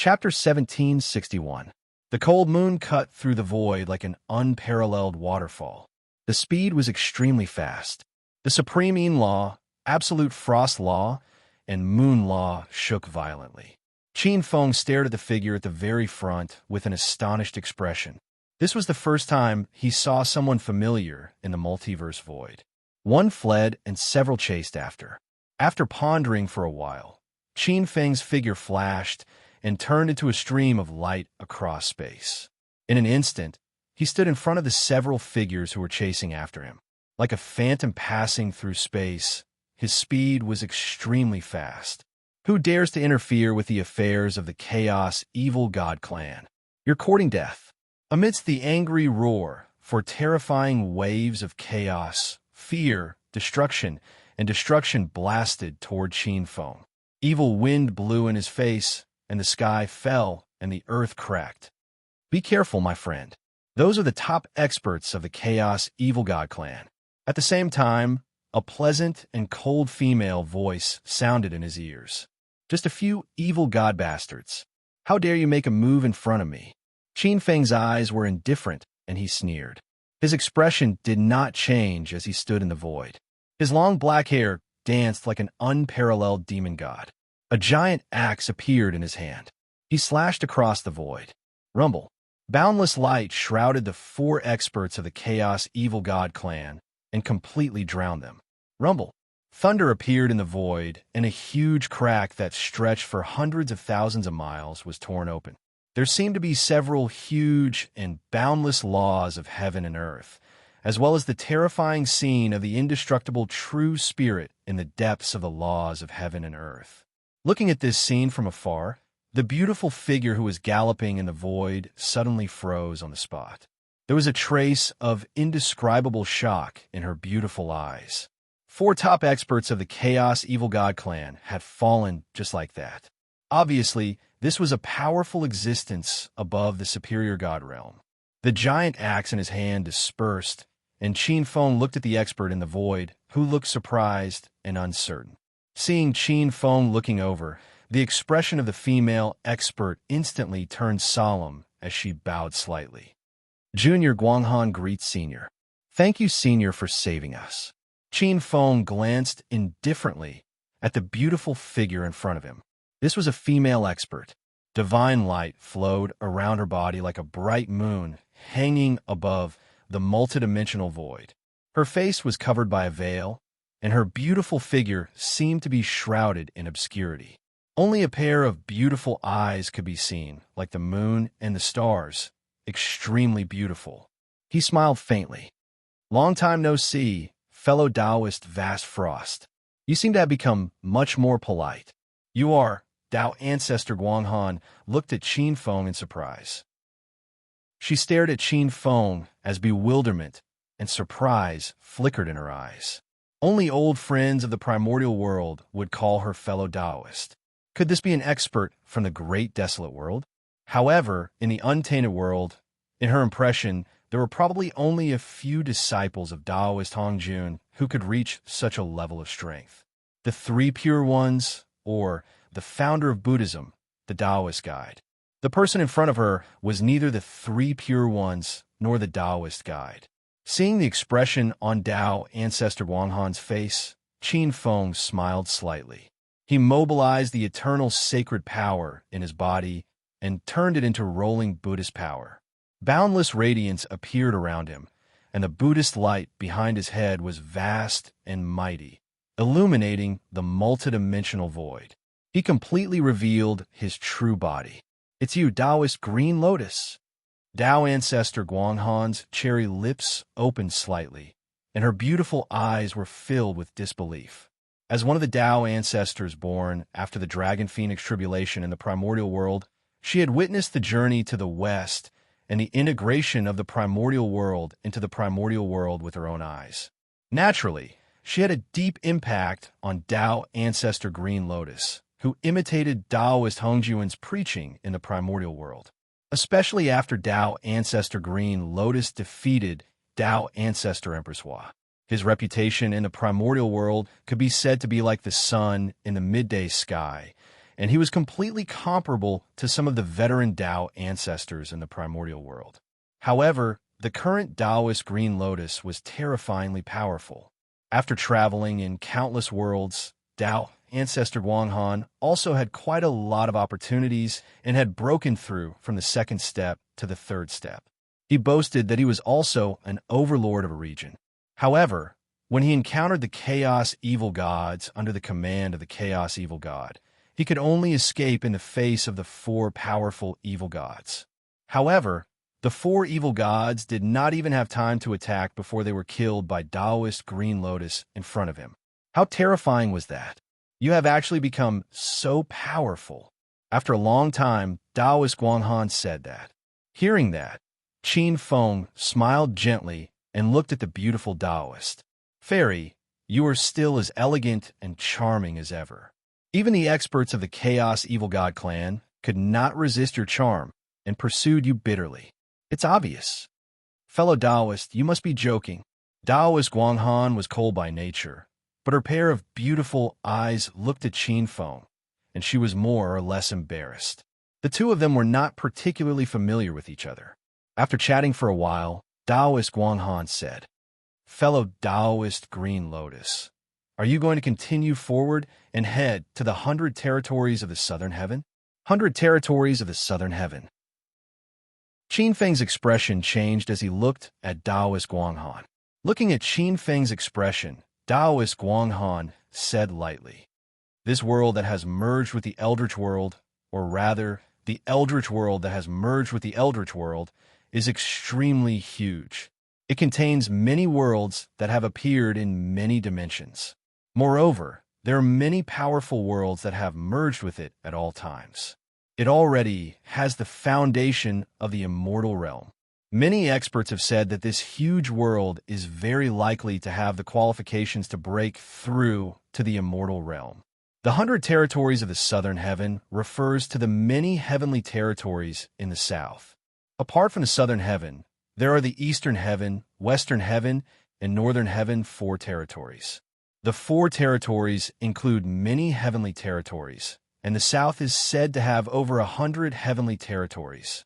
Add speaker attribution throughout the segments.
Speaker 1: Chapter 1761. The cold moon cut through the void like an unparalleled waterfall. The speed was extremely fast. The supreme Yin law, absolute frost law, and moon law shook violently. Qin Feng stared at the figure at the very front with an astonished expression. This was the first time he saw someone familiar in the multiverse void. One fled and several chased after. After pondering for a while, Qin Feng's figure flashed and turned into a stream of light across space. In an instant, he stood in front of the several figures who were chasing after him. Like a phantom passing through space, his speed was extremely fast. Who dares to interfere with the affairs of the Chaos Evil God clan? You're courting death. Amidst the angry roar, for terrifying waves of chaos, fear, destruction blasted toward Qin Feng. Evil wind blew in his face, and the sky fell, and the earth cracked. Be careful, my friend. Those are the top experts of the Chaos Evil God clan. At the same time, a pleasant and cold female voice sounded in his ears. Just a few evil god bastards. How dare you make a move in front of me? Qin Feng's eyes were indifferent, and he sneered. His expression did not change as he stood in the void. His long black hair danced like an unparalleled demon god. A giant axe appeared in his hand. He slashed across the void. Rumble. Boundless light shrouded the four experts of the Chaos Evil God clan and completely drowned them. Rumble. Thunder appeared in the void, and a huge crack that stretched for hundreds of thousands of miles was torn open. There seemed to be several huge and boundless laws of heaven and earth, as well as the terrifying scene of the indestructible true spirit in the depths of the laws of heaven and earth. Looking at this scene from afar, the beautiful figure who was galloping in the void suddenly froze on the spot. There was a trace of indescribable shock in her beautiful eyes. Four top experts of the Chaos Evil God clan had fallen just like that. Obviously, this was a powerful existence above the superior god realm. The giant axe in his hand dispersed, and Qin Feng looked at the expert in the void, who looked surprised and uncertain. Seeing Qin Feng looking over, the expression of the female expert instantly turned solemn as she bowed slightly. Junior Guanghan greets Senior. Thank you, Senior, for saving us. Qin Feng glanced indifferently at the beautiful figure in front of him. This was a female expert. Divine light flowed around her body like a bright moon hanging above the multidimensional void. Her face was covered by a veil, and her beautiful figure seemed to be shrouded in obscurity. Only a pair of beautiful eyes could be seen, like the moon and the stars, extremely beautiful. He smiled faintly. Long time no see, fellow Taoist Vast Frost. You seem to have become much more polite. You are. Tao ancestor Guanghan looked at Qin Feng in surprise. She stared at Qin Feng as bewilderment and surprise flickered in her eyes. Only old friends of the primordial world would call her fellow Taoist. Could this be an expert from the great desolate world? However, in the untainted world, in her impression, there were probably only a few disciples of Taoist Hongjun who could reach such a level of strength. The three pure ones, or the founder of Buddhism, the Taoist guide. The person in front of her was neither the three pure ones nor the Taoist guide. Seeing the expression on Tao ancestor Guanghan's face, Qin Feng smiled slightly. He mobilized the eternal sacred power in his body and turned it into rolling Buddhist power. Boundless radiance appeared around him, and the Buddhist light behind his head was vast and mighty, illuminating the multidimensional void. He completely revealed his true body. It's you, Taoist Green Lotus. Tao ancestor Guanghan's cherry lips opened slightly, and her beautiful eyes were filled with disbelief. As one of the Tao ancestors born after the Dragon Phoenix tribulation in the primordial world, she had witnessed the journey to the west and the integration of the primordial world into the primordial world with her own eyes. Naturally, she had a deep impact on Tao ancestor Green Lotus, who imitated Taoist Hongjun's preaching in the primordial world, especially after Tao ancestor Green Lotus defeated Tao ancestor Empress Hua. His reputation in the primordial world could be said to be like the sun in the midday sky, and he was completely comparable to some of the veteran Tao ancestors in the primordial world. However, the current Taoist Green Lotus was terrifyingly powerful. After traveling in countless worlds, Tao ancestor Guanghan also had quite a lot of opportunities and had broken through from the second step to the third step. He boasted that he was also an overlord of a region. However, when he encountered the Chaos Evil Gods under the command of the Chaos Evil God, he could only escape in the face of the 4 powerful evil gods. However, the 4 evil gods did not even have time to attack before they were killed by Taoist Green Lotus in front of him. How terrifying was that? You have actually become so powerful. After a long time, Taoist Guanghan said that. Hearing that, Qin Feng smiled gently and looked at the beautiful Taoist. Fairy, you are still as elegant and charming as ever. Even the experts of the Chaos Evil God clan could not resist your charm and pursued you bitterly. It's obvious. Fellow Taoist, you must be joking. Taoist Guanghan was cold by nature, but her pair of beautiful eyes looked at Qin Feng, and she was more or less embarrassed. The two of them were not particularly familiar with each other. After chatting for a while, Taoist Guanghan said, Fellow Taoist Green Lotus, are you going to continue forward and head to the 100 territories of the Southern Heaven? 100 territories of the Southern Heaven. Qin Feng's expression changed as he looked at Taoist Guanghan. Looking at Qin Feng's expression, Taoist Guanghan said lightly, This world that has merged with the Eldritch world, or rather, the Eldritch world that has merged with the Eldritch world, is extremely huge. It contains many worlds that have appeared in many dimensions. Moreover, there are many powerful worlds that have merged with it at all times. It already has the foundation of the immortal realm. Many experts have said that this huge world is very likely to have the qualifications to break through to the immortal realm. The 100 territories of the Southern Heaven refers to the many heavenly territories in the south. Apart from the Southern Heaven, there are the Eastern Heaven, Western Heaven, and Northern Heaven 4 territories. The 4 territories include many heavenly territories, and the South is said to have over 100 heavenly territories.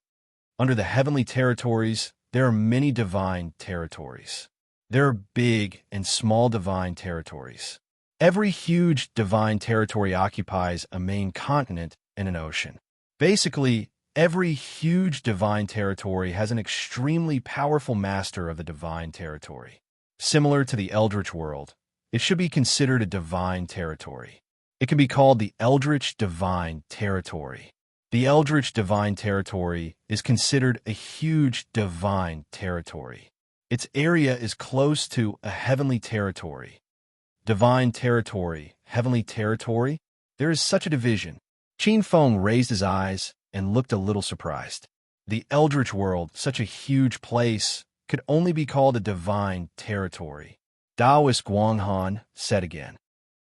Speaker 1: Under the heavenly territories, there are many divine territories. There are big and small divine territories. Every huge divine territory occupies a main continent and an ocean. Basically, every huge divine territory has an extremely powerful master of the divine territory. Similar to the Eldritch world, it should be considered a divine territory. It can be called the Eldritch Divine Territory. The Eldritch Divine Territory is considered a huge divine territory. Its area is close to a heavenly territory. Divine territory, heavenly territory? There is such a division. Qin Feng raised his eyes and looked a little surprised. The Eldritch world, such a huge place, could only be called a divine territory. Taoist Guanghan said again,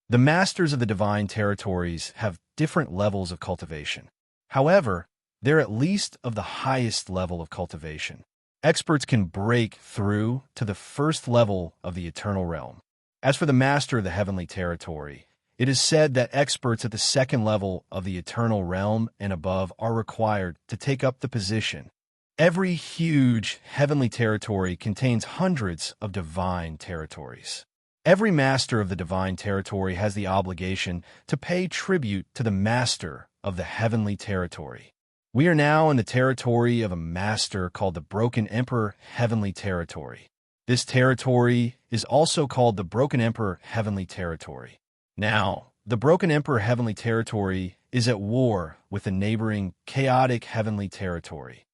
Speaker 1: The masters of the divine territories have different levels of cultivation. However, they're at least of the highest level of cultivation. Experts can break through to the first level of the eternal realm. As for the master of the heavenly territory, it is said that experts at the second level of the eternal realm and above are required to take up the position. Every huge heavenly territory contains hundreds of divine territories. Every master of the divine territory has the obligation to pay tribute to the master of the heavenly territory. We are now in the territory of a master called the Broken Emperor Heavenly Territory. This territory is also called the Broken Emperor Heavenly Territory. Now, the Broken Emperor Heavenly Territory is at war with the neighboring Chaotic Heavenly Territory.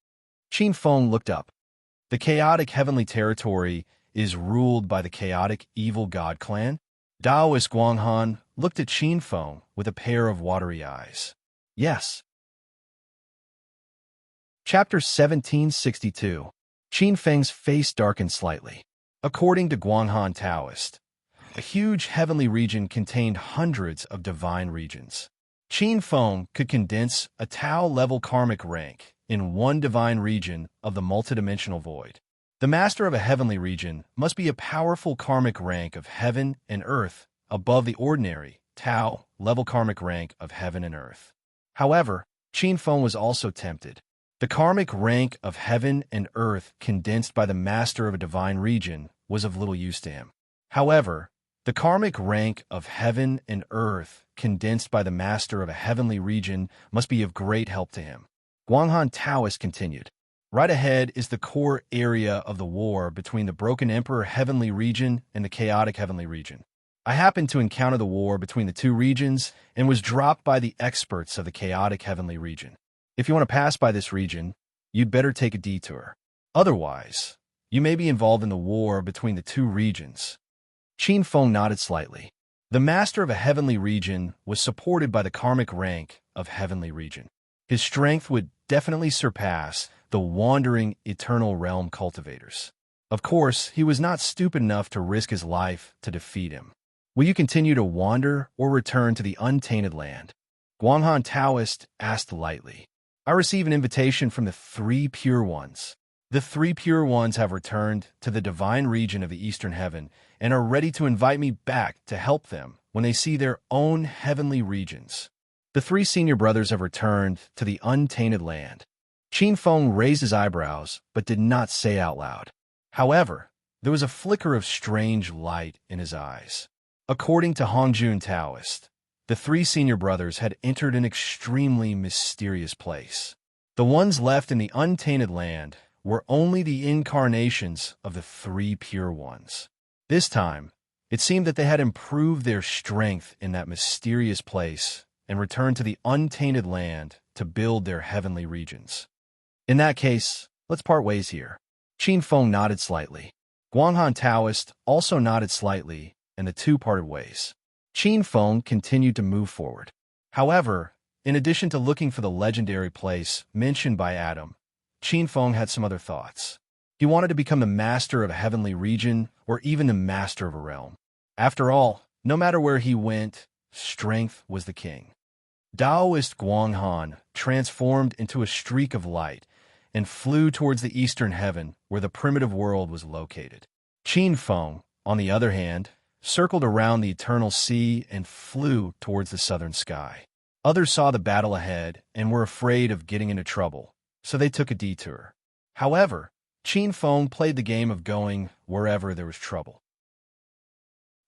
Speaker 1: Qin Feng looked up. The Chaotic Heavenly Territory is ruled by the Chaotic Evil God clan. Taoist Guanghan looked at Qin Feng with a pair of watery eyes. Yes. Chapter 1762. Qin Feng's face darkened slightly. According to Guanghan Taoist, a huge heavenly region contained hundreds of divine regions. Qin Feng could condense a Tao-level karmic rank in one divine region of the multidimensional void. The master of a heavenly region must be a powerful karmic rank of heaven and earth above the ordinary Tao-level karmic rank of heaven and earth. However, Qin Feng was also tempted. The karmic rank of heaven and earth condensed by the master of a divine region was of little use to him. However, the karmic rank of heaven and earth condensed by the master of a heavenly region must be of great help to him. Guanghan Taoist continued. Right ahead is the core area of the war between the Broken Emperor Heavenly Region and the Chaotic Heavenly Region. I happened to encounter the war between the two regions and was dropped by the experts of the Chaotic Heavenly Region. If you want to pass by this region, you'd better take a detour. Otherwise, you may be involved in the war between the two regions. Qin Feng nodded slightly. The master of a heavenly region was supported by the karmic rank of heavenly region. His strength would definitely surpass the wandering eternal realm cultivators. Of course, he was not stupid enough to risk his life to defeat him. Will you continue to wander or return to the untainted land? Guanghan Taoist asked lightly. I receive an invitation from the three pure ones. The three pure ones have returned to the divine region of the eastern heaven and are ready to invite me back to help them when they see their own heavenly regions. The three senior brothers have returned to the untainted land. Qin Feng raised his eyebrows but did not say out loud. However, there was a flicker of strange light in his eyes. According to Hongjun Taoist, the three senior brothers had entered an extremely mysterious place. The ones left in the untainted land were only the incarnations of the three pure ones. This time, it seemed that they had improved their strength in that mysterious place and returned to the untainted land to build their heavenly regions. In that case, let's part ways here. Qin Feng nodded slightly. Guanghan Taoist also nodded slightly, and the two parted ways. Qin Feng continued to move forward. However, in addition to looking for the legendary place mentioned by Adam, Qin Feng had some other thoughts. He wanted to become the master of a heavenly region or even the master of a realm. After all, no matter where he went, strength was the king. Taoist Guanghan transformed into a streak of light and flew towards the eastern heaven where the primitive world was located. Qin Feng, on the other hand, circled around the eternal sea and flew towards the southern sky. Others saw the battle ahead and were afraid of getting into trouble, so they took a detour. However, Qin Feng played the game of going wherever there was trouble.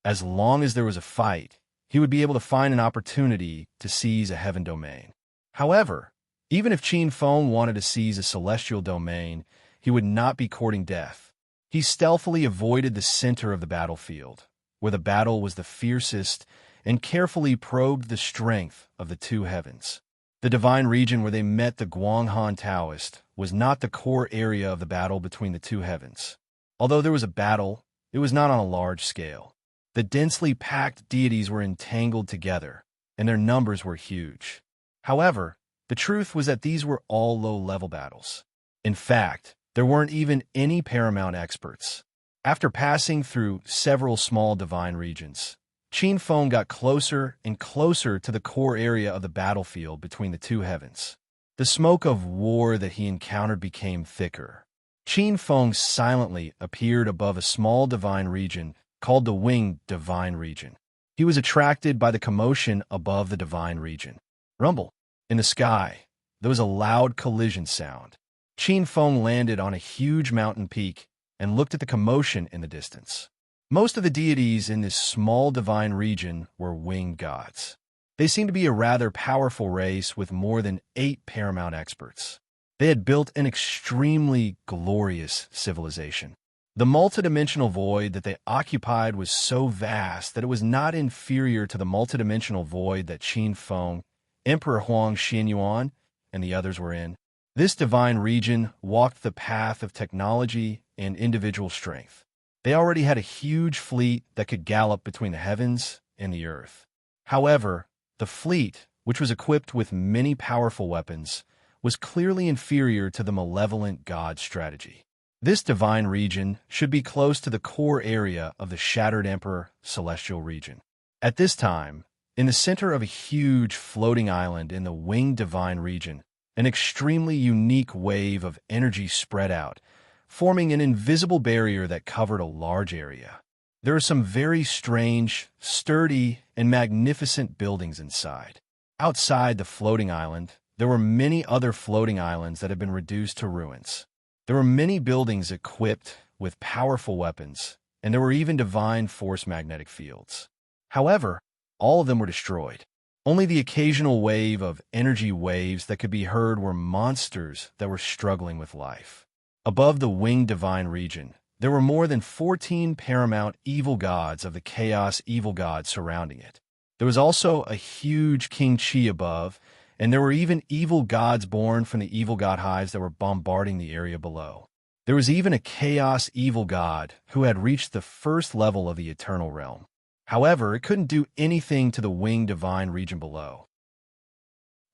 Speaker 1: As long as there was a fight, he would be able to find an opportunity to seize a heaven domain. However, even if Qin Feng wanted to seize a celestial domain, he would not be courting death. He stealthily avoided the center of the battlefield, where the battle was the fiercest, and carefully probed the strength of the two heavens. The divine region where they met the Guanghan Taoist was not the core area of the battle between the two heavens. Although there was a battle, it was not on a large scale. The densely packed deities were entangled together, and their numbers were huge. However, the truth was that these were all low-level battles. In fact, there weren't even any paramount experts. After passing through several small divine regions, Qin Feng got closer and closer to the core area of the battlefield between the two heavens. The smoke of war that he encountered became thicker. Qin Feng silently appeared above a small divine region called the Winged Divine Region. He was attracted by the commotion above the divine region. Rumble. In the sky, there was a loud collision sound. Qin Feng landed on a huge mountain peak and looked at the commotion in the distance. Most of the deities in this small divine region were winged gods. They seemed to be a rather powerful race with more than 8 paramount experts. They had built an extremely glorious civilization. The multidimensional void that they occupied was so vast that it was not inferior to the multidimensional void that Qin Feng, Emperor Huang Xianyuan, and the others were in. This divine region walked the path of technology and individual strength. They already had a huge fleet that could gallop between the heavens and the earth. However, the fleet, which was equipped with many powerful weapons, was clearly inferior to the malevolent god strategy. This divine region should be close to the core area of the Shattered Emperor celestial region. At this time, in the center of a huge floating island in the Winged Divine Region, an extremely unique wave of energy spread out, forming an invisible barrier that covered a large area. There are some very strange, sturdy, and magnificent buildings inside. Outside the floating island, there were many other floating islands that had been reduced to ruins. There were many buildings equipped with powerful weapons, and there were even divine force magnetic fields. However, all of them were destroyed. Only the occasional wave of energy waves that could be heard were monsters that were struggling with life. Above the winged divine region, there were more than 14 paramount evil gods of the chaos evil god surrounding it. There was also a huge King Chi above, and there were even evil gods born from the evil god hives that were bombarding the area below. There was even a chaos evil god who had reached the first level of the eternal realm. However, it couldn't do anything to the winged divine region below.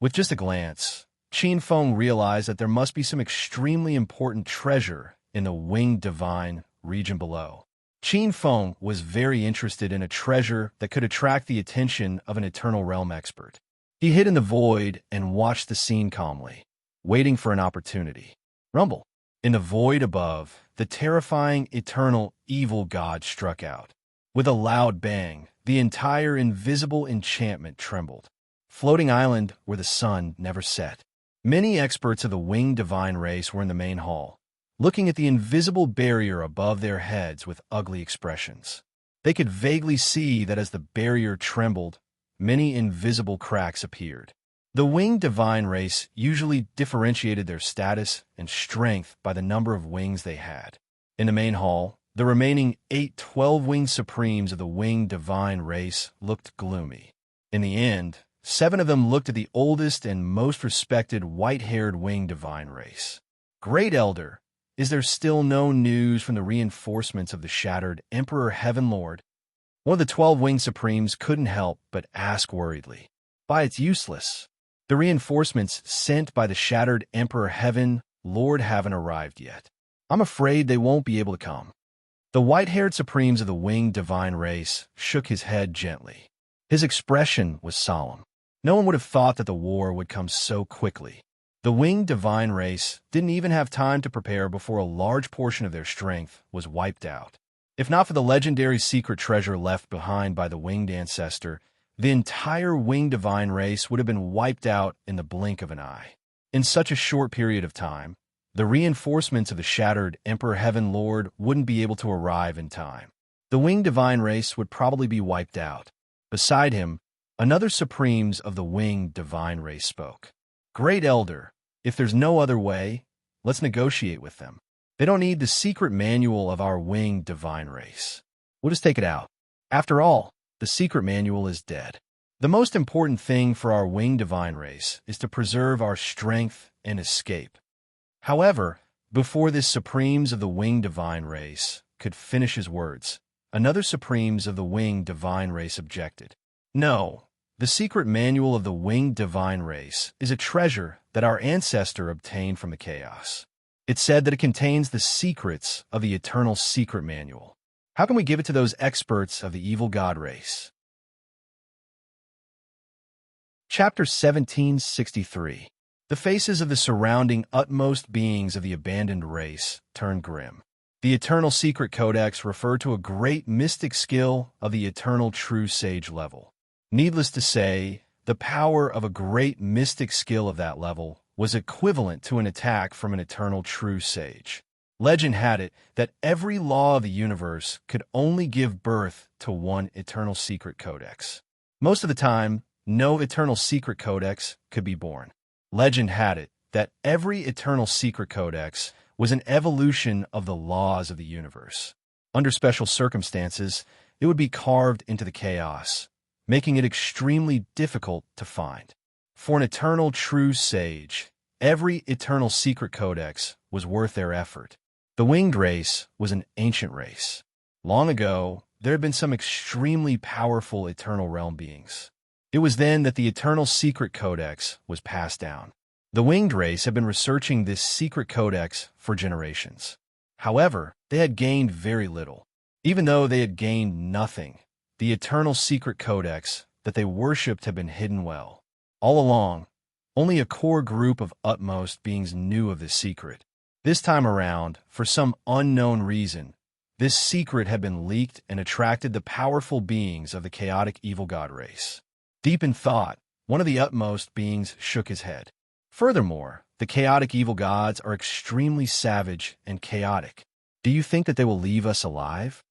Speaker 1: With just a glance, Qin Feng realized that there must be some extremely important treasure in the winged divine region below. Qin Feng was very interested in a treasure that could attract the attention of an eternal realm expert. He hid in the void and watched the scene calmly, waiting for an opportunity. Rumble. In the void above, the terrifying eternal evil god struck out. With a loud bang, the entire invisible enchantment trembled. Floating island where the sun never set. Many experts of the winged divine race were in the main hall, looking at the invisible barrier above their heads with ugly expressions. They could vaguely see that as the barrier trembled, many invisible cracks appeared. The winged divine race usually differentiated their status and strength by the number of wings they had. In the main hall, the remaining 8 12-winged supremes of the winged divine race looked gloomy. In the end, 7 of them looked at the oldest and most respected white-haired winged divine race. Great Elder, is there still no news from the reinforcements of the shattered Emperor Heaven Lord? One of the 12-winged supremes couldn't help but ask worriedly. Why, it's useless. The reinforcements sent by the shattered Emperor Heaven Lord haven't arrived yet. I'm afraid they won't be able to come. The white-haired supremes of the winged divine race shook his head gently. His expression was solemn. No one would have thought that the war would come so quickly. The winged divine race didn't even have time to prepare before a large portion of their strength was wiped out. If not for the legendary secret treasure left behind by the winged ancestor, the entire winged divine race would have been wiped out in the blink of an eye. In such a short period of time, the reinforcements of the shattered Emperor Heaven Lord wouldn't be able to arrive in time. The winged divine race would probably be wiped out. Beside him, another supremes of the winged divine race spoke. Great Elder, if there's no other way, let's negotiate with them. They don't need the secret manual of our winged divine race. We'll just take it out. After all, the secret manual is dead. The most important thing for our winged divine race is to preserve our strength and escape. However, before this supremes of the winged divine race could finish his words, another supremes of the winged divine race objected. No, the secret manual of the winged divine race is a treasure that our ancestor obtained from the chaos. It said that it contains the secrets of the eternal secret manual. How can we give it to those experts of the evil god race? Chapter 1763. The faces of the surrounding utmost beings of the abandoned race turned grim. The Eternal Secret Codex referred to a great mystic skill of the eternal true sage level. Needless to say, the power of a great mystic skill of that level was equivalent to an attack from an eternal true sage. Legend had it that every law of the universe could only give birth to one Eternal Secret Codex. Most of the time, no Eternal Secret Codex could be born. Legend had it that every Eternal Secret Codex was an evolution of the laws of the universe. Under special circumstances, it would be carved into the chaos, making it extremely difficult to find. For an eternal true sage, every Eternal Secret Codex was worth their effort. The winged race was an ancient race. Long ago, there had been some extremely powerful eternal realm beings. It was then that the Eternal Secret Codex was passed down. The winged race had been researching this secret codex for generations. However, they had gained very little. Even though they had gained nothing, the Eternal Secret Codex that they worshipped had been hidden well. All along, only a core group of utmost beings knew of this secret. This time around, for some unknown reason, this secret had been leaked and attracted the powerful beings of the chaotic evil god race. Deep in thought, One of the utmost beings shook his head. Furthermore, the chaotic evil gods are extremely savage and chaotic. Do you think that they will leave us alive?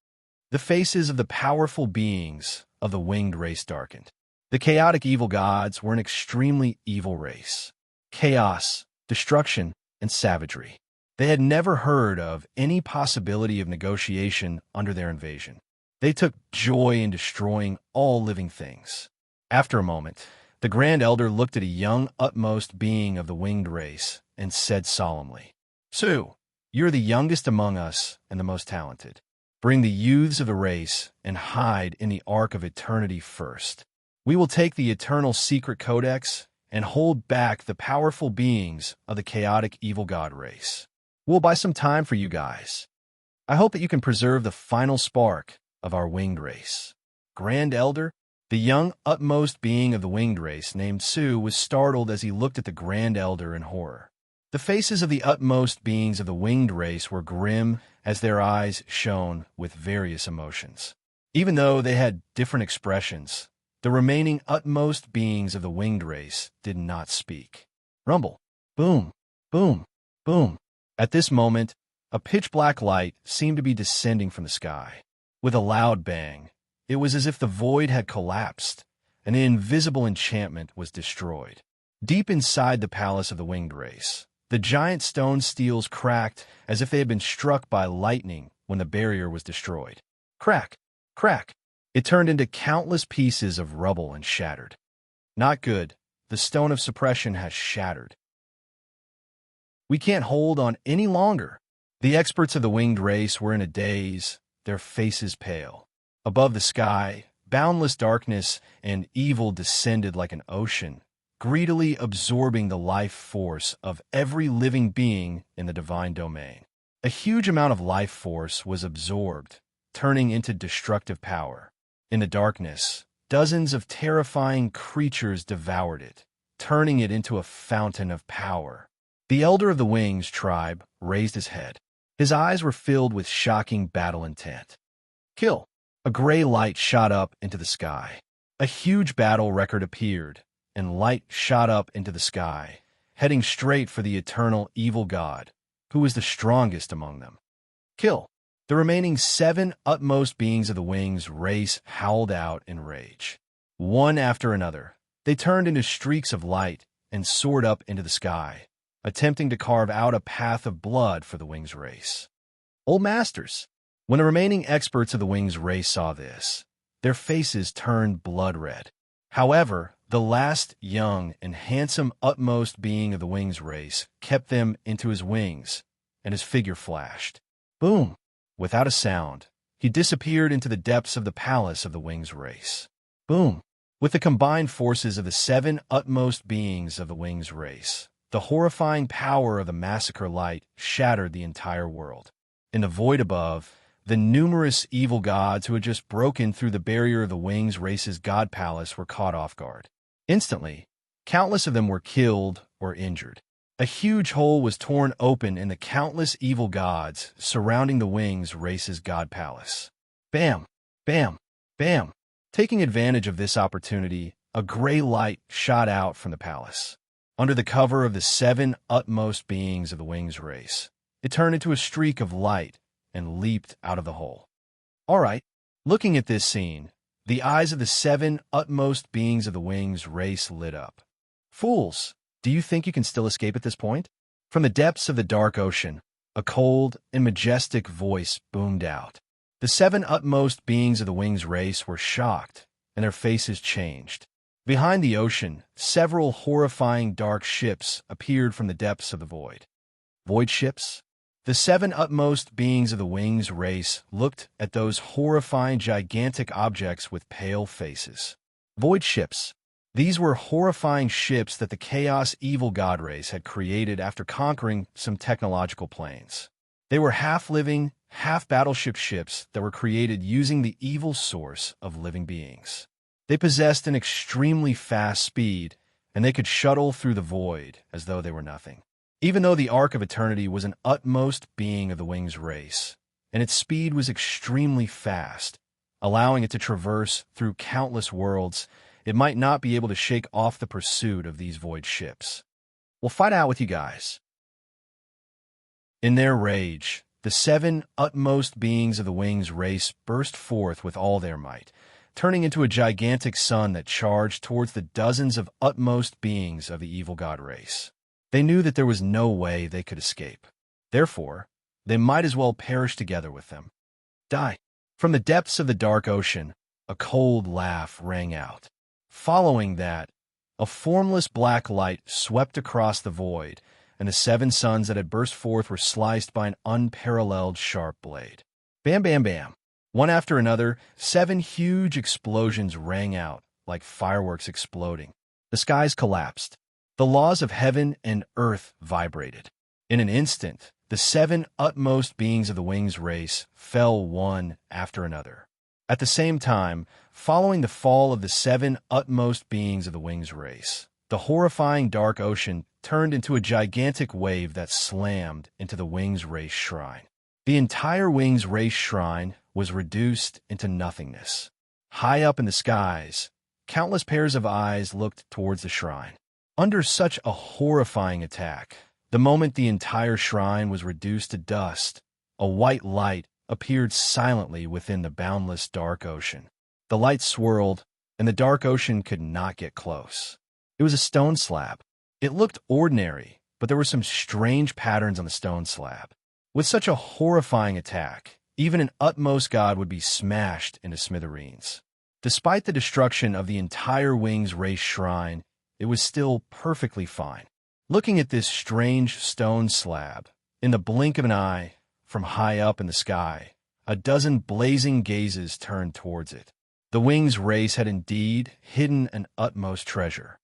Speaker 1: The faces of the powerful beings of the winged race darkened. The chaotic evil gods were an extremely evil race. Chaos, destruction, and savagery. They had never heard of any possibility of negotiation under their invasion. They took joy in destroying all living things. After a moment, the Grand Elder looked at a young utmost being of the winged race and said solemnly, "Sue, you're the youngest among us and the most talented. Bring the youths of the race and hide in the Ark of Eternity first. We will take the eternal secret codex and hold back the powerful beings of the chaotic evil god race. We'll buy some time for you guys. I hope that you can preserve the final spark of our winged race." Grand Elder, the young utmost being of the winged race named Sue, was startled as he looked at the Grand Elder in horror. The faces of the utmost beings of the winged race were grim as their eyes shone with various emotions. Even though they had different expressions, the remaining utmost beings of the winged race did not speak. Rumble, boom, boom, boom. At this moment, a pitch-black light seemed to be descending from the sky. With a loud bang, it was as if the void had collapsed, and the invisible enchantment was destroyed. Deep inside the palace of the winged race, the giant stone steels cracked as if they had been struck by lightning when the barrier was destroyed. Crack, crack. It turned into countless pieces of rubble and shattered. Not good. The stone of suppression has shattered. We can't hold on any longer. The experts of the winged race were in a daze, their faces pale. Above the sky, boundless darkness and evil descended like an ocean, greedily absorbing the life force of every living being in the divine domain. A huge amount of life force was absorbed, turning into destructive power. In the darkness, dozens of terrifying creatures devoured it, turning it into a fountain of power. The Elder of the Wings tribe raised his head. His eyes were filled with shocking battle intent. Kill! A gray light shot up into the sky. A huge battle record appeared, and light shot up into the sky, heading straight for the eternal evil god, who was the strongest among them. Kill! The remaining 7 utmost beings of the Wings race howled out in rage. One after another, they turned into streaks of light and soared up into the sky, attempting to carve out a path of blood for the Wings race. Old Masters! When the remaining experts of the Wings race saw this, their faces turned blood red. However, the last young and handsome utmost being of the Wings race kept them into his wings, and his figure flashed. Boom! Without a sound, he disappeared into the depths of the palace of the Wings race. Boom! With the combined forces of the 7 utmost beings of the Wings race, the horrifying power of the massacre light shattered the entire world. In the void above, the numerous evil gods who had just broken through the barrier of the Wings race's god palace were caught off guard. Instantly, countless of them were killed or injured. A huge hole was torn open in the countless evil gods surrounding the Wings race's god palace. Bam! Bam! Bam! Taking advantage of this opportunity, a gray light shot out from the palace. Under the cover of the 7 utmost beings of the Wings race, it turned into a streak of light and leaped out of the hole. All right, looking at this scene, the eyes of the 7 utmost beings of the Wings race lit up. Fools, do you think you can still escape at this point? From the depths of the dark ocean, a cold and majestic voice boomed out. The 7 utmost beings of the Wings race were shocked, and their faces changed. Behind the ocean, several horrifying dark ships appeared from the depths of the void. Void ships? The 7 utmost beings of the Wings race looked at those horrifying gigantic objects with pale faces. Void ships. These were horrifying ships that the Chaos Evil God race had created after conquering some technological planes. They were half-living, half-battleship ships that were created using the evil source of living beings. They possessed an extremely fast speed, and they could shuttle through the void as though they were nothing. Even though the Ark of Eternity was an utmost being of the Wings race, and its speed was extremely fast, allowing it to traverse through countless worlds, it might not be able to shake off the pursuit of these void ships. We'll fight out with you guys. In their rage, the 7 utmost beings of the wings race burst forth with all their might, turning into a gigantic sun that charged towards the dozens of utmost beings of the evil god race. They knew that there was no way they could escape. Therefore, they might as well perish together with them. Die. From the depths of the dark ocean, a cold laugh rang out. Following that, a formless black light swept across the void, and the 7 suns that had burst forth were sliced by an unparalleled sharp blade. Bam, bam, bam. One after another, 7 huge explosions rang out, like fireworks exploding. The skies collapsed. The laws of heaven and earth vibrated. In an instant, the 7 utmost beings of the wings race fell one after another. At the same time, following the fall of the 7 utmost beings of the wings race, the horrifying dark ocean turned into a gigantic wave that slammed into the wings race shrine. The entire wings race shrine was reduced into nothingness. High up in the skies, countless pairs of eyes looked towards the shrine. Under such a horrifying attack, the moment the entire shrine was reduced to dust, a white light appeared silently within the boundless dark ocean. The light swirled, and the dark ocean could not get close. It was a stone slab. It looked ordinary, but there were some strange patterns on the stone slab. With such a horrifying attack, even an utmost god would be smashed into smithereens. Despite the destruction of the entire wings race shrine, it was still perfectly fine. Looking at this strange stone slab, in the blink of an eye, from high up in the sky, a dozen blazing gazes turned towards it. The wings race had indeed hidden an utmost treasure.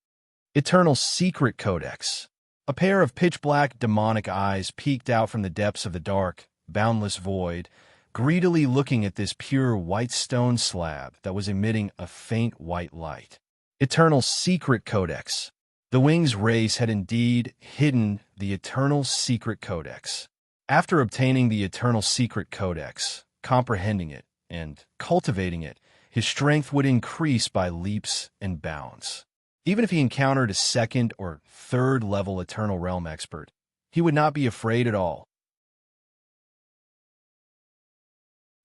Speaker 1: Eternal Secret Codex. A pair of pitch-black demonic eyes peeked out from the depths of the dark, boundless void, greedily looking at this pure white stone slab that was emitting a faint white light. Eternal Secret Codex. The wings race had indeed hidden the Eternal Secret Codex. After obtaining the Eternal Secret Codex, comprehending it, and cultivating it, his strength would increase by leaps and bounds. Even if he encountered a 2nd or 3rd level Eternal Realm expert, he would not be afraid at all.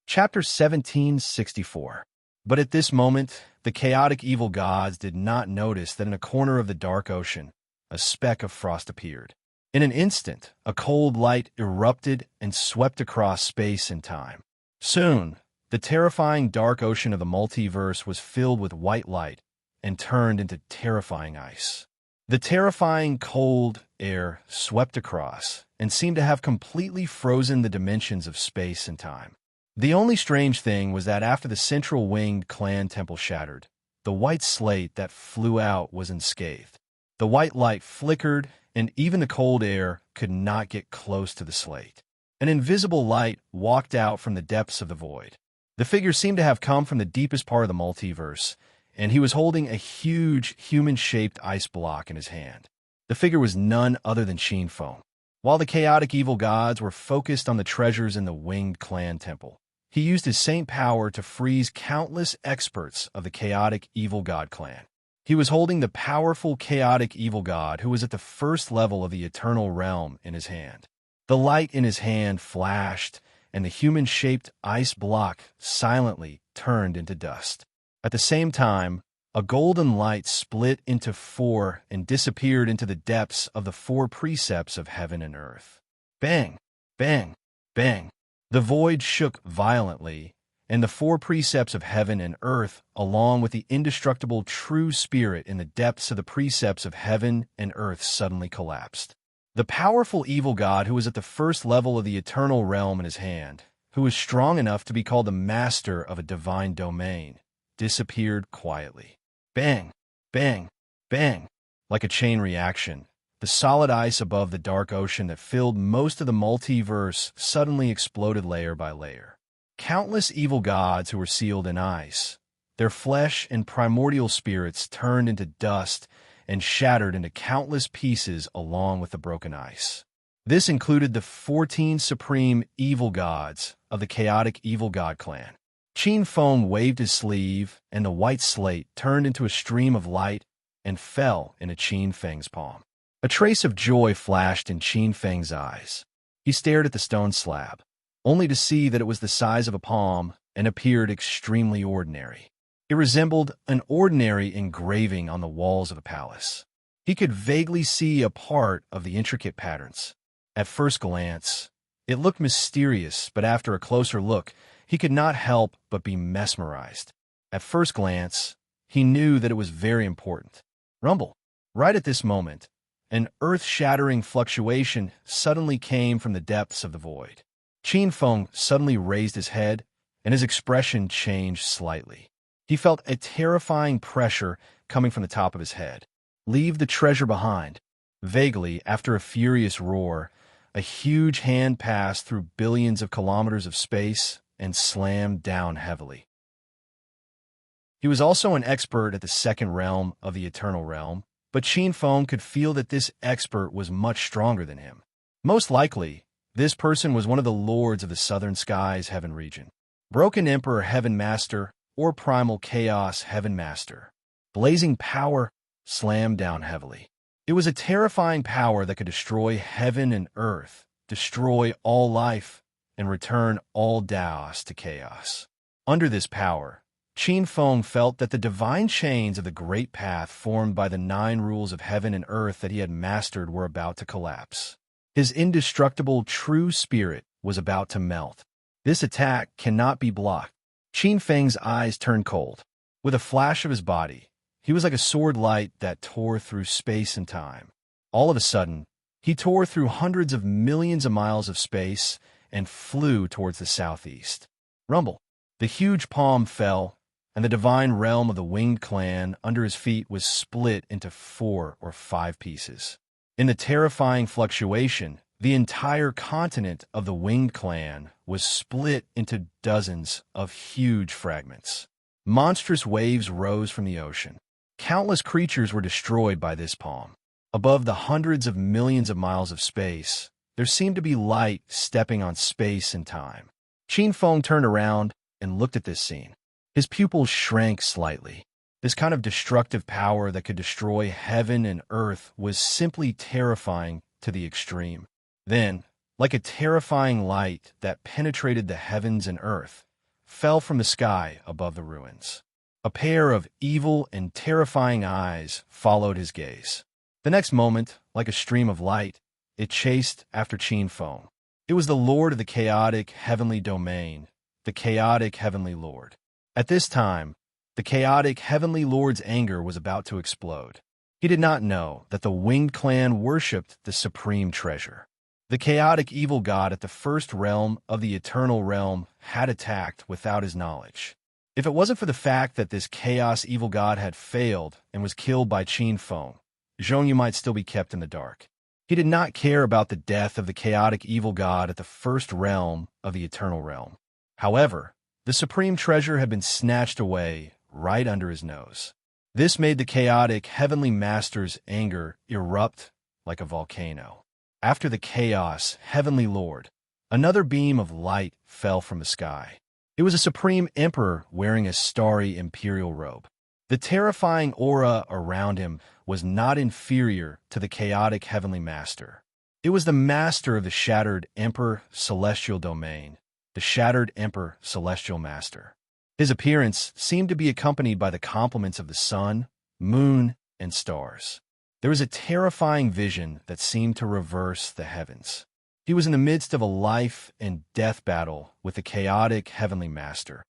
Speaker 1: Chapter 1764. But at this moment, the chaotic evil gods did not notice that in a corner of the dark ocean, a speck of frost appeared. In an instant, a cold light erupted and swept across space and time. Soon, the terrifying dark ocean of the multiverse was filled with white light and turned into terrifying ice. The terrifying cold air swept across and seemed to have completely frozen the dimensions of space and time. The only strange thing was that after the central winged clan temple shattered, the white slate that flew out was unscathed. The white light flickered, and even the cold air could not get close to the slate. An invisible light walked out from the depths of the void. The figure seemed to have come from the deepest part of the multiverse, and he was holding a huge human-shaped ice block in his hand. The figure was none other than Sheen Foam. While the chaotic evil gods were focused on the treasures in the winged clan temple, he used his saint power to freeze countless experts of the chaotic evil god clan. He was holding the powerful chaotic evil god who was at the 1st level of the eternal realm in his hand. The light in his hand flashed, and the human-shaped ice block silently turned into dust. At the same time, a golden light split into 4 and disappeared into the depths of the 4 precepts of heaven and earth. Bang! Bang! Bang! The void shook violently, and the 4 precepts of heaven and earth, along with the indestructible true spirit in the depths of the precepts of heaven and earth, suddenly collapsed. The powerful evil god who was at the 1st level of the eternal realm in his hand, who was strong enough to be called the master of a divine domain, disappeared quietly. Bang! Bang! Bang! Like a chain reaction, the solid ice above the dark ocean that filled most of the multiverse suddenly exploded layer by layer. Countless evil gods who were sealed in ice, their flesh and primordial spirits turned into dust and shattered into countless pieces along with the broken ice. This included the 14 supreme evil gods of the chaotic evil god clan. Qin Feng waved his sleeve, and the white slate turned into a stream of light and fell into Qin Feng's palm. A trace of joy flashed in Qin Feng's eyes. He stared at the stone slab, only to see that it was the size of a palm and appeared extremely ordinary. It resembled an ordinary engraving on the walls of a palace. He could vaguely see a part of the intricate patterns. At first glance, it looked mysterious, but after a closer look, he could not help but be mesmerized. At first glance, he knew that it was very important. Rumble. Right at this moment, an earth-shattering fluctuation suddenly came from the depths of the void. Qin Feng suddenly raised his head, and his expression changed slightly. He felt a terrifying pressure coming from the top of his head. Leave the treasure behind. Vaguely, after a furious roar, a huge hand passed through billions of kilometers of space and slammed down heavily. He was also an expert at the second realm of the eternal realm, but Qin Feng could feel that this expert was much stronger than him. Most likely, this person was one of the lords of the Southern Skies Heaven region. Broken Emperor Heaven Master or Primal Chaos Heaven Master. Blazing power slammed down heavily. It was a terrifying power that could destroy heaven and earth, destroy all life, and return all Taos to chaos. Under this power, Qin Feng felt that the divine chains of the great path formed by the 9 rules of heaven and earth that he had mastered were about to collapse. His indestructible true spirit was about to melt. This attack cannot be blocked. Qin Feng's eyes turned cold. With a flash of his body, he was like a sword light that tore through space and time. All of a sudden, he tore through hundreds of millions of miles of space and flew towards the southeast. Rumble. The huge palm fell, and the divine realm of the winged clan under his feet was split into 4 or 5 pieces. In the terrifying fluctuation, the entire continent of the winged clan was split into dozens of huge fragments. Monstrous waves rose from the ocean. Countless creatures were destroyed by this palm. Above the hundreds of millions of miles of space, there seemed to be light stepping on space and time. Qin Feng turned around and looked at this scene. His pupils shrank slightly. This kind of destructive power that could destroy heaven and earth was simply terrifying to the extreme. Then, like a terrifying light that penetrated the heavens and earth, fell from the sky above the ruins. A pair of evil and terrifying eyes followed his gaze. The next moment, like a stream of light, it chased after Qin Feng. It was the Lord of the chaotic heavenly domain, the chaotic heavenly Lord. At this time, the chaotic heavenly Lord's anger was about to explode. He did not know that the winged clan worshipped the supreme treasure. The chaotic evil god at the first realm of the eternal realm had attacked without his knowledge. If it wasn't for the fact that this chaos evil god had failed and was killed by Qin Feng, Zhongyu might still be kept in the dark. He did not care about the death of the chaotic evil god at the first realm of the eternal realm. However, the supreme treasure had been snatched away right under his nose. This made the chaotic heavenly master's anger erupt like a volcano. After the chaos heavenly lord, another beam of light fell from the sky. It was a supreme emperor wearing a starry imperial robe. The terrifying aura around him was not inferior to the chaotic heavenly master. It was the master of the shattered emperor celestial domain, the shattered emperor celestial master. His appearance seemed to be accompanied by the compliments of the sun, moon, and stars. There was a terrifying vision that seemed to reverse the heavens. He was in the midst of a life and death battle with the chaotic heavenly master.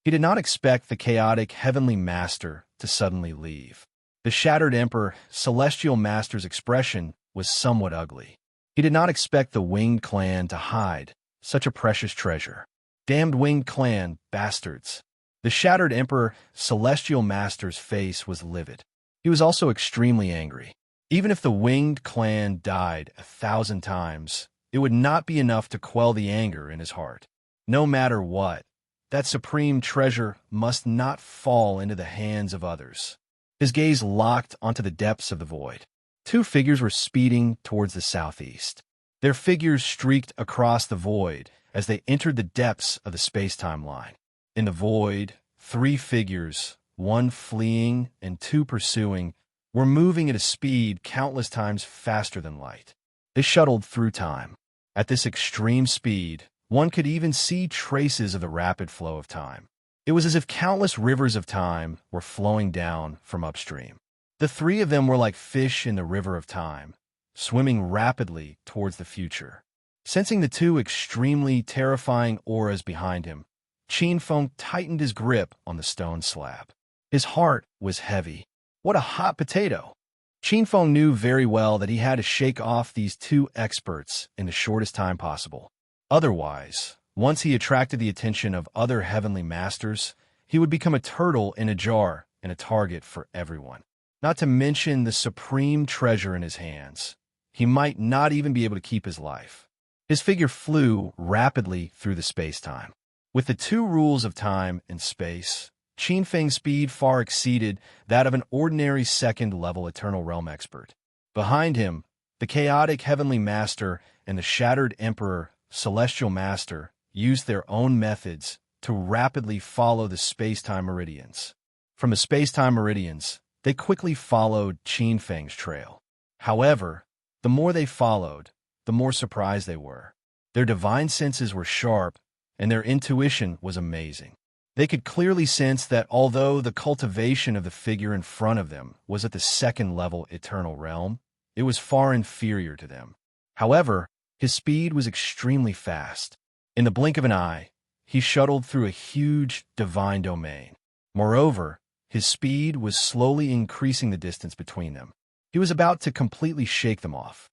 Speaker 1: He did not expect the chaotic heavenly master to suddenly leave. The shattered emperor celestial master's expression was somewhat ugly. He did not expect the winged clan to hide such a precious treasure. Damned winged clan, bastards. The shattered emperor celestial master's face was livid. He was also extremely angry. Even if the winged clan died 1,000 times, it would not be enough to quell the anger in his heart. No matter what, that supreme treasure must not fall into the hands of others. His gaze locked onto the depths of the void. 2 figures were speeding towards the southeast. Their figures streaked across the void as they entered the depths of the space-time line. In the void, three figures, one fleeing and two pursuing, were moving at a speed countless times faster than light. They shuttled through time. At this extreme speed, one could even see traces of the rapid flow of time. It was as if countless rivers of time were flowing down from upstream. The three of them were like fish in the river of time, swimming rapidly towards the future. Sensing the two extremely terrifying auras behind him, Qin Feng tightened his grip on the stone slab. His heart was heavy. What a hot potato! Qin Feng knew very well that he had to shake off these two experts in the shortest time possible. Otherwise, once he attracted the attention of other heavenly masters, he would become a turtle in a jar and a target for everyone. Not to mention the supreme treasure in his hands. He might not even be able to keep his life. His figure flew rapidly through the space-time. With the two rules of time and space, Qin Feng's speed far exceeded that of an ordinary second-level Eternal Realm expert. Behind him, the chaotic Heavenly Master and the Shattered Emperor, Celestial Master, used their own methods to rapidly follow the space-time meridians. From the space-time meridians, they quickly followed Qin Feng's trail. However, the more they followed, the more surprised they were. Their divine senses were sharp, and their intuition was amazing. They could clearly sense that although the cultivation of the figure in front of them was at the second-level Eternal Realm, it was far inferior to them. However, his speed was extremely fast. In the blink of an eye, he shuttled through a huge divine domain. Moreover, his speed was slowly increasing the distance between them. He was about to completely shake them off.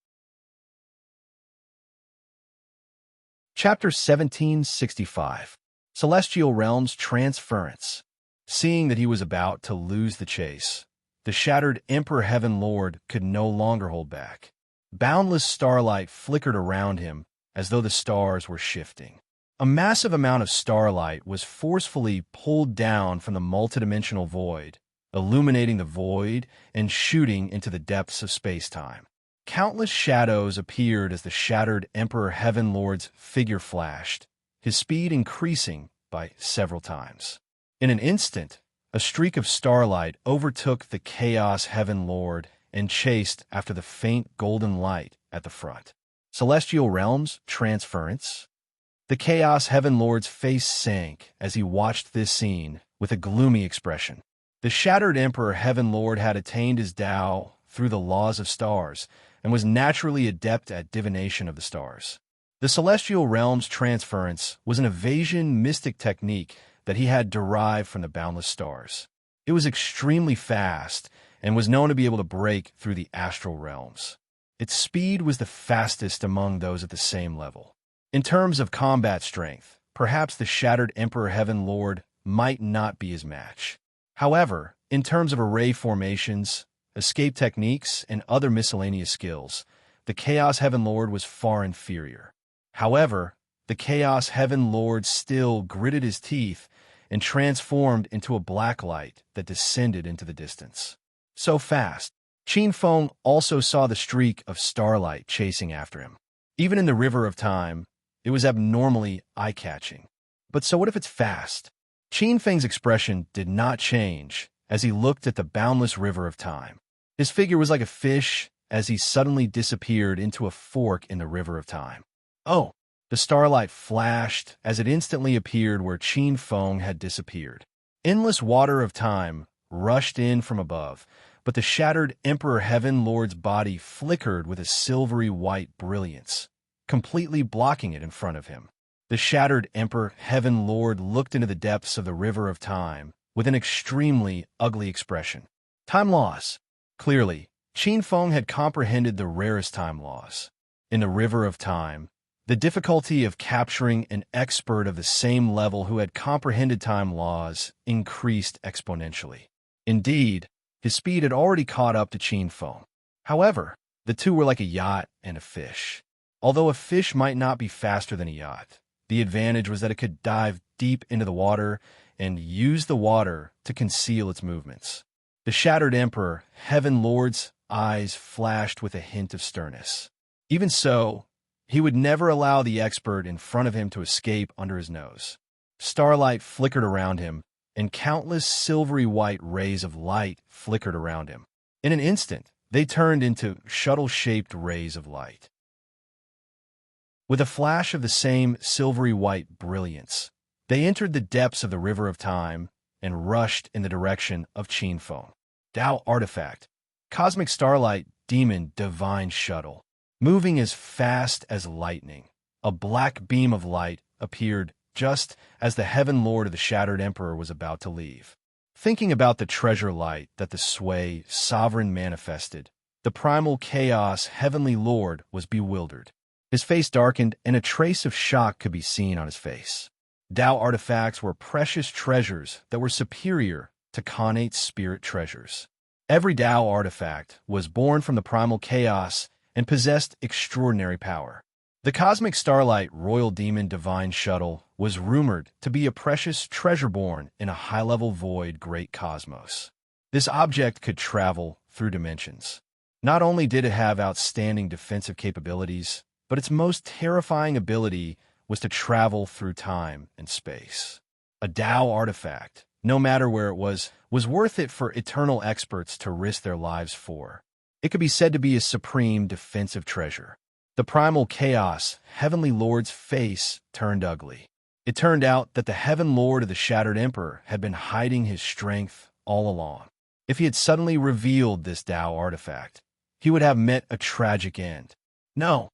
Speaker 1: Chapter 1765. Celestial Realms Transference. Seeing that he was about to lose the chase, the shattered Emperor Heaven Lord could no longer hold back. Boundless starlight flickered around him as though the stars were shifting. A massive amount of starlight was forcefully pulled down from the multidimensional void, illuminating the void and shooting into the depths of space-time. Countless shadows appeared as the shattered Emperor Heaven Lord's figure flashed, his speed increasing by several times. In an instant, a streak of starlight overtook the Chaos Heaven Lord and chased after the faint golden light at the front. Celestial Realms Transference. The Chaos Heaven Lord's face sank as he watched this scene with a gloomy expression. The shattered Emperor Heaven Lord had attained his Tao through the laws of stars and was naturally adept at divination of the stars. The Celestial Realms Transference was an evasion mystic technique that he had derived from the boundless stars. It was extremely fast and was known to be able to break through the astral realms. Its speed was the fastest among those at the same level. In terms of combat strength, perhaps the shattered Emperor Heaven Lord might not be his match. However, in terms of array formations, escape techniques, and other miscellaneous skills, the Chaos Heaven Lord was far inferior. However, the Chaos Heaven Lord still gritted his teeth and transformed into a black light that descended into the distance. So fast, Qin Feng also saw the streak of starlight chasing after him. Even in the river of time, it was abnormally eye-catching. But so what if it's fast? Qin Feng's expression did not change as he looked at the boundless river of time. His figure was like a fish as he suddenly disappeared into a fork in the river of time. Oh! The starlight flashed as it instantly appeared where Qin Feng had disappeared. Endless water of time rushed in from above, but the shattered Emperor Heaven Lord's body flickered with a silvery white brilliance, completely blocking it in front of him. The shattered Emperor Heaven Lord looked into the depths of the river of time with an extremely ugly expression. Time laws. Clearly, Qin Feng had comprehended the rarest time laws. In the river of time, the difficulty of capturing an expert of the same level who had comprehended time laws increased exponentially. Indeed, his speed had already caught up to Qin Feng. However, the two were like a yacht and a fish. Although a fish might not be faster than a yacht, the advantage was that it could dive deep into the water and use the water to conceal its movements. The shattered Emperor Heaven Lord's eyes flashed with a hint of sternness. Even so, He would never allow the expert in front of him to escape under his nose. Starlight flickered around him, and countless silvery white rays of light flickered around him. In an instant, they turned into shuttle-shaped rays of light. With a flash of the same silvery white brilliance, they entered the depths of the river of time and rushed in the direction of Qinfeng. Tao artifact, cosmic starlight, demon, divine shuttle. Moving as fast as lightning, a black beam of light appeared just as the Heaven Lord of the Shattered Emperor was about to leave. Thinking about the treasure light that the Sway sovereign manifested, the primal chaos Heavenly Lord was bewildered. His face darkened, and a trace of shock could be seen on his face. Tao artifacts were precious treasures that were superior to Khanate spirit treasures. Every Tao artifact was born from the primal chaos and possessed extraordinary power. The Cosmic Starlight Royal Demon Divine Shuttle was rumored to be a precious treasure born in a high-level void great cosmos. This object could travel through dimensions. Not only did it have outstanding defensive capabilities, but its most terrifying ability was to travel through time and space. A Tao artifact, no matter where it was worth it for eternal experts to risk their lives for. It could be said to be a supreme defensive treasure. The primal chaos, Heavenly Lord's face turned ugly. It turned out that the Heaven Lord of the Shattered Emperor had been hiding his strength all along. If he had suddenly revealed this Tao artifact, he would have met a tragic end. No.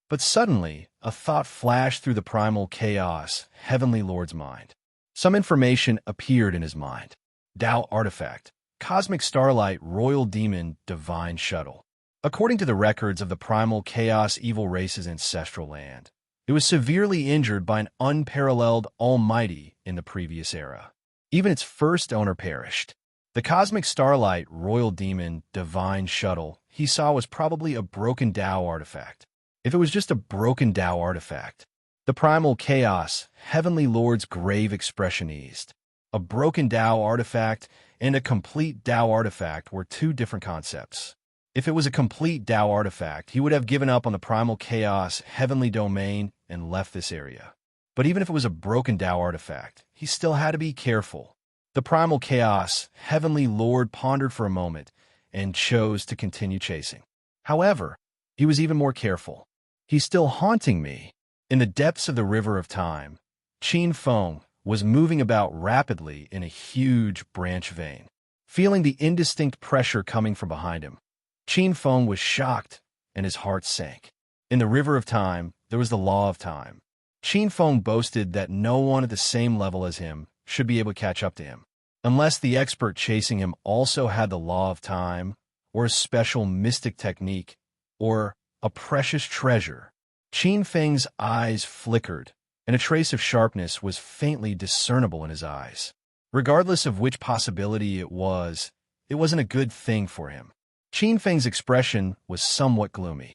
Speaker 1: But suddenly, a thought flashed through the primal chaos, Heavenly Lord's mind. Some information appeared in his mind. Tao artifact, Cosmic Starlight Royal Demon Divine Shuttle. According to the records of the primal chaos evil race's ancestral land, it was severely injured by an unparalleled almighty in the previous era. Even its first owner perished. The Cosmic Starlight Royal Demon Divine Shuttle he saw was probably a broken Tao artifact. If it was just a broken Tao artifact, the primal chaos, Heavenly Lord's grave expression eased. A broken Tao artifact and a complete Tao artifact were two different concepts. If it was a complete Tao artifact, he would have given up on the primal chaos, heavenly domain, and left this area. But even if it was a broken Tao artifact, he still had to be careful. The primal chaos, Heavenly Lord pondered for a moment and chose to continue chasing. However, he was even more careful. He's still haunting me. In the depths of the river of time, Qinfeng was moving about rapidly in a huge branch vein. Feeling the indistinct pressure coming from behind him, Qinfeng was shocked and his heart sank. In the river of time, there was the law of time. Qinfeng boasted that no one at the same level as him should be able to catch up to him, unless the expert chasing him also had the law of time, or a special mystic technique, or a precious treasure. Qinfeng's eyes flickered, and a trace of sharpness was faintly discernible in his eyes. Regardless of which possibility it wasn't a good thing for him. Qinfeng's expression was somewhat gloomy.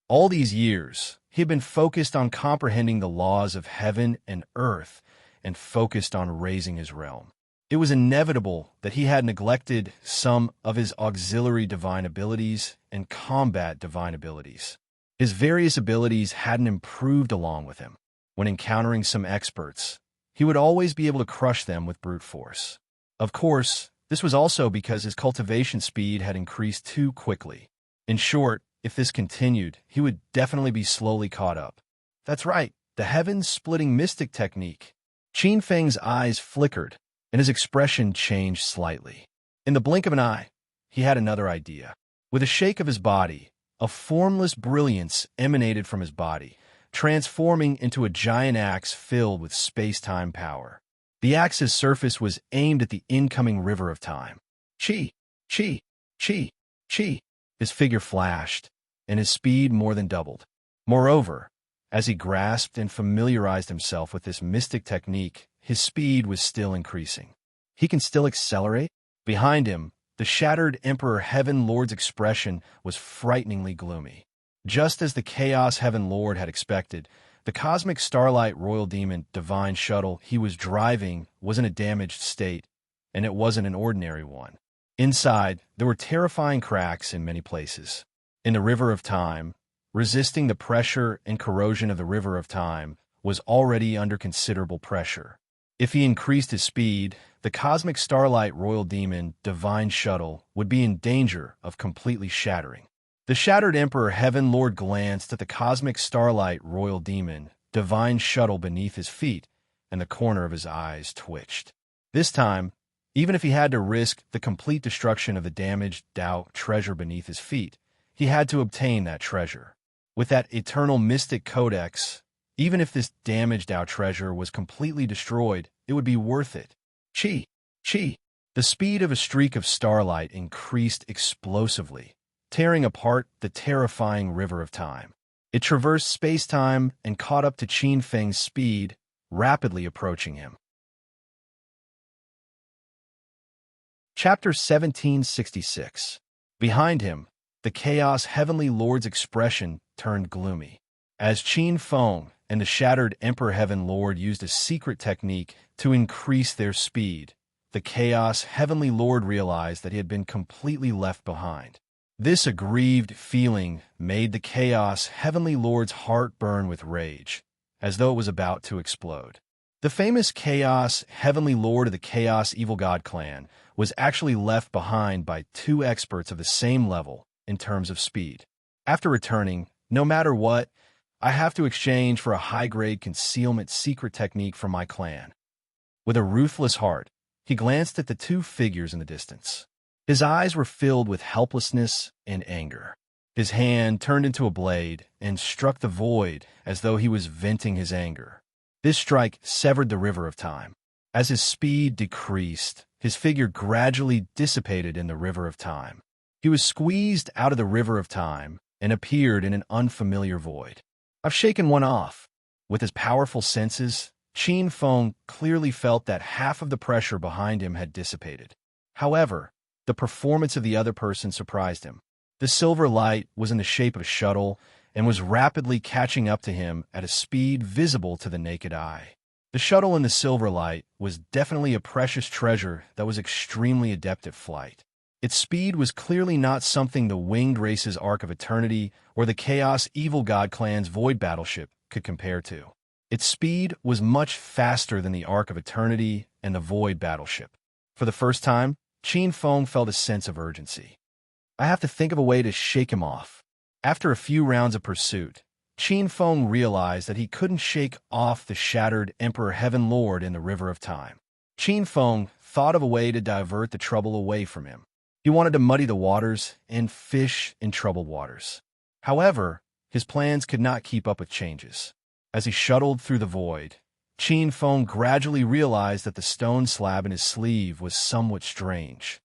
Speaker 1: All these years, he had been focused on comprehending the laws of heaven and earth and focused on raising his realm. It was inevitable that he had neglected some of his auxiliary divine abilities and combat divine abilities. His various abilities hadn't improved along with him. When encountering some experts, he would always be able to crush them with brute force. Of course, this was also because his cultivation speed had increased too quickly. In short, if this continued, he would definitely be slowly caught up. That's right, the heaven-splitting mystic technique. Qinfeng's eyes flickered, and his expression changed slightly. In the blink of an eye, he had another idea. With a shake of his body, a formless brilliance emanated from his body, transforming into a giant axe filled with space-time power. The axe's surface was aimed at the incoming river of time. Chi, chi, chi, chi. His figure flashed, and his speed more than doubled. Moreover, as he grasped and familiarized himself with this mystic technique, his speed was still increasing. He can still accelerate? Behind him, the Shattered Emperor Heaven Lord's expression was frighteningly gloomy. Just as the Chaos Heaven Lord had expected, the Cosmic Starlight Royal Demon Divine Shuttle he was driving was in a damaged state, and it wasn't an ordinary one. Inside, there were terrifying cracks in many places. In the river of time, resisting the pressure and corrosion of the river of time, was already under considerable pressure. If he increased his speed, the cosmic starlight royal demon divine shuttle would be in danger of completely shattering. The shattered Emperor Heaven Lord glanced at the cosmic starlight royal demon divine shuttle beneath his feet, and the corner of his eyes twitched. This time, even if he had to risk the complete destruction of the damaged Tao treasure beneath his feet, he had to obtain that treasure. With that eternal mystic codex, even if this damaged Tao treasure was completely destroyed, it would be worth it. Chi! Chi! The speed of a streak of starlight increased explosively, tearing apart the terrifying river of time. It traversed space-time and caught up to Qin Feng's speed, rapidly approaching him. Chapter 1766. Behind him, the Chaos Heavenly Lord's expression turned gloomy. As Qin Feng and the shattered Emperor Heaven Lord used a secret technique to increase their speed, the Chaos Heavenly Lord realized that he had been completely left behind. This aggrieved feeling made the Chaos Heavenly Lord's heart burn with rage, as though it was about to explode. The famous Chaos Heavenly Lord of the Chaos Evil God clan was actually left behind by two experts of the same level in terms of speed. After returning, no matter what, I have to exchange for a high-grade concealment secret technique from my clan. With a ruthless heart, he glanced at the two figures in the distance. His eyes were filled with helplessness and anger. His hand turned into a blade and struck the void as though he was venting his anger. This strike severed the river of time. As his speed decreased, his figure gradually dissipated in the river of time. He was squeezed out of the river of time and appeared in an unfamiliar void. I've shaken one off. With his powerful senses, Qin Feng clearly felt that half of the pressure behind him had dissipated. However, the performance of the other person surprised him. The silver light was in the shape of a shuttle and was rapidly catching up to him at a speed visible to the naked eye. The shuttle in the silver light was definitely a precious treasure that was extremely adept at flight. Its speed was clearly not something the Winged Race's Ark of Eternity or the Chaos Evil God clan's Void Battleship could compare to. Its speed was much faster than the Ark of Eternity and the Void Battleship. For the first time, Qin Feng felt a sense of urgency. I have to think of a way to shake him off. After a few rounds of pursuit, Qin Feng realized that he couldn't shake off the shattered Emperor Heaven Lord in the river of time. Qin Feng thought of a way to divert the trouble away from him. He wanted to muddy the waters and fish in troubled waters. However, his plans could not keep up with changes. As he shuttled through the void, Qin Feng gradually realized that the stone slab in his sleeve was somewhat strange.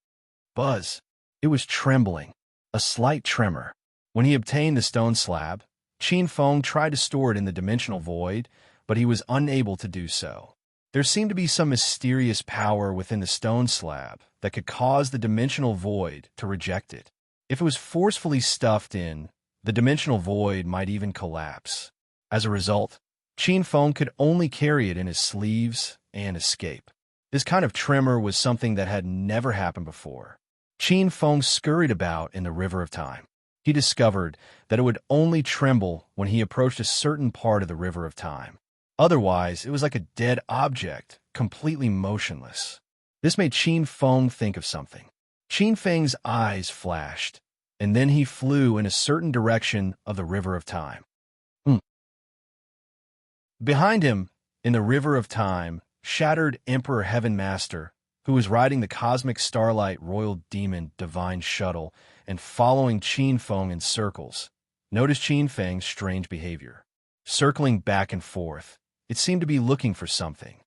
Speaker 1: Buzz! It was trembling, a slight tremor. When he obtained the stone slab, Qin Feng tried to store it in the dimensional void, but he was unable to do so. There seemed to be some mysterious power within the stone slab that could cause the dimensional void to reject it. If it was forcefully stuffed in, the dimensional void might even collapse. As a result, Qin Feng could only carry it in his sleeves and escape. This kind of tremor was something that had never happened before. Qin Feng scurried about in the river of time. He discovered that it would only tremble when he approached a certain part of the river of time. Otherwise, it was like a dead object, completely motionless. This made Qin Feng think of something. Qin Feng's eyes flashed, and then he flew in a certain direction of the river of time. Behind him, in the river of time, shattered Emperor Heaven Master, who was riding the cosmic starlight royal demon divine shuttle and following Qin Feng in circles, noticed Qin Feng's strange behavior. Circling back and forth, it seemed to be looking for something.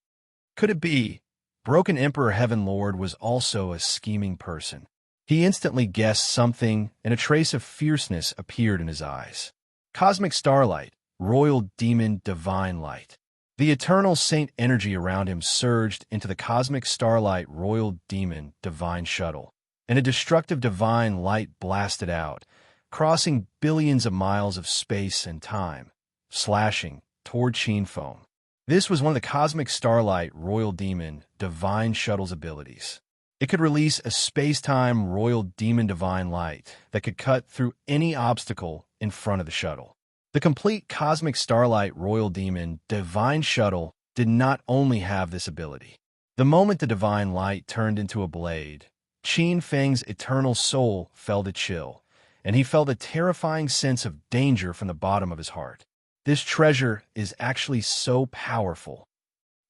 Speaker 1: Could it be? Broken Emperor Heaven Lord was also a scheming person. He instantly guessed something, and a trace of fierceness appeared in his eyes. Cosmic starlight, royal demon divine light. The eternal saint energy around him surged into the cosmic starlight royal demon divine shuttle, and a destructive divine light blasted out, crossing billions of miles of space and time, slashing toward Qin Feng. This was one of the cosmic starlight royal demon divine shuttle's abilities. It could release a space-time royal demon divine light that could cut through any obstacle in front of the shuttle. The complete cosmic starlight royal demon divine shuttle did not only have this ability. The moment the divine light turned into a blade, Qin Feng's eternal soul felt a chill, and he felt a terrifying sense of danger from the bottom of his heart. This treasure is actually so powerful.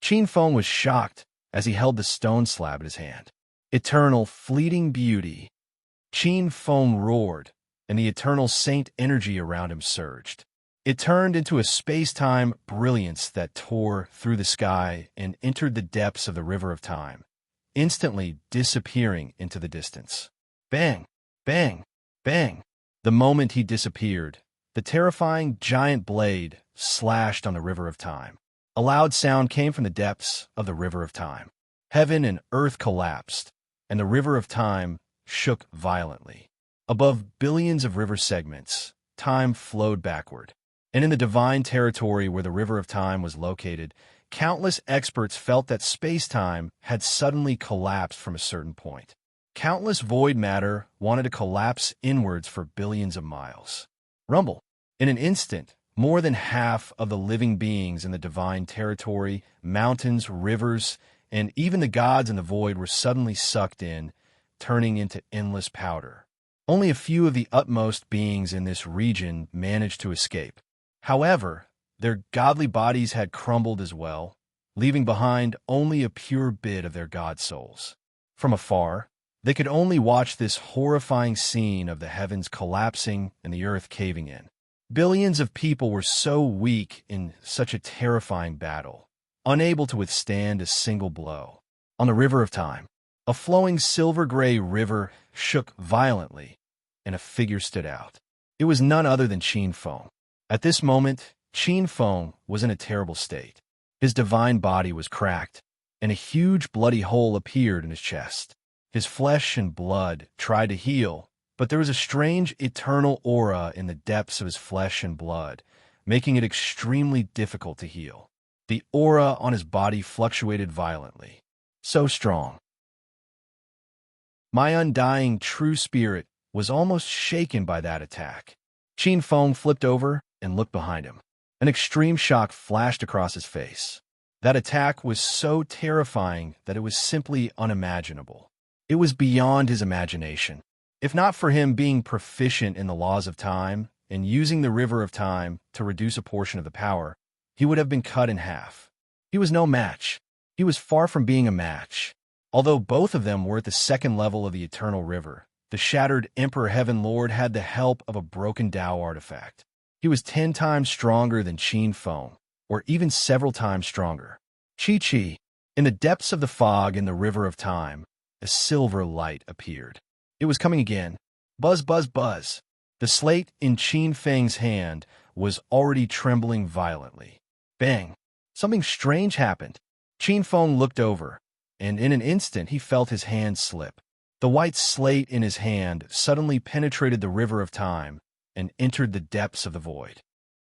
Speaker 1: Qin Feng was shocked as he held the stone slab in his hand. Eternal, fleeting beauty. Qin Feng roared, and the eternal saint energy around him surged. It turned into a space-time brilliance that tore through the sky and entered the depths of the river of time, instantly disappearing into the distance. Bang! Bang! Bang! The moment he disappeared, the terrifying giant blade slashed on the river of time. A loud sound came from the depths of the river of time. Heaven and earth collapsed, and the river of time shook violently. Above billions of river segments, time flowed backward. And in the divine territory where the river of time was located, countless experts felt that space-time had suddenly collapsed from a certain point. Countless void matter wanted to collapse inwards for billions of miles. Rumble. In an instant, more than half of the living beings in the divine territory, mountains, rivers, and even the gods in the void were suddenly sucked in, turning into endless powder. Only a few of the utmost beings in this region managed to escape. However, their godly bodies had crumbled as well, leaving behind only a pure bit of their god souls. From afar, they could only watch this horrifying scene of the heavens collapsing and the earth caving in. Billions of people were so weak in such a terrifying battle, unable to withstand a single blow. On the river of time, a flowing silver-gray river shook violently, and a figure stood out. It was none other than Qin Feng. At this moment, Qin Feng was in a terrible state. His divine body was cracked, and a huge bloody hole appeared in his chest. His flesh and blood tried to heal, but there was a strange eternal aura in the depths of his flesh and blood, making it extremely difficult to heal. The aura on his body fluctuated violently. So strong. My undying true spirit was almost shaken by that attack. Qin Feng flipped over and looked behind him. An extreme shock flashed across his face. That attack was so terrifying that it was simply unimaginable. It was beyond his imagination. If not for him being proficient in the laws of time and using the river of time to reduce a portion of the power, he would have been cut in half. He was no match. He was far from being a match. Although both of them were at the second level of the eternal river, the shattered Emperor Heaven Lord had the help of a broken Tao artifact. He was 10 times stronger than Qin Feng, or even several times stronger. Chi-Chi. In the depths of the fog in the river of time, a silver light appeared. It was coming again. Buzz, buzz, buzz. The slate in Qin Feng's hand was already trembling violently. Bang! Something strange happened. Qin Feng looked over, and in an instant he felt his hand slip. The white slate in his hand suddenly penetrated the river of time and entered the depths of the void.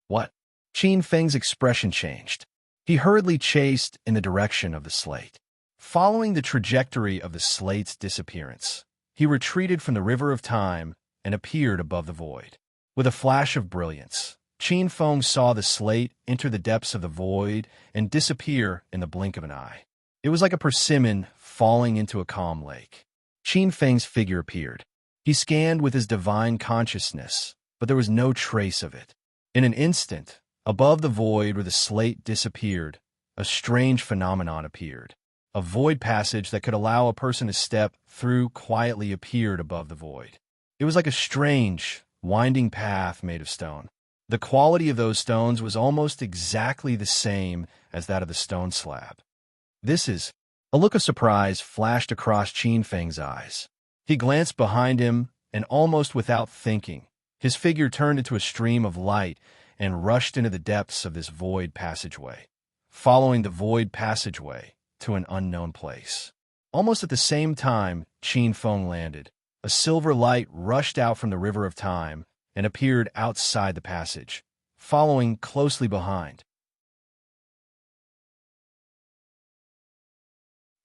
Speaker 1: What? Qin Feng's expression changed. He hurriedly chased in the direction of the slate. Following the trajectory of the slate's disappearance, he retreated from the river of time and appeared above the void. With a flash of brilliance, Qin Feng saw the slate enter the depths of the void and disappear in the blink of an eye. It was like a persimmon falling into a calm lake. Qin Feng's figure appeared. He scanned with his divine consciousness, but there was no trace of it. In an instant, above the void where the slate disappeared, a strange phenomenon appeared. A void passage that could allow a person to step through quietly appeared above the void. It was like a strange, winding path made of stone. The quality of those stones was almost exactly the same as that of the stone slab. A look of surprise flashed across Qin Feng's eyes. He glanced behind him, and almost without thinking, his figure turned into a stream of light and rushed into the depths of this void passageway, following the void passageway to an unknown place. Almost at the same time Qin Feng landed, a silver light rushed out from the river of time and appeared outside the passage, following closely behind.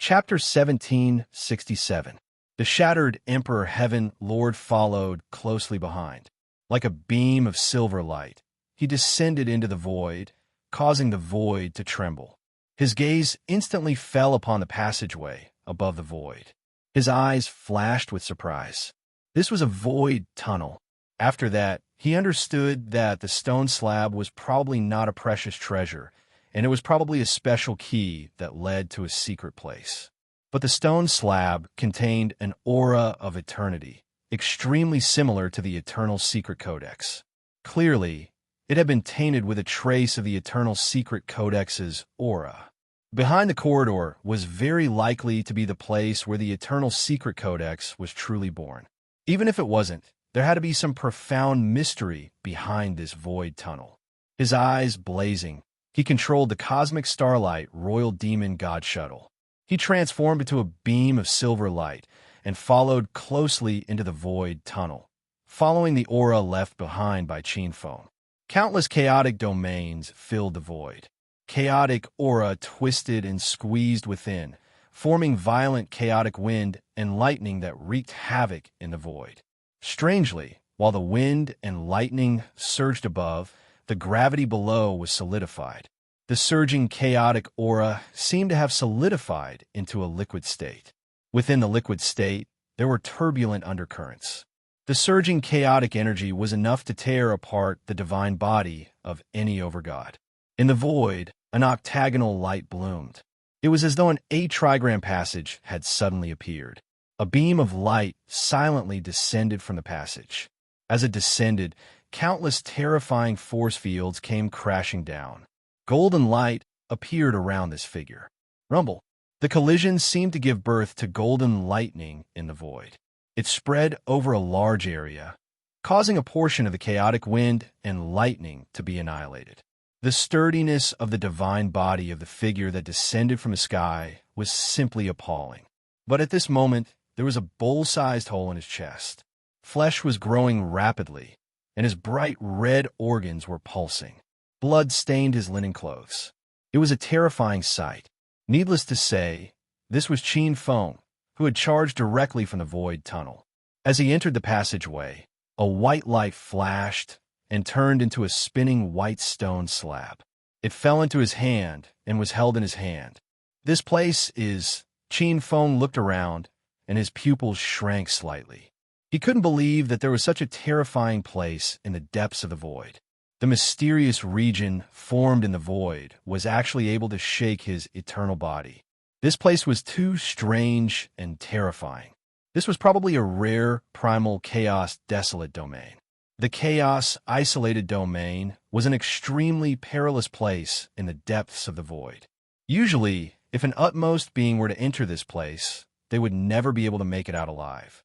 Speaker 1: Chapter 1767. The shattered Emperor Heaven Lord followed closely behind. Like a beam of silver light, he descended into the void, causing the void to tremble. His gaze instantly fell upon the passageway above the void. His eyes flashed with surprise. This was a void tunnel. After that, he understood that the stone slab was probably not a precious treasure, and it was probably a special key that led to a secret place. But the stone slab contained an aura of eternity, extremely similar to the Eternal Secret Codex. Clearly, it had been tainted with a trace of the Eternal Secret Codex's aura. Behind the corridor was very likely to be the place where the Eternal Secret Codex was truly born. Even if it wasn't, there had to be some profound mystery behind this void tunnel. His eyes blazing, he controlled the cosmic starlight royal demon god shuttle. He transformed into a beam of silver light and followed closely into the void tunnel, following the aura left behind by Qin Feng. Countless chaotic domains filled the void. Chaotic aura twisted and squeezed within, forming violent chaotic wind and lightning that wreaked havoc in the void. Strangely, while the wind and lightning surged above, the gravity below was solidified. The surging chaotic aura seemed to have solidified into a liquid state. Within the liquid state, there were turbulent undercurrents. The surging chaotic energy was enough to tear apart the divine body of any overgod. In the void, an octagonal light bloomed. It was as though an 8-trigram passage had suddenly appeared. A beam of light silently descended from the passage. As it descended, countless terrifying force fields came crashing down. Golden light appeared around this figure. Rumble. The collision seemed to give birth to golden lightning in the void. It spread over a large area, causing a portion of the chaotic wind and lightning to be annihilated. The sturdiness of the divine body of the figure that descended from the sky was simply appalling. But at this moment, there was a bowl-sized hole in his chest. Flesh was growing rapidly, and his bright red organs were pulsing. Blood stained his linen clothes. It was a terrifying sight. Needless to say, this was Qin Feng, who had charged directly from the void tunnel. As he entered the passageway, a white light flashed and turned into a spinning white stone slab. It fell into his hand and was held in his hand. This place is... Qin Feng looked around, and his pupils shrank slightly. He couldn't believe that there was such a terrifying place in the depths of the void. The mysterious region formed in the void was actually able to shake his eternal body. This place was too strange and terrifying. This was probably a rare primal chaos desolate domain. The chaos isolated domain was an extremely perilous place in the depths of the void. Usually, if an utmost being were to enter this place, they would never be able to make it out alive.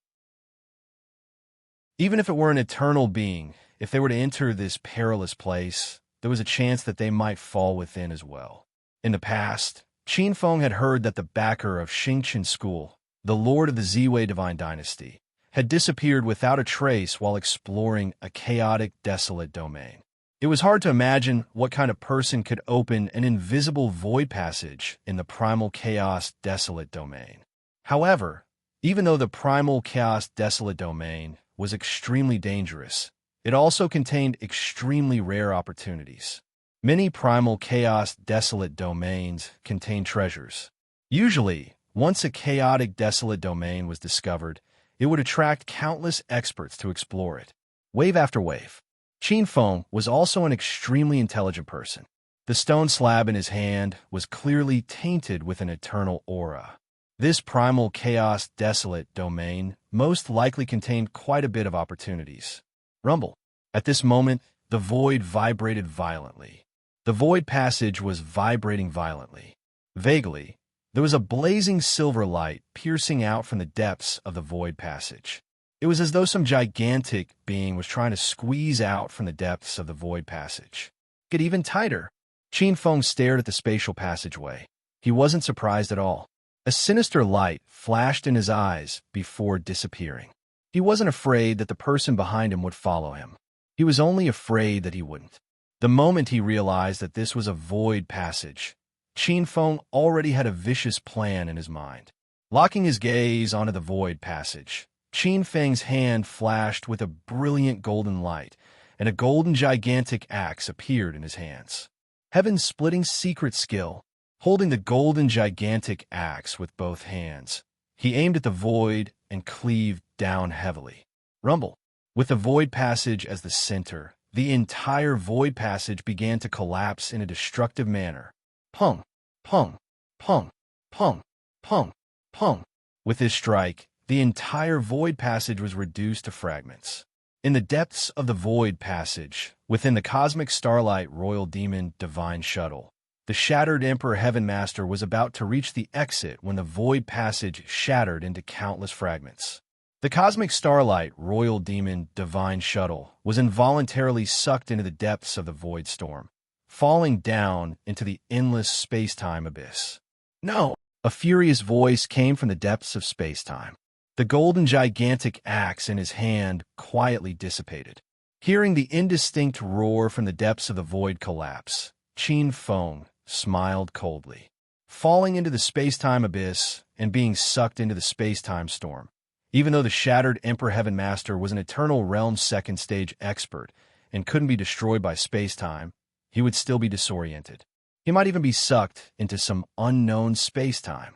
Speaker 1: Even if it were an eternal being, if they were to enter this perilous place, there was a chance that they might fall within as well. In the past, Qin Feng had heard that the backer of Xingqian School, the lord of the Ziwei divine dynasty, had disappeared without a trace while exploring a chaotic, desolate domain. It was hard to imagine what kind of person could open an invisible void passage in the primal chaos desolate domain. However, even though the primal chaos desolate domain was extremely dangerous, it also contained extremely rare opportunities. Many primal chaos desolate domains contain treasures. Usually, once a chaotic desolate domain was discovered, it would attract countless experts to explore it, wave after wave. Qin Feng was also an extremely intelligent person. The stone slab in his hand was clearly tainted with an eternal aura. This primal chaos desolate domain most likely contained quite a bit of opportunities. Rumble. At this moment, the void vibrated violently. The void passage was vibrating violently. Vaguely, there was a blazing silver light piercing out from the depths of the void passage. It was as though some gigantic being was trying to squeeze out from the depths of the void passage. Get even tighter. Qin Feng stared at the spatial passageway. He wasn't surprised at all. A sinister light flashed in his eyes before disappearing. He wasn't afraid that the person behind him would follow him. He was only afraid that he wouldn't. The moment he realized that this was a void passage, Qin Feng already had a vicious plan in his mind. Locking his gaze onto the void passage, Qin Feng's hand flashed with a brilliant golden light, and a golden gigantic axe appeared in his hands. Heaven's splitting secret skill. Holding the golden gigantic axe with both hands, he aimed at the void and cleaved down heavily. Rumble. With the void passage as the center, the entire void passage began to collapse in a destructive manner. Pung, pung, pung, pung, pung, pung. With this strike, the entire void passage was reduced to fragments. In the depths of the void passage, within the cosmic starlight royal demon divine shuttle, the shattered Emperor Heaven Master was about to reach the exit when the void passage shattered into countless fragments. The cosmic starlight royal demon divine shuttle was involuntarily sucked into the depths of the void storm, falling down into the endless space-time abyss. No! A furious voice came from the depths of space-time. The golden gigantic axe in his hand quietly dissipated. Hearing the indistinct roar from the depths of the void collapse, Qin Feng smiled coldly. Falling into the space-time abyss and being sucked into the space-time storm. Even though the shattered Emperor Heaven Master was an Eternal Realm second stage expert and couldn't be destroyed by space-time, he would still be disoriented. He might even be sucked into some unknown space-time.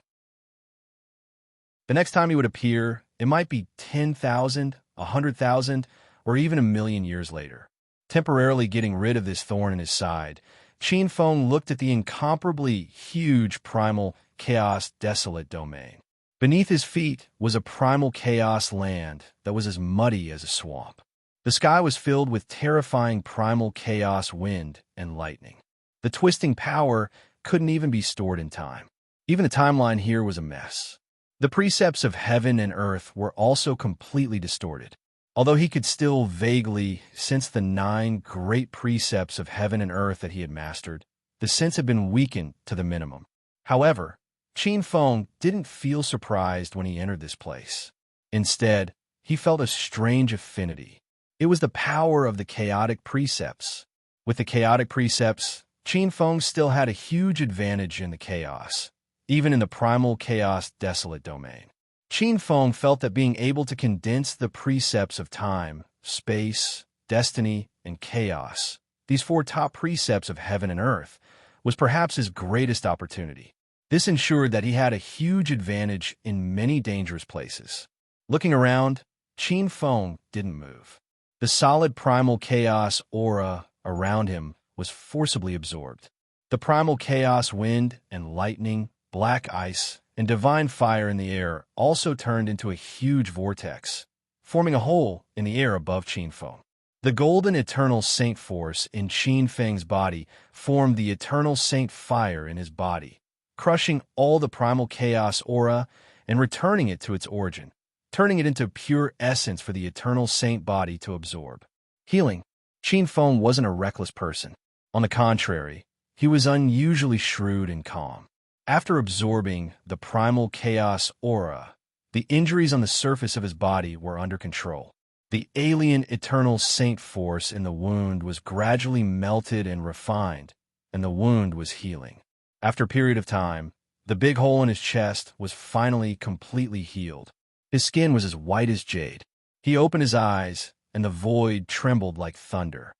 Speaker 1: The next time he would appear, it might be 10,000, 100,000, or even a million years later. Temporarily getting rid of this thorn in his side, Qin Feng looked at the incomparably huge primal chaos desolate domain. Beneath his feet was a primal chaos land that was as muddy as a swamp. The sky was filled with terrifying primal chaos wind and lightning. The twisting power couldn't even be stored in time. Even the timeline here was a mess. The precepts of heaven and earth were also completely distorted. Although he could still vaguely sense the 9 great precepts of heaven and earth that he had mastered, the sense had been weakened to the minimum. However, Qin Feng didn't feel surprised when he entered this place. Instead, he felt a strange affinity. It was the power of the chaotic precepts. With the chaotic precepts, Qin Feng still had a huge advantage in the chaos, even in the primal chaos desolate domain. Qin Feng felt that being able to condense the precepts of time, space, destiny, and chaos, these 4 top precepts of heaven and earth, was perhaps his greatest opportunity. This ensured that he had a huge advantage in many dangerous places. Looking around, Qin Feng didn't move. The solid primal chaos aura around him was forcibly absorbed. The primal chaos wind and lightning, black ice, and divine fire in the air also turned into a huge vortex, forming a hole in the air above Qin Feng. The golden eternal saint force in Qin Feng's body formed the eternal saint fire in his body, crushing all the primal chaos aura and returning it to its origin, turning it into pure essence for the eternal saint body to absorb. Healing. Qin Feng wasn't a reckless person. On the contrary, he was unusually shrewd and calm. After absorbing the primal chaos aura, the injuries on the surface of his body were under control. The alien eternal saint force in the wound was gradually melted and refined, and the wound was healing. After a period of time, the big hole in his chest was finally completely healed. His skin was as white as jade. He opened his eyes, and the void trembled like thunder.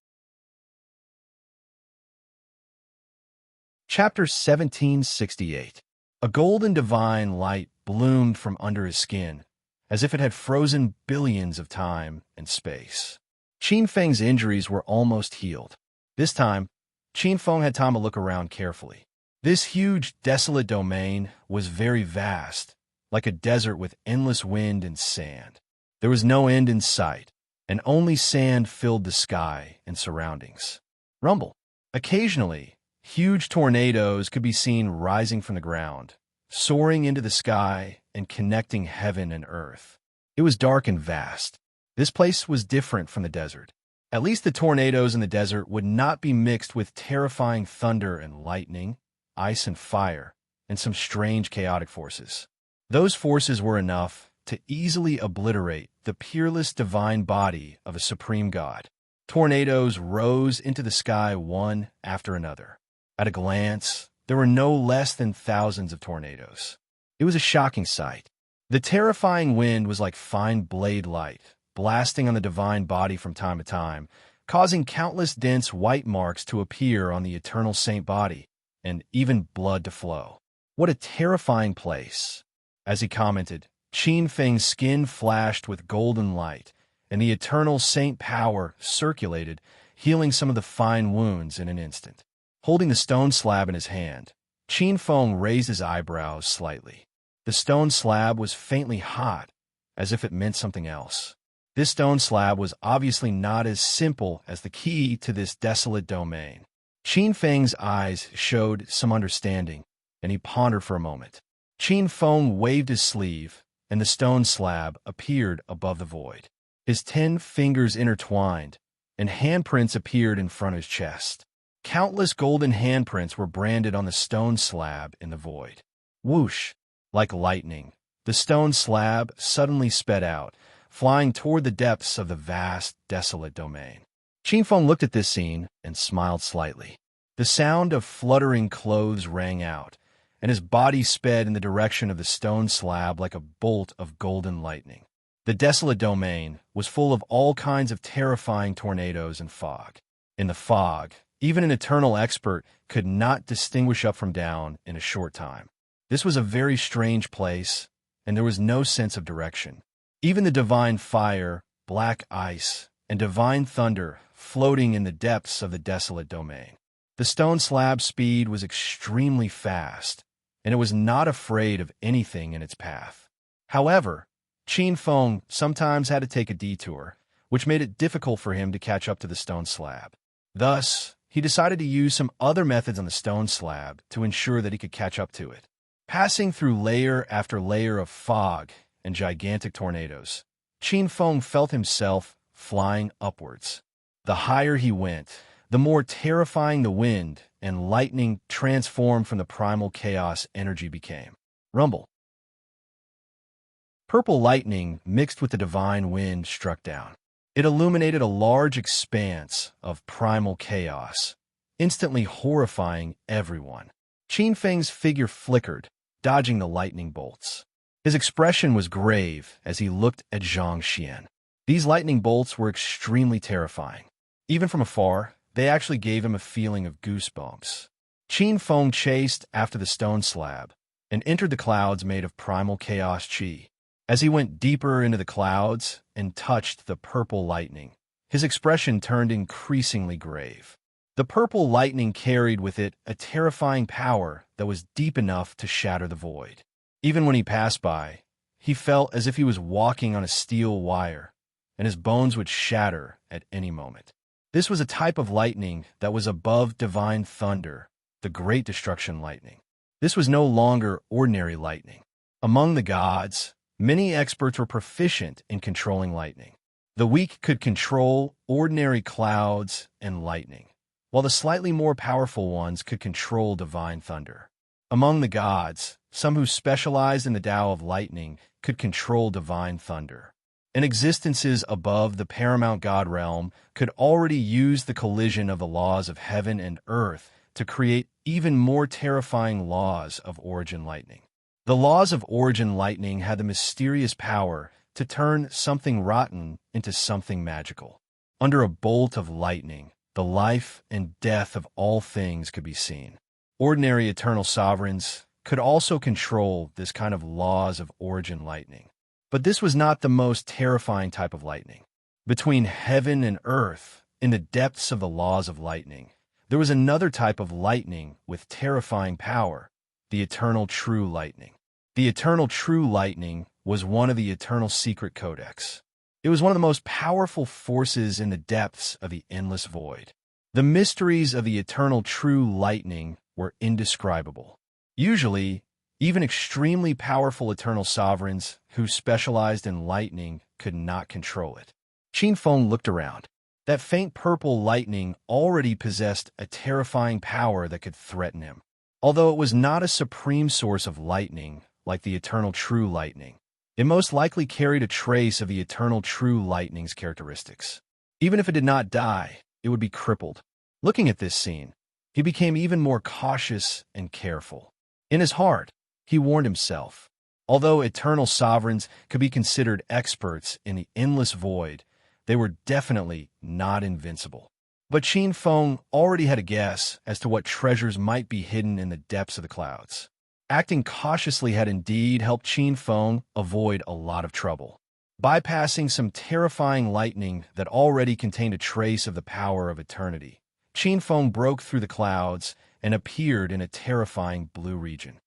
Speaker 1: Chapter 1768. A golden divine light bloomed from under his skin, as if it had frozen billions of time and space. Qin Feng's injuries were almost healed. This time, Qin Feng had time to look around carefully. This huge, desolate domain was very vast, like a desert with endless wind and sand. There was no end in sight, and only sand filled the sky and surroundings. Rumble. Occasionally, huge tornadoes could be seen rising from the ground, soaring into the sky and connecting heaven and earth. It was dark and vast. This place was different from the desert. At least the tornadoes in the desert would not be mixed with terrifying thunder and lightning, ice and fire, and some strange chaotic forces. Those forces were enough to easily obliterate the peerless divine body of a supreme god. Tornadoes rose into the sky one after another. At a glance, there were no less than thousands of tornadoes. It was a shocking sight. The terrifying wind was like fine blade light, blasting on the divine body from time to time, causing countless dense white marks to appear on the eternal saint body, and even blood to flow. What a terrifying place. As he commented, Qin Feng's skin flashed with golden light, and the eternal saint power circulated, healing some of the fine wounds in an instant. Holding the stone slab in his hand, Qin Feng raised his eyebrows slightly. The stone slab was faintly hot, as if it meant something else. This stone slab was obviously not as simple as the key to this desolate domain. Qin Feng's eyes showed some understanding, and he pondered for a moment. Qin Feng waved his sleeve, and the stone slab appeared above the void. His 10 fingers intertwined, and handprints appeared in front of his chest. Countless golden handprints were branded on the stone slab in the void. Whoosh! Like lightning, the stone slab suddenly sped out, flying toward the depths of the vast, desolate domain. Qin Feng looked at this scene and smiled slightly. The sound of fluttering clothes rang out, and his body sped in the direction of the stone slab like a bolt of golden lightning. The desolate domain was full of all kinds of terrifying tornadoes and fog. In the fog, even an eternal expert could not distinguish up from down in a short time. This was a very strange place, and there was no sense of direction. Even the divine fire, black ice, and divine thunder floating in the depths of the desolate domain. The stone slab's speed was extremely fast, and it was not afraid of anything in its path. However, Qin Feng sometimes had to take a detour, which made it difficult for him to catch up to the stone slab. Thus, he decided to use some other methods on the stone slab to ensure that he could catch up to it. Passing through layer after layer of fog and gigantic tornadoes, Qin Feng felt himself flying upwards. The higher he went, the more terrifying the wind and lightning transformed from the primal chaos energy became. Rumble. Purple lightning mixed with the divine wind struck down. It illuminated a large expanse of primal chaos, instantly horrifying everyone. Qin Feng's figure flickered, dodging the lightning bolts. His expression was grave as he looked at Zhang Xian. These lightning bolts were extremely terrifying. Even from afar, they actually gave him a feeling of goosebumps. Qin Feng chased after the stone slab and entered the clouds made of primal chaos chi. As he went deeper into the clouds and touched the purple lightning, his expression turned increasingly grave. The purple lightning carried with it a terrifying power that was deep enough to shatter the void. Even when he passed by, he felt as if he was walking on a steel wire, and his bones would shatter at any moment. This was a type of lightning that was above divine thunder, the great destruction lightning. This was no longer ordinary lightning. Among the gods, many experts were proficient in controlling lightning. The weak could control ordinary clouds and lightning, while the slightly more powerful ones could control divine thunder. Among the gods, some who specialized in the Tao of lightning could control divine thunder. And existences above the paramount god realm could already use the collision of the laws of heaven and earth to create even more terrifying laws of origin lightning. The laws of origin lightning had the mysterious power to turn something rotten into something magical. Under a bolt of lightning, the life and death of all things could be seen. Ordinary eternal sovereigns could also control this kind of laws of origin lightning. But this was not the most terrifying type of lightning. Between heaven and earth, in the depths of the laws of lightning, there was another type of lightning with terrifying power, the eternal true lightning. The eternal true lightning was one of the eternal secret codex. It was one of the most powerful forces in the depths of the endless void. The mysteries of the eternal true lightning were indescribable. Usually, even extremely powerful eternal sovereigns who specialized in lightning could not control it. Qin Feng looked around. That faint purple lightning already possessed a terrifying power that could threaten him. Although it was not a supreme source of lightning like the eternal true lightning, it most likely carried a trace of the eternal true lightning's characteristics. Even if it did not die, it would be crippled. Looking at this scene, he became even more cautious and careful. In his heart, he warned himself. Although eternal sovereigns could be considered experts in the endless void, they were definitely not invincible. But Qin Feng already had a guess as to what treasures might be hidden in the depths of the clouds. Acting cautiously had indeed helped Qin Feng avoid a lot of trouble. Bypassing some terrifying lightning that already contained a trace of the power of eternity, Qin Feng broke through the clouds and appeared in a terrifying blue region.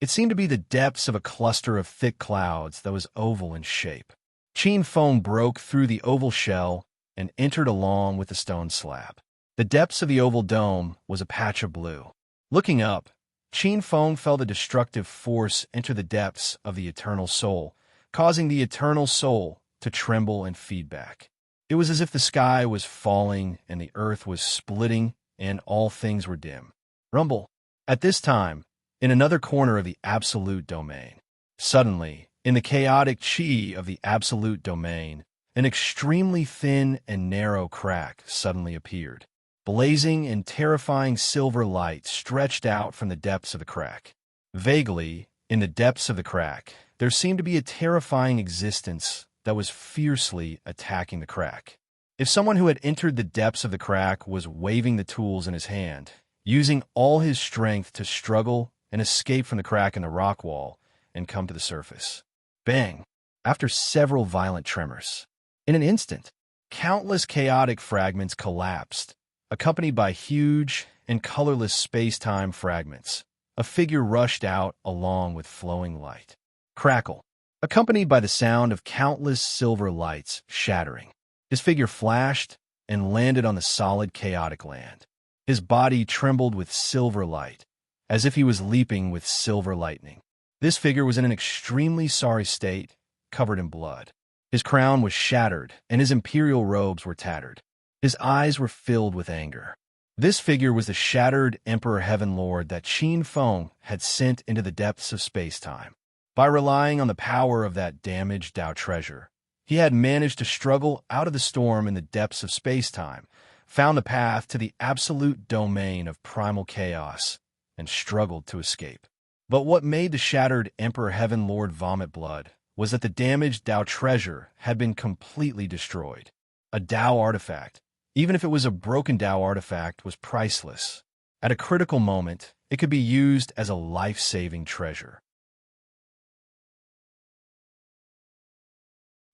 Speaker 1: It seemed to be the depths of a cluster of thick clouds that was oval in shape. Qin Feng broke through the oval shell and entered along with the stone slab. The depths of the oval dome was a patch of blue. Looking up, Qin Feng felt a destructive force enter the depths of the eternal soul, causing the eternal soul to tremble and feedback. It was as if the sky was falling and the earth was splitting and all things were dim. Rumble. At this time, in another corner of the absolute domain, suddenly, in the chaotic chi of the absolute domain, an extremely thin and narrow crack suddenly appeared. Blazing and terrifying silver light stretched out from the depths of the crack. Vaguely, in the depths of the crack, there seemed to be a terrifying existence that was fiercely attacking the crack. If someone who had entered the depths of the crack was waving the tools in his hand, using all his strength to struggle and escape from the crack in the rock wall and come to the surface. Bang! After several violent tremors. In an instant, countless chaotic fragments collapsed, accompanied by huge and colorless space-time fragments. A figure rushed out along with flowing light. Crackle, accompanied by the sound of countless silver lights shattering. His figure flashed and landed on the solid chaotic land. His body trembled with silver light, as if he was leaping with silver lightning. This figure was in an extremely sorry state, covered in blood. His crown was shattered, and his imperial robes were tattered. His eyes were filled with anger. This figure was the shattered Emperor Heaven Lord that Qin Feng had sent into the depths of space-time. By relying on the power of that damaged Tao treasure, he had managed to struggle out of the storm in the depths of space-time, found the path to the absolute domain of primal chaos, and struggled to escape. But what made the shattered Emperor Heaven Lord vomit blood was that the damaged Tao treasure had been completely destroyed. A Tao artifact, even if it was a broken Tao artifact, was priceless. At a critical moment, it could be used as a life-saving treasure.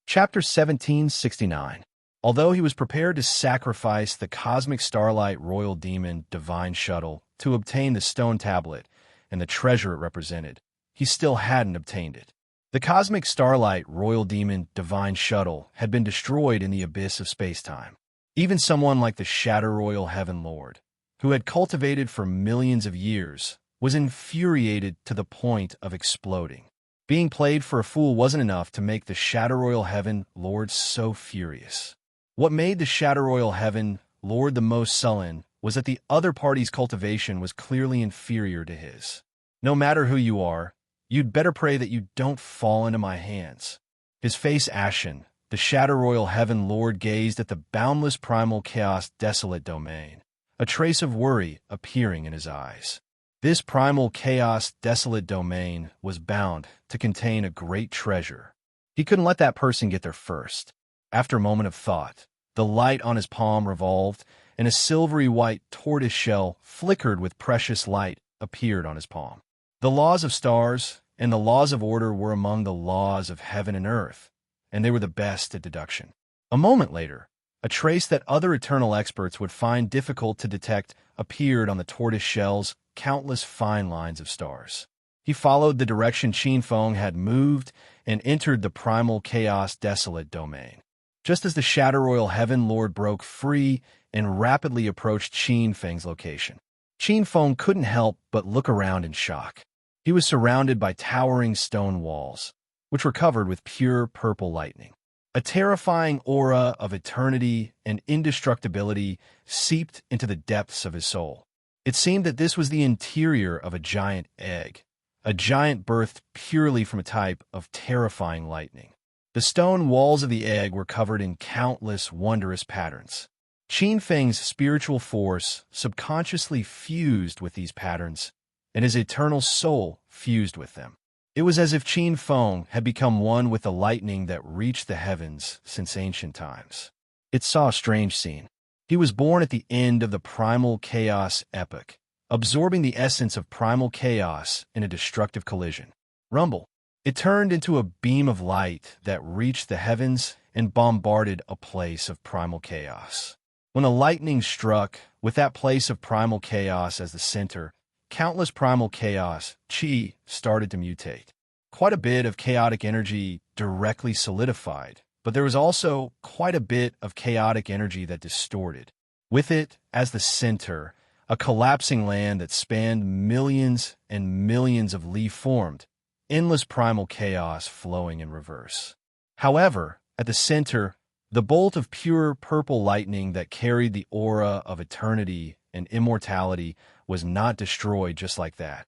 Speaker 1: Chapter 1769. Although he was prepared to sacrifice the cosmic starlight royal demon divine shuttle to obtain the stone tablet and the treasure it represented, he still hadn't obtained it. The cosmic starlight royal demon divine shuttle had been destroyed in the abyss of space-time. Even someone like the Shatter Royal Heaven Lord, who had cultivated for millions of years, was infuriated to the point of exploding. Being played for a fool wasn't enough to make the Shatter Royal Heaven Lord so furious. What made the Shatter Royal Heaven Lord the most sullen was that the other party's cultivation was clearly inferior to his. No matter who you are, you'd better pray that you don't fall into my hands. His face ashen, the Shatter Royal Heaven Lord gazed at the boundless primal chaos desolate domain, a trace of worry appearing in his eyes. This primal chaos desolate domain was bound to contain a great treasure. He couldn't let that person get there first. After a moment of thought, the light on his palm revolved, and a silvery white tortoise shell flickered with precious light appeared on his palm. The laws of stars and the laws of order were among the laws of heaven and earth, and they were the best at deduction. A moment later, a trace that other eternal experts would find difficult to detect appeared on the tortoise shell's countless fine lines of stars. He followed the direction Qin Feng had moved and entered the primal chaos desolate domain. Just as the Shatter Royal Heaven Lord broke free and rapidly approached Qin Feng's location, Qin Feng couldn't help but look around in shock. He was surrounded by towering stone walls, which were covered with pure purple lightning. A terrifying aura of eternity and indestructibility seeped into the depths of his soul. It seemed that this was the interior of a giant egg, a giant birthed purely from a type of terrifying lightning. The stone walls of the egg were covered in countless wondrous patterns. Qin Feng's spiritual force subconsciously fused with these patterns, and his eternal soul fused with them. It was as if Qin Feng had become one with the lightning that reached the heavens since ancient times. It saw a strange scene. He was born at the end of the primal chaos epoch, absorbing the essence of primal chaos in a destructive collision. Rumble. It turned into a beam of light that reached the heavens and bombarded a place of primal chaos. When the lightning struck, with that place of primal chaos as the center, countless primal chaos, qi, started to mutate. Quite a bit of chaotic energy directly solidified, but there was also quite a bit of chaotic energy that distorted. With it, as the center, a collapsing land that spanned millions and millions of li formed, endless primal chaos flowing in reverse. However, at the center, the bolt of pure purple lightning that carried the aura of eternity and immortality was not destroyed just like that.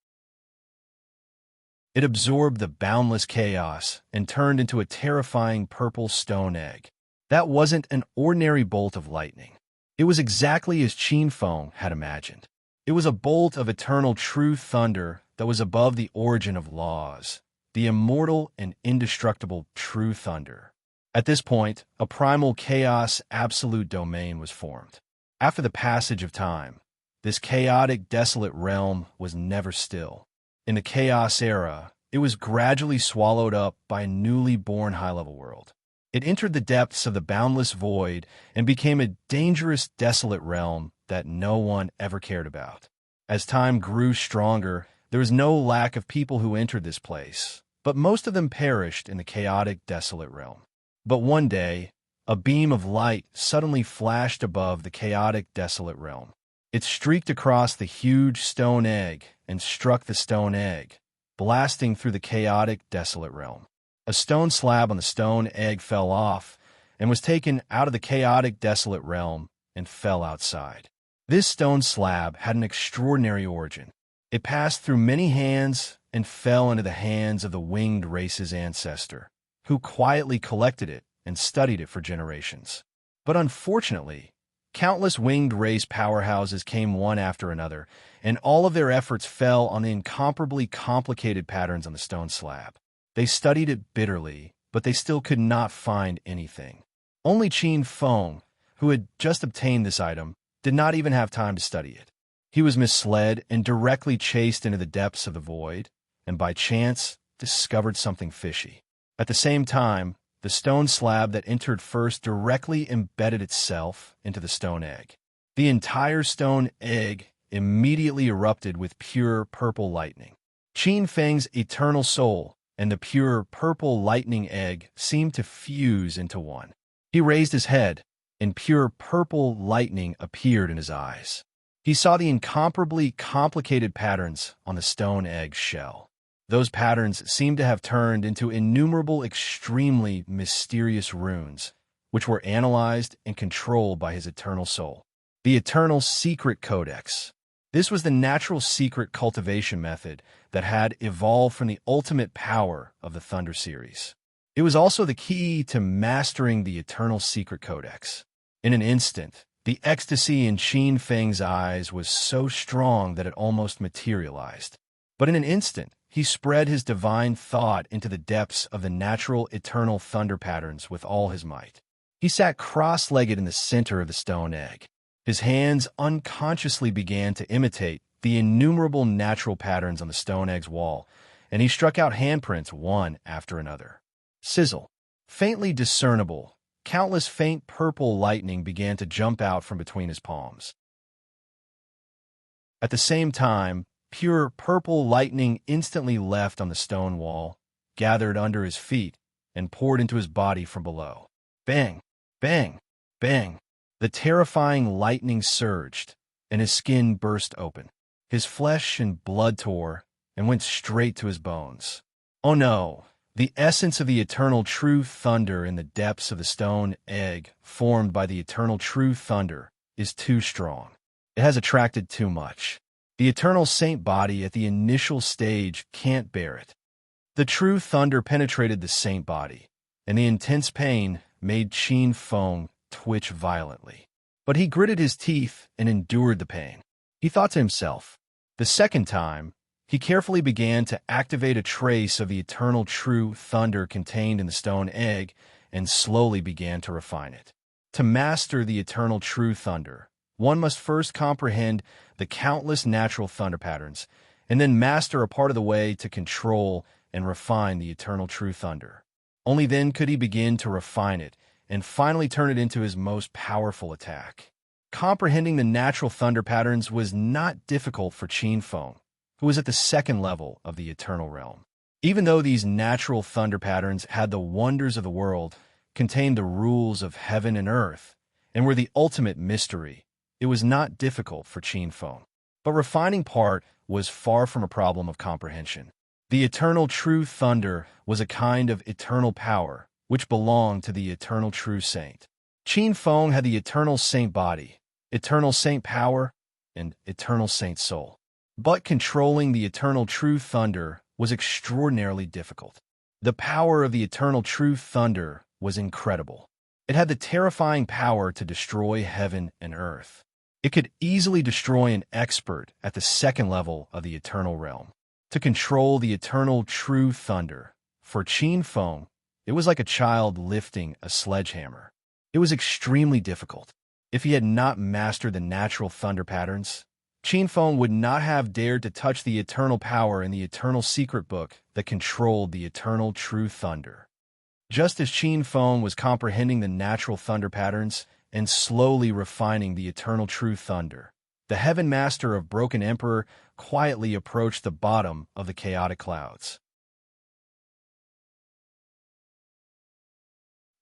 Speaker 1: It absorbed the boundless chaos and turned into a terrifying purple stone egg. That wasn't an ordinary bolt of lightning. It was exactly as Qin Feng had imagined. It was a bolt of eternal true thunder that was above the origin of laws, the immortal and indestructible true thunder. At this point, a primal chaos absolute domain was formed. After the passage of time, this chaotic, desolate realm was never still. In the chaos era, it was gradually swallowed up by a newly born high-level world. It entered the depths of the boundless void and became a dangerous, desolate realm that no one ever cared about. As time grew stronger, there was no lack of people who entered this place, but most of them perished in the chaotic, desolate realm. But one day, a beam of light suddenly flashed above the chaotic, desolate realm. It streaked across the huge stone egg and struck the stone egg, blasting through the chaotic, desolate realm. A stone slab on the stone egg fell off and was taken out of the chaotic, desolate realm and fell outside. This stone slab had an extraordinary origin. It passed through many hands and fell into the hands of the winged race's ancestor, who quietly collected it and studied it for generations. But unfortunately, countless winged race powerhouses came one after another, and all of their efforts fell on the incomparably complicated patterns on the stone slab. They studied it bitterly, but they still could not find anything. Only Qin Feng, who had just obtained this item, did not even have time to study it. He was misled and directly chased into the depths of the void, and by chance discovered something fishy. At the same time, the stone slab that entered first directly embedded itself into the stone egg. The entire stone egg immediately erupted with pure purple lightning. Qin Feng's eternal soul and the pure purple lightning egg seemed to fuse into one. He raised his head, and pure purple lightning appeared in his eyes. He saw the incomparably complicated patterns on the stone egg shell. Those patterns seemed to have turned into innumerable extremely mysterious runes, which were analyzed and controlled by his eternal soul. The Eternal Secret Codex. This was the natural secret cultivation method that had evolved from the ultimate power of the Thunder series. It was also the key to mastering the Eternal Secret Codex. In an instant, the ecstasy in Qin Feng's eyes was so strong that it almost materialized. But in an instant, he spread his divine thought into the depths of the natural eternal thunder patterns with all his might. He sat cross-legged in the center of the stone egg. His hands unconsciously began to imitate the innumerable natural patterns on the stone egg's wall, and he struck out handprints one after another. Sizzle. Faintly discernible, countless faint purple lightning began to jump out from between his palms. At the same time, pure purple lightning instantly left on the stone wall, gathered under his feet, and poured into his body from below. Bang! Bang! Bang! The terrifying lightning surged, and his skin burst open. His flesh and blood tore and went straight to his bones. Oh no! The essence of the eternal true thunder in the depths of the stone egg, formed by the eternal true thunder, is too strong. It has attracted too much. The eternal saint body at the initial stage can't bear it. The true thunder penetrated the saint body, and the intense pain made Qin Feng twitch violently. But he gritted his teeth and endured the pain. He thought to himself. The second time, he carefully began to activate a trace of the eternal true thunder contained in the stone egg and slowly began to refine it. To master the eternal true thunder, one must first comprehend the countless natural thunder patterns and then master a part of the way to control and refine the eternal true thunder. Only then could he begin to refine it and finally turn it into his most powerful attack. Comprehending the natural thunder patterns was not difficult for Qin Feng, who was at the second level of the eternal realm. Even though these natural thunder patterns had the wonders of the world, contained the rules of heaven and earth, and were the ultimate mystery, it was not difficult for Qin Feng. But refining part was far from a problem of comprehension. The eternal true thunder was a kind of eternal power, which belonged to the eternal true saint. Qin Feng had the eternal saint body, eternal saint power, and eternal saint soul. But controlling the eternal true thunder was extraordinarily difficult. The power of the eternal true thunder was incredible. It had the terrifying power to destroy heaven and earth. It could easily destroy an expert at the second level of the eternal realm. To control the eternal true thunder, for Qin Feng, it was like a child lifting a sledgehammer. It was extremely difficult. If he had not mastered the natural thunder patterns, Qin Feng would not have dared to touch the eternal power in the eternal secret book that controlled the eternal true thunder. Just as Qin Feng was comprehending the natural thunder patterns and slowly refining the eternal true thunder, the Heaven Master of Broken Emperor quietly approached the bottom of the chaotic clouds.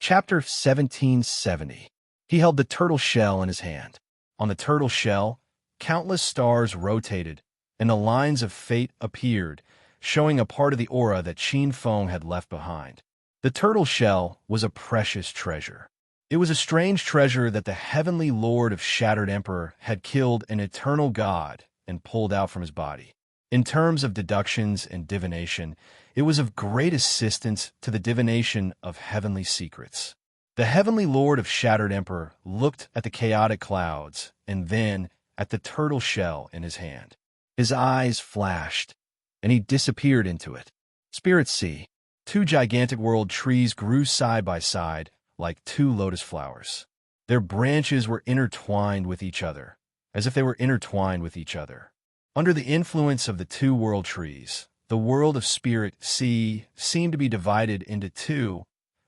Speaker 1: Chapter 1770. He held the turtle shell in his hand. On the turtle shell, countless stars rotated, and the lines of fate appeared, showing a part of the aura that Qin Feng had left behind. The turtle shell was a precious treasure. It was a strange treasure that the heavenly lord of Shattered Emperor had killed an eternal god and pulled out from his body. In terms of deductions and divination, it was of great assistance to the divination of heavenly secrets. The heavenly lord of Shattered Emperor looked at the chaotic clouds and then at the turtle shell in his hand. His eyes flashed, and he disappeared into it. Spirit Sea. Two gigantic world trees grew side by side like two lotus flowers. Their branches were intertwined with each other, as if they were intertwined with each other. Under the influence of the two world trees, the world of Spirit Sea seemed to be divided into two,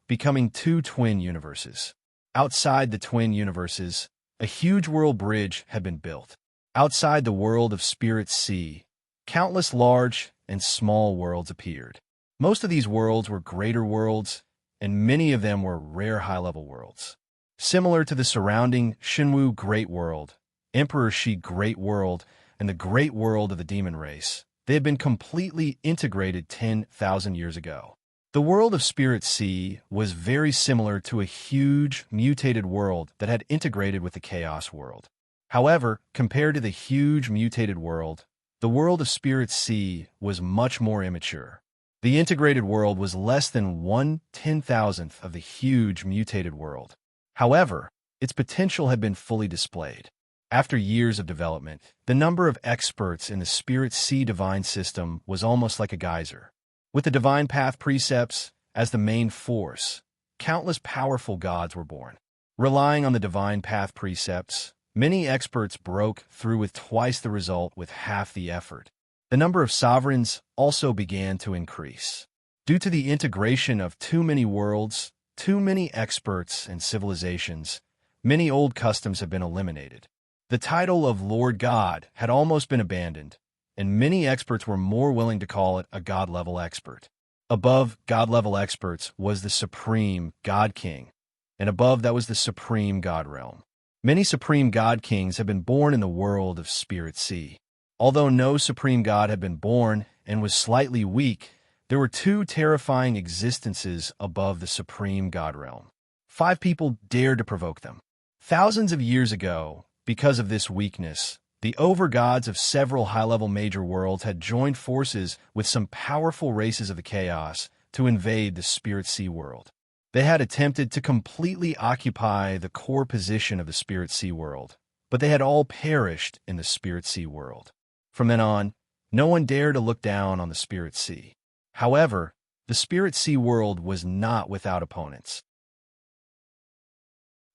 Speaker 1: becoming two twin universes. Outside the twin universes, a huge world bridge had been built. Outside the world of Spirit Sea, countless large and small worlds appeared. Most of these worlds were greater worlds, and many of them were rare high-level worlds. Similar to the surrounding Shenwu Great World, Emperor Shi Great World, and the Great World of the Demon Race, they had been completely integrated 10,000 years ago. The world of Spirit Sea was very similar to a huge, mutated world that had integrated with the Chaos World. However, compared to the huge, mutated world, the world of Spirit Sea was much more immature. The integrated world was less than 1/10,000th of the huge, mutated world. However, its potential had been fully displayed. After years of development, the number of experts in the Spirit Sea divine system was almost like a geyser. With the divine path precepts as the main force, countless powerful gods were born. Relying on the divine path precepts, many experts broke through with twice the result with half the effort. The number of sovereigns also began to increase. Due to the integration of too many worlds, too many experts and civilizations, many old customs have been eliminated. The title of Lord God had almost been abandoned, and many experts were more willing to call it a God-level expert. Above God-level experts was the Supreme God King, and above that was the Supreme God Realm. Many Supreme God Kings have been born in the world of Spirit Sea. Although no Supreme God had been born and was slightly weak, there were two terrifying existences above the Supreme God Realm. 5 people dared to provoke them. Thousands of years ago, because of this weakness, the overgods of several high-level major worlds had joined forces with some powerful races of the chaos to invade the Spirit Sea world. They had attempted to completely occupy the core position of the Spirit Sea world, but they had all perished in the Spirit Sea world. From then on, no one dared to look down on the Spirit Sea. However, the Spirit Sea world was not without opponents.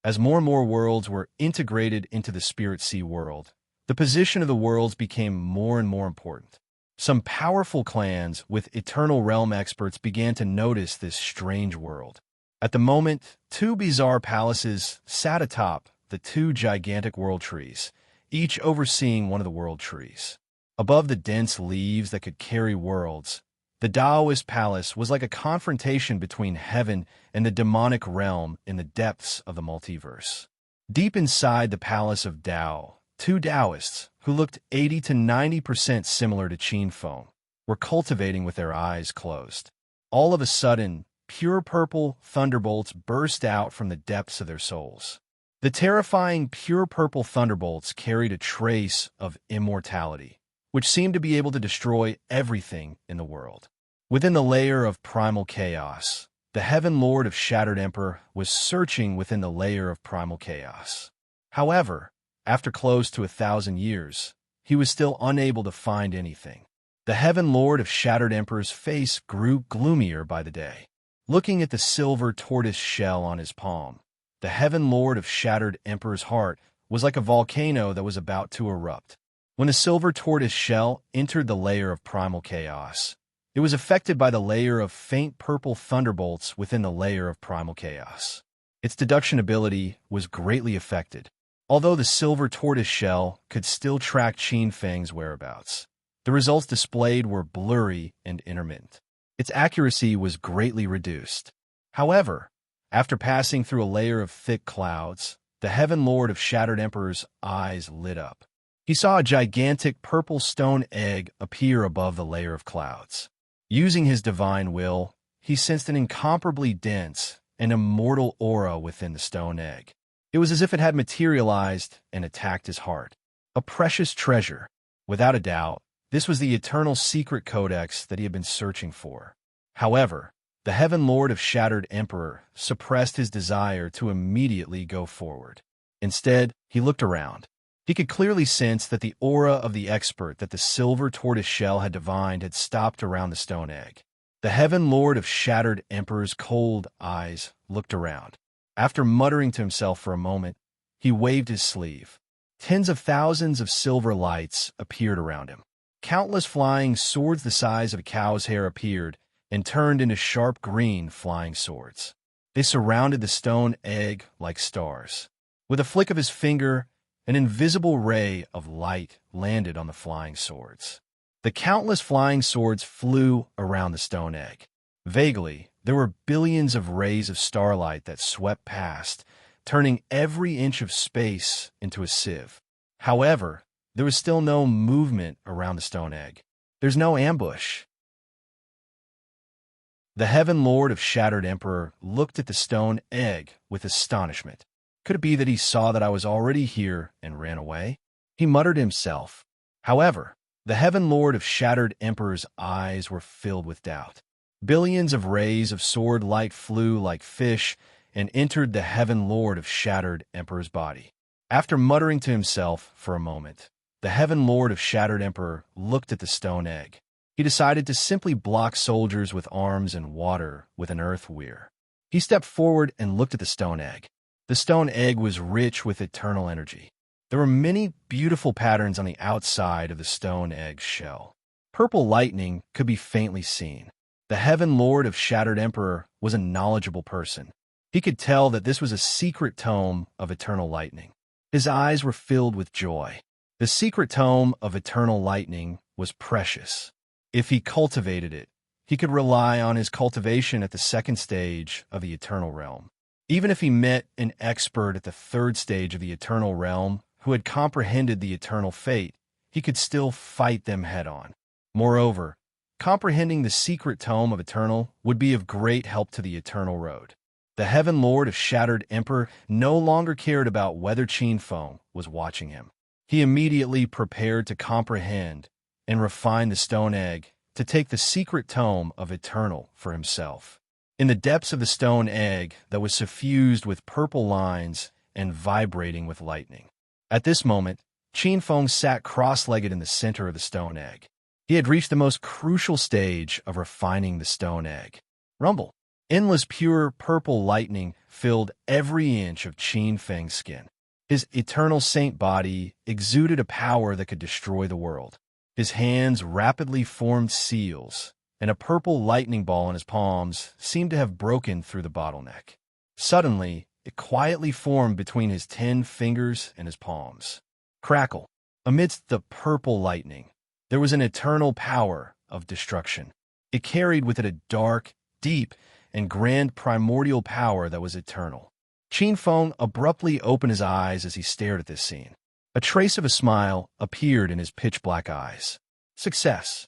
Speaker 1: As more and more worlds were integrated into the Spirit Sea world, the position of the worlds became more and more important. Some powerful clans with Eternal Realm experts began to notice this strange world. At the moment, two bizarre palaces sat atop the two gigantic world trees, each overseeing one of the world trees. Above the dense leaves that could carry worlds, the Taoist palace was like a confrontation between heaven and the demonic realm in the depths of the multiverse. Deep inside the palace of Tao, two Taoists, who looked 80 to 90% similar to Qin Feng, were cultivating with their eyes closed. All of a sudden, pure purple thunderbolts burst out from the depths of their souls. The terrifying pure purple thunderbolts carried a trace of immortality, which seemed to be able to destroy everything in the world. Within the layer of primal chaos, the Heaven Lord of Shattered Emperor was searching within the layer of primal chaos. However, after close to 1,000 years, he was still unable to find anything. The Heaven Lord of Shattered Emperor's face grew gloomier by the day. Looking at the silver tortoise shell on his palm, the Heaven Lord of Shattered Emperor's heart was like a volcano that was about to erupt. When the silver tortoise shell entered the layer of primal chaos, it was affected by the layer of faint purple thunderbolts within the layer of primal chaos. Its deduction ability was greatly affected, although the silver tortoise shell could still track Qin Feng's whereabouts. The results displayed were blurry and intermittent. Its accuracy was greatly reduced. However, after passing through a layer of thick clouds, the Heaven Lord of Shattered Emperor's eyes lit up. He saw a gigantic purple stone egg appear above the layer of clouds. Using his divine will, he sensed an incomparably dense and immortal aura within the stone egg. It was as if it had materialized and attacked his heart. A precious treasure. Without a doubt, this was the eternal secret codex that he had been searching for. However, the Heaven Lord of Shattered Emperor suppressed his desire to immediately go forward. Instead, he looked around. He could clearly sense that the aura of the expert that the silver tortoise shell had divined had stopped around the stone egg. The Heaven Lord of Shattered Emperor's cold eyes looked around. After muttering to himself for a moment, he waved his sleeve. Tens of thousands of silver lights appeared around him. Countless flying swords the size of a cow's hair appeared and turned into sharp green flying swords. They surrounded the stone egg like stars. With a flick of his finger, an invisible ray of light landed on the flying swords. The countless flying swords flew around the stone egg. Vaguely, there were billions of rays of starlight that swept past, turning every inch of space into a sieve. However, there was still no movement around the stone egg. There's no ambush. The Heaven Lord of Shattered Emperor looked at the stone egg with astonishment. Could it be that he saw that I was already here and ran away? He muttered to himself. However, the Heaven Lord of Shattered Emperor's eyes were filled with doubt. Billions of rays of sword light flew like fish and entered the Heaven Lord of Shattered Emperor's body. After muttering to himself for a moment, the Heaven Lord of Shattered Emperor looked at the stone egg. He decided to simply block soldiers with arms and water with an earth weir. He stepped forward and looked at the stone egg. The stone egg was rich with eternal energy. There were many beautiful patterns on the outside of the stone egg's shell. Purple lightning could be faintly seen. The Heaven Lord of Shattered Emperor was a knowledgeable person. He could tell that this was a secret tome of eternal lightning. His eyes were filled with joy. The secret tome of eternal lightning was precious. If he cultivated it, he could rely on his cultivation at the second stage of the eternal realm. Even if he met an expert at the third stage of the eternal realm who had comprehended the eternal fate, he could still fight them head-on. Moreover, comprehending the secret tome of eternal would be of great help to the eternal road. The Heaven Lord of Shattered Emperor no longer cared about whether Qin Feng was watching him. He immediately prepared to comprehend and refine the stone egg to take the secret tome of eternal for himself. in the depths of the stone egg that was suffused with purple lines and vibrating with lightning. At this moment, Qin Feng sat cross-legged in the center of the stone egg. He had reached the most crucial stage of refining the stone egg. Rumble. Endless pure purple lightning filled every inch of Qin Feng's skin. His eternal saint body exuded a power that could destroy the world. His hands rapidly formed seals, and a purple lightning ball in his palms seemed to have broken through the bottleneck. Suddenly, it quietly formed between his 10 fingers and his palms. Crackle. Amidst the purple lightning, there was an eternal power of destruction. It carried with it a dark, deep, and grand primordial power that was eternal. Qin Feng abruptly opened his eyes as he stared at this scene. A trace of a smile appeared in his pitch-black eyes. Success.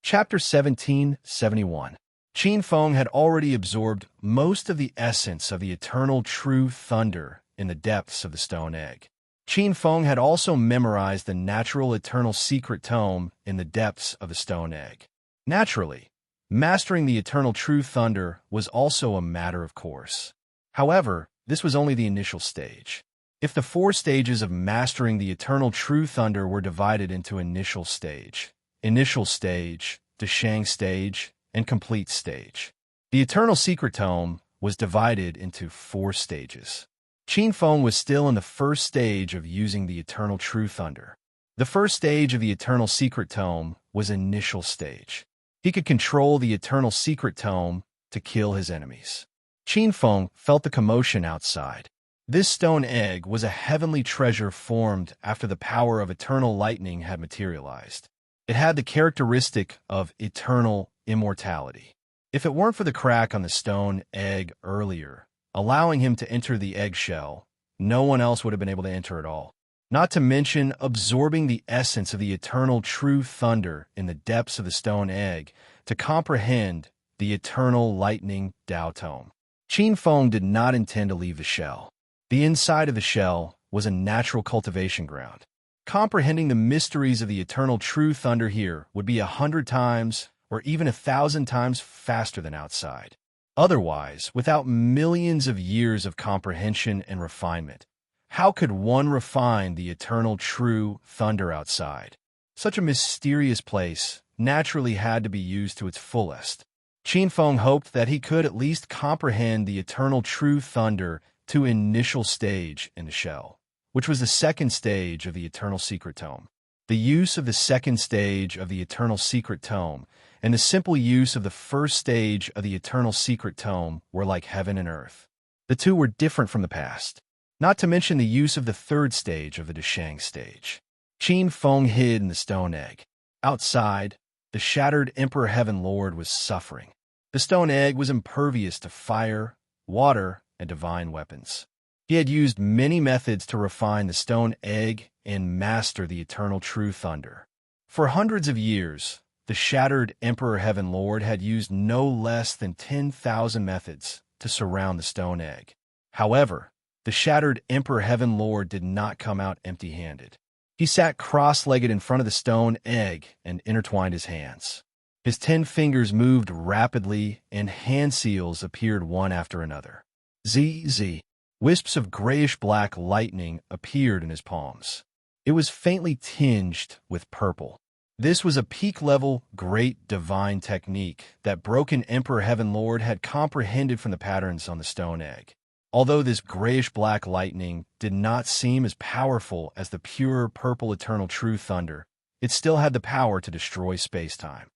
Speaker 1: Chapter 1771. Qin Feng had already absorbed most of the essence of the eternal true thunder in the depths of the stone egg. Qin Feng had also memorized the natural eternal secret tome in the depths of the stone egg. Naturally, mastering the eternal true thunder was also a matter of course. However, this was only the initial stage. If the 4 stages of mastering the eternal true thunder were divided into initial stage, Deshang stage, and complete stage, the eternal secret tome was divided into 4 stages. Qin Feng was still in the first stage of using the eternal true thunder. The first stage of the eternal secret tome was initial stage. He could control the eternal secret tome to kill his enemies. Qin Feng felt the commotion outside. This stone egg was a heavenly treasure formed after the power of eternal lightning had materialized. It had the characteristic of eternal immortality. If it weren't for the crack on the stone egg earlier, allowing him to enter the eggshell, no one else would have been able to enter at all. Not to mention absorbing the essence of the eternal true thunder in the depths of the stone egg to comprehend the eternal lightning Tao tome. Qin Feng did not intend to leave the shell. The inside of the shell was a natural cultivation ground. Comprehending the mysteries of the eternal true thunder here would be 100 times or even 1,000 times faster than outside. Otherwise, without millions of years of comprehension and refinement, how could one refine the eternal true thunder outside? Such a mysterious place naturally had to be used to its fullest. Qin Feng hoped that he could at least comprehend the eternal true thunder to initial stage in the shell, which was the second stage of the eternal secret tome. The use of the second stage of the eternal secret tome and the simple use of the first stage of the eternal secret tome were like heaven and earth. The two were different from the past, not to mention the use of the third stage of the Deshang stage. Qin Feng hid in the stone egg. Outside, the shattered Emperor Heaven Lord was suffering. The stone egg was impervious to fire, water, and divine weapons. He had used many methods to refine the stone egg and master the eternal true thunder. For hundreds of years, the shattered Emperor Heaven Lord had used no less than 10,000 methods to surround the stone egg. However, the shattered Emperor Heaven Lord did not come out empty-handed. He sat cross-legged in front of the stone egg and intertwined his hands. His 10 fingers moved rapidly, and hand seals appeared one after another. Zzz. Wisps of grayish-black lightning appeared in his palms. It was faintly tinged with purple. This was a peak-level, great divine technique that broken Emperor Heaven Lord had comprehended from the patterns on the stone egg. Although this grayish-black lightning did not seem as powerful as the pure purple eternal true thunder, it still had the power to destroy space-time.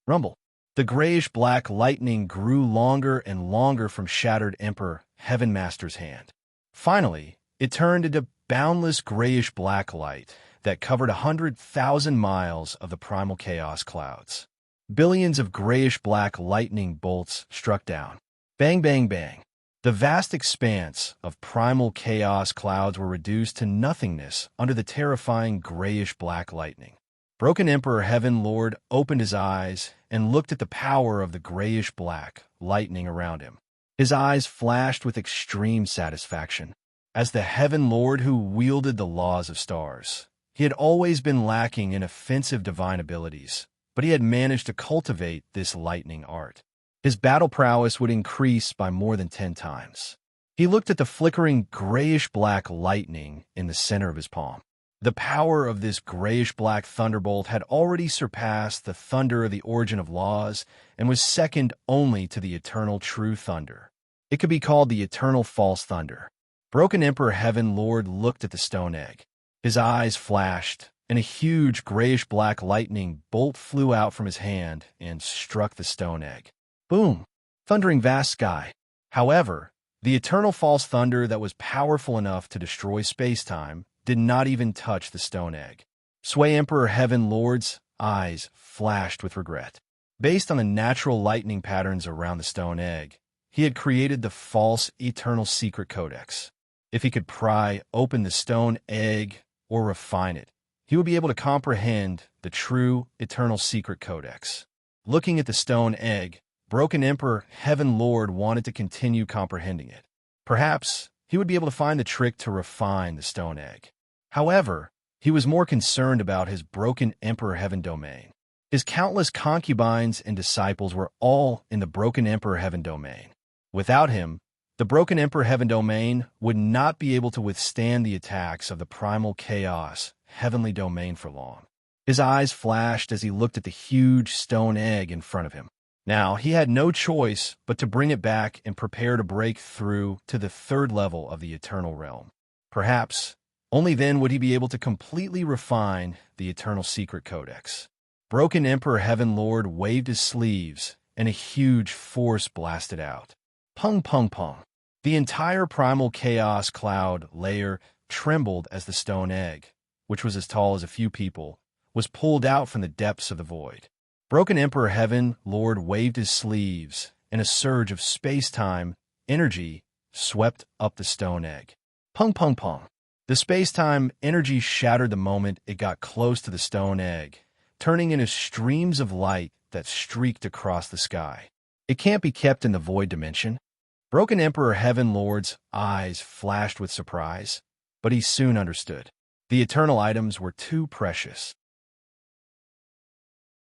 Speaker 1: Rumble. The grayish-black lightning grew longer and longer from shattered Emperor Heaven Master's hand. Finally, it turned into boundless grayish-black light that covered 100,000 miles of the primal chaos clouds. Billions of grayish-black lightning bolts struck down. Bang, bang, bang. The vast expanse of primal chaos clouds were reduced to nothingness under the terrifying grayish-black lightning. Broken Emperor Heaven Lord opened his eyes and looked at the power of the grayish-black lightning around him. His eyes flashed with extreme satisfaction. As the Heaven Lord who wielded the laws of stars, He had always been lacking in offensive divine abilities, but he had managed to cultivate this lightning art. His battle prowess would increase by more than 10 times. He looked at the flickering grayish-black lightning in the center of his palm. The power of this grayish-black thunderbolt had already surpassed the thunder of the origin of laws and was second only to the eternal true thunder. It could be called the eternal false thunder. Broken Emperor Heaven Lord looked at the stone egg. His eyes flashed, and a huge grayish-black lightning bolt flew out from his hand and struck the stone egg. Boom! Thundering vast sky. However, the eternal false thunder that was powerful enough to destroy space-time did not even touch the stone egg. Sway Emperor Heaven Lord's eyes flashed with regret. Based on the natural lightning patterns around the stone egg, he had created the false eternal secret codex. If he could pry open the stone egg or refine it, he would be able to comprehend the true eternal secret codex. Looking at the stone egg, Broken Emperor Heaven Lord wanted to continue comprehending it. Perhaps he would be able to find the trick to refine the stone egg. However, he was more concerned about his Broken Emperor Heaven domain. His countless concubines and disciples were all in the Broken Emperor Heaven domain. Without him, the Broken Emperor Heaven domain would not be able to withstand the attacks of the primal chaos heavenly domain for long. His eyes flashed as he looked at the huge stone egg in front of him. Now, he had no choice but to bring it back and prepare to break through to the third level of the eternal realm. Perhaps only then would he be able to completely refine the eternal secret codex. Broken Emperor Heaven Lord waved his sleeves, and a huge force blasted out. Pung pung pung. The entire primal chaos cloud layer trembled as the stone egg, which was as tall as a few people, was pulled out from the depths of the void. Broken Emperor Heaven Lord waved his sleeves, and a surge of space-time energy swept up the stone egg. Pung pung pung. The space-time energy shattered the moment it got close to the stone egg, turning into streams of light that streaked across the sky. It can't be kept in the void dimension. Broken Emperor Heaven Lord's eyes flashed with surprise, but he soon understood. The eternal items were too precious.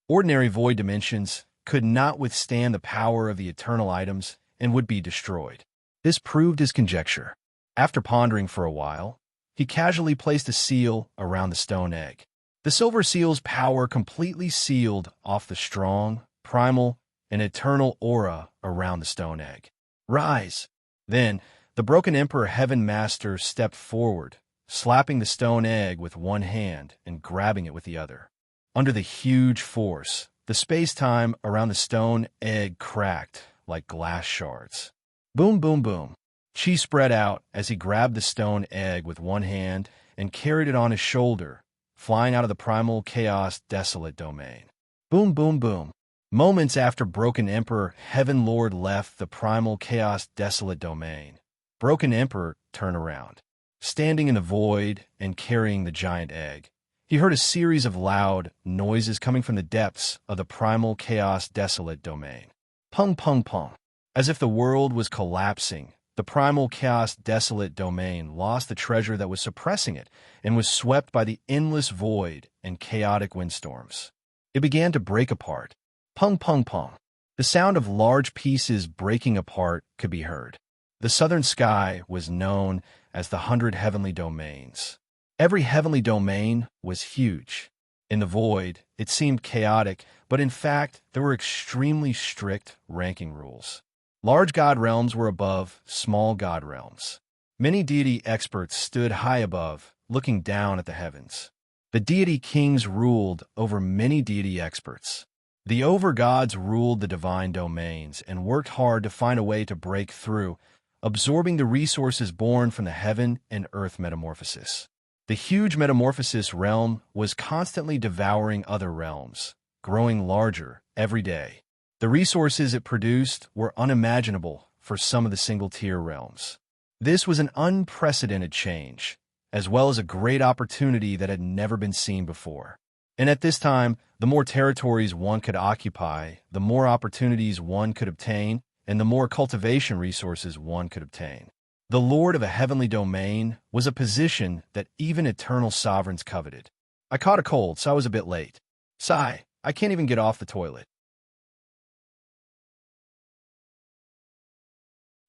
Speaker 1: Ordinary void dimensions could not withstand the power of the eternal items and would be destroyed. This proved his conjecture. After pondering for a while, he casually placed a seal around the stone egg. The silver seal's power completely sealed off the strong, primal, and eternal aura around the stone egg. Rise! Then, the Broken Emperor Heaven Master stepped forward, slapping the stone egg with one hand and grabbing it with the other. Under the huge force, the space-time around the stone egg cracked like glass shards. Boom, boom, boom. Chi spread out as he grabbed the stone egg with one hand and carried it on his shoulder, flying out of the primal chaos desolate domain. Boom, boom, boom. Moments after Broken Emperor Heaven Lord left the primal chaos desolate domain, Broken Emperor turned around. Standing in the void and carrying the giant egg, he heard a series of loud noises coming from the depths of the primal chaos desolate domain. Pung, pung, pung. As if the world was collapsing, the primal chaos desolate domain lost the treasure that was suppressing it and was swept by the endless void and chaotic windstorms. It began to break apart. Pung, pung, pung. The sound of large pieces breaking apart could be heard. The southern sky was known as the 100 heavenly domains. Every heavenly domain was huge. In the void, it seemed chaotic, but in fact, there were extremely strict ranking rules. Large god realms were above small god realms. Many deity experts stood high above, looking down at the heavens. The deity kings ruled over many deity experts. The over-gods ruled the divine domains and worked hard to find a way to break through, absorbing the resources born from the heaven and earth metamorphosis. The huge metamorphosis realm was constantly devouring other realms, growing larger every day. The resources it produced were unimaginable for some of the single-tier realms. This was an unprecedented change, as well as a great opportunity that had never been seen before. And at this time, the more territories one could occupy, the more opportunities one could obtain, and the more cultivation resources one could obtain. The lord of a heavenly domain was a position that even eternal sovereigns coveted. I caught a cold, so I was a bit late. Sigh, I can't even get off the toilet.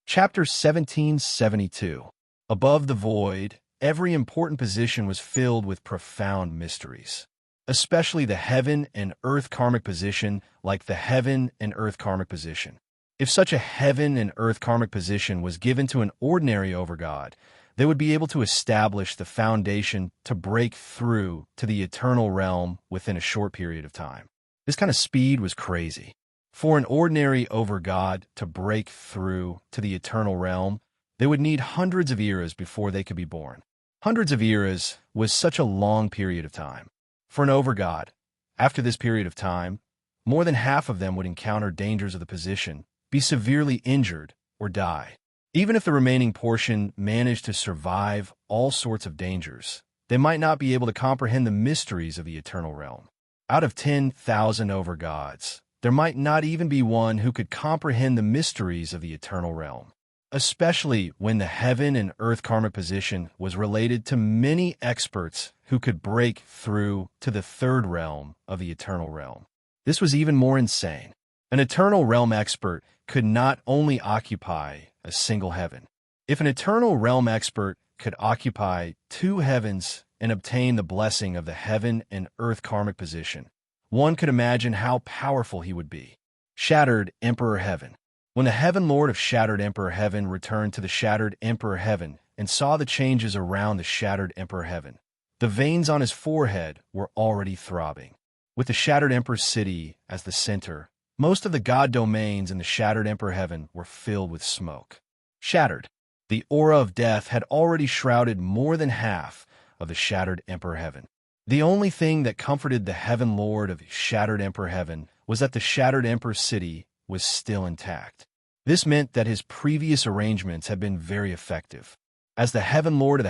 Speaker 1: Chapter 1772. Above the void, every important position was filled with profound mysteries. Especially the heaven and earth karmic position, like the heaven and earth karmic position. If such a heaven and earth karmic position was given to an ordinary overgod, they would be able to establish the foundation to break through to the eternal realm within a short period of time. This kind of speed was crazy. For an ordinary overgod to break through to the eternal realm, they would need hundreds of eras before they could be born. Hundreds of eras was such a long period of time. For an overgod, after this period of time, more than half of them would encounter dangers of the position, be severely injured, or die. Even if the remaining portion managed to survive all sorts of dangers, they might not be able to comprehend the mysteries of the eternal realm. Out of 10,000 overgods, there might not even be one who could comprehend the mysteries of the eternal realm, especially when the heaven and earth karmic position was related to many experts who could break through to the third realm of the eternal realm. This was even more insane. An eternal realm expert could not only occupy a single heaven. If an eternal realm expert could occupy two heavens and obtain the blessing of the heaven and earth karmic position, one could imagine how powerful he would be. Shattered Emperor Heaven. When the Heaven Lord of Shattered Emperor Heaven returned to the Shattered Emperor Heaven and saw the changes around the Shattered Emperor Heaven, the veins on his forehead were already throbbing. With the Shattered Emperor City as the center, most of the god domains in the Shattered Emperor Heaven were filled with smoke. Shattered. The aura of death had already shrouded more than half of the Shattered Emperor Heaven. The only thing that comforted the Heaven Lord of Shattered Emperor Heaven was that the Shattered Emperor City was still intact. This meant that his previous arrangements had been very effective. As the Heaven Lord of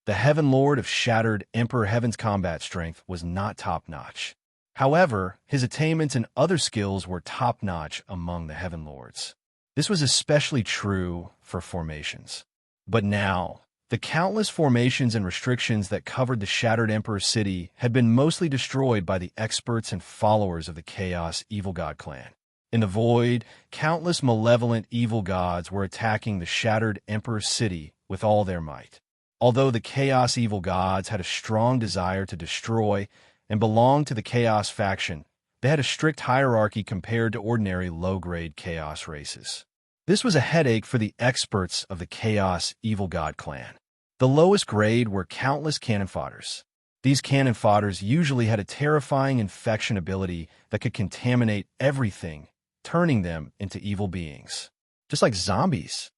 Speaker 1: the Heaven Lord of Shattered Emperor Heaven's combat strength was not top-notch. However, his attainments and other skills were top-notch among the Heaven Lords. This was especially true for formations. But now, the countless formations and restrictions that covered the Shattered Emperor City had been mostly destroyed by the experts and followers of the Chaos Evil God clan. In the void, countless malevolent evil gods were attacking the Shattered Emperor City with all their might. Although the Chaos Evil Gods had a strong desire to destroy and belonged to the Chaos faction, they had a strict hierarchy compared to ordinary low-grade Chaos races. This was a headache for the experts of the Chaos Evil God clan. The lowest grade were countless cannon fodders. These cannon fodders usually had a terrifying infection ability that could contaminate everything, turning them into evil beings, just like zombies,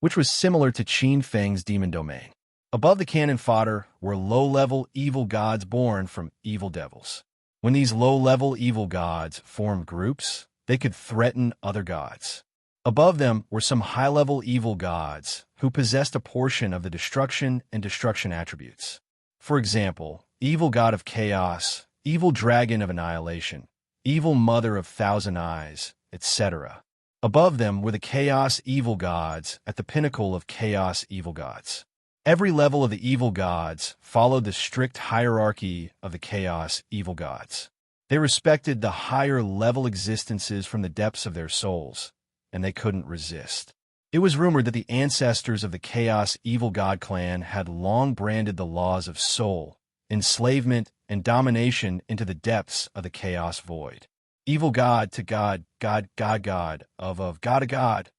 Speaker 1: which was similar to Qin Feng's demon domain. Above the cannon fodder were low-level evil gods born from evil devils. When these low-level evil gods formed groups, they could threaten other gods. Above them were some high-level evil gods who possessed a portion of the destruction and destruction attributes. For example, evil god of chaos, evil dragon of annihilation, evil mother of thousand eyes, etc. Above them were the chaos evil gods at the pinnacle of chaos evil gods. Every level of the evil gods followed the strict hierarchy of the chaos evil gods. They respected the higher level existences from the depths of their souls, and they couldn't resist. It was rumored that the ancestors of the chaos evil god clan had long branded the laws of soul, enslavement, and domination into the depths of the chaos void. Evil god to god, god, god, god, of god to god,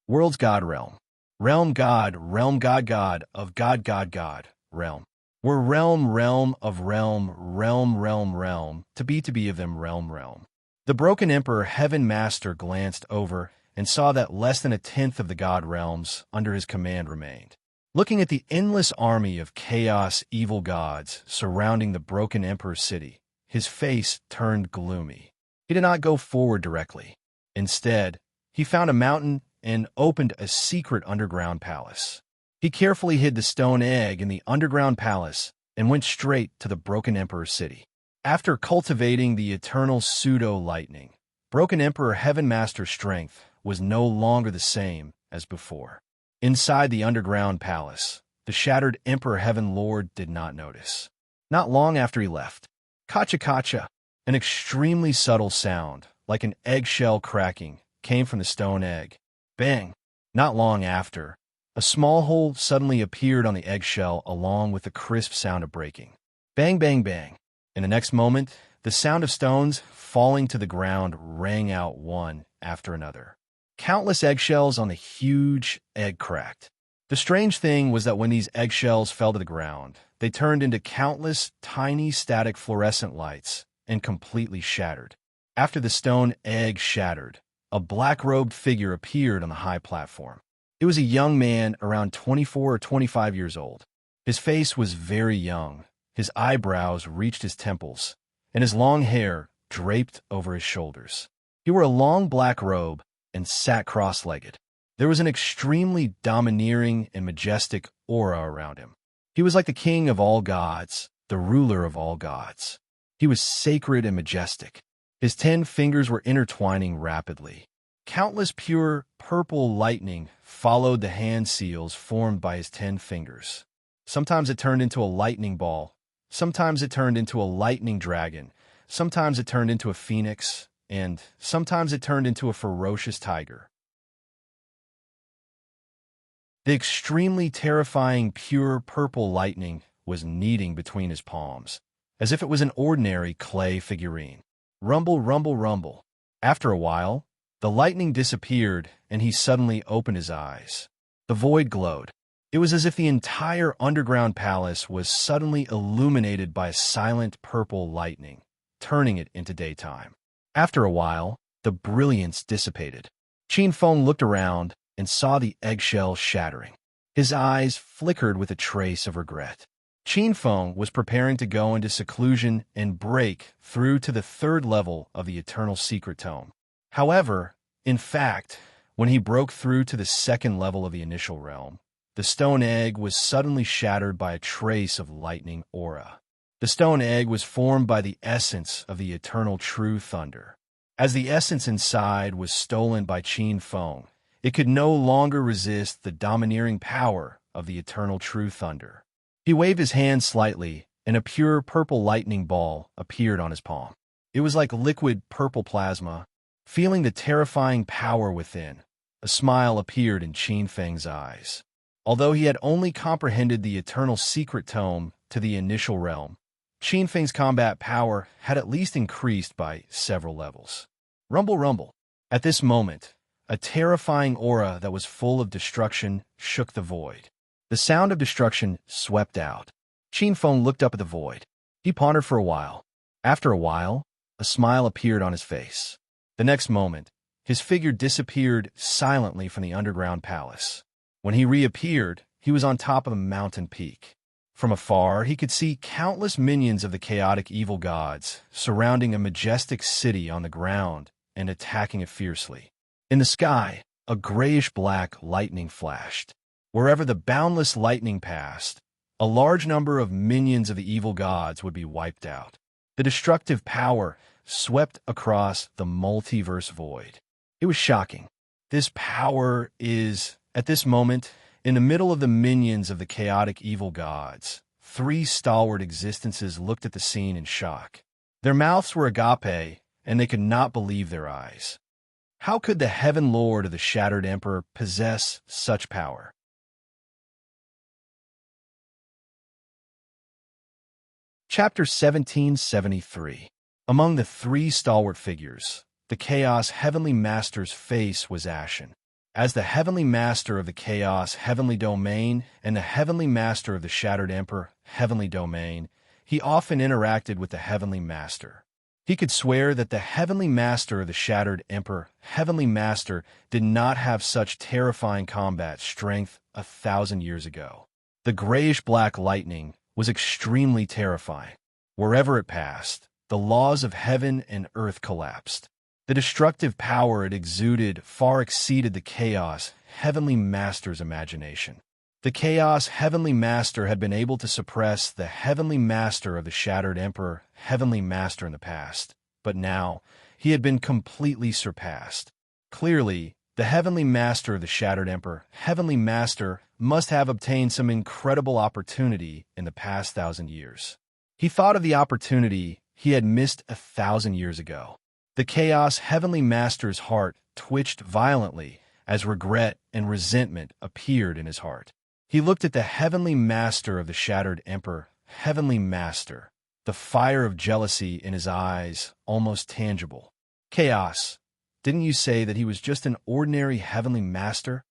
Speaker 1: world's god realm. Realm god, god, of god, god, god, realm. Were realm, realm of realm, realm, realm, realm, to be of them realm, realm. The broken emperor Heaven Master glanced over and saw that less than a tenth of the god realms under his command remained. Looking at the endless army of chaos evil gods surrounding the broken emperor city, his face turned gloomy. He did not go forward directly. Instead, he found a mountain and opened a secret underground palace. He carefully hid the stone egg in the underground palace and went straight to the broken emperor city. After cultivating the eternal pseudo-lightning, broken emperor Heaven Master's strength was no longer the same as before. Inside the underground palace, the shattered Emperor Heaven Lord did not notice. Not long after he left, kacha-kacha, an extremely subtle sound, like an eggshell cracking, came from the stone egg. Bang! Not long after, a small hole suddenly appeared on the eggshell along with the crisp sound of breaking. Bang, bang, bang. In the next moment, the sound of stones falling to the ground rang out one after another. Countless eggshells on the huge egg cracked. The strange thing was that when these eggshells fell to the ground, they turned into countless tiny static fluorescent lights and completely shattered. After the stone egg shattered, a black-robed figure appeared on the high platform. It was a young man around 24 or 25 years old. His face was very young, his eyebrows reached his temples, and his long hair draped over his shoulders. He wore a long black robe and sat cross-legged. There was an extremely domineering and majestic aura around him. He was like the king of all gods, the ruler of all gods. He was sacred and majestic. His 10 fingers were intertwining rapidly. Countless pure purple lightning followed the hand seals formed by his 10 fingers. Sometimes it turned into a lightning ball. Sometimes it turned into a lightning dragon. Sometimes it turned into a phoenix. And sometimes it turned into a ferocious tiger. The extremely terrifying pure purple lightning was kneading between his palms, as if it was an ordinary clay figurine. Rumble, rumble, rumble. After a while, the lightning disappeared and he suddenly opened his eyes. The void glowed. It was as if the entire underground palace was suddenly illuminated by a silent purple lightning, turning it into daytime. After a while, the brilliance dissipated. Qin Feng looked around and saw the eggshell shattering. His eyes flickered with a trace of regret. Qin Feng was preparing to go into seclusion and break through to the 3rd level of the Eternal Secret Tome. However, in fact, when he broke through to the 2nd level of the initial realm, the stone egg was suddenly shattered by a trace of lightning aura. The stone egg was formed by the essence of the eternal true thunder. As the essence inside was stolen by Qin Feng, it could no longer resist the domineering power of the eternal true thunder. He waved his hand slightly, and a pure purple lightning ball appeared on his palm. It was like liquid purple plasma. Feeling the terrifying power within, a smile appeared in Qin Feng's eyes. Although he had only comprehended the Eternal Secret Tome to the initial realm, Qin Feng's combat power had at least increased by several levels. Rumble, rumble. At this moment, a terrifying aura that was full of destruction shook the void. The sound of destruction swept out. Qin Feng looked up at the void. He pondered for a while. After a while, a smile appeared on his face. The next moment, his figure disappeared silently from the underground palace. When he reappeared, he was on top of a mountain peak. From afar, he could see countless minions of the chaotic evil gods surrounding a majestic city on the ground and attacking it fiercely. In the sky, a grayish-black lightning flashed. Wherever the boundless lightning passed, a large number of minions of the evil gods would be wiped out. The destructive power swept across the multiverse void. It was shocking. This power is, at this moment, in the middle of the minions of the chaotic evil gods. 3 stalwart existences looked at the scene in shock. Their mouths were agape, and they could not believe their eyes. How could the Heaven Lord of the Shattered Emperor possess such power? Chapter 1773. Among the 3 stalwart figures, the Chaos Heavenly Master's face was ashen. As the Heavenly Master of the Chaos Heavenly Domain and the Heavenly Master of the Shattered Emperor Heavenly Domain, he often interacted with the Heavenly Master. He could swear that the Heavenly Master of the Shattered Emperor Heavenly Master did not have such terrifying combat strength 1,000 years ago. The grayish-black lightning was extremely terrifying. Wherever it passed, the laws of heaven and earth collapsed. The destructive power it exuded far exceeded the Chaos Heavenly Master's imagination. The Chaos Heavenly Master had been able to suppress the Heavenly Master of the Shattered Emperor Heavenly Master in the past, but now he had been completely surpassed. Clearly, The Heavenly Master of the Shattered Emperor, Heavenly Master, must have obtained some incredible opportunity in the past 1,000 years. He thought of the opportunity he had missed 1,000 years ago. The Chaos Heavenly Master's heart twitched violently as regret and resentment appeared in his heart. He looked at the Heavenly Master of the Shattered Emperor, Heavenly Master, the fire of jealousy in his eyes almost tangible. Chaos, didn't you say that he was just an ordinary Heavenly Master?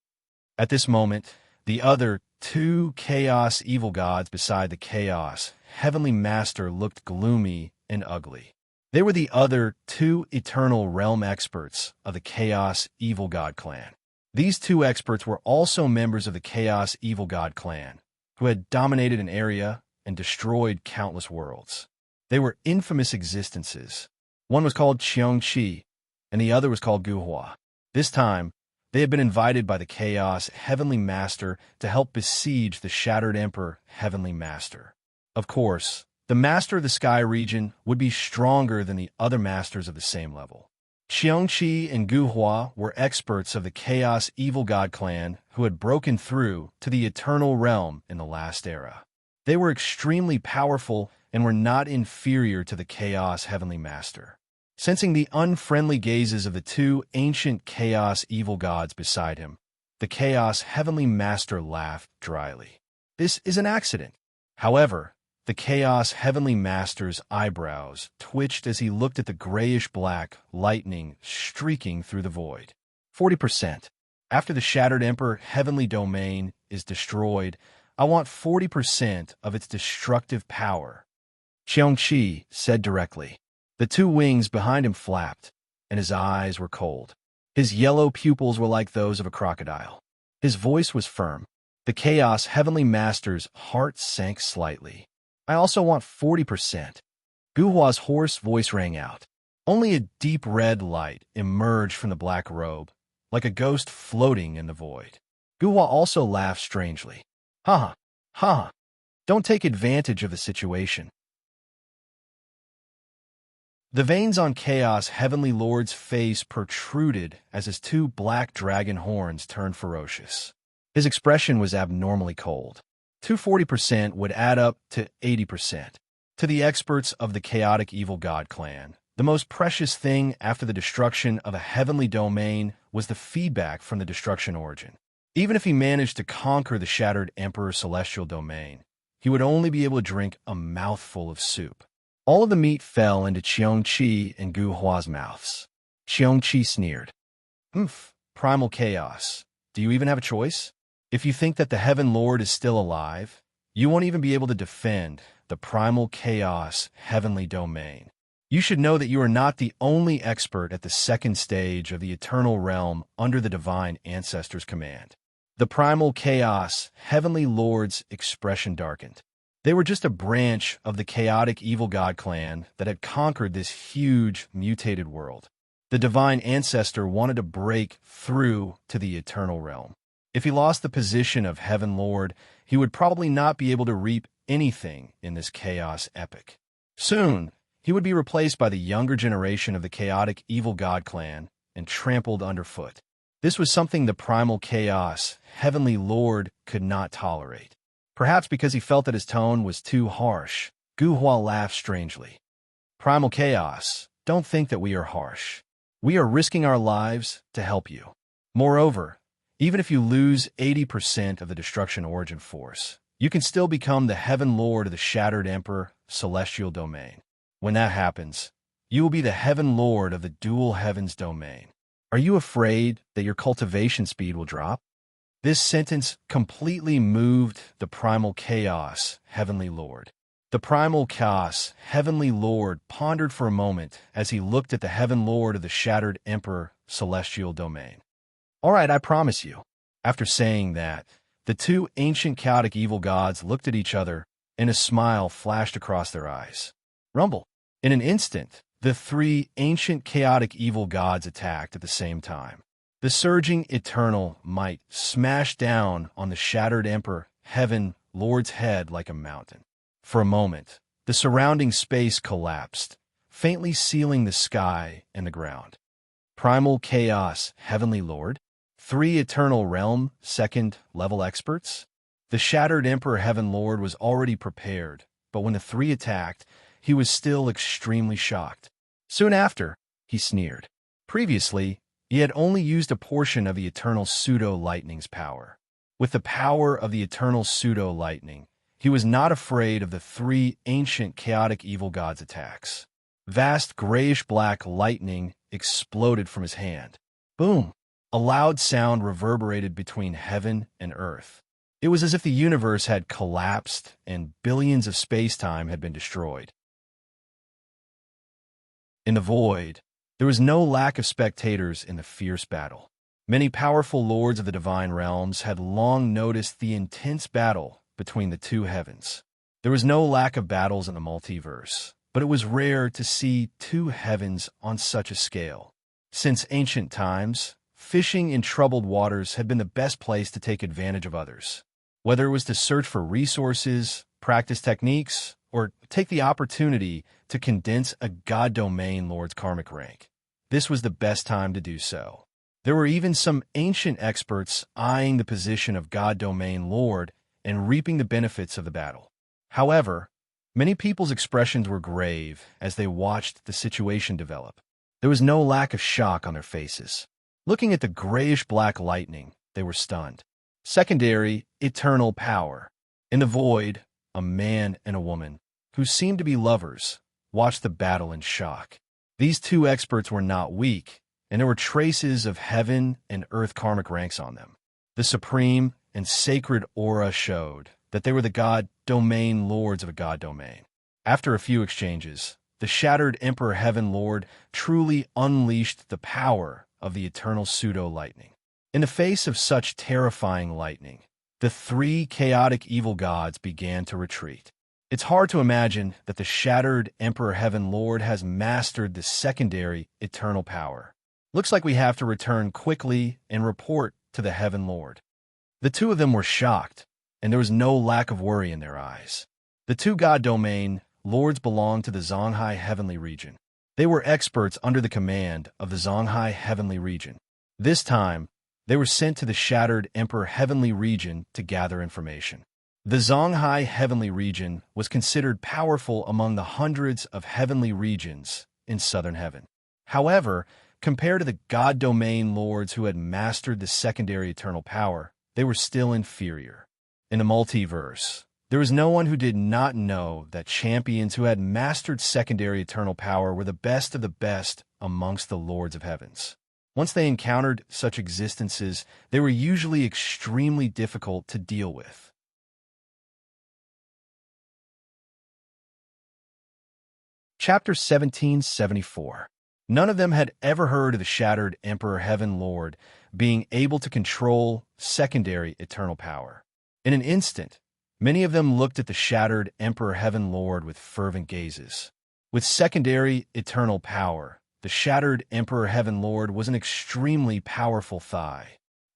Speaker 1: At this moment, the other two Chaos evil gods beside the Chaos Heavenly Master looked gloomy and ugly. They were the other two Eternal Realm experts of the Chaos Evil God clan. These two experts were also members of the Chaos Evil God clan, who had dominated an area and destroyed countless worlds. They were infamous existences. One was called Qiongqi, and the other was called Guhua. This time, they had been invited by the Chaos Heavenly Master to help besiege the Shattered Emperor Heavenly Master. Of course, the Master of the Sky region would be stronger than the other Masters of the same level. Qiongqi and Guhua were experts of the Chaos Evil God clan who had broken through to the Eternal Realm in the last era. They were extremely powerful and were not inferior to the Chaos Heavenly Master. Sensing the unfriendly gazes of the two ancient Chaos Evil gods beside him, the Chaos Heavenly Master laughed dryly. This is an accident. However, the Chaos Heavenly Master's eyebrows twitched as he looked at the grayish-black lightning streaking through the void. 40%. After the Shattered Emperor Heavenly Domain is destroyed, I want 40% of its destructive power, Qiongqi said directly. The two wings behind him flapped, and his eyes were cold. His yellow pupils were like those of a crocodile. His voice was firm. The Chaos Heavenly Master's heart sank slightly. I also want 40%. Guhua's hoarse voice rang out. Only a deep red light emerged from the black robe, like a ghost floating in the void. Guhua also laughed strangely. Ha ha. Don't take advantage of the situation. The veins on Chaos Heavenly Lord's face protruded as his two black dragon horns turned ferocious. His expression was abnormally cold. 240% would add up to 80%. To the experts of the Chaotic Evil God clan, the most precious thing after the destruction of a heavenly domain was the feedback from the destruction origin. Even if he managed to conquer the Shattered Emperor's celestial domain, he would only be able to drink a mouthful of soup. All of the meat fell into Qiongqi and Guhua's mouths. Qiongqi sneered. Primal chaos. Do you even have a choice? If you think that the Heaven Lord is still alive, you won't even be able to defend the primal chaos heavenly domain. You should know that you are not the only expert at the second stage of the eternal realm under the divine ancestor's command. The primal chaos heavenly lord's expression darkened. They were just a branch of the chaotic evil god clan that had conquered this huge mutated world. The divine ancestor wanted to break through to the eternal realm. If he lost the position of Heaven Lord, he would probably not be able to reap anything in this chaos epic. Soon, he would be replaced by the younger generation of the chaotic evil god clan and trampled underfoot. This was something the primal chaos, Heavenly Lord, could not tolerate. Perhaps because he felt that his tone was too harsh, Guhua laughed strangely. Primal chaos, don't think that we are harsh. We are risking our lives to help you. Moreover, even if you lose 80% of the destruction origin force, you can still become the Heaven Lord of the Shattered Emperor Celestial Domain. When that happens, you will be the Heaven Lord of the Dual Heavens Domain. Are you afraid that your cultivation speed will drop? This sentence completely moved the primal chaos, Heavenly Lord. The primal chaos, Heavenly Lord, pondered for a moment as he looked at the Heaven Lord of the Shattered Emperor Celestial Domain. All right, I promise you. After saying that, the two ancient chaotic evil gods looked at each other, and a smile flashed across their eyes. Rumble. In an instant, the three ancient chaotic evil gods attacked at the same time. The surging eternal might smashed down on the Shattered Emperor Heaven Lord's head like a mountain. For a moment, the surrounding space collapsed, faintly sealing the sky and the ground. Primal chaos, Heavenly Lord? 3 Eternal Realm, 2nd level experts? The Shattered Emperor Heaven Lord was already prepared, but when the 3 attacked, he was still extremely shocked. Soon after, he sneered. Previously, he had only used a portion of the Eternal Pseudo-Lightning's power. With the power of the Eternal Pseudo-Lightning, he was not afraid of the 3 ancient chaotic evil gods' attacks. Vast grayish-black lightning exploded from his hand. Boom! A loud sound reverberated between heaven and earth. It was as if the universe had collapsed and billions of space-time had been destroyed. In the void, there was no lack of spectators in the fierce battle. Many powerful lords of the divine realms had long noticed the intense battle between the 2 heavens. There was no lack of battles in the multiverse, but it was rare to see 2 heavens on such a scale. Since ancient times, fishing in troubled waters had been the best place to take advantage of others. Whether it was to search for resources, practice techniques, or take the opportunity to condense a God Domain Lord's karmic rank, this was the best time to do so. There were even some ancient experts eyeing the position of God Domain Lord and reaping the benefits of the battle. However, many people's expressions were grave as they watched the situation develop. There was no lack of shock on their faces. Looking at the grayish-black lightning, they were stunned. Secondary, eternal power. In the void, a man and a woman, who seemed to be lovers, watched the battle in shock. These 2 experts were not weak, and there were traces of heaven and earth karmic ranks on them. The supreme and sacred aura showed that they were the God Domain Lords of a God Domain. After a few exchanges, the Shattered Emperor Heaven Lord truly unleashed the power of the Eternal Pseudo-Lightning. In the face of such terrifying lightning, the 3 chaotic evil gods began to retreat. It's hard to imagine that the Shattered Emperor Heaven Lord has mastered the secondary eternal power. Looks like we have to return quickly and report to the Heaven Lord. The 2 of them were shocked, and there was no lack of worry in their eyes. The 2 God Domain Lords belonged to the Zonghai Heavenly Region. They were experts under the command of the Zonghai Heavenly Region. This time, they were sent to the Shattered Emperor Heavenly Region to gather information. The Zonghai Heavenly Region was considered powerful among the hundreds of heavenly regions in Southern Heaven. However, compared to the God Domain Lords who had mastered the secondary eternal power, they were still inferior. In the multiverse, there was no one who did not know that champions who had mastered secondary eternal power were the best of the best amongst the Lords of Heavens. Once they encountered such existences, they were usually extremely difficult to deal with. Chapter 1774. None of them had ever heard of the Shattered Emperor Heaven Lord being able to control secondary eternal power. In an instant, many of them looked at the Shattered Emperor Heaven Lord with fervent gazes. With secondary eternal power, the Shattered Emperor Heaven Lord was an extremely powerful Thai.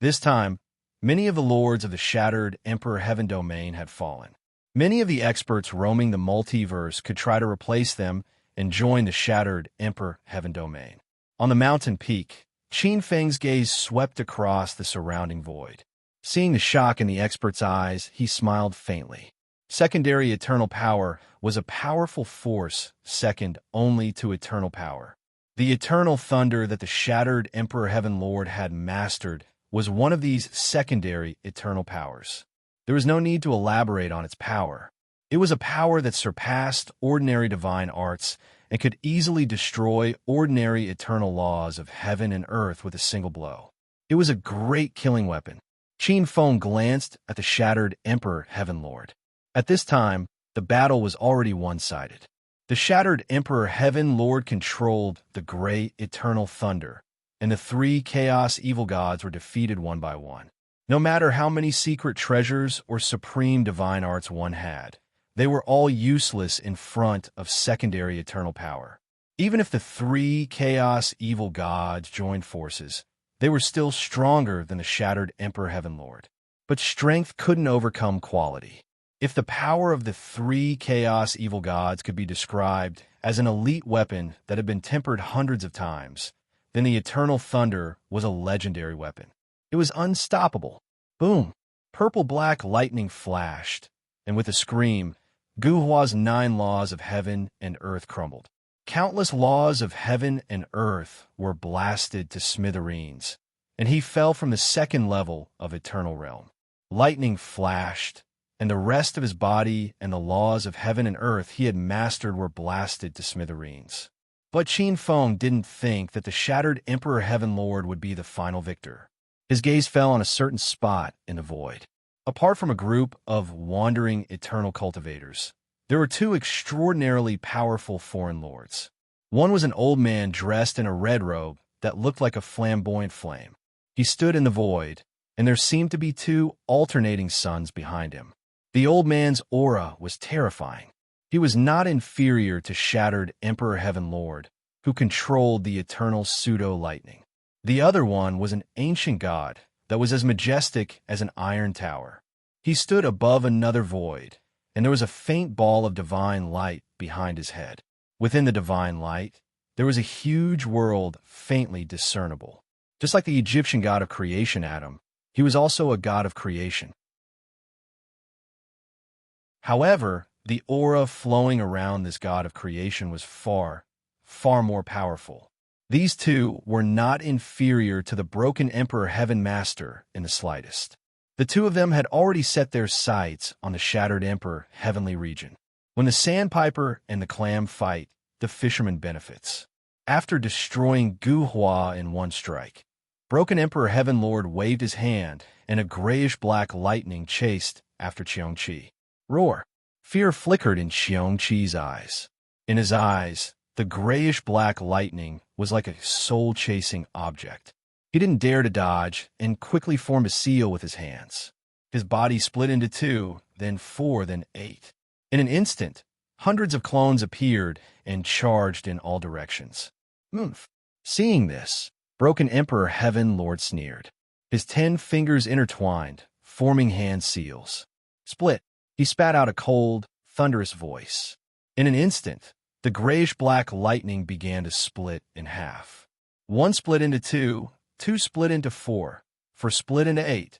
Speaker 1: This time, many of the lords of the Shattered Emperor Heaven Domain had fallen. Many of the experts roaming the multiverse could try to replace them and join the Shattered Emperor Heaven Domain. On the mountain peak, Qin Feng's gaze swept across the surrounding void. Seeing the shock in the expert's eyes, he smiled faintly. Secondary eternal power was a powerful force second only to eternal power. The eternal thunder that the Shattered Emperor Heaven Lord had mastered was one of these secondary eternal powers. There was no need to elaborate on its power. It was a power that surpassed ordinary divine arts and could easily destroy ordinary eternal laws of heaven and earth with a single blow. It was a great killing weapon. Qin Feng glanced at the Shattered Emperor Heaven Lord. At this time, the battle was already one-sided. The Shattered Emperor Heaven Lord controlled the gray eternal thunder, and the 3 chaos evil gods were defeated one by one. No matter how many secret treasures or supreme divine arts one had, they were all useless in front of secondary eternal power. Even if the 3 chaos evil gods joined forces, they were still stronger than the Shattered Emperor Heaven Lord. But strength couldn't overcome quality. If the power of the 3 chaos evil gods could be described as an elite weapon that had been tempered hundreds of times, then the eternal thunder was a legendary weapon. It was unstoppable. Boom! Purple-black lightning flashed, and with a scream, Guhua's 9 laws of heaven and earth crumbled. Countless laws of heaven and earth were blasted to smithereens, and he fell from the 2nd level of eternal realm. Lightning flashed, and the rest of his body and the laws of heaven and earth he had mastered were blasted to smithereens. But Qin Feng didn't think that the shattered Emperor Heaven Lord would be the final victor. His gaze fell on a certain spot in the void. Apart from a group of wandering eternal cultivators, there were 2 extraordinarily powerful foreign lords. One was an old man dressed in a red robe that looked like a flamboyant flame. He stood in the void, and there seemed to be 2 alternating suns behind him. The old man's aura was terrifying. He was not inferior to shattered Emperor Heaven Lord, who controlled the eternal pseudo-lightning. The other one was an ancient god that was as majestic as an iron tower. He stood above another void, and there was a faint ball of divine light behind his head. Within the divine light, there was a huge world faintly discernible. Just like the Egyptian god of creation, Adam, he was also a god of creation. However, the aura flowing around this god of creation was far, far more powerful. These 2 were not inferior to the broken Emperor Heaven Master in the slightest. The 2 of them had already set their sights on the shattered Emperor Heavenly region. When the Sandpiper and the Clam fight, the fisherman benefits. After destroying Guhua in one strike, Broken Emperor Heaven Lord waved his hand, and a grayish-black lightning chased after Qiongqi. Roar! Fear flickered in Qiongqi's eyes. In his eyes, the grayish-black lightning was like a soul-chasing object. He didn't dare to dodge and quickly formed a seal with his hands. His body split into 2, then 4, then 8. In an instant, hundreds of clones appeared and charged in all directions. Oomph! Seeing this, Broken Emperor Heaven Lord sneered. His 10 fingers intertwined, forming hand seals. Split! He spat out a cold, thunderous voice. In an instant, the grayish-black lightning began to split in half. 1 split into 2, 2 split into 4, 4 split into 8.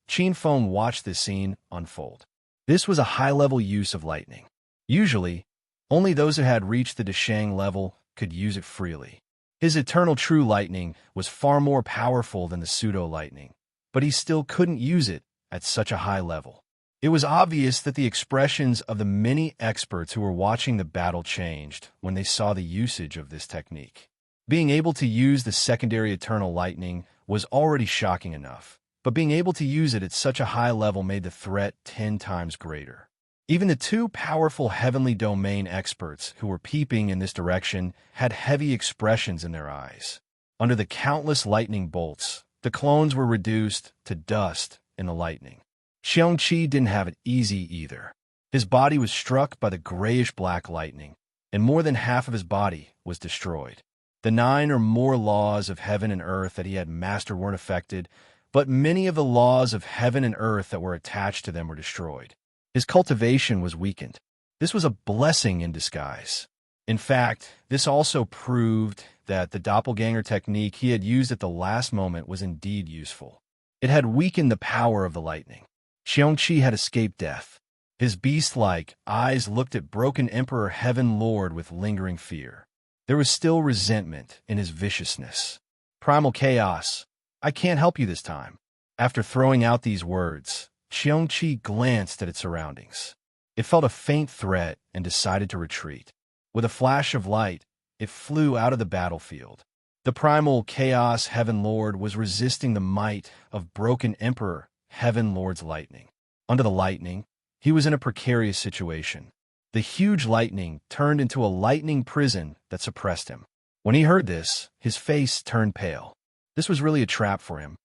Speaker 1: Qin Feng watched this scene unfold. This was a high-level use of lightning. Usually, only those who had reached the Deshang level could use it freely. His eternal true lightning was far more powerful than the pseudo-lightning, but he still couldn't use it at such a high level. It was obvious that the expressions of the many experts who were watching the battle changed when they saw the usage of this technique. Being able to use the secondary eternal lightning was already shocking enough, but being able to use it at such a high level made the threat 10 times greater. Even the 2 powerful heavenly domain experts who were peeping in this direction had heavy expressions in their eyes. Under the countless lightning bolts, the clones were reduced to dust in the lightning. Qiongqi didn't have it easy either. His body was struck by the grayish-black lightning, and more than half of his body was destroyed. The 9 or more laws of heaven and earth that he had mastered weren't affected, but many of the laws of heaven and earth that were attached to them were destroyed. His cultivation was weakened. This was a blessing in disguise. In fact, this also proved that the doppelganger technique he had used at the last moment was indeed useful. It had weakened the power of the lightning. Qiongqi had escaped death. His beast-like eyes looked at Broken Emperor Heaven Lord with lingering fear. There was still resentment in his viciousness. Primal chaos, I can't help you this time. After throwing out these words, Qiongqi glanced at its surroundings. It felt a faint threat and decided to retreat. With a flash of light, it flew out of the battlefield. The primal chaos Heaven Lord was resisting the might of Broken Emperor Heaven Lord's lightning. Under the lightning, he was in a precarious situation. The huge lightning turned into a lightning prison that suppressed him. When he heard this, his face turned pale. This was really a trap for him.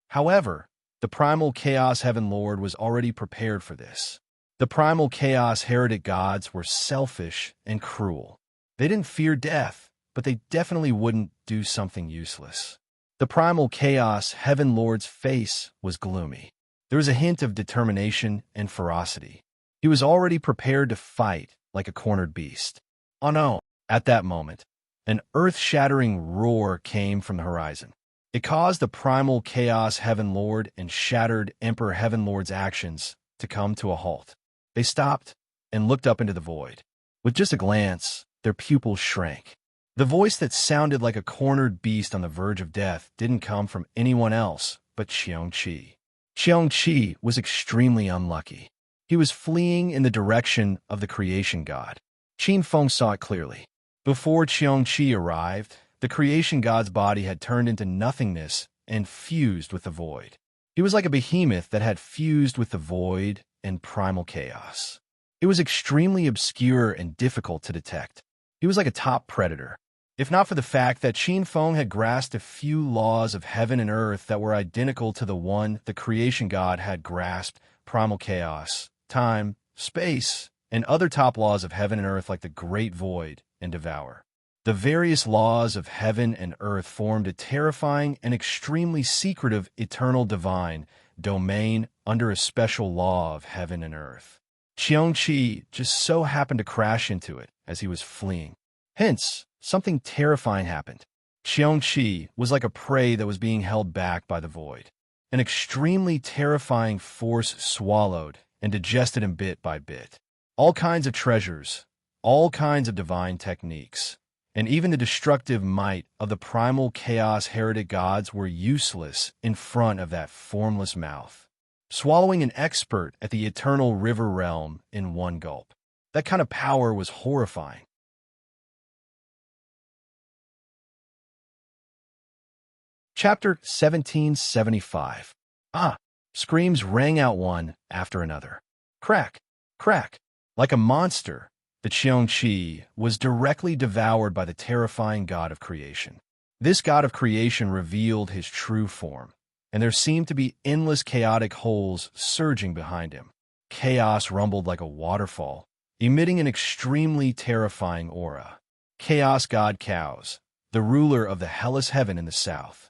Speaker 1: However, the primal chaos Heaven Lord was already prepared for this. The primal chaos heretic gods were selfish and cruel. They didn't fear death, but they definitely wouldn't do something useless. The primal chaos Heaven Lord's face was gloomy. There was a hint of determination and ferocity. He was already prepared to fight like a cornered beast. Oh no! At that moment, An earth-shattering roar came from the horizon. It caused the primal chaos Heaven Lord and shattered Emperor Heaven Lord's actions to come to a halt. They stopped and looked up into the void. With just a glance, their pupils shrank. The voice that sounded like a cornered beast on the verge of death didn't come from anyone else but Qiongqi. Qiongqi was extremely unlucky. He was fleeing in the direction of the creation god. Qin Feng saw it clearly. Before Qiongqi arrived, the creation god's body had turned into nothingness and fused with the void. He was like a behemoth that had fused with the void and primal chaos. It was extremely obscure and difficult to detect. He was like a top predator. If not for the fact that Qin Feng had grasped a few laws of heaven and earth that were identical to the one the creation god had grasped, primal chaos, time, space, and other top laws of heaven and earth like the great void and devour. The various laws of heaven and earth formed a terrifying and extremely secretive eternal divine domain under a special law of heaven and earth. Qiongqi just so happened to crash into it as he was fleeing. Hence, something terrifying happened. Qiongqi was like a prey that was being held back by the void. An extremely terrifying force swallowed and digested him bit by bit. All kinds of treasures, all kinds of divine techniques, and even the destructive might of the primal chaos heretic gods were useless in front of that formless mouth. Swallowing an expert at the eternal river realm in one gulp. That kind of power was horrifying. Chapter 1775. Screams rang out one after another. Crack, crack. Like a monster, the Qiongqi was directly devoured by the terrifying god of creation. This god of creation revealed his true form, and there seemed to be endless chaotic holes surging behind him. Chaos rumbled like a waterfall, emitting an extremely terrifying aura. Chaos god Chaos, the ruler of the hellish heaven in the south.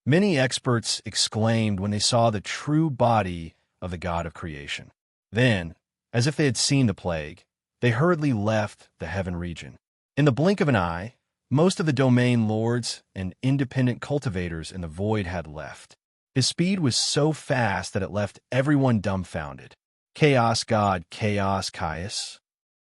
Speaker 1: Many experts exclaimed when they saw the true body of the god of creation. Then, as if they had seen the plague, they hurriedly left the heaven region. In the blink of an eye, most of the domain lords and independent cultivators in the void had left. His speed was so fast that it left everyone dumbfounded. Chaos god Chaos Caius.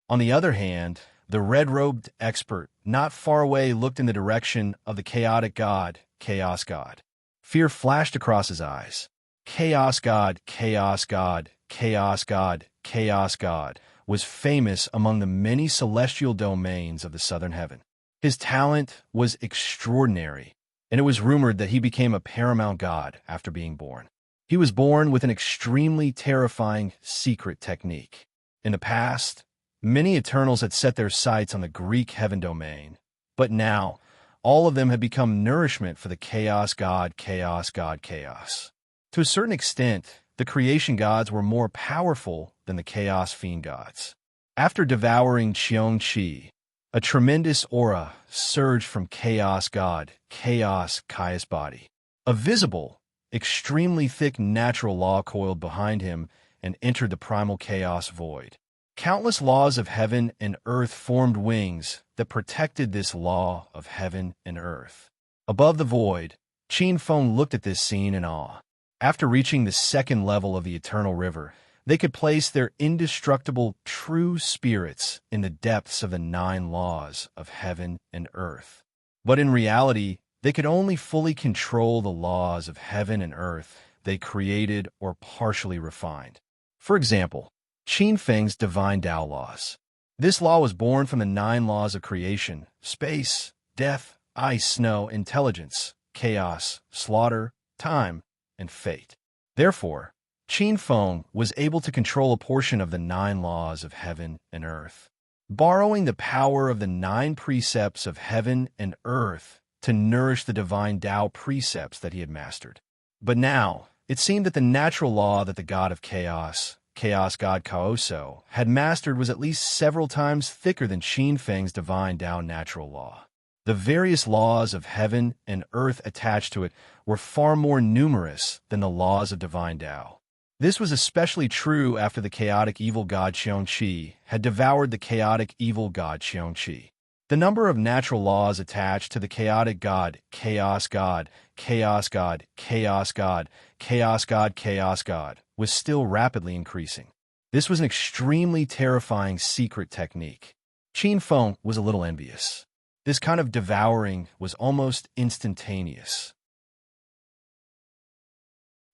Speaker 1: On the other hand, the red-robed expert not far away looked in the direction of the chaotic god, Chaos God. Fear flashed across his eyes. Chaos God, Chaos God, Chaos God, Chaos God was famous among the many celestial domains of the southern heaven. His talent was extraordinary, and it was rumored that he became a paramount god after being born. He was born with an extremely terrifying secret technique. In the past, many Eternals had set their sights on the Greek heaven domain, but now, all of them had become nourishment for the Chaos God, Chaos God, Chaos. To a certain extent, the creation gods were more powerful than the Chaos Fiend gods. After devouring Qiongqi, a tremendous aura surged from Chaos God, Chaos Caius' body. A visible, extremely thick natural law coiled behind him and entered the primal chaos void. Countless laws of heaven and earth formed wings that protected this law of heaven and earth. Above the void, Qin Feng looked at this scene in awe. After reaching the second level of the eternal river, they could place their indestructible true spirits in the depths of the 9 laws of heaven and earth. But in reality, they could only fully control the laws of heaven and earth they created or partially refined. For example, Qin Feng's divine Tao laws. This law was born from the 9 laws of creation: space, death, ice, snow, intelligence, chaos, slaughter, time, and fate. Therefore, Qin Feng was able to control a portion of the 9 laws of heaven and earth, borrowing the power of the 9 precepts of heaven and earth to nourish the divine Tao precepts that he had mastered. But now, it seemed that the natural law that the god of chaos, Chaos God Kaoso, had mastered was at least several times thicker than Qin Feng's divine Tao natural law. The various laws of heaven and earth attached to it were far more numerous than the laws of divine Tao. This was especially true after the chaotic evil god Qiongqi had devoured the chaotic evil god Qiongqi. The number of natural laws attached to the chaotic god, chaos god, chaos god, chaos god, chaos god, chaos god, was still rapidly increasing. This was an extremely terrifying secret technique. Qin Feng was a little envious. This kind of devouring was almost instantaneous.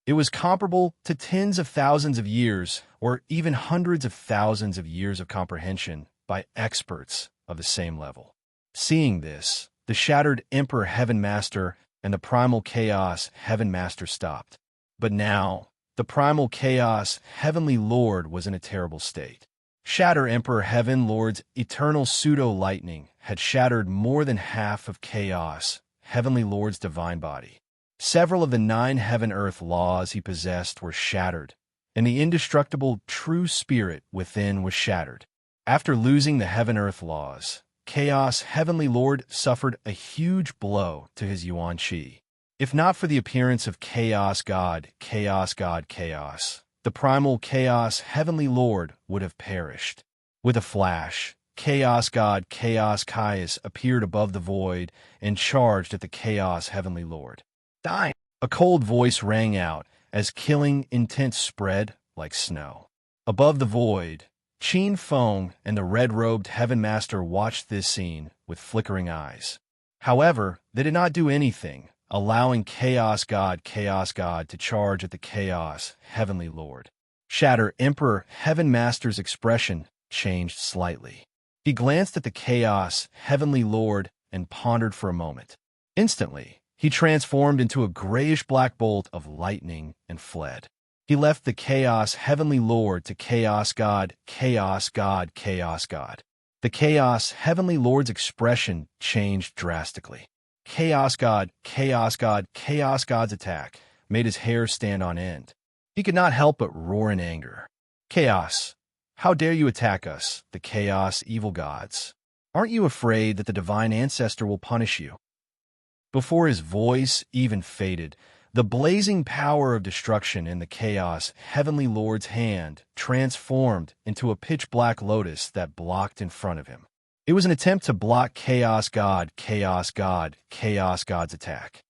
Speaker 1: It was comparable to tens of thousands of years, or even hundreds of thousands of years of comprehension by experts of the same level. Seeing this, the shattered Emperor Heaven Master and the primal Chaos Heaven Master stopped. But now, the primal Chaos Heavenly Lord was in a terrible state. Shatter Emperor Heaven Lord's eternal pseudo-lightning had shattered more than half of Chaos Heavenly Lord's divine body. Several of the 9 heaven-earth laws he possessed were shattered, and the indestructible true spirit within was shattered. After losing the heaven-earth laws, Chaos Heavenly Lord suffered a huge blow to his Yuan Qi. If not for the appearance of Chaos God, Chaos God, Chaos, the primal Chaos Heavenly Lord would have perished. With a flash, Chaos God, Chaos Caius appeared above the void and charged at the Chaos Heavenly Lord. Die! A cold voice rang out as killing intent spread like snow. Above the void, Qin Feng and the red-robed Heaven Master watched this scene with flickering eyes. However, they did not do anything, allowing Chaos God to charge at the Chaos Heavenly Lord. Shatter Emperor Heaven Master's expression changed slightly. He glanced at the Chaos Heavenly Lord and pondered for a moment. Instantly, he transformed into a grayish-black bolt of lightning and fled. He left the Chaos Heavenly Lord to Chaos God, Chaos God, Chaos God. The Chaos Heavenly Lord's expression changed drastically. Chaos God, Chaos God, Chaos God's attack made his hair stand on end. He could not help but roar in anger. Chaos, how dare you attack us, the Chaos evil gods? Aren't you afraid that the divine ancestor will punish you? Before his voice even faded, the blazing power of destruction in the Chaos Heavenly Lord's hand transformed into a pitch-black lotus that blocked in front of him. It was an attempt to block Chaos God, Chaos God, Chaos God's attack.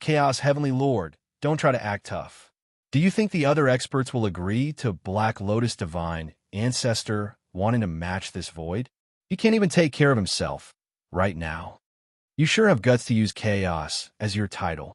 Speaker 1: Chaos Heavenly Lord, don't try to act tough. Do you think the other experts will agree to Black Lotus Divine Ancestor wanting to match this void? He can't even take care of himself right now. You sure have guts to use Chaos as your title.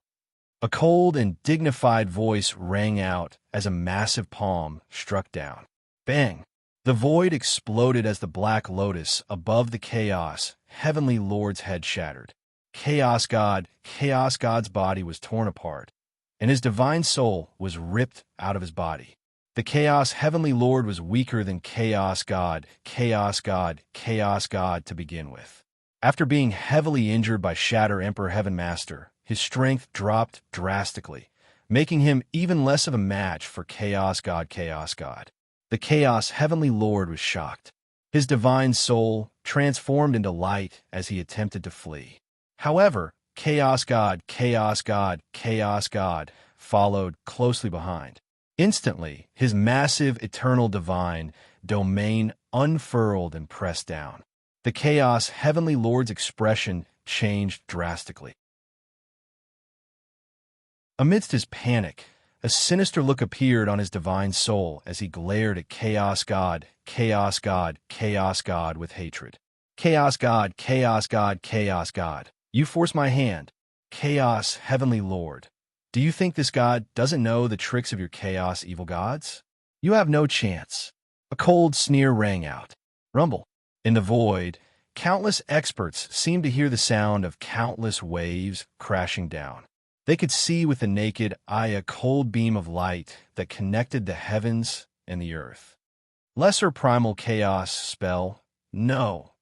Speaker 1: A cold and dignified voice rang out as a massive palm struck down. Bang! The void exploded as the Black Lotus above the Chaos Heavenly Lord's head shattered. Chaos God's body was torn apart, and his divine soul was ripped out of his body. The Chaos Heavenly Lord was weaker than Chaos God to begin with. After being heavily injured by Shatter Emperor Heaven Master, his strength dropped drastically, making him even less of a match for Chaos God. The Chaos Heavenly Lord was shocked. His divine soul transformed into light as he attempted to flee. However, Chaos God followed closely behind. Instantly, his massive eternal divine domain unfurled and pressed down. The Chaos Heavenly Lord's expression changed drastically. Amidst his panic, a sinister look appeared on his divine soul as he glared at Chaos God with hatred. Chaos God, you forced my hand. Chaos Heavenly Lord, do you think this god doesn't know the tricks of your Chaos evil gods? You have no chance. A cold sneer rang out. Rumble. In the void, countless experts seemed to hear the sound of countless waves crashing down. They could see with the naked eye a cold beam of light that connected the heavens and the earth. Lesser primal chaos spell? No.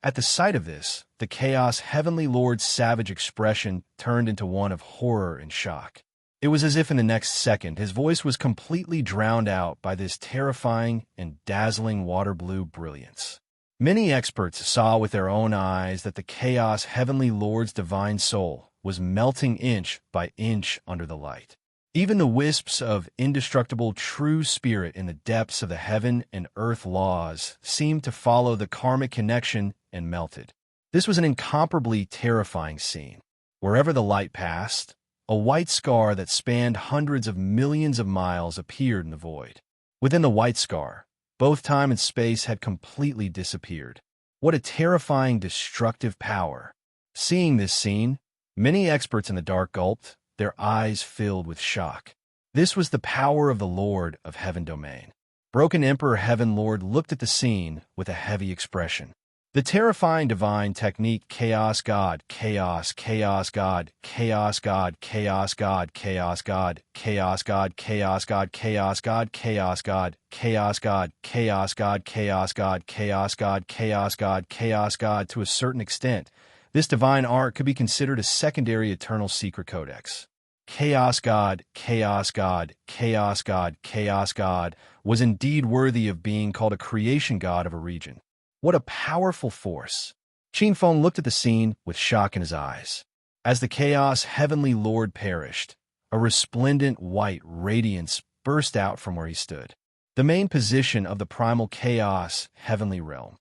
Speaker 1: At the sight of this, the Chaos Heavenly Lord's savage expression turned into one of horror and shock. It was as if in the next second his voice was completely drowned out by this terrifying and dazzling water blue brilliance. Many experts saw with their own eyes that the Chaos Heavenly Lord's divine soul was melting inch by inch under the light. Even the wisps of indestructible true spirit in the depths of the heaven and earth laws seemed to follow the karmic connection and melted. This was an incomparably terrifying scene. Wherever the light passed, a white scar that spanned hundreds of millions of miles appeared in the void. Within the white scar, both time and space had completely disappeared. What a terrifying, destructive power. Seeing this scene, many experts in the dark gulped, their eyes filled with shock. This was the power of the Lord of Heaven domain. Broken Emperor Heaven Lord looked at the scene with a heavy expression. The terrifying divine technique Chaos God, Chaos, Chaos God, Chaos God, Chaos God, Chaos God, Chaos God, Chaos God, Chaos God, Chaos God, Chaos God, Chaos God, Chaos God, Chaos God, Chaos God, Chaos God. To a certain extent, this divine art could be considered a secondary eternal secret codex. Chaos God, Chaos God, Chaos God, Chaos God was indeed worthy of being called a creation god of a region. What a powerful force! Qin Feng looked at the scene with shock in his eyes. As the Chaos Heavenly Lord perished, a resplendent white radiance burst out from where he stood, the main position of the primal Chaos Heavenly Realm.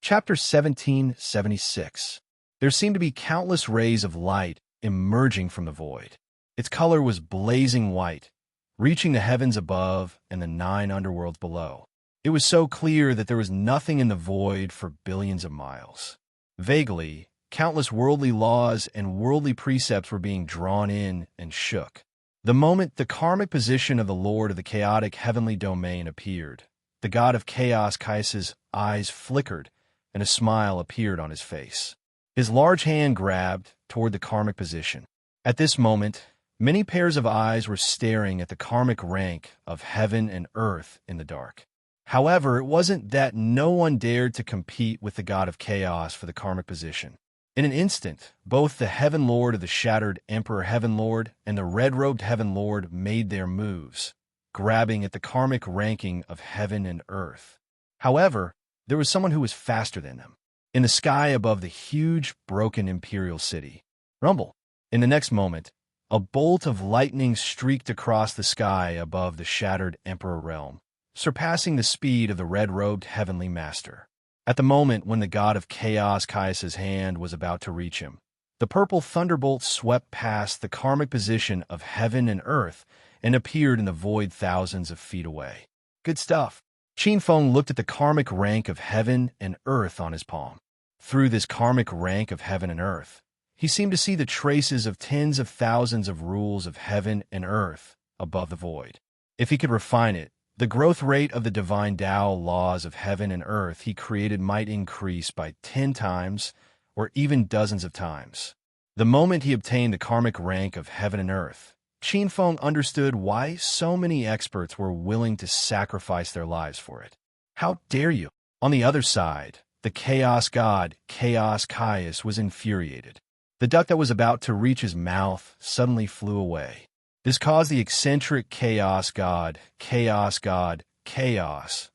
Speaker 1: Chapter 1776. There seemed to be countless rays of light emerging from the void. Its color was blazing white, reaching the heavens above and the 9 underworlds below. It was so clear that there was nothing in the void for billions of miles. Vaguely, countless worldly laws and worldly precepts were being drawn in and shook. The moment the karmic position of the Lord of the chaotic heavenly domain appeared, the god of chaos Kaisa's eyes flickered and a smile appeared on his face. His large hand grabbed toward the karmic position. At this moment, many pairs of eyes were staring at the karmic rank of heaven and earth in the dark. However, it wasn't that no one dared to compete with the god of chaos for the karmic position. In an instant, both the Heaven Lord of the Shattered Emperor Heaven Lord and the Red-Robed Heaven Lord made their moves, grabbing at the karmic ranking of heaven and earth. However, there was someone who was faster than them. In the sky above the huge, broken imperial city. Rumble. In the next moment, a bolt of lightning streaked across the sky above the shattered Emperor realm, surpassing the speed of the red-robed Heavenly Master. At the moment when the god of chaos Kaisa's hand was about to reach him, the purple thunderbolt swept past the karmic position of heaven and earth and appeared in the void thousands of feet away. Good stuff. Qin Feng looked at the karmic rank of heaven and earth on his palm. Through this karmic rank of heaven and earth, he seemed to see the traces of tens of thousands of rules of heaven and earth above the void. If he could refine it, the growth rate of the divine Tao laws of heaven and earth he created might increase by 10 times or even dozens of times. The moment he obtained the karmic rank of heaven and earth, Qin Feng understood why so many experts were willing to sacrifice their lives for it. How dare you? On the other side, the chaos god, Chaos Caius, was infuriated. The duck that was about to reach his mouth suddenly flew away. This caused the eccentric Chaos God, Chaos,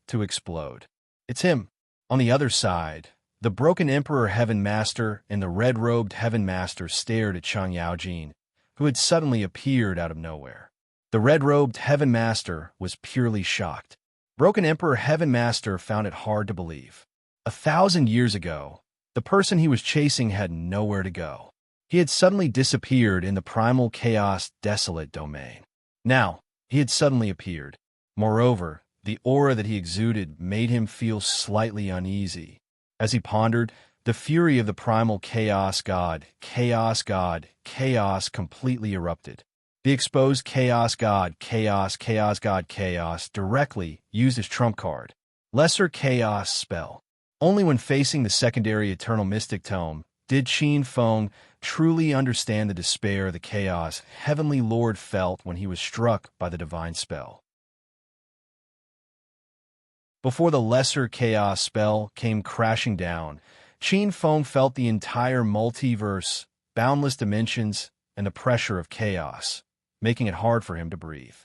Speaker 1: to explode. It's him. On the other side, the broken Emperor Heaven Master and the red-robed Heaven Master stared at Chang Yaojin, who had suddenly appeared out of nowhere. The red-robed Heaven Master was purely shocked. Broken Emperor Heaven Master found it hard to believe. 1,000 years ago, the person he was chasing had nowhere to go. He had suddenly disappeared in the primal chaos desolate domain. Now, he had suddenly appeared. Moreover, the aura that he exuded made him feel slightly uneasy. As he pondered, the fury of the primal chaos god, Chaos completely erupted. The exposed Chaos God, Chaos, directly used his trump card, Lesser Chaos Spell. Only when facing the secondary Eternal Mystic Tome did Qin Feng truly understand the despair the Chaos Heavenly Lord felt when he was struck by the divine spell. Before the Lesser Chaos Spell came crashing down, Qin Feng felt the entire multiverse, boundless dimensions, and the pressure of chaos, making it hard for him to breathe.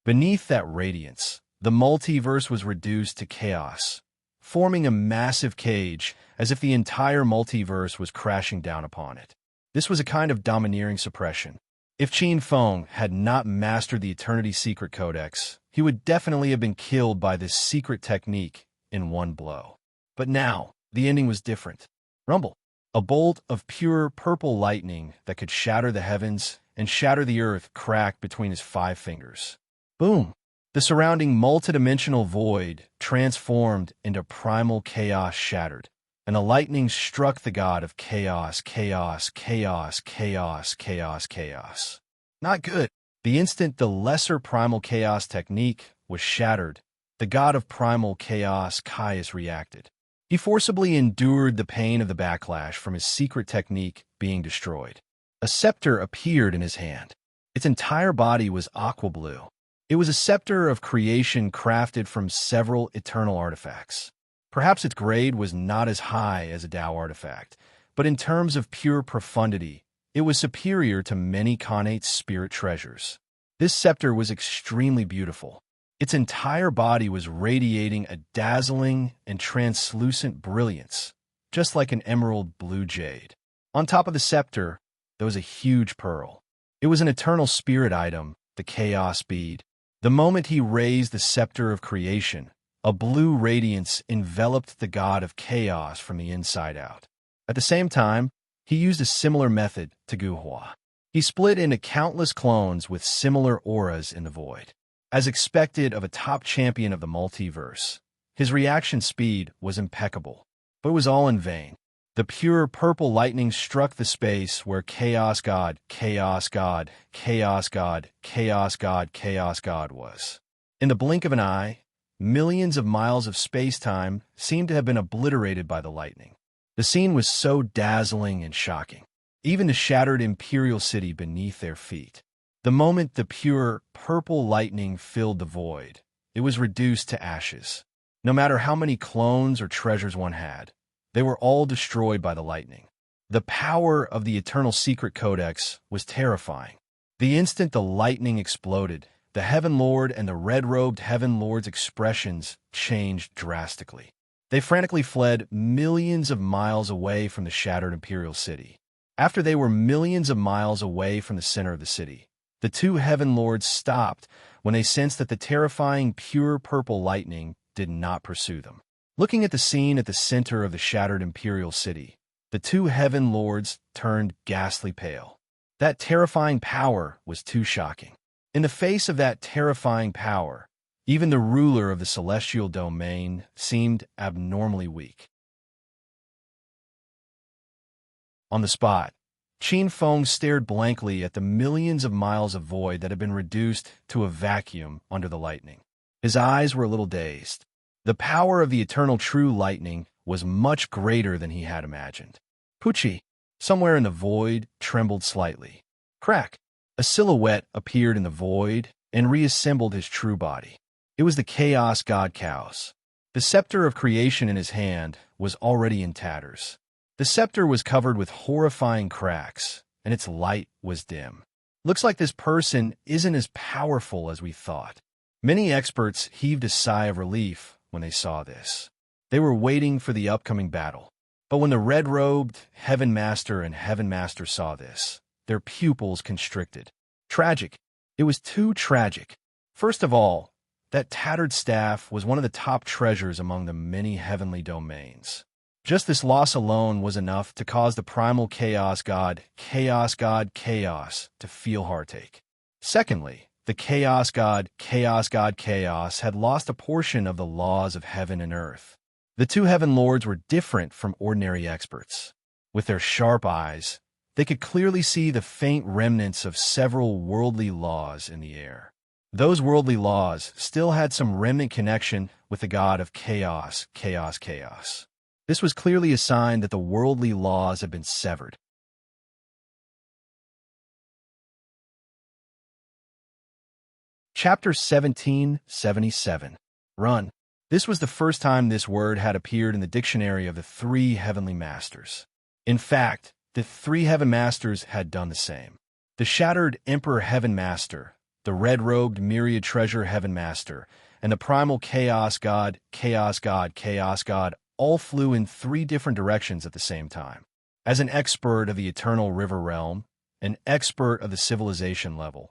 Speaker 1: Beneath that radiance, the multiverse was reduced to chaos, forming a massive cage as if the entire multiverse was crashing down upon it. This was a kind of domineering suppression. If Qin Feng had not mastered the Eternity Secret Codex, he would definitely have been killed by this secret technique in one blow. But now, the ending was different. Rumble. A bolt of pure purple lightning that could shatter the heavens and shatter the earth cracked between his 5 fingers. Boom! The surrounding multidimensional void transformed into primal chaos shattered, and the lightning struck the god of chaos, chaos, chaos, chaos, chaos, chaos. Not good. The instant the lesser primal chaos technique was shattered, the god of primal chaos, Caius, reacted. He forcibly endured the pain of the backlash from his secret technique being destroyed. A scepter appeared in his hand. Its entire body was aqua blue. It was a scepter of creation crafted from several eternal artifacts. Perhaps its grade was not as high as a Tao artifact, but in terms of pure profundity, it was superior to many connate spirit treasures. This scepter was extremely beautiful. Its entire body was radiating a dazzling and translucent brilliance, just like an emerald blue jade. On top of the scepter, there was a huge pearl. It was an eternal spirit item, the chaos bead. The moment he raised the scepter of creation, a blue radiance enveloped the god of chaos from the inside out. At the same time, he used a similar method to Guhua. He split into countless clones with similar auras in the void. As expected of a top champion of the multiverse, his reaction speed was impeccable, but it was all in vain. The pure purple lightning struck the space where Chaos God, Chaos God, Chaos God, Chaos God, Chaos God was. In the blink of an eye, millions of miles of space-time seemed to have been obliterated by the lightning. The scene was so dazzling and shocking, even the shattered Imperial City beneath their feet. The moment the pure purple lightning filled the void, it was reduced to ashes. No matter how many clones or treasures one had, they were all destroyed by the lightning. The power of the Eternal Secret Codex was terrifying. The instant the lightning exploded, the Heaven Lord and the red-robed Heaven Lord's expressions changed drastically. They frantically fled millions of miles away from the shattered Imperial City. After they were millions of miles away from the center of the city, the two Heaven Lords stopped when they sensed that the terrifying pure purple lightning did not pursue them. Looking at the scene at the center of the shattered Imperial City, the two Heaven Lords turned ghastly pale. That terrifying power was too shocking. In the face of that terrifying power, even the ruler of the celestial domain seemed abnormally weak. On the spot, Qin Feng stared blankly at the millions of miles of void that had been reduced to a vacuum under the lightning. His eyes were a little dazed. The power of the eternal true lightning was much greater than he had imagined. Pucci, somewhere in the void, trembled slightly. Crack! A silhouette appeared in the void and reassembled his true body. It was the Chaos God Chaos. The scepter of creation in his hand was already in tatters. The scepter was covered with horrifying cracks, and its light was dim. Looks like this person isn't as powerful as we thought. Many experts heaved a sigh of relief when they saw this. They were waiting for the upcoming battle. But when the red-robed Heaven Master and Heaven Master saw this, their pupils constricted. Tragic. It was too tragic. First of all, that tattered staff was one of the top treasures among the many heavenly domains. Just this loss alone was enough to cause the primal Chaos God, Chaos, to feel heartache. Secondly, the Chaos God, Chaos had lost a portion of the laws of heaven and earth. The two Heaven Lords were different from ordinary experts. With their sharp eyes, they could clearly see the faint remnants of several worldly laws in the air. Those worldly laws still had some remnant connection with the god of chaos. This was clearly a sign that the worldly laws had been severed. Chapter 1777. Run. This was the first time this word had appeared in the dictionary of the three heavenly masters. In fact, the three heaven masters had done the same. The shattered Emperor Heaven Master, the red-robed Myriad Treasure Heaven Master, and the primal Chaos God all flew in three different directions at the same time. As an expert of the Eternal River Realm, an expert of the civilization level,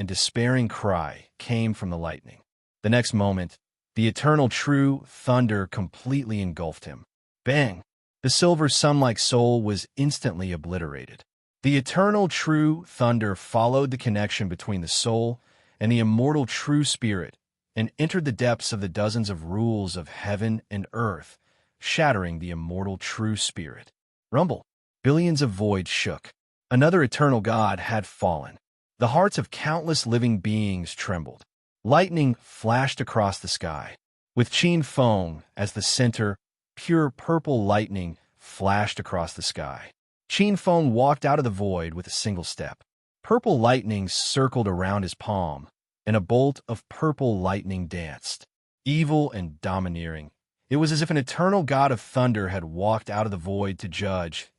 Speaker 1: and despairing cry came from the lightning. The next moment, the eternal true thunder completely engulfed him. Bang! The silver sun-like soul was instantly obliterated. The eternal true thunder followed the connection between the soul and the immortal true spirit and entered the depths of the dozens of rules of heaven and earth, shattering the immortal true spirit. Rumble! Billions of voids shook. Another eternal god had fallen. The hearts of countless living beings trembled. Lightning flashed across the sky. With Qin Feng as the center, pure purple lightning flashed across the sky. Qin Feng walked out of the void with a single step. Purple lightning circled around his palm, and a bolt of purple lightning danced. Evil and domineering, it was as if an eternal god of thunder had walked out of the void to judge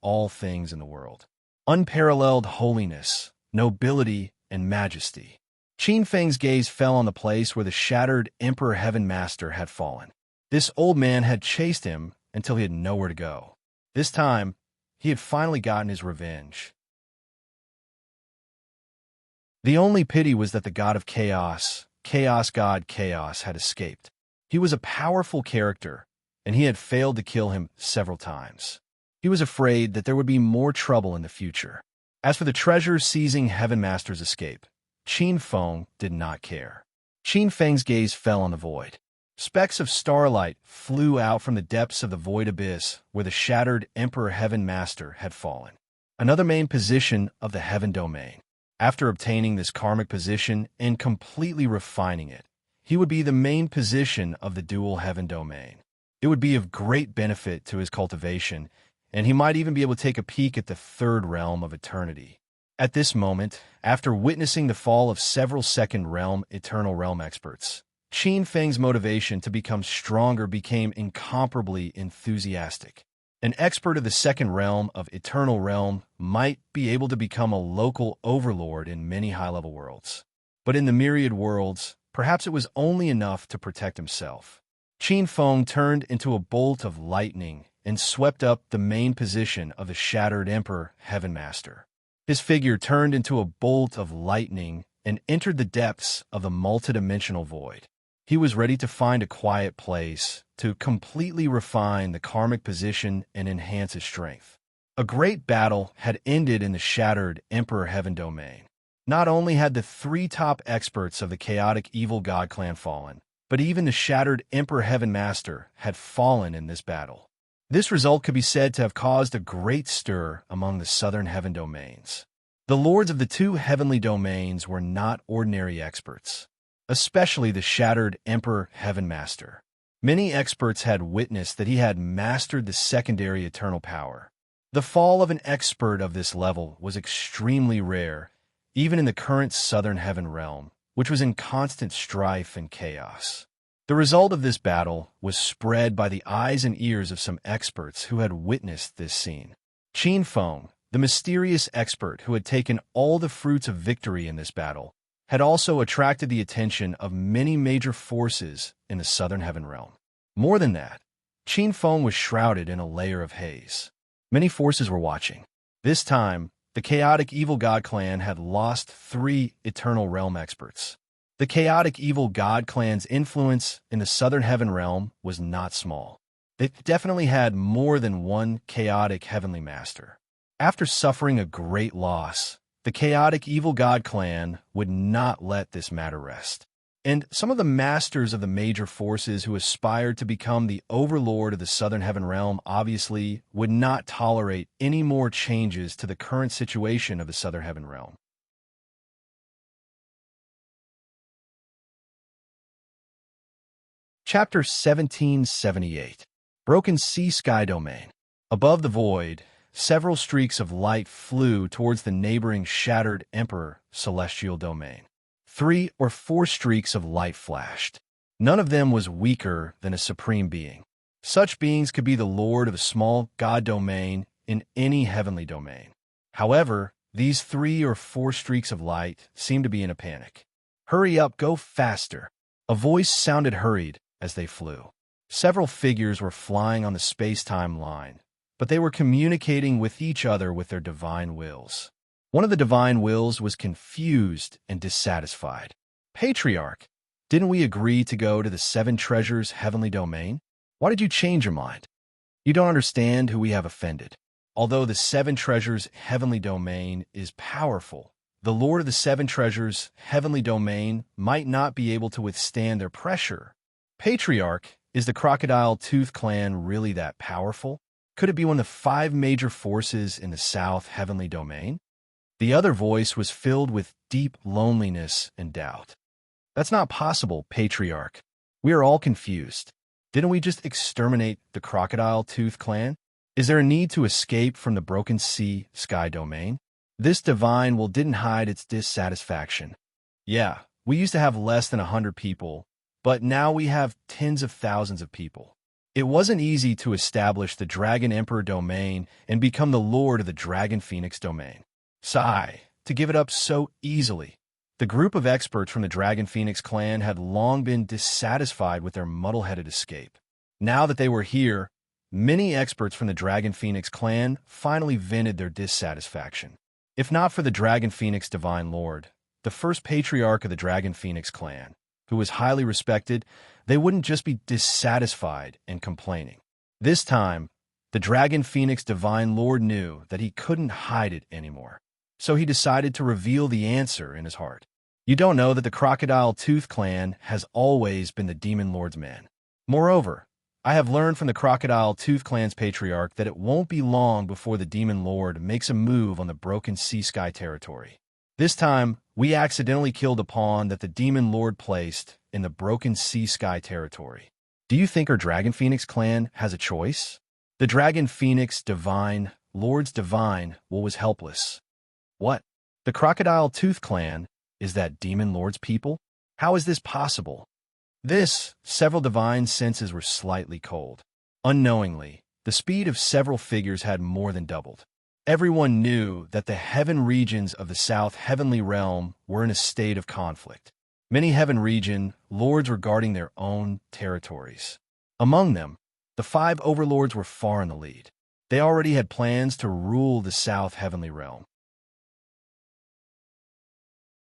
Speaker 1: all things in the world. Unparalleled holiness, nobility, and majesty. Qin Feng's gaze fell on the place where the shattered Emperor Heaven Master had fallen. This old man had chased him until he had nowhere to go. This time, he had finally gotten his revenge. The only pity was that the god of chaos, chaos god Chaos, had escaped. He was a powerful character, and he had failed to kill him several times. He was afraid that there would be more trouble in the future. As for the treasure seizing Heaven Master's escape, Qin Feng did not care. Qin Feng's gaze fell on the void. Specks of starlight flew out from the depths of the void abyss where the shattered Emperor Heaven Master had fallen. Another main position of the Heaven Domain. After obtaining this karmic position and completely refining it, he would be the main position of the dual Heaven Domain. It would be of great benefit to his cultivation, and he might even be able to take a peek at the third realm of eternity. At this moment, after witnessing the fall of several second realm eternal realm experts, Qin Feng's motivation to become stronger became incomparably enthusiastic. An expert of the second realm of eternal realm might be able to become a local overlord in many high-level worlds. But in the myriad worlds, perhaps it was only enough to protect himself. Qin Feng turned into a bolt of lightning and swept up the main position of the shattered Emperor Heaven Master. His figure turned into a bolt of lightning and entered the depths of the multidimensional void. He was ready to find a quiet place to completely refine the karmic position and enhance his strength. A great battle had ended in the shattered Emperor Heaven Domain. Not only had the three top experts of the chaotic evil god clan fallen, but even the shattered Emperor Heaven Master had fallen in this battle. This result could be said to have caused a great stir among the southern heaven domains. The lords of the two heavenly domains were not ordinary experts, especially the shattered Emperor Heaven Master. Many experts had witnessed that he had mastered the secondary eternal power. The fall of an expert of this level was extremely rare, even in the current southern heaven realm, which was in constant strife and chaos. The result of this battle was spread by the eyes and ears of some experts who had witnessed this scene. Qin Feng, the mysterious expert who had taken all the fruits of victory in this battle, had also attracted the attention of many major forces in the southern heaven realm. More than that, Qin Feng was shrouded in a layer of haze. Many forces were watching. This time, the chaotic evil god clan had lost 3 eternal realm experts. The chaotic evil god clan's influence in the southern heaven realm was not small. They definitely had more than one chaotic heavenly master. After suffering a great loss, the chaotic evil god clan would not let this matter rest. And some of the masters of the major forces who aspired to become the overlord of the southern heaven realm obviously would not tolerate any more changes to the current situation of the southern heaven realm. Chapter 1778. Broken Sea Sky Domain. Above the void, several streaks of light flew towards the neighboring shattered Emperor Celestial Domain. 3 or 4 streaks of light flashed. None of them was weaker than a supreme being. Such beings could be the lord of a small god domain in any heavenly domain. However, these 3 or 4 streaks of light seemed to be in a panic. "Hurry up, go faster." A voice sounded hurried as they flew. Several figures were flying on the space-time line, but they were communicating with each other with their divine wills. One of the divine wills was confused and dissatisfied. Patriarch, didn't we agree to go to the seven treasures' heavenly domain? Why did you change your mind? You don't understand who we have offended. Although the seven treasures' heavenly domain is powerful, the Lord of the seven treasures' heavenly domain might not be able to withstand their pressure. Patriarch, is the Crocodile Tooth clan really that powerful? Could it be one of the five major forces in the South heavenly domain? The other voice was filled with deep loneliness and doubt. That's not possible, Patriarch. We are all confused. Didn't we just exterminate the Crocodile Tooth clan? Is there a need to escape from the broken sea sky domain? This divine will didn't hide its dissatisfaction. Yeah, we used to have less than 100 people, but now we have tens of thousands of people. It wasn't easy to establish the Dragon Emperor domain and become the Lord of the Dragon Phoenix domain. Sigh, to give it up so easily. The group of experts from the Dragon Phoenix clan had long been dissatisfied with their muddle-headed escape. Now that they were here, many experts from the Dragon Phoenix clan finally vented their dissatisfaction. If not for the Dragon Phoenix Divine Lord, the first patriarch of the Dragon Phoenix clan, who was highly respected, they wouldn't just be dissatisfied and complaining. This time, the Dragon Phoenix Divine Lord knew that he couldn't hide it anymore. So he decided to reveal the answer in his heart. You don't know that the Crocodile Tooth clan has always been the Demon Lord's man. Moreover, I have learned from the Crocodile Tooth clan's patriarch that it won't be long before the Demon Lord makes a move on the broken sea sky territory. This time, we accidentally killed a pawn that the Demon Lord placed in the broken sea sky territory. Do you think our Dragon Phoenix clan has a choice? The Dragon Phoenix Divine Lord's Divine Will was helpless. What? The Crocodile Tooth clan is that Demon Lord's people? How is this possible? Several divine senses were slightly cold. Unknowingly, the speed of several figures had more than doubled. Everyone knew that the heaven regions of the South Heavenly Realm were in a state of conflict. Many heaven region lords were guarding their own territories. Among them, the five overlords were far in the lead. They already had plans to rule the South Heavenly Realm.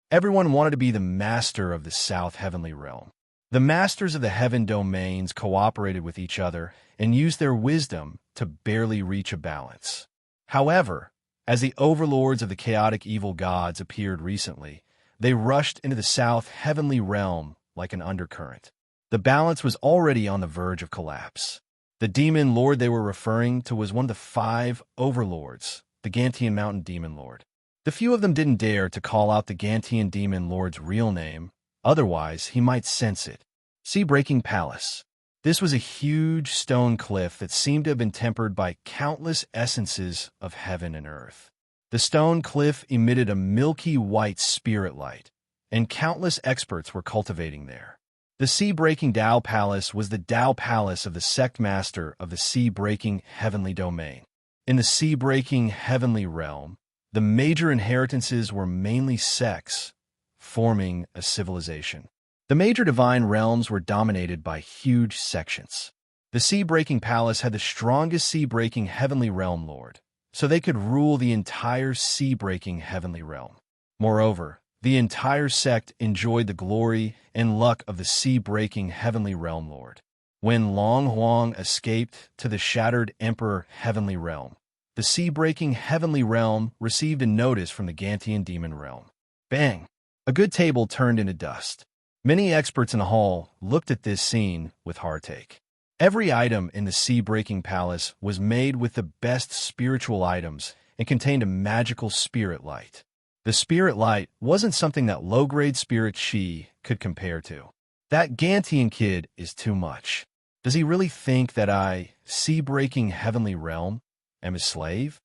Speaker 1: Everyone wanted to be the master of the South Heavenly Realm. The masters of the heaven domains cooperated with each other and used their wisdom to barely reach a balance. However, as the overlords of the chaotic evil gods appeared recently, they rushed into the South Heavenly Realm like an undercurrent. The balance was already on the verge of collapse. The demon lord they were referring to was one of the five overlords, the Gantian Mountain Demon Lord. The few of them didn't dare to call out the Gantian Demon Lord's real name, otherwise he might sense it. Sea-breaking Palace. This was a huge stone cliff that seemed to have been tempered by countless essences of heaven and earth. The stone cliff emitted a milky white spirit light, and countless experts were cultivating there. The sea-breaking Tao Palace was the Tao Palace of the sect master of the sea-breaking heavenly domain. In the sea-breaking heavenly realm, the major inheritances were mainly sects, forming a civilization. The major divine realms were dominated by huge sections. The sea-breaking palace had the strongest sea-breaking heavenly realm lord, so they could rule the entire sea-breaking heavenly realm. Moreover, the entire sect enjoyed the glory and luck of the sea-breaking heavenly realm lord. When Long Huang escaped to the shattered emperor heavenly realm, the sea-breaking heavenly realm received a notice from the Gantian demon realm. Bang! A good table turned into dust. Many experts in the hall looked at this scene with heartache. Every item in the sea-breaking palace was made with the best spiritual items and contained a magical spirit light. The spirit light wasn't something that low-grade spirit chi could compare to. That Gantian kid is too much. Does he really think that I, sea-breaking heavenly realm, am his slave?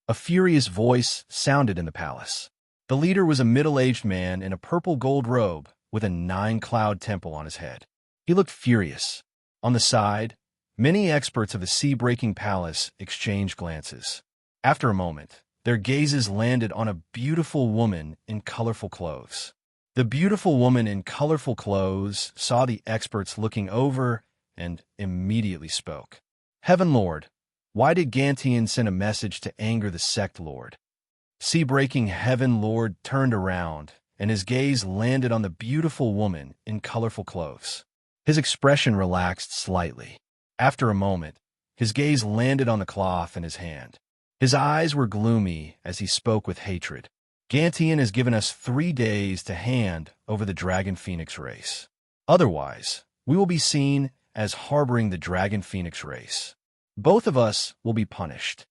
Speaker 1: A furious voice sounded in the palace. The leader was a middle-aged man in a purple gold robe with a 9-cloud temple on his head. He looked furious. On the side, many experts of the sea-breaking palace exchanged glances. After a moment, their gazes landed on a beautiful woman in colorful clothes. The beautiful woman in colorful clothes saw the experts looking over and immediately spoke. Heaven Lord, why did Gantian send a message to anger the sect lord? Sea-breaking heaven lord turned around, and his gaze landed on the beautiful woman in colorful clothes. His expression relaxed slightly. After a moment, his gaze landed on the cloth in his hand. His eyes were gloomy as he spoke with hatred. Gantian has given us 3 days to hand over the Dragon Phoenix race. Otherwise, we will be seen as harboring the Dragon Phoenix race. Both of us will be punished.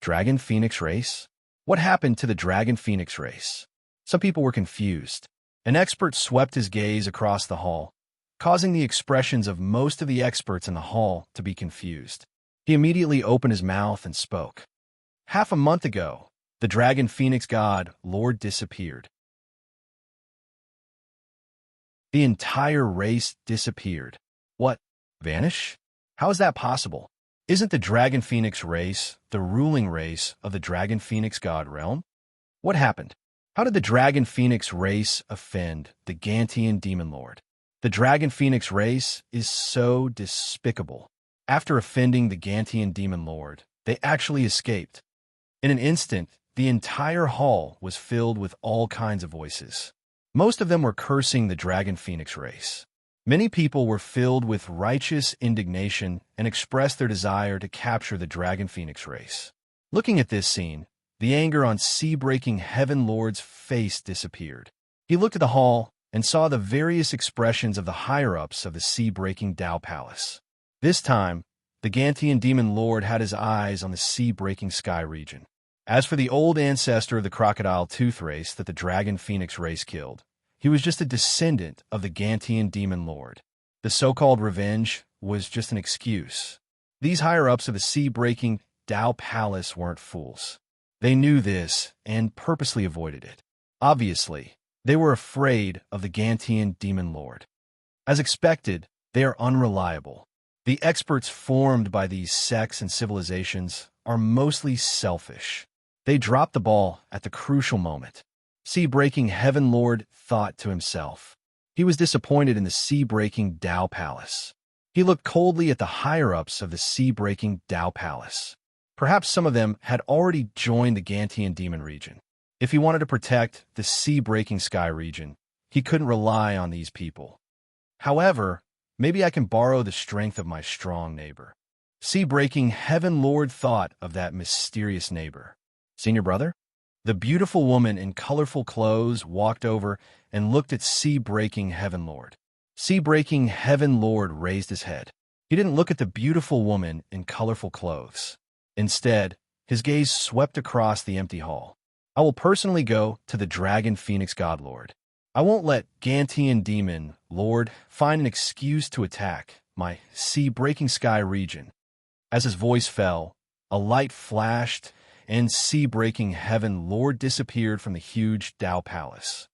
Speaker 1: Dragon Phoenix race? What happened to the Dragon Phoenix race? Some people were confused. An expert swept his gaze across the hall, causing the expressions of most of the experts in the hall to be confused. He immediately opened his mouth and spoke. Half a month ago, the Dragon Phoenix God Lord disappeared. The entire race disappeared. What? Vanish? How is that possible? Isn't the Dragon Phoenix race the ruling race of the Dragon Phoenix God realm? What happened? How did the Dragon Phoenix race offend the Gantian Demon Lord? The Dragon Phoenix race is so despicable. After offending the Gantian Demon Lord, they actually escaped. In an instant, the entire hall was filled with all kinds of voices. Most of them were cursing the Dragon Phoenix race. Many people were filled with righteous indignation and expressed their desire to capture the Dragon Phoenix race. Looking at this scene, the anger on Sea-breaking Heaven Lord's face disappeared. He looked at the hall and saw the various expressions of the higher-ups of the Sea-breaking Tao Palace. This time, the Gantian Demon Lord had his eyes on the Sea-breaking Sky region. As for the old ancestor of the Crocodile Tooth race that the Dragon Phoenix race killed, he was just a descendant of the Gantian Demon Lord. The so-called revenge was just an excuse. These higher-ups of the Sea-breaking Tao Palace weren't fools. They knew this and purposely avoided it. Obviously, they were afraid of the Gantian Demon Lord. As expected, they are unreliable. The experts formed by these sects and civilizations are mostly selfish. They dropped the ball at the crucial moment. Sea-breaking Heaven Lord thought to himself. He was disappointed in the Sea-breaking Tao Palace. He looked coldly at the higher-ups of the Sea-breaking Tao Palace. Perhaps some of them had already joined the Gantian Demon region. If he wanted to protect the Sea-breaking Sky region, he couldn't rely on these people. However, maybe I can borrow the strength of my strong neighbor. Sea-breaking Heaven Lord thought of that mysterious neighbor. Senior brother? The beautiful woman in colorful clothes walked over and looked at Sea-breaking Heaven Lord. Sea-breaking Heaven Lord raised his head. He didn't look at the beautiful woman in colorful clothes. Instead, his gaze swept across the empty hall. I will personally go to the Dragon Phoenix God Lord. I won't let Gantian Demon Lord find an excuse to attack my Sea-breaking Sky region. As his voice fell, a light flashed, and Sea-breaking Heaven Lord disappeared from the huge Tao Palace.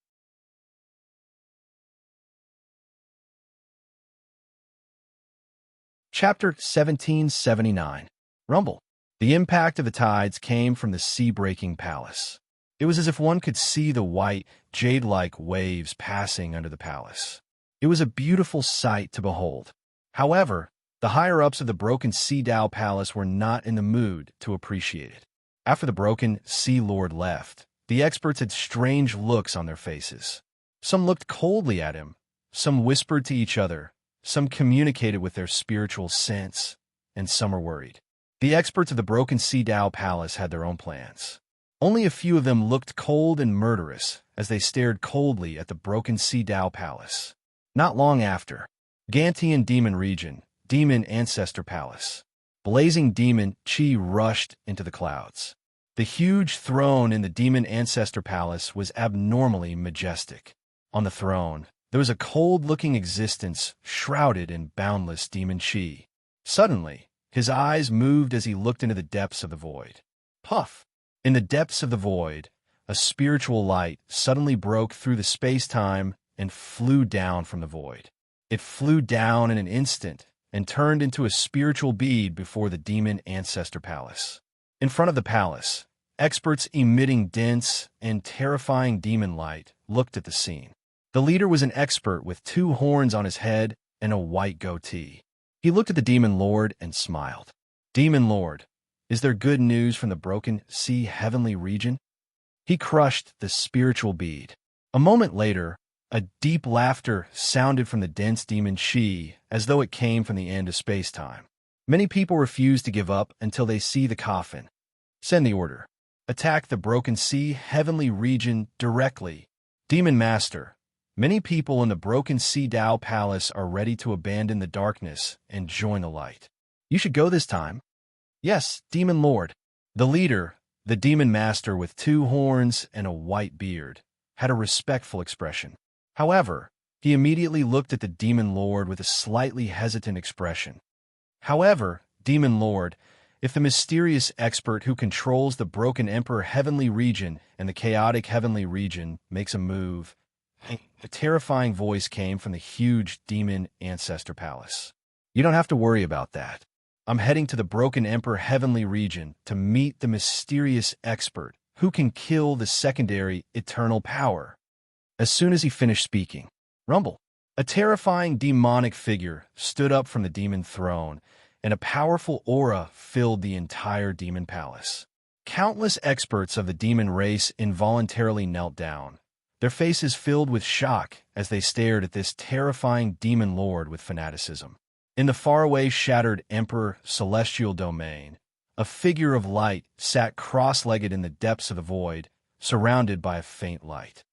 Speaker 1: Chapter 1779. Rumble. The impact of the tides came from the Sea-breaking Palace. It was as if one could see the white, jade-like waves passing under the palace. It was a beautiful sight to behold. However, the higher-ups of the Broken Sea Tao Palace were not in the mood to appreciate it. After the Broken Sea Lord left, the experts had strange looks on their faces. Some looked coldly at him, some whispered to each other, some communicated with their spiritual sense, and some were worried. The experts of the Broken Sea Tao Palace had their own plans. Only a few of them looked cold and murderous as they stared coldly at the Broken Sea Tao Palace. Not long after, Gantian Demon Region, Demon Ancestor Palace. Blazing demon Chi rushed into the clouds. The huge throne in the Demon Ancestor Palace was abnormally majestic. On the throne, there was a cold-looking existence shrouded in boundless demon Chi. Suddenly, his eyes moved as he looked into the depths of the void. Puff! In the depths of the void, a spiritual light suddenly broke through the space-time and flew down from the void. It flew down in an instant and turned into a spiritual bead before the Demon Ancestor Palace. In front of the palace, experts emitting dense and terrifying demon light looked at the scene. The leader was an expert with 2 horns on his head and a white goatee. He looked at the Demon Lord and smiled. Demon Lord, is there good news from the Broken Sea Heavenly region? He crushed the spiritual bead. A moment later, a deep laughter sounded from the dense demon Shi, as though it came from the end of space-time. Many people refuse to give up until they see the coffin. Send the order. Attack the broken sea heavenly region directly. Demon Master, many people in the broken sea Dao Palace are ready to abandon the darkness and join the light. You should go this time. Yes, Demon Lord. The leader, the Demon Master with 2 horns and a white beard, had a respectful expression. However, he immediately looked at the Demon Lord with a slightly hesitant expression. However, Demon Lord, if the mysterious expert who controls the Broken Emperor Heavenly Region and the Chaotic Heavenly Region makes a move, a terrifying voice came from the huge Demon Ancestor Palace. You don't have to worry about that. I'm heading to the Broken Emperor Heavenly Region to meet the mysterious expert who can kill the secondary eternal power. As soon as he finished speaking, rumble. A terrifying demonic figure stood up from the demon throne, and a powerful aura filled the entire demon palace. Countless experts of the demon race involuntarily knelt down, their faces filled with shock as they stared at this terrifying demon lord with fanaticism. In the faraway shattered Emperor Celestial Domain, a figure of light sat cross-legged in the depths of the void, surrounded by a faint light.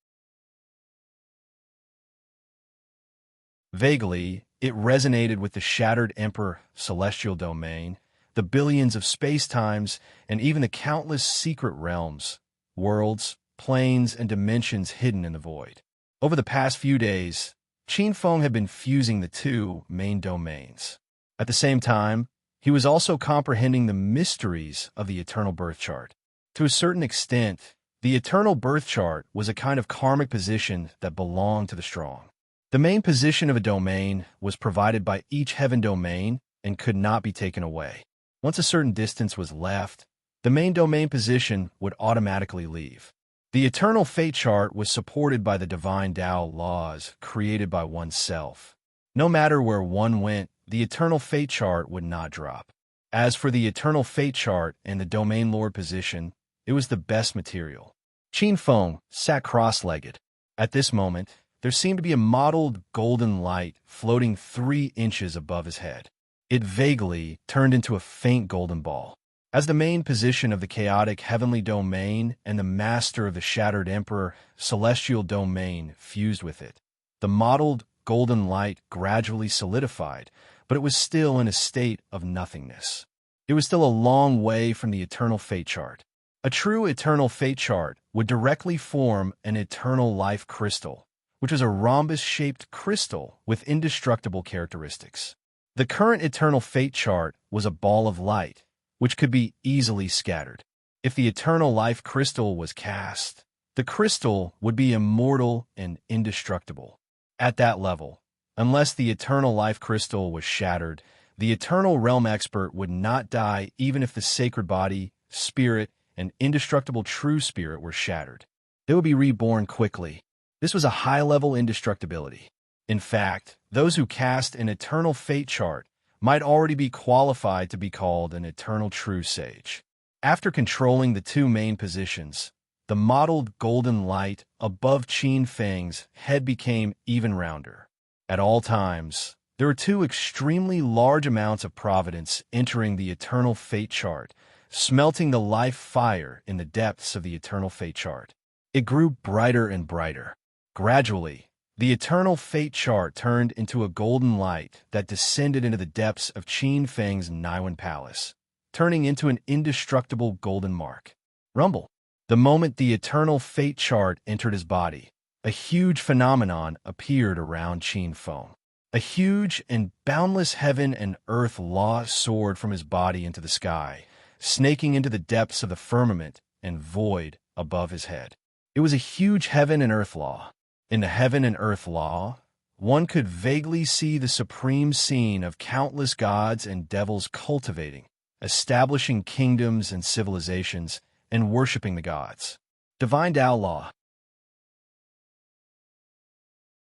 Speaker 1: Vaguely, it resonated with the shattered Emperor Celestial Domain, the billions of space-times, and even the countless secret realms, worlds, planes, and dimensions hidden in the void. Over the past few days, Qin Feng had been fusing the 2 main domains. At the same time, he was also comprehending the mysteries of the Eternal Birth Chart. To a certain extent, the Eternal Birth Chart was a kind of karmic position that belonged to the strong. The main position of a domain was provided by each heaven domain and could not be taken away. Once a certain distance was left, the main domain position would automatically leave. The Eternal Fate Chart was supported by the divine Tao laws created by oneself. No matter where one went, the Eternal Fate Chart would not drop. As for the Eternal Fate Chart and the Domain Lord position, it was the best material. Qin Feng sat cross-legged. At this moment, there seemed to be a mottled golden light floating 3 inches above his head. It vaguely turned into a faint golden ball. As the main position of the chaotic heavenly domain and the master of the shattered emperor celestial domain fused with it, the mottled golden light gradually solidified, but it was still in a state of nothingness. It was still a long way from the Eternal Fate Chart. A true Eternal Fate Chart would directly form an eternal life crystal, which was a rhombus-shaped crystal with indestructible characteristics. The current Eternal Fate Chart was a ball of light, which could be easily scattered. If the Eternal Life Crystal was cast, the crystal would be immortal and indestructible. At that level, unless the Eternal Life Crystal was shattered, the Eternal Realm Expert would not die even if the sacred body, spirit, and indestructible true spirit were shattered. They would be reborn quickly. This was a high-level indestructibility. In fact, those who cast an Eternal Fate Chart might already be qualified to be called an Eternal True Sage. After controlling the 2 main positions, the mottled golden light above Qin Feng's head became even rounder. At all times, there were 2 extremely large amounts of providence entering the Eternal Fate Chart, smelting the life fire in the depths of the Eternal Fate Chart. It grew brighter and brighter. Gradually, the Eternal Fate Chart turned into a golden light that descended into the depths of Qin Feng's Naiwan Palace, turning into an indestructible golden mark. Rumble. The moment the Eternal Fate Chart entered his body, a huge phenomenon appeared around Qin Feng. A huge and boundless heaven and earth law soared from his body into the sky, snaking into the depths of the firmament and void above his head. It was a huge heaven and earth law. In the heaven and earth law, one could vaguely see the supreme scene of countless gods and devils cultivating, establishing kingdoms and civilizations, and worshipping the gods. Divine Tao Law.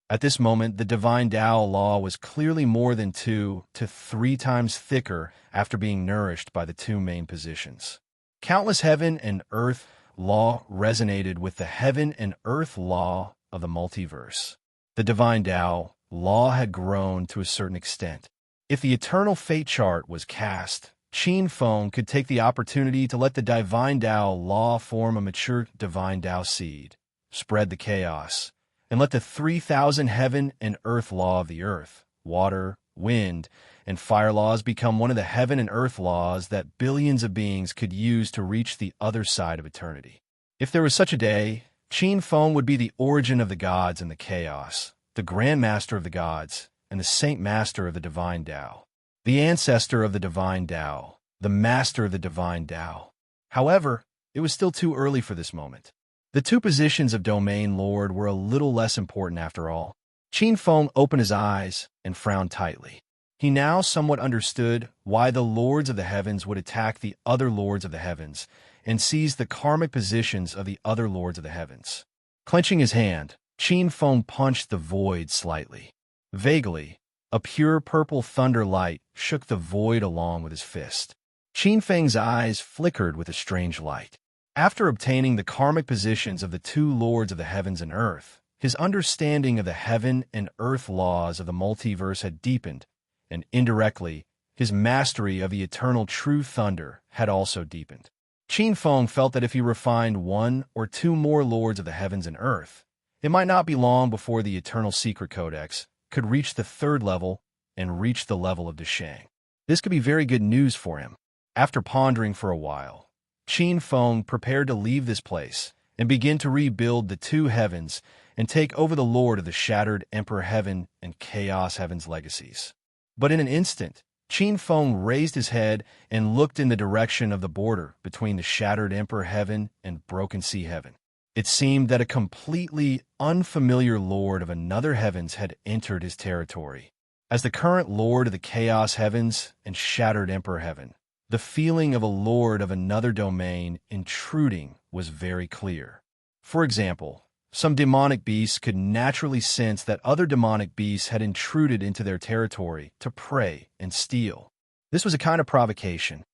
Speaker 1: At this moment, the Divine Tao Law was clearly more than 2 to 3 times thicker after being nourished by the 2 main positions. Countless heaven and earth law resonated with the heaven and earth law of the multiverse. The divine Tao law had grown to a certain extent. If the eternal fate chart was cast, Qin Feng could take the opportunity to let the divine Tao law form a mature divine Tao seed, spread the chaos, and let the 3,000 heaven and earth law of the earth, water, wind, and fire laws become one of the heaven and earth laws that billions of beings could use to reach the other side of eternity. If there was such a day, Qin Feng would be the origin of the gods and the chaos, the Grand Master of the gods, and the Saint Master of the divine Tao, the ancestor of the divine Tao, the master of the divine Tao. However, it was still too early for this moment. The two positions of domain lord were a little less important after all. Qin Feng opened his eyes and frowned tightly. He now somewhat understood why the lords of the heavens would attack the other lords of the heavens and seize the karmic positions of the other lords of the heavens. Clenching his hand, Qin Feng punched the void slightly. Vaguely, a pure purple thunder light shook the void along with his fist. Qin Feng's eyes flickered with a strange light. After obtaining the karmic positions of the two lords of the heavens and earth, his understanding of the heaven and earth laws of the multiverse had deepened, and indirectly, his mastery of the eternal true thunder had also deepened. Qin Feng felt that if he refined one or two more lords of the heavens and earth, it might not be long before the eternal secret codex could reach the third level and reach the level of Deshang. This could be very good news for him. After pondering for a while, Qin Feng prepared to leave this place and begin to rebuild the two heavens and take over the Lord of the Shattered Emperor Heaven and Chaos Heaven's legacies. But in an instant, Qin Feng raised his head and looked in the direction of the border between the Shattered Emperor Heaven and Broken Sea Heaven. It seemed that a completely unfamiliar lord of another heavens had entered his territory. As the current lord of the Chaos Heavens and Shattered Emperor Heaven, the feeling of a lord of another domain intruding was very clear. For example, some demonic beasts could naturally sense that other demonic beasts had intruded into their territory to prey and steal. This was a kind of provocation.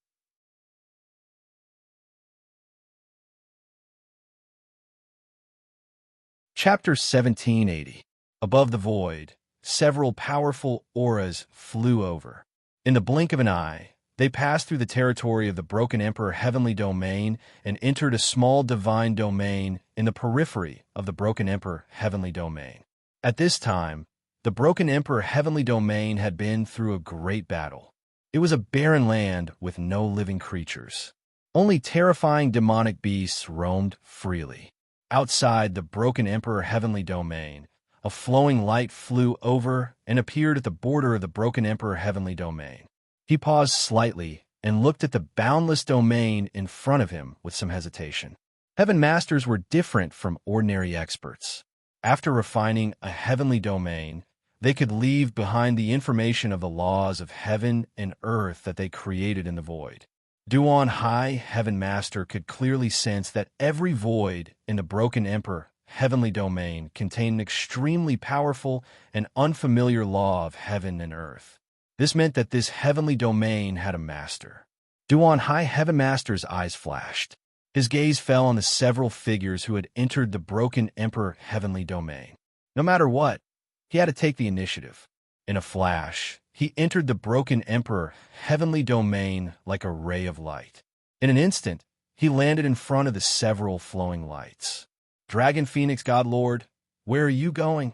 Speaker 1: Chapter 1780. Above the void, several powerful auras flew over. In the blink of an eye, they passed through the territory of the Broken Emperor Heavenly Domain and entered a small divine domain in the periphery of the Broken Emperor Heavenly Domain. At this time, the Broken Emperor Heavenly Domain had been through a great battle. It was a barren land with no living creatures. Only terrifying demonic beasts roamed freely. Outside the Broken Emperor Heavenly Domain, a flowing light flew over and appeared at the border of the Broken Emperor Heavenly Domain. He paused slightly and looked at the boundless domain in front of him with some hesitation. Heaven Masters were different from ordinary experts. After refining a heavenly domain, they could leave behind the information of the laws of heaven and earth that they created in the void. Duan High Heaven Master could clearly sense that every void in the Broken Emperor Heavenly Domain contained an extremely powerful and unfamiliar law of heaven and earth. This meant that this heavenly domain had a master. Duan High Heaven Master's eyes flashed. His gaze fell on the several figures who had entered the Broken Emperor Heavenly Domain. No matter what, he had to take the initiative. In a flash, he entered the Broken Emperor Heavenly Domain like a ray of light. In an instant, he landed in front of the several flowing lights. Dragon Phoenix God Lord, where are you going?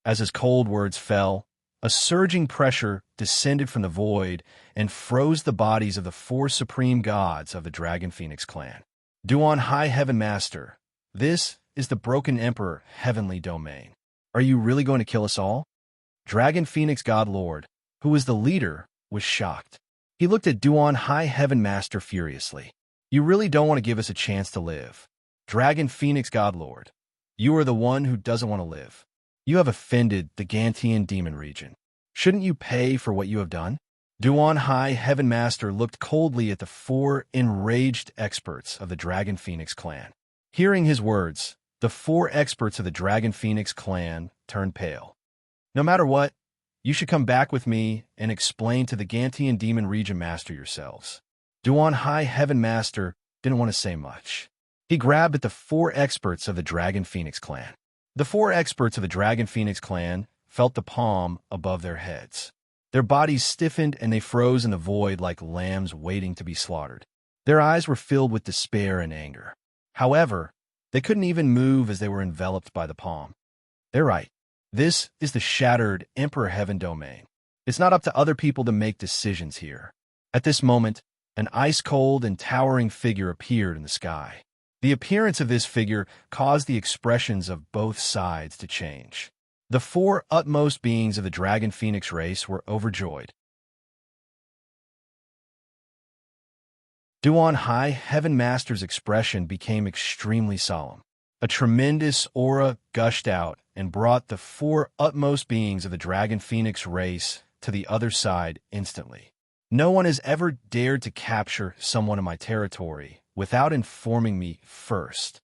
Speaker 1: As his cold words fell, a surging pressure descended from the void and froze the bodies of the four supreme gods of the Dragon Phoenix clan. Duan High Heaven Master, this is the Broken Emperor Heavenly Domain. Are you really going to kill us all? Dragon Phoenix God Lord, who was the leader, was shocked. He looked at Duan High Heaven Master furiously. You really don't want to give us a chance to live. Dragon Phoenix God Lord, you are the one who doesn't want to live. You have offended the Gantian demon region. Shouldn't you pay for what you have done? Duan High Heaven Master looked coldly at the four enraged experts of the Dragon Phoenix clan. Hearing his words, the four experts of the Dragon Phoenix clan turned pale. No matter what, you should come back with me and explain to the Gantian demon region master yourselves. Duan High Heaven Master didn't want to say much. He grabbed at the 4 experts of the Dragon Phoenix clan. The 4 experts of the Dragon Phoenix clan felt the palm above their heads. Their bodies stiffened and they froze in the void like lambs waiting to be slaughtered. Their eyes were filled with despair and anger. However, they couldn't even move as they were enveloped by the palm. They're right. This is the shattered Emperor Heaven domain. It's not up to other people to make decisions here. At this moment, an ice-cold and towering figure appeared in the sky. The appearance of this figure caused the expressions of both sides to change. The 4 utmost beings of the Dragon Phoenix race were overjoyed. Duan High Heaven Master's expression became extremely solemn. A tremendous aura gushed out and brought the 4 utmost beings of the Dragon Phoenix race to the other side instantly. No one has ever dared to capture someone in my territory without informing me first.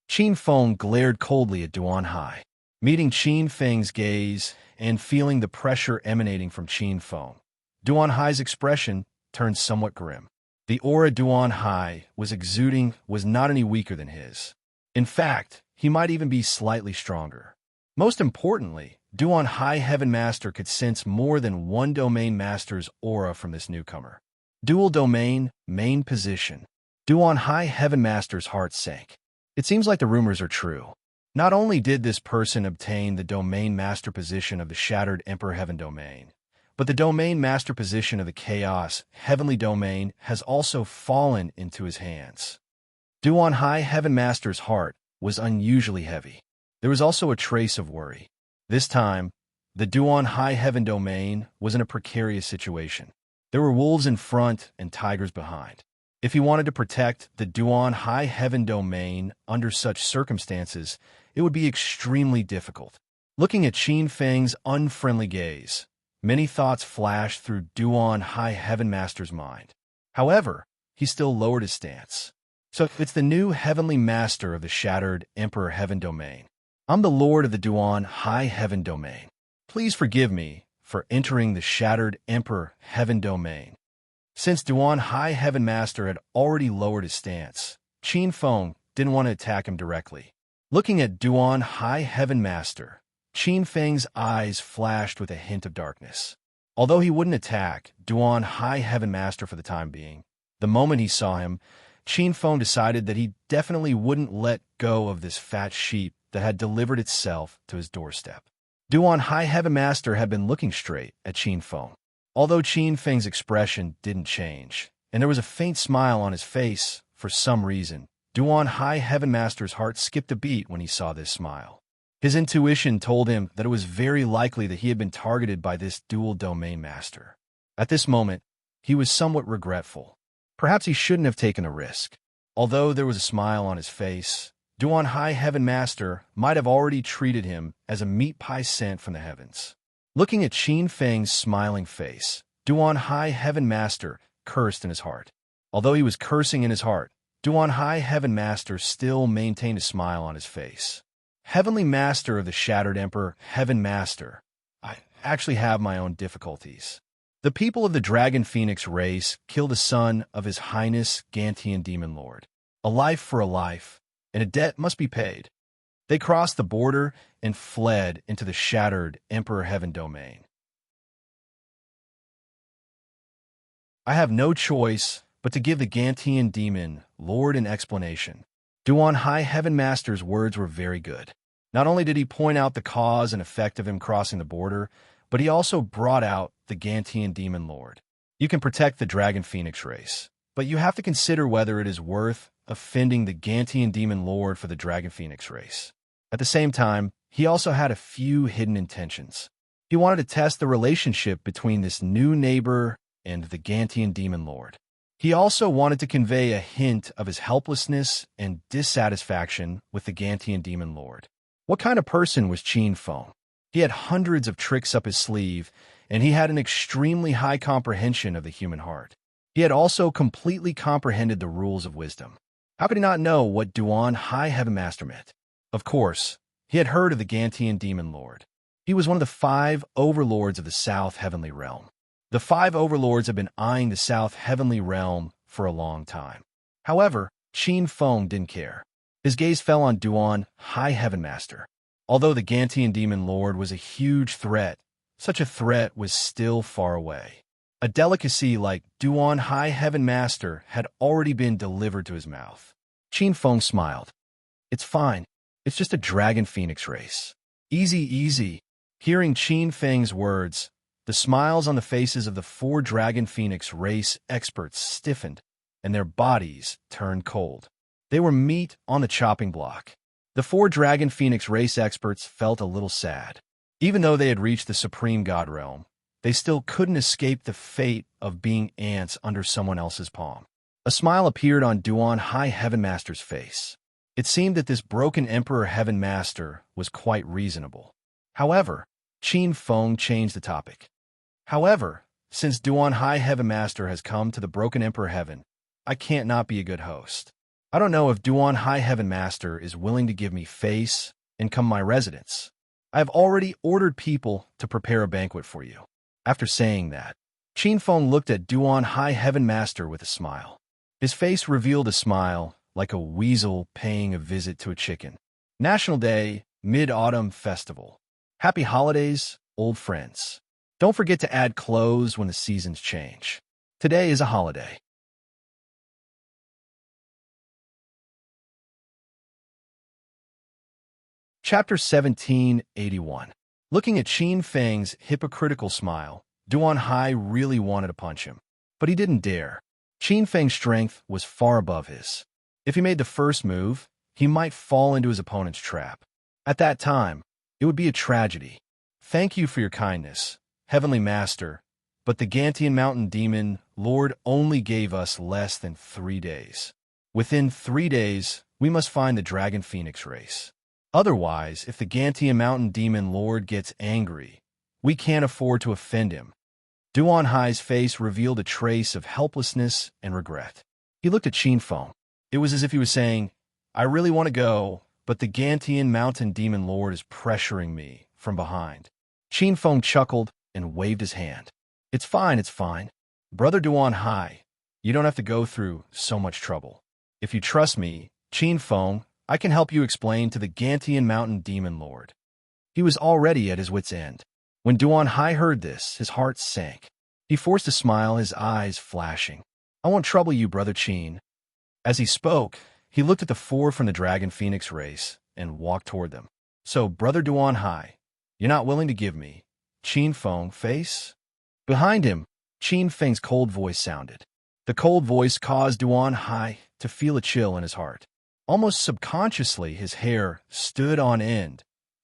Speaker 1: Qin Feng glared coldly at Duan Hai. Meeting Qin Feng's gaze and feeling the pressure emanating from Qin Feng, Duan Hai's expression turned somewhat grim. The aura Duan Hai was exuding was not any weaker than his. In fact, he might even be slightly stronger. Most importantly, Duan Hai Heaven Master could sense more than one domain master's aura from this newcomer. Dual domain, main position. Duan Hai Heaven Master's heart sank. It seems like the rumors are true. Not only did this person obtain the domain master position of the Shattered Emperor Heaven domain, but the domain master position of the Chaos Heavenly domain has also fallen into his hands. Duan Hai Heaven Master's heart was unusually heavy. There was also a trace of worry. This time, the Duan Hai Heaven domain was in a precarious situation. There were wolves in front and tigers behind. If he wanted to protect the Duan Hai Heaven domain under such circumstances, it would be extremely difficult. Looking at Qin Feng's unfriendly gaze, many thoughts flashed through Duan Hai Heaven Master's mind. However, he still lowered his stance. So it's the new Heavenly Master of the Shattered Emperor Heaven domain. I'm the Lord of the Duan Hai Heaven domain. Please forgive me for entering the Shattered Emperor Heaven domain. Since Duan Hai Heaven Master had already lowered his stance, Qin Feng didn't want to attack him directly. Looking at Duan Hai Heaven Master, Qin Feng's eyes flashed with a hint of darkness. Although he wouldn't attack Duan Hai Heaven Master for the time being, the moment he saw him, Qin Feng decided that he definitely wouldn't let go of this fat sheep that had delivered itself to his doorstep. Duan Hai Heaven Master had been looking straight at Qin Feng. Although Qin Feng's expression didn't change, and there was a faint smile on his face for some reason, Duan Hai Heaven Master's heart skipped a beat when he saw this smile. His intuition told him that it was very likely that he had been targeted by this dual domain master. At this moment, he was somewhat regretful. Perhaps he shouldn't have taken a risk. Although there was a smile on his face, Duan Hai Heaven Master might have already treated him as a meat pie sent from the heavens. Looking at Qin Feng's smiling face, Duan Hai Heaven Master cursed in his heart. Although he was cursing in his heart, Duan Hai Heaven Master still maintained a smile on his face. Heavenly Master of the Shattered Emperor, Heaven Master, I actually have my own difficulties. The people of the Dragon Phoenix race killed the son of His Highness Gantian Demon Lord. A life for a life, and a debt must be paid. They crossed the border and fled into the Shattered Emperor Heaven domain. I have no choice but to give the Gantian Demon Lord an explanation. Duan Hai Heaven Master's words were very good. Not only did he point out the cause and effect of him crossing the border, but he also brought out the Gantian Demon Lord. You can protect the Dragon Phoenix race, but you have to consider whether it is worth offending the Gantian Demon Lord for the Dragon Phoenix race. At the same time, he also had a few hidden intentions. He wanted to test the relationship between this new neighbor and the Gantian Demon Lord. He also wanted to convey a hint of his helplessness and dissatisfaction with the Gantian Demon Lord. What kind of person was Qin Feng? He had hundreds of tricks up his sleeve, and he had an extremely high comprehension of the human heart. He had also completely comprehended the rules of wisdom. How could he not know what Duan Hai Heaven Master meant? Of course, he had heard of the Gantian Demon Lord. He was one of the 5 overlords of the South Heavenly Realm. The 5 overlords have been eyeing the South Heavenly Realm for a long time. However, Qin Feng didn't care. His gaze fell on Duan, High Heaven Master. Although the Gantian Demon Lord was a huge threat, such a threat was still far away. A delicacy like Duan, High Heaven Master had already been delivered to his mouth. Qin Feng smiled. It's fine. It's just a dragon phoenix race. Easy, easy. Hearing Qin Feng's words, the smiles on the faces of the 4 dragon phoenix race experts stiffened, and their bodies turned cold. They were meat on the chopping block. The 4 dragon phoenix race experts felt a little sad. Even though they had reached the supreme god realm, they still couldn't escape the fate of being ants under someone else's palm. A smile appeared on Duan, High Heaven Master's face. It seemed that this broken Emperor Heaven Master was quite reasonable. However, Qin Feng changed the topic. However, since Duan, High Heaven Master has come to the broken Emperor Heaven, I can't not be a good host. I don't know if Duan, High Heaven Master is willing to give me face and come my residence. I have already ordered people to prepare a banquet for you. After saying that, Qin Feng looked at Duan, High Heaven Master with a smile. His face revealed a smile like a weasel paying a visit to a chicken. National Day, Mid-Autumn Festival. Happy holidays, old friends. Don't forget to add clothes when the seasons change. Today is a holiday. Chapter 1781. Looking at Qin Feng's hypocritical smile, Duan Hai really wanted to punch him, but he didn't dare. Qin Feng's strength was far above his. If he made the first move, he might fall into his opponent's trap. At that time, it would be a tragedy. Thank you for your kindness, Heavenly Master, but the Gantian Mountain Demon Lord only gave us less than 3 days. Within 3 days, we must find the Dragon Phoenix race. Otherwise, if the Gantian Mountain Demon Lord gets angry, we can't afford to offend him. Duan Hai's face revealed a trace of helplessness and regret. He looked at Qin Feng. It was as if he was saying, I really want to go, but the Gantian Mountain Demon Lord is pressuring me from behind. Qin Feng chuckled and waved his hand. It's fine, it's fine. Brother Duan Hai, you don't have to go through so much trouble. If you trust me, Qin Feng, I can help you explain to the Gantian Mountain Demon Lord. He was already at his wit's end. When Duan Hai heard this, his heart sank. He forced a smile, his eyes flashing. I won't trouble you, Brother Qin. As he spoke, he looked at the 4 from the Dragon Phoenix race and walked toward them. So, Brother Duan Hai, you're not willing to give me Qin Feng face? Behind him, Qin Feng's cold voice sounded. The cold voice caused Duan Hai to feel a chill in his heart. Almost subconsciously, his hair stood on end,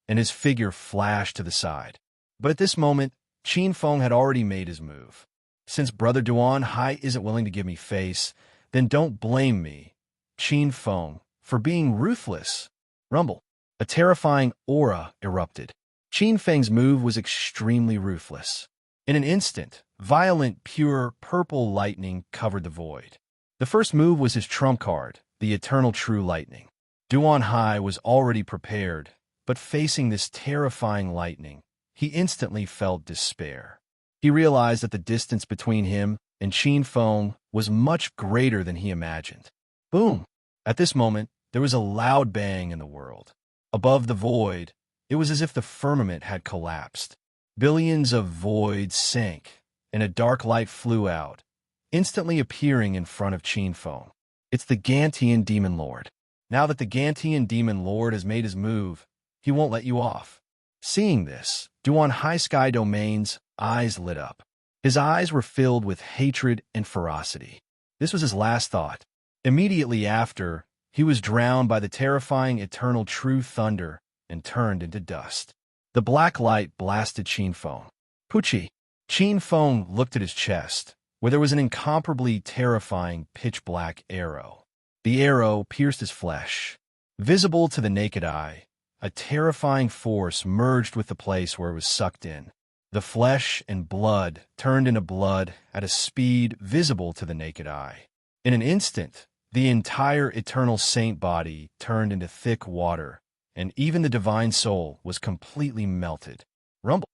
Speaker 1: and his figure flashed to the side. But at this moment, Qin Feng had already made his move. Since Brother Duan Hai isn't willing to give me face, then don't blame me, Qin Feng, for being ruthless. Rumble. A terrifying aura erupted. Qin Feng's move was extremely ruthless. In an instant, violent, pure, purple lightning covered the void. The first move was his trump card, the Eternal True Lightning. Duan Hai was already prepared, but facing this terrifying lightning, he instantly felt despair. He realized that the distance between him and Qin Feng was much greater than he imagined. Boom! At this moment, there was a loud bang in the world. Above the void, it was as if the firmament had collapsed. Billions of voids sank, and a dark light flew out, instantly appearing in front of Qin Feng. It's the Gantian Demon Lord. Now that the Gantian Demon Lord has made his move, he won't let you off. Seeing this, Duan High Sky Domain's eyes lit up. His eyes were filled with hatred and ferocity. This was his last thought. Immediately after, he was drowned by the terrifying eternal true thunder and turned into dust. The black light blasted Qin Feng. Pucci. Qin Feng looked at his chest, where there was an incomparably terrifying pitch-black arrow. The arrow pierced his flesh. Visible to the naked eye, a terrifying force merged with the place where it was sucked in. The flesh and blood turned into blood at a speed visible to the naked eye. In an instant, the entire eternal saint body turned into thick water, and even the divine soul was completely melted. Rumble.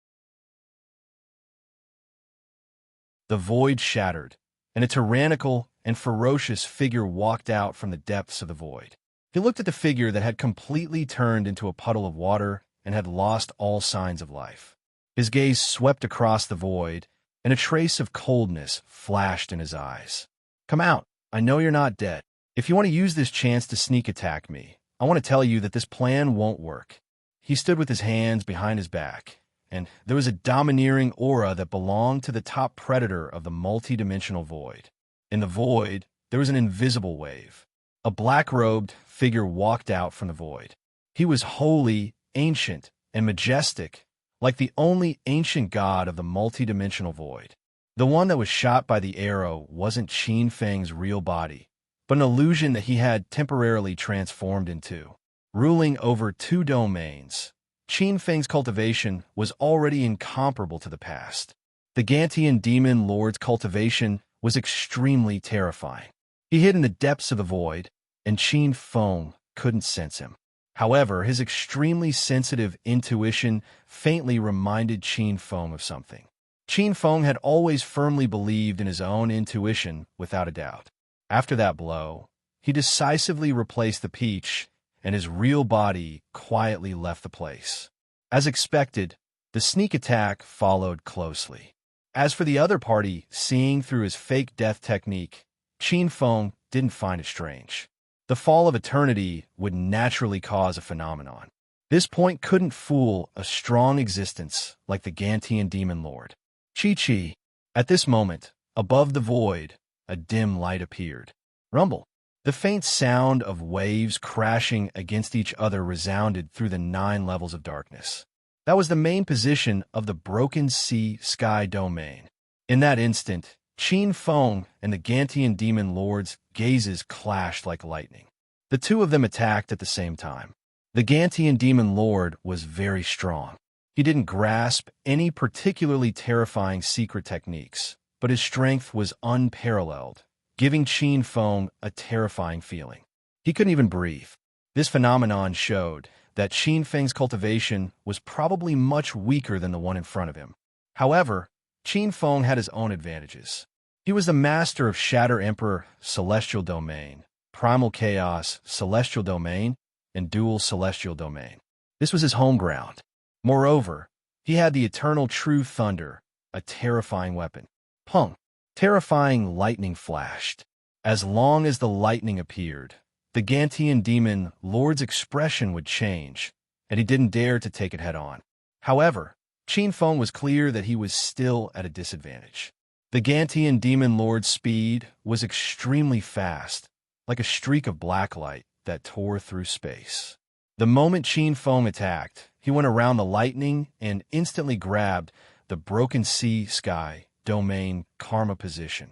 Speaker 1: The void shattered, and a tyrannical and ferocious figure walked out from the depths of the void. He looked at the figure that had completely turned into a puddle of water and had lost all signs of life. His gaze swept across the void, and a trace of coldness flashed in his eyes. "Come out. I know you're not dead. If you want to use this chance to sneak attack me, I want to tell you that this plan won't work." He stood with his hands behind his back, and there was a domineering aura that belonged to the top predator of the multidimensional void. In the void, there was an invisible wave. A black-robed figure walked out from the void. He was holy, ancient, and majestic, like the only ancient god of the multidimensional void. The one that was shot by the arrow wasn't Qin Feng's real body, but an illusion that he had temporarily transformed into. Ruling over 2 domains, Qin Feng's cultivation was already incomparable to the past. The Gantian demon lord's cultivation was extremely terrifying. He hid in the depths of the void, and Qin Feng couldn't sense him. However, his extremely sensitive intuition faintly reminded Qin Feng of something. Qin Feng had always firmly believed in his own intuition without a doubt. After that blow, he decisively replaced the peach, and his real body quietly left the place. As expected, the sneak attack followed closely. As for the other party seeing through his fake death technique, Qin Feng didn't find it strange. The fall of eternity would naturally cause a phenomenon. This point couldn't fool a strong existence like the Gantian demon lord. Chi-Chi. At this moment, above the void, a dim light appeared. Rumble. The faint sound of waves crashing against each other resounded through the 9 levels of darkness. That was the main position of the broken sea-sky domain. In that instant, Qin Feng and the Gantian demon lord's gazes clashed like lightning. The 2 of them attacked at the same time. The Gantian demon lord was very strong. He didn't grasp any particularly terrifying secret techniques, but his strength was unparalleled, giving Qin Feng a terrifying feeling. He couldn't even breathe. This phenomenon showed that Qin Feng's cultivation was probably much weaker than the one in front of him. However, Qin Feng had his own advantages. He was the master of Shatter Emperor Celestial Domain, Primal Chaos Celestial Domain, and Dual Celestial Domain. This was his home ground. Moreover, he had the Eternal True Thunder, a terrifying weapon. Pung! Terrifying lightning flashed. As long as the lightning appeared, the Gantian demon lord's expression would change, and he didn't dare to take it head-on. However, Qin Feng was clear that he was still at a disadvantage. The Gantian demon lord's speed was extremely fast, like a streak of black light that tore through space. The moment Qin Feng attacked, he went around the lightning and instantly grabbed the broken sea-sky domain karma position.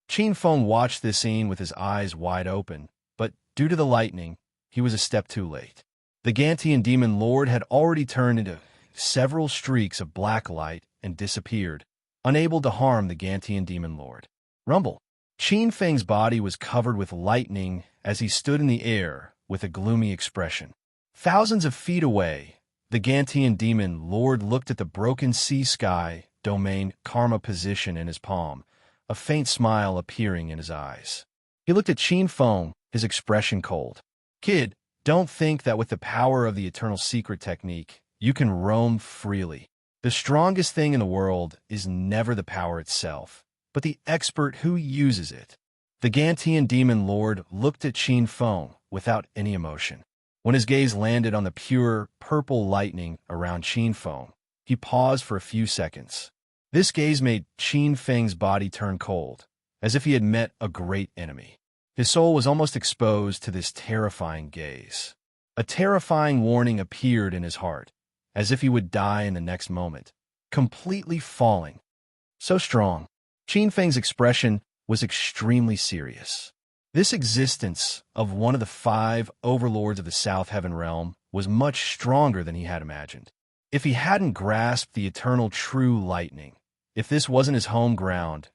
Speaker 1: Qin Feng watched this scene with his eyes wide open, but due to the lightning, he was a step too late. The Gantian demon lord had already turned into several streaks of black light and disappeared, unable to harm the Gantian demon lord. Rumble. Qin Feng's body was covered with lightning as he stood in the air with a gloomy expression. Thousands of feet away, the Gantian demon lord looked at the broken sea-sky domain karma position in his palm, a faint smile appearing in his eyes. He looked at Qin Feng, his expression cold. "Kid, don't think that with the power of the Eternal Secret technique, you can roam freely. The strongest thing in the world is never the power itself, but the expert who uses it." The Gantian demon lord looked at Qin Feng without any emotion. When his gaze landed on the pure, purple lightning around Qin Feng, he paused for a few seconds. This gaze made Qin Feng's body turn cold, as if he had met a great enemy. His soul was almost exposed to this terrifying gaze. A terrifying warning appeared in his heart, as if he would die in the next moment, completely falling. So strong. Qin Feng's expression was extremely serious. This existence of one of the 5 overlords of the South Heaven Realm was much stronger than he had imagined. If he hadn't grasped the eternal true lightning, if this wasn't his home ground,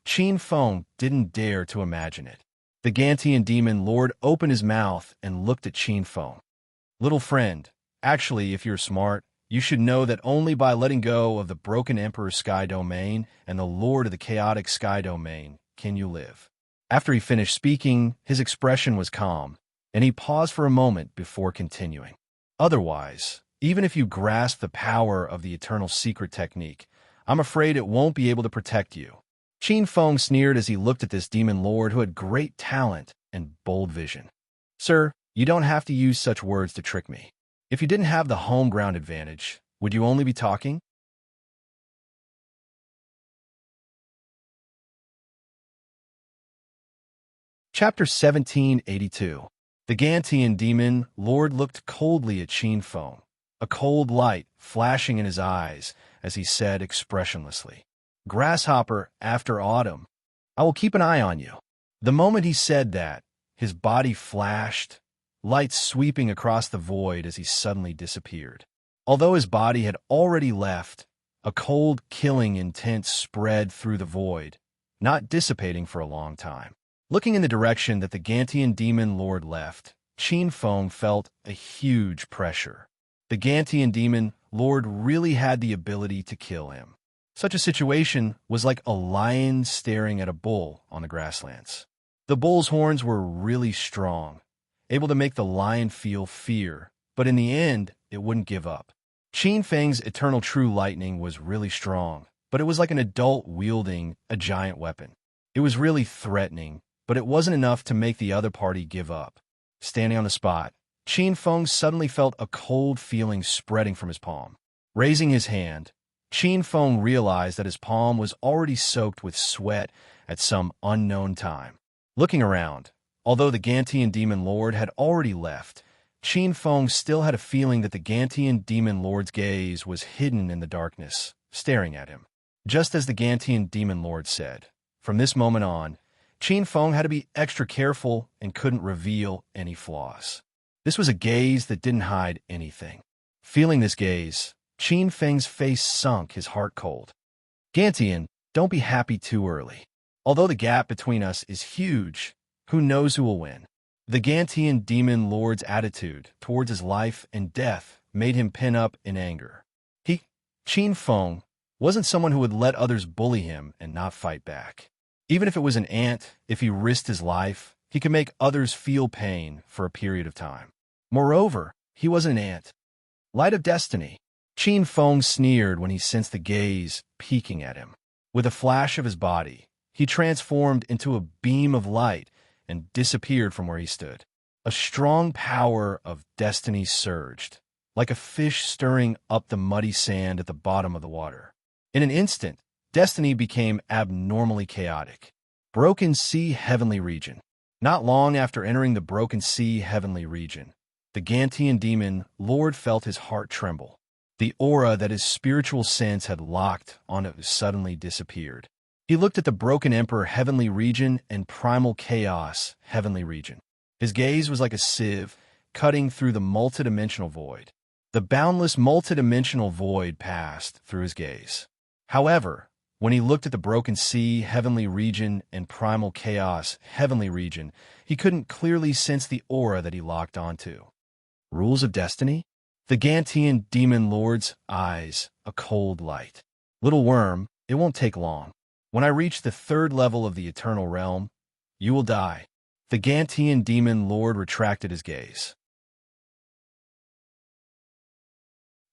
Speaker 1: Qin Feng didn't dare to imagine it. The Gantian demon lord opened his mouth and looked at Qin Feng. "Little friend, actually, if you're smart, you should know that only by letting go of the broken Emperor Sky Domain and the Lord of the Chaotic Sky Domain can you live. After he finished speaking, his expression was calm, and he paused for a moment before continuing. Otherwise, even if you grasp the power of the eternal secret technique, I'm afraid it won't be able to protect you. Qin Feng sneered as he looked at this demon lord who had great talent and bold vision. Sir, you don't have to use such words to trick me. If you didn't have the home ground advantage, would you only be talking? Chapter 1782. The Gantian demon lord looked coldly at Qin Feng, a cold light flashing in his eyes as he said expressionlessly, "Grasshopper after autumn, I will keep an eye on you." The moment he said that, his body flashed, lights sweeping across the void as he suddenly disappeared. Although his body had already left, a cold, killing intent spread through the void, not dissipating for a long time. Looking in the direction that the Gantian demon lord left, Qin Feng felt a huge pressure. The Gantian demon lord really had the ability to kill him. Such a situation was like a lion staring at a bull on the grasslands. The bull's horns were really strong, able to make the lion feel fear, but in the end, it wouldn't give up. Qin Feng's eternal true lightning was really strong, but it was like an adult wielding a giant weapon. It was really threatening, but it wasn't enough to make the other party give up. Standing on the spot, Qin Feng suddenly felt a cold feeling spreading from his palm. Raising his hand, Qin Feng realized that his palm was already soaked with sweat at some unknown time. Looking around, although the Gantian demon lord had already left, Qin Feng still had a feeling that the Gantian demon lord's gaze was hidden in the darkness, staring at him. Just as the Gantian demon lord said, from this moment on, Qin Feng had to be extra careful and couldn't reveal any flaws. This was a gaze that didn't hide anything. Feeling this gaze, Qin Feng's face sunk, his heart cold. Gantian, don't be happy too early. Although the gap between us is huge, who knows who will win? The Gantian demon lord's attitude towards his life and death made him pin up in anger. Qin Feng, wasn't someone who would let others bully him and not fight back. Even if it was an ant, if he risked his life, he could make others feel pain for a period of time. Moreover, he wasn't an ant. Light of destiny. Qin Feng sneered when he sensed the gaze peeking at him. With a flash of his body, he transformed into a beam of light and disappeared from where he stood. A strong power of destiny surged, like a fish stirring up the muddy sand at the bottom of the water. In an instant, destiny became abnormally chaotic. Broken Sea Heavenly Region. Not long after entering the Broken Sea Heavenly Region, the Gantian demon lord felt his heart tremble. The aura that his spiritual sense had locked on it suddenly disappeared. He looked at the Broken Emperor Heavenly Region and Primal Chaos Heavenly Region. His gaze was like a sieve, cutting through the multidimensional void. The boundless multidimensional void passed through his gaze. However, when he looked at the Broken Sea Heavenly Region and Primal Chaos Heavenly Region, he couldn't clearly sense the aura that he locked onto. Rules of destiny? The Gantian demon lord's eyes, a cold light. Little worm, it won't take long. When I reach the third level of the eternal realm, you will die. The Gantian demon lord retracted his gaze.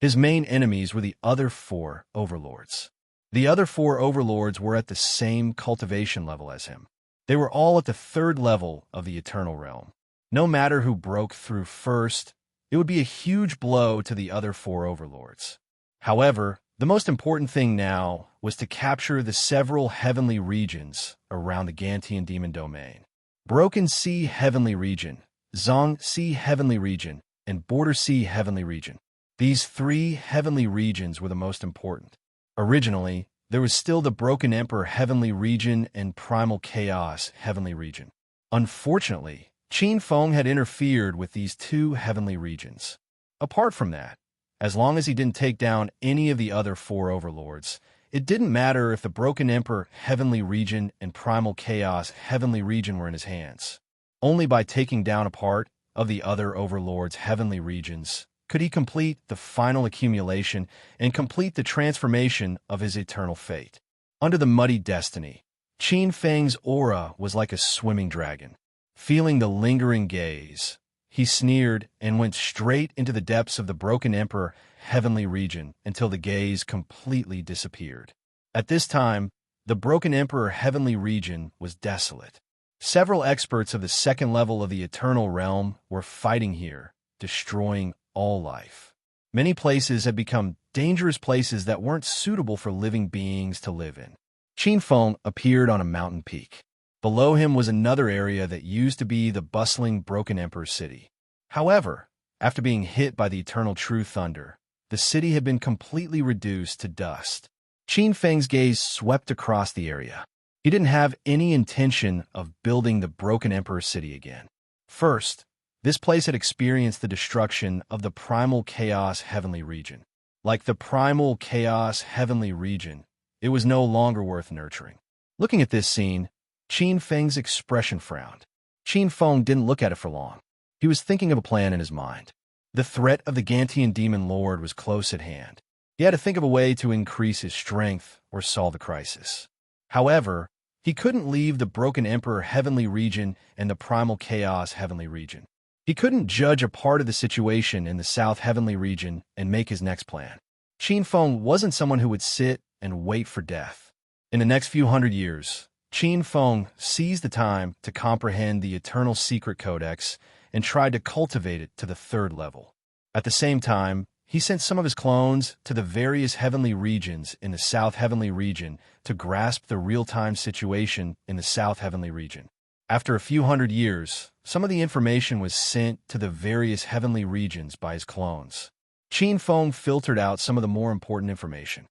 Speaker 1: His main enemies were the other four overlords. The other four overlords were at the same cultivation level as him. They were all at the third level of the eternal realm. No matter who broke through first, it would be a huge blow to the other four overlords. However, the most important thing now was to capture the several heavenly regions around the Gantian demon domain. Broken Sea Heavenly Region, Zong Sea Heavenly Region, and Border Sea Heavenly Region. These three heavenly regions were the most important. Originally, there was still the Broken Emperor Heavenly Region and Primal Chaos Heavenly Region. Unfortunately, Qin Feng had interfered with these two heavenly regions. Apart from that, as long as he didn't take down any of the other four overlords, it didn't matter if the Broken Emperor Heavenly Region and Primal Chaos Heavenly Region were in his hands. Only by taking down a part of the other overlords' heavenly regions could he complete the final accumulation and complete the transformation of his eternal fate. Under the muddy destiny, Qin Feng's aura was like a swimming dragon. Feeling the lingering gaze, he sneered and went straight into the depths of the Broken Emperor heavenly region until the gaze completely disappeared. At this time, the Broken Emperor heavenly region was desolate. Several experts of the second level of the Eternal Realm were fighting here, destroying all life. Many places had become dangerous places that weren't suitable for living beings to live in. Qin Feng appeared on a mountain peak. Below him was another area that used to be the bustling Broken Emperor city. However, after being hit by the eternal true thunder, the city had been completely reduced to dust. Qin Feng's gaze swept across the area. He didn't have any intention of building the Broken Emperor city again. First, this place had experienced the destruction of the Primal Chaos Heavenly Region. Like the Primal Chaos Heavenly Region, it was no longer worth nurturing. Looking at this scene, Qin Feng's expression frowned. Qin Feng didn't look at it for long. He was thinking of a plan in his mind. The threat of the Gantian Demon Lord was close at hand. He had to think of a way to increase his strength or solve the crisis. However, he couldn't leave the Broken Emperor Heavenly Region and the Primal Chaos Heavenly Region. He couldn't judge a part of the situation in the South Heavenly Region and make his next plan. Qin Feng wasn't someone who would sit and wait for death. In the next few hundred years, Qin Feng seized the time to comprehend the Eternal Secret Codex and tried to cultivate it to the third level. At the same time, he sent some of his clones to the various heavenly regions in the South Heavenly Region to grasp the real-time situation in the South Heavenly Region. After a few hundred years, some of the information was sent to the various heavenly regions by his clones. Qin Feng filtered out some of the more important information.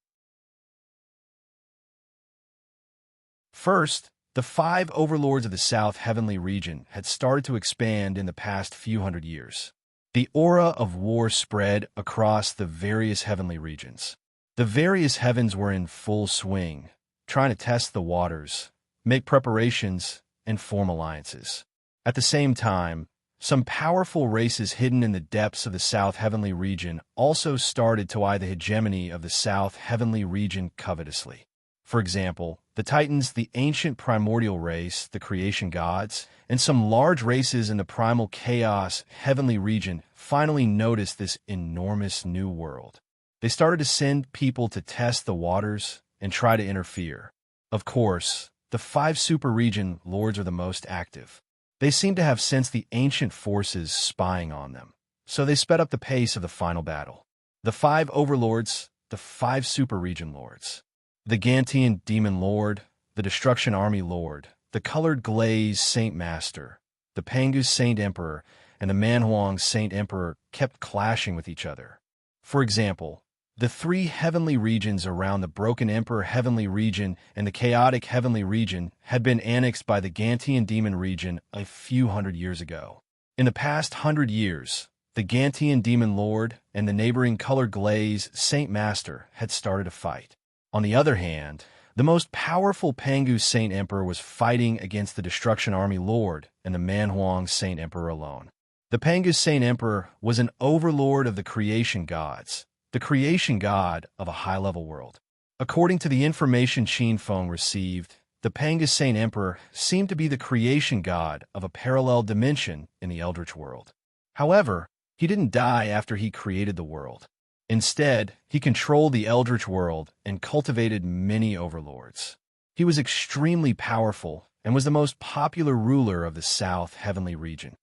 Speaker 1: First, the 5 overlords of the South Heavenly Region had started to expand in the past few hundred years. The aura of war spread across the various heavenly regions. The various heavens were in full swing, trying to test the waters, make preparations, and form alliances. At the same time, some powerful races hidden in the depths of the South Heavenly Region also started to eye the hegemony of the South Heavenly Region covetously. For example, the Titans, the ancient primordial race, the creation gods, and some large races in the Primal Chaos Heavenly Region finally noticed this enormous new world. They started to send people to test the waters and try to interfere. Of course, the 5 super-region lords are the most active. They seem to have sensed the ancient forces spying on them, so they sped up the pace of the final battle. The 5 overlords, the 5 super-region lords. The Gantian Demon Lord, the Destruction Army Lord, the Colored Glaze Saint Master, the Pangu Saint Emperor, and the Manhuang Saint Emperor kept clashing with each other. For example, the 3 heavenly regions around the Broken Emperor Heavenly Region and the Chaotic Heavenly Region had been annexed by the Gantian Demon Region a few hundred years ago. In the past 100 years, the Gantian Demon Lord and the neighboring Colored Glaze Saint Master had started a fight. On the other hand, the most powerful Pangu Saint Emperor was fighting against the Destruction Army Lord and the Manhuang Saint Emperor alone. The Pangu Saint Emperor was an overlord of the creation gods, the creation god of a high-level world. According to the information Qin Feng received, the Pangu Saint Emperor seemed to be the creation god of a parallel dimension in the Eldritch world. However, he didn't die after he created the world. Instead, he controlled the Eldritch world and cultivated many overlords. He was extremely powerful and was the most popular ruler of the South Heavenly Region.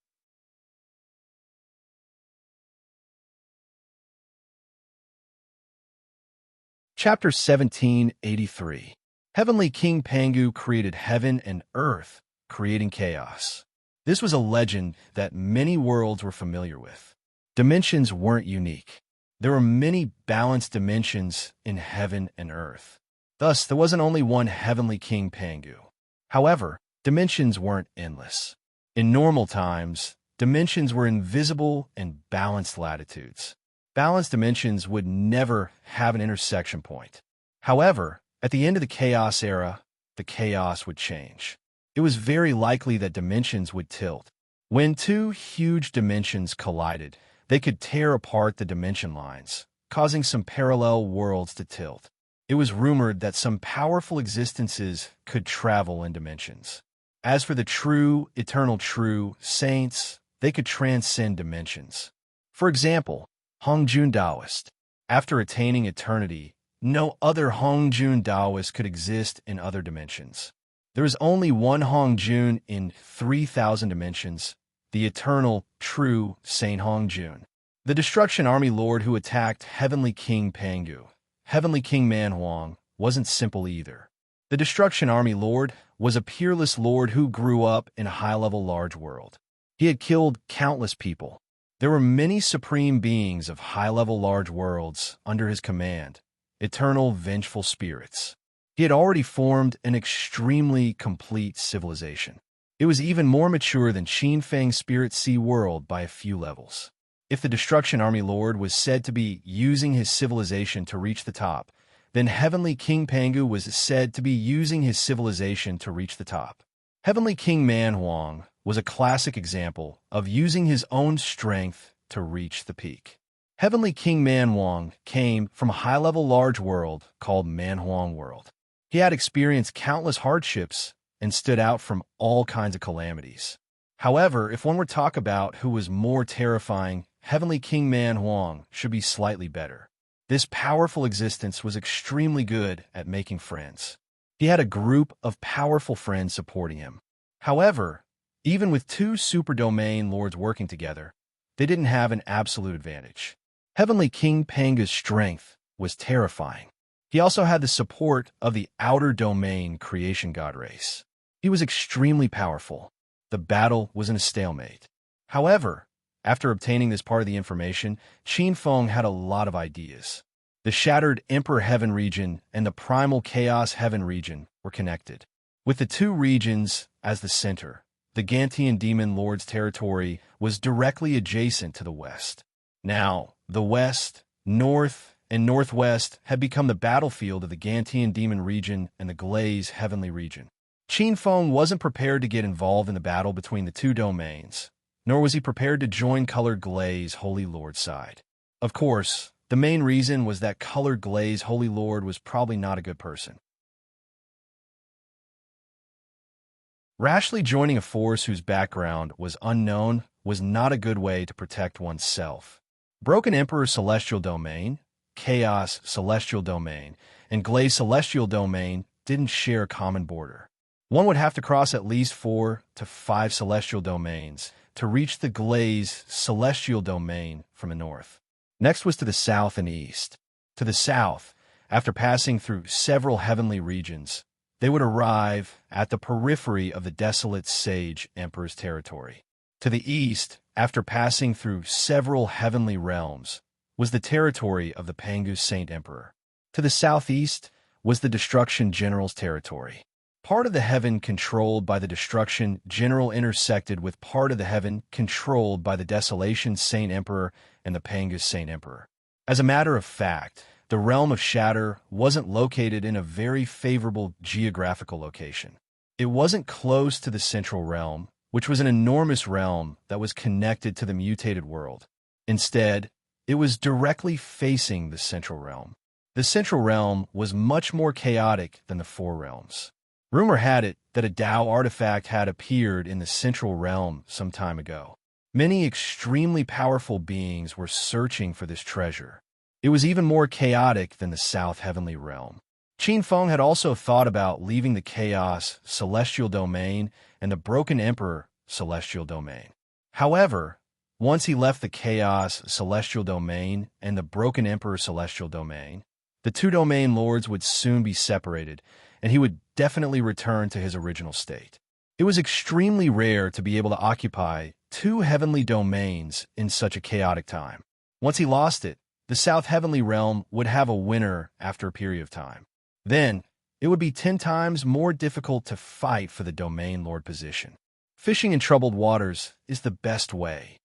Speaker 1: Chapter 1783. Heavenly King Pangu created heaven and earth, creating chaos. This was a legend that many worlds were familiar with. Dimensions weren't unique. There were many balanced dimensions in heaven and earth. Thus, there wasn't only one Heavenly King Pangu. However, dimensions weren't endless. In normal times, dimensions were invisible and balanced latitudes. Balanced dimensions would never have an intersection point. However, at the end of the Chaos era, the chaos would change. It was very likely that dimensions would tilt. When 2 huge dimensions collided, they could tear apart the dimension lines, causing some parallel worlds to tilt. it was rumored that some powerful existences could travel in dimensions. As for the true, eternal true saints, they could transcend dimensions. For example, Hongjun Taoist. After attaining eternity, no other Hongjun Taoist could exist in other dimensions. There is only one Hongjun in 3,000 dimensions, the eternal, true Saint Hongjun. The Destruction Army Lord who attacked Heavenly King Pangu, Heavenly King Manhuang, wasn't simple either. The Destruction Army Lord was a peerless lord who grew up in a high-level large world. He had killed countless people. There were many supreme beings of high-level large worlds under his command, eternal vengeful spirits. He had already formed an extremely complete civilization. It was even more mature than Qin Feng's Spirit Sea world by a few levels. If the Destruction Army Lord was said to be using his civilization to reach the top, then Heavenly King Pangu was said to be using his civilization to reach the top. Heavenly King Manhuang was a classic example of using his own strength to reach the peak. Heavenly King Manhuang came from a high-level large world called Manhuang World. He had experienced countless hardships and stood out from all kinds of calamities. However, if one were to talk about who was more terrifying, Heavenly King Manhuang should be slightly better. This powerful existence was extremely good at making friends. He had a group of powerful friends supporting him. However, even with two super domain lords working together, they didn't have an absolute advantage. Heavenly King Pangu's strength was terrifying. He also had the support of the outer domain creation god race. He was extremely powerful. The battle was in a stalemate. However, after obtaining this part of the information, Qin Feng had a lot of ideas. The Shattered Emperor Heaven region and the Primal Chaos Heaven region were connected. With the two regions as the center, the Gantian Demon Lord's territory was directly adjacent to the west. Now, the west, north, and northwest had become the battlefield of the Gantian Demon region and the Glaze Heavenly region. Qin Feng wasn't prepared to get involved in the battle between the two domains, nor was he prepared to join Colored Glaze Holy Lord's side. Of course, the main reason was that Colored Glaze Holy Lord was probably not a good person. Rashly joining a force whose background was unknown was not a good way to protect oneself. Broken Emperor Celestial Domain, Chaos Celestial Domain, and Glaze Celestial Domain didn't share a common border. One would have to cross at least 4 to 5 celestial domains to reach the Glaze Celestial Domain from the north. Next was to the south and east. To the south, after passing through several heavenly regions, they would arrive at the periphery of the desolate Sage Emperor's territory. To the east, after passing through several heavenly realms, was the territory of the Pangu Saint Emperor. To the southeast was the Destruction General's territory. Part of the heaven controlled by the Destruction General intersected with part of the heaven controlled by the Desolation Saint Emperor and the Pangu Saint Emperor. As a matter of fact, the realm of Shatter wasn't located in a very favorable geographical location. It wasn't close to the Central Realm, which was an enormous realm that was connected to the mutated world. Instead, it was directly facing the Central Realm. The Central Realm was much more chaotic than the Four Realms. Rumor had it that a Tao artifact had appeared in the Central Realm some time ago. Many extremely powerful beings were searching for this treasure. It was even more chaotic than the South Heavenly Realm. Qin Feng had also thought about leaving the Chaos Celestial Domain and the Broken Emperor Celestial Domain. However, once he left the Chaos Celestial Domain and the Broken Emperor Celestial Domain, the two domain lords would soon be separated, and he would definitely return to his original state. It was extremely rare to be able to occupy two heavenly domains in such a chaotic time. Once he lost it, the South Heavenly Realm would have a winner after a period of time. Then, it would be 10 times more difficult to fight for the domain lord position. Fishing in troubled waters is the best way.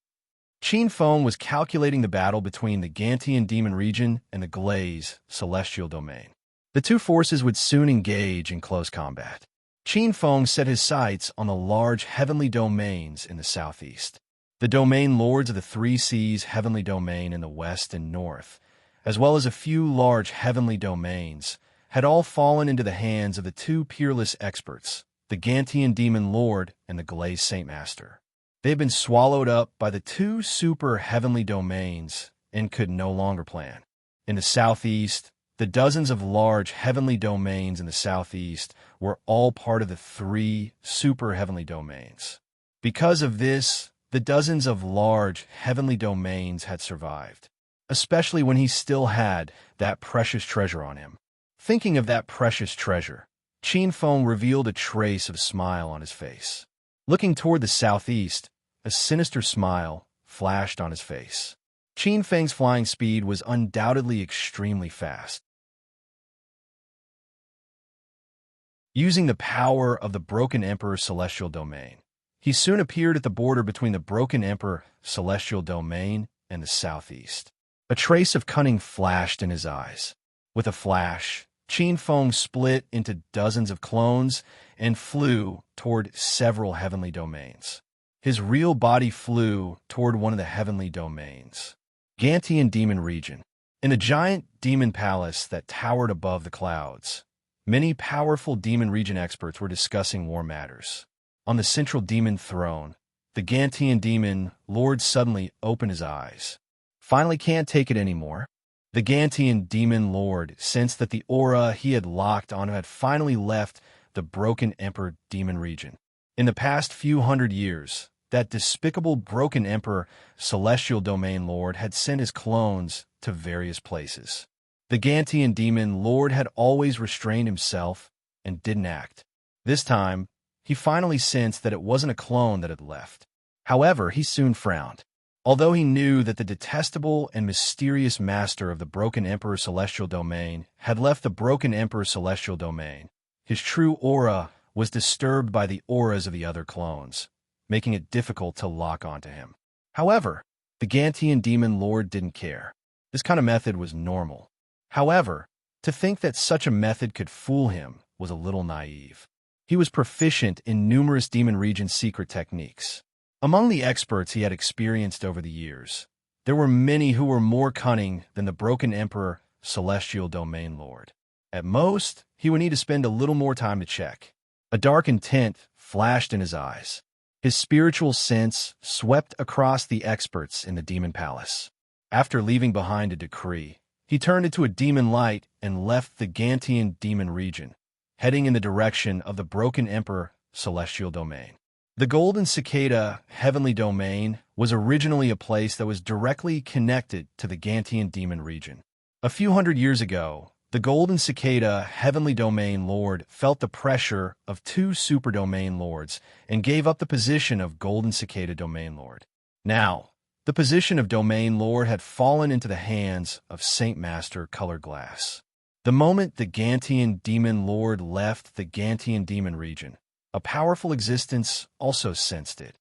Speaker 1: Qin Feng was calculating the battle between the Gantian Demon region and the Glaze Celestial Domain. The two forces would soon engage in close combat. Qin Feng set his sights on the large heavenly domains in the southeast. The domain lords of the Three Seas Heavenly Domain in the west and north, as well as a few large heavenly domains, had all fallen into the hands of the two peerless experts, the Gantian Demon Lord and the Glazed Saint Master. They had been swallowed up by the two super heavenly domains and could no longer plan. In the southeast, the dozens of large heavenly domains in the southeast were all part of the three super heavenly domains. Because of this, the dozens of large heavenly domains had survived, especially when he still had that precious treasure on him. Thinking of that precious treasure, Qin Feng revealed a trace of a smile on his face. Looking toward the southeast, a sinister smile flashed on his face. Qin Feng's flying speed was undoubtedly extremely fast. Using the power of the Broken Emperor Celestial Domain, he soon appeared at the border between the Broken Emperor Celestial Domain and the southeast. A trace of cunning flashed in his eyes. With a flash, Qin Feng split into dozens of clones and flew toward several heavenly domains. His real body flew toward one of the heavenly domains, Gantian Demon Region. In the giant demon palace that towered above the clouds, many powerful demon region experts were discussing war matters. On the central demon throne, the Gantian Demon Lord suddenly opened his eyes. Finally can't take it anymore. The Gantian Demon Lord sensed that the aura he had locked on had finally left the Broken Emperor Demon Region. In the past few hundred years, that despicable Broken Emperor Celestial Domain Lord had sent his clones to various places. The Gantian Demon Lord had always restrained himself and didn't act. This time, he finally sensed that it wasn't a clone that had left. However, he soon frowned. Although he knew that the detestable and mysterious master of the Broken Emperor Celestial Domain had left the Broken Emperor Celestial Domain, his true aura was disturbed by the auras of the other clones, making it difficult to lock onto him. However, the Gantian Demon Lord didn't care. This kind of method was normal. However, to think that such a method could fool him was a little naive. He was proficient in numerous demon region secret techniques. Among the experts he had experienced over the years, there were many who were more cunning than the Broken Emperor Celestial Domain Lord. At most, he would need to spend a little more time to check. A dark intent flashed in his eyes. His spiritual sense swept across the experts in the demon palace. After leaving behind a decree, he turned into a demon light and left the Gantian Demon Region, heading in the direction of the Broken Emperor Celestial Domain. The Golden Cicada Heavenly Domain was originally a place that was directly connected to the Gantian Demon Region. A few hundred years ago, the Golden Cicada Heavenly Domain Lord felt the pressure of two Super Domain Lords and gave up the position of Golden Cicada Domain Lord. Now, the position of Domain Lord had fallen into the hands of Saint Master Colored Glass. The moment the Gantian Demon Lord left the Gantian Demon Region, a powerful existence also sensed it.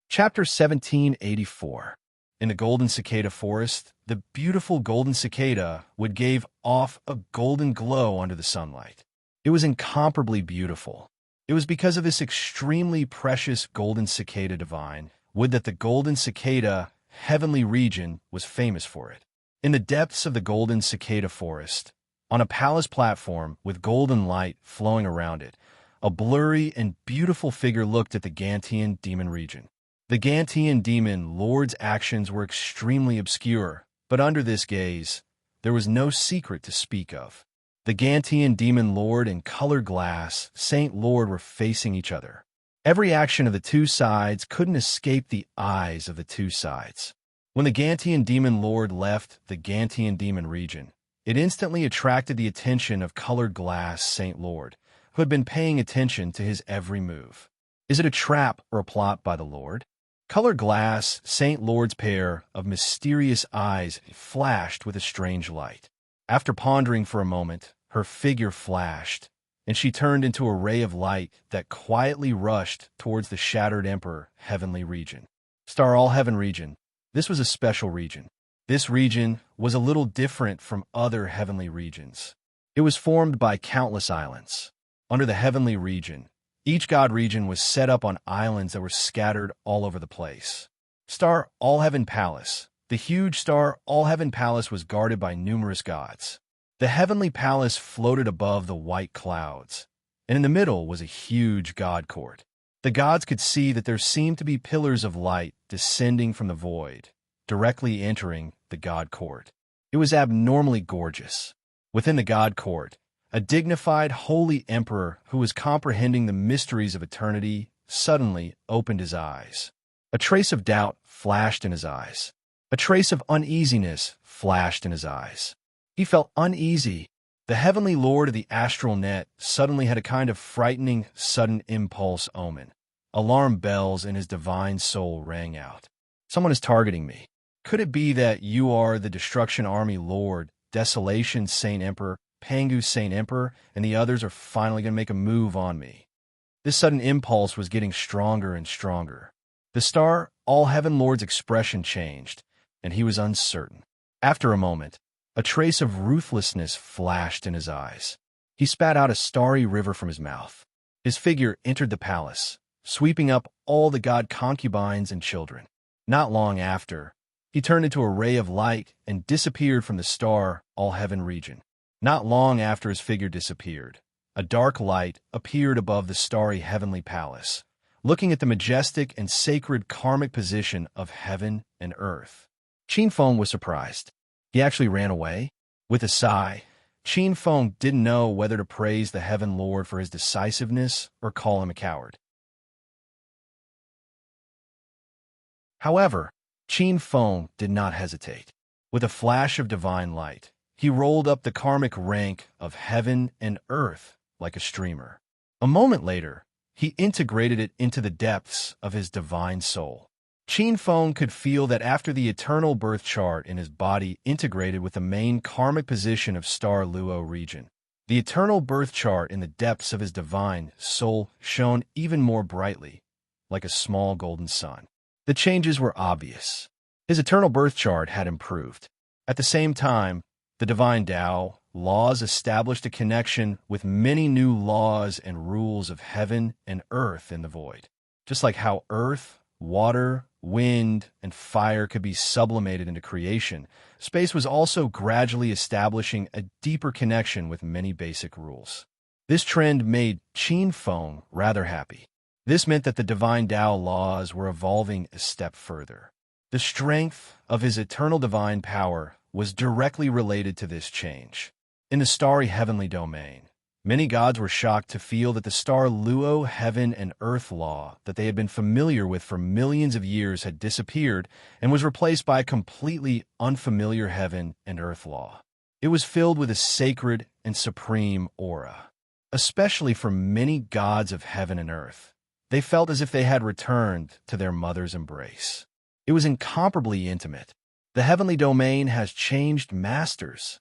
Speaker 1: Chapter 1784. In the Golden Cicada Forest, the beautiful Golden Cicada would give off a golden glow under the sunlight. It was incomparably beautiful. It was because of this extremely precious Golden Cicada divine wood that the Golden Cicada Heavenly Region was famous for it. In the depths of the Golden Cicada Forest, on a palace platform with golden light flowing around it, a blurry and beautiful figure looked at the Gantian Demon Region. The Gantian Demon Lord's actions were extremely obscure, but under this gaze, there was no secret to speak of. The Gantian Demon Lord and Colored Glass Saint Lord were facing each other. Every action of the two sides couldn't escape the eyes of the two sides. When the Gantian Demon Lord left the Gantian Demon Region, it instantly attracted the attention of Colored Glass Saint Lord, who had been paying attention to his every move. Is it a trap or a plot by the Lord? Colored Glass Saint Lord's pair of mysterious eyes flashed with a strange light. After pondering for a moment, her figure flashed, and she turned into a ray of light that quietly rushed towards the Shattered Emperor Heavenly Region. Star All Heaven Region. This was a special region. This region was a little different from other heavenly regions. It was formed by countless islands. Under the heavenly region, each god region was set up on islands that were scattered all over the place. Star All-Heaven Palace. The huge Star All-Heaven Palace was guarded by numerous gods. The heavenly palace floated above the white clouds, and in the middle was a huge god court. The gods could see that there seemed to be pillars of light descending from the void, directly entering the god court. It was abnormally gorgeous. Within the god court, a dignified, holy emperor who was comprehending the mysteries of eternity suddenly opened his eyes. A trace of doubt flashed in his eyes. A trace of uneasiness flashed in his eyes. He felt uneasy. The heavenly lord of the astral net suddenly had a kind of frightening, sudden impulse omen. Alarm bells in his divine soul rang out. Someone is targeting me. Could it be that you are the Destruction Army Lord, Desolation Saint Emperor, Pangu Saint Emperor, and the others are finally going to make a move on me? This sudden impulse was getting stronger and stronger. The Star All-Heaven Lord's expression changed, and he was uncertain. After a moment, a trace of ruthlessness flashed in his eyes. He spat out a starry river from his mouth. His figure entered the palace, sweeping up all the god concubines and children. Not long after, he turned into a ray of light and disappeared from the Star All-Heaven region. Not long after his figure disappeared, a dark light appeared above the starry heavenly palace, looking at the majestic and sacred karmic position of heaven and earth. Qin Feng was surprised. He actually ran away. With a sigh, Qin Feng didn't know whether to praise the Heaven Lord for his decisiveness or call him a coward. However, Qin Feng did not hesitate. With a flash of divine light, he rolled up the karmic rank of heaven and earth like a streamer. A moment later, he integrated it into the depths of his divine soul. Qin Feng could feel that after the eternal birth chart in his body integrated with the main karmic position of Star Luo region, the eternal birth chart in the depths of his divine soul shone even more brightly, like a small golden sun. The changes were obvious. His eternal birth chart had improved. At the same time, the divine Tao laws established a connection with many new laws and rules of heaven and earth in the void. Just like how earth, water, wind, and fire could be sublimated into creation, space was also gradually establishing a deeper connection with many basic rules. This trend made Qin Feng rather happy. This meant that the divine Tao laws were evolving a step further. The strength of his eternal divine power was directly related to this change. In the starry heavenly domain, many gods were shocked to feel that the Star Luo heaven and earth law that they had been familiar with for millions of years had disappeared and was replaced by a completely unfamiliar heaven and earth law. It was filled with a sacred and supreme aura. Especially for many gods of heaven and earth, they felt as if they had returned to their mother's embrace. It was incomparably intimate. The heavenly domain has changed masters.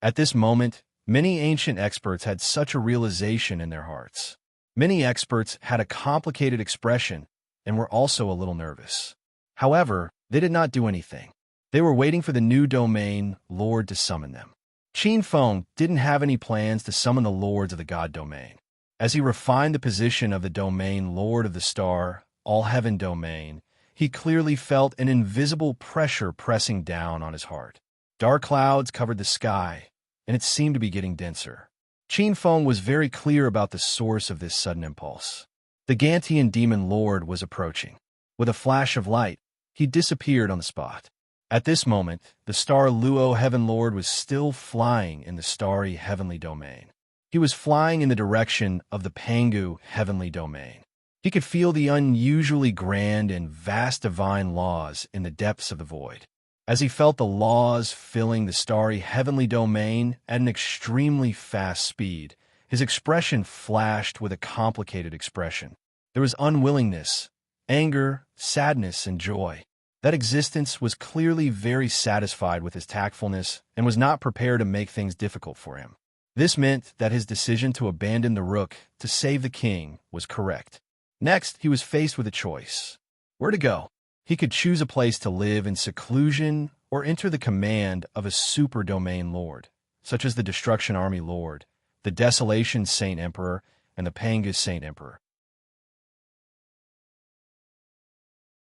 Speaker 1: At this moment, many ancient experts had such a realization in their hearts. Many experts had a complicated expression and were also a little nervous. However, they did not do anything. They were waiting for the new domain lord to summon them. Qin Feng didn't have any plans to summon the lords of the god domain. As he refined the position of the domain lord of the Star All-Heaven domain, he clearly felt an invisible pressure pressing down on his heart. Dark clouds covered the sky, and it seemed to be getting denser. Qin Feng was very clear about the source of this sudden impulse. The Gantian demon lord was approaching. With a flash of light, he disappeared on the spot. At this moment, the Star Luo Heaven Lord was still flying in the starry heavenly domain. He was flying in the direction of the Pangu heavenly domain. He could feel the unusually grand and vast divine laws in the depths of the void. As he felt the laws filling the starry heavenly domain at an extremely fast speed, his expression flashed with a complicated expression. There was unwillingness, anger, sadness, and joy. That existence was clearly very satisfied with his tactfulness and was not prepared to make things difficult for him. This meant that his decision to abandon the rook to save the king was correct. Next, he was faced with a choice. Where to go? He could choose a place to live in seclusion or enter the command of a super domain lord, such as the Destruction Army Lord, the Desolation Saint Emperor, and the Pangus Saint Emperor.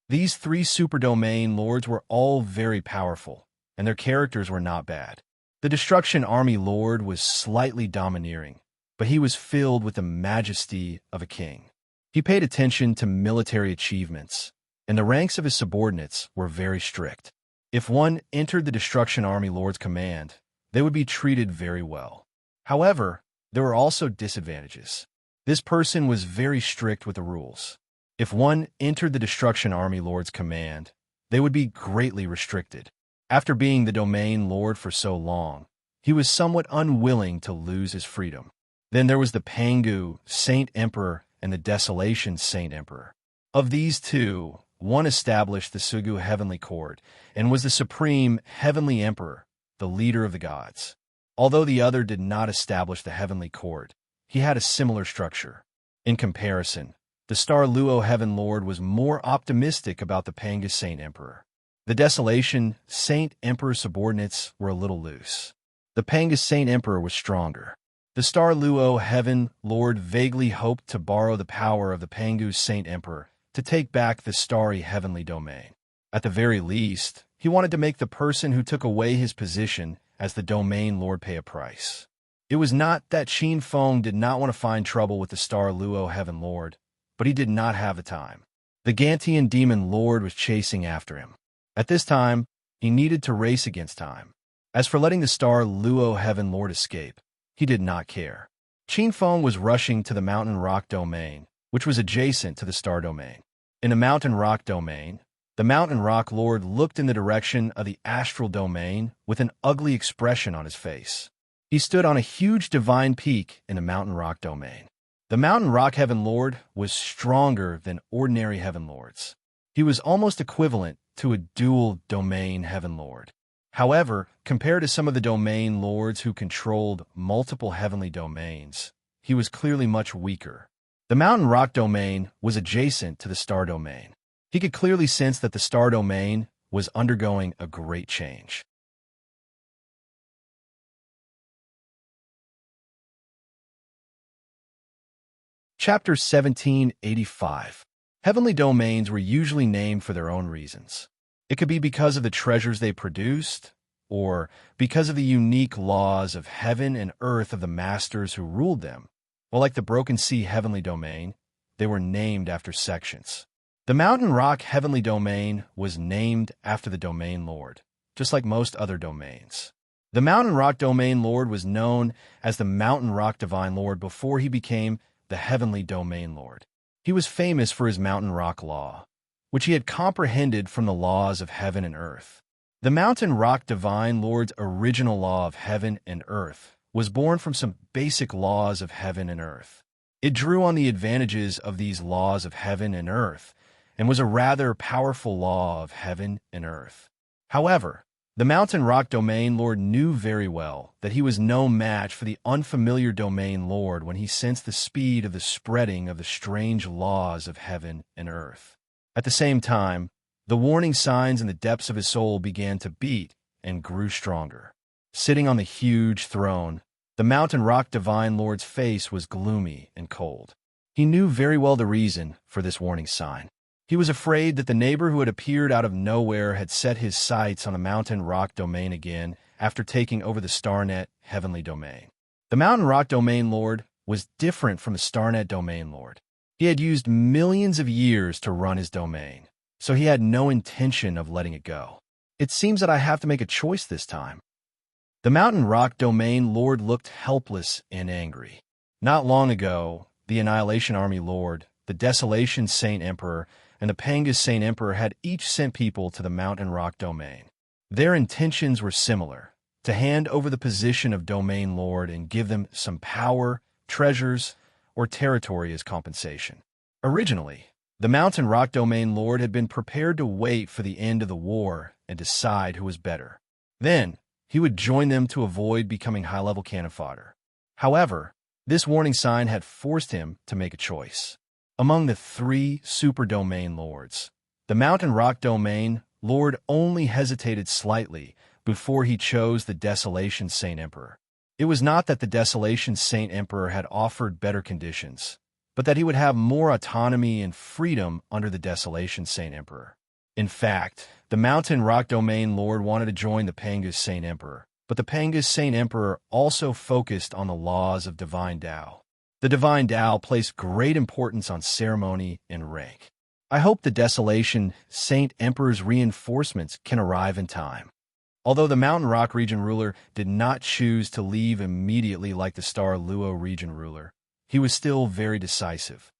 Speaker 1: These three superdomain lords were all very powerful, and their characters were not bad. The Destruction Army Lord was slightly domineering, but he was filled with the majesty of a king. He paid attention to military achievements, and the ranks of his subordinates were very strict. If one entered the Destruction Army Lord's command, they would be treated very well. However, there were also disadvantages. This person was very strict with the rules. If one entered the Destruction Army Lord's command, they would be greatly restricted. After being the Domain Lord for so long, he was somewhat unwilling to lose his freedom. Then there was the Pangu Saint Emperor and the Desolation Saint Emperor. Of these two, one established the Sugu Heavenly Court and was the Supreme Heavenly Emperor, the leader of the gods. Although the other did not establish the Heavenly Court, he had a similar structure. In comparison, the Star Luo Heaven Lord was more optimistic about the Pangu Saint Emperor. The Desolation Saint Emperor subordinates were a little loose. The Pangu Saint Emperor was stronger. The Star Luo Heaven Lord vaguely hoped to borrow the power of the Pangu Saint Emperor to take back the starry heavenly domain. At the very least, he wanted to make the person who took away his position as the Domain Lord pay a price. It was not that Qin Feng did not want to find trouble with the Star Luo Heaven Lord, but he did not have the time. The Gantian Demon Lord was chasing after him. At this time, he needed to race against time. As for letting the Star Luo Heaven Lord escape, he did not care. Qin Feng was rushing to the Mountain Rock Domain, which was adjacent to the Star Domain. In the Mountain Rock Domain, the Mountain Rock Lord looked in the direction of the Astral Domain with an ugly expression on his face. He stood on a huge divine peak in the Mountain Rock Domain. The Mountain Rock Heaven Lord was stronger than ordinary Heaven Lords. He was almost equivalent to a dual Domain Heaven Lord. However, compared to some of the Domain Lords who controlled multiple heavenly domains, he was clearly much weaker. The Mountain Rock Domain was adjacent to the Star Domain. He could clearly sense that the Star Domain was undergoing a great change. Chapter 1785. Heavenly domains were usually named for their own reasons. It could be because of the treasures they produced, or because of the unique laws of heaven and earth of the masters who ruled them. Well, like the Broken Sea Heavenly Domain, they were named after sections. The Mountain Rock Heavenly Domain was named after the Domain Lord, just like most other domains. The Mountain Rock Domain Lord was known as the Mountain Rock Divine Lord before he became the Heavenly Domain Lord. He was famous for his Mountain Rock Law, which he had comprehended from the laws of heaven and earth. The Mountain Rock Divine Lord's original law of heaven and earth was born from some basic laws of heaven and earth. It drew on the advantages of these laws of heaven and earth and was a rather powerful law of heaven and earth. However, the Mountain Rock Domain Lord knew very well that he was no match for the unfamiliar Domain Lord when he sensed the speed of the spreading of the strange laws of heaven and earth. At the same time, the warning signs in the depths of his soul began to beat and grew stronger. Sitting on the huge throne, the Mountain Rock Divine Lord's face was gloomy and cold. He knew very well the reason for this warning sign. He was afraid that the neighbor who had appeared out of nowhere had set his sights on the Mountain Rock Domain again after taking over the Starnet Heavenly Domain. The Mountain Rock Domain Lord was different from the Starnet Domain Lord. He had used millions of years to run his domain, so he had no intention of letting it go. It seems that I have to make a choice this time. The Mountain Rock Domain Lord looked helpless and angry. Not long ago, the Annihilation Army Lord, the Desolation Saint Emperor, and the Pangus Saint Emperor had each sent people to the Mountain Rock Domain. Their intentions were similar, to hand over the position of Domain Lord and give them some power, treasures, or territory as compensation. Originally, the Mountain Rock Domain Lord had been prepared to wait for the end of the war and decide who was better. Then, he would join them to avoid becoming high-level cannon fodder. However, this warning sign had forced him to make a choice. Among the three Super Domain Lords, the Mountain Rock Domain Lord only hesitated slightly before he chose the Desolation Saint Emperor. It was not that the Desolation Saint Emperor had offered better conditions, but that he would have more autonomy and freedom under the Desolation Saint Emperor. In fact, the mountain rock domain lord wanted to join the Panga's Saint Emperor, but the Panga's Saint Emperor also focused on the laws of divine Tao. The divine Tao placed great importance on ceremony and rank. I hope the Desolation Saint Emperor's reinforcements can arrive in time. Although the Mountain Rock region ruler did not choose to leave immediately like the Star Luo region ruler, he was still very decisive.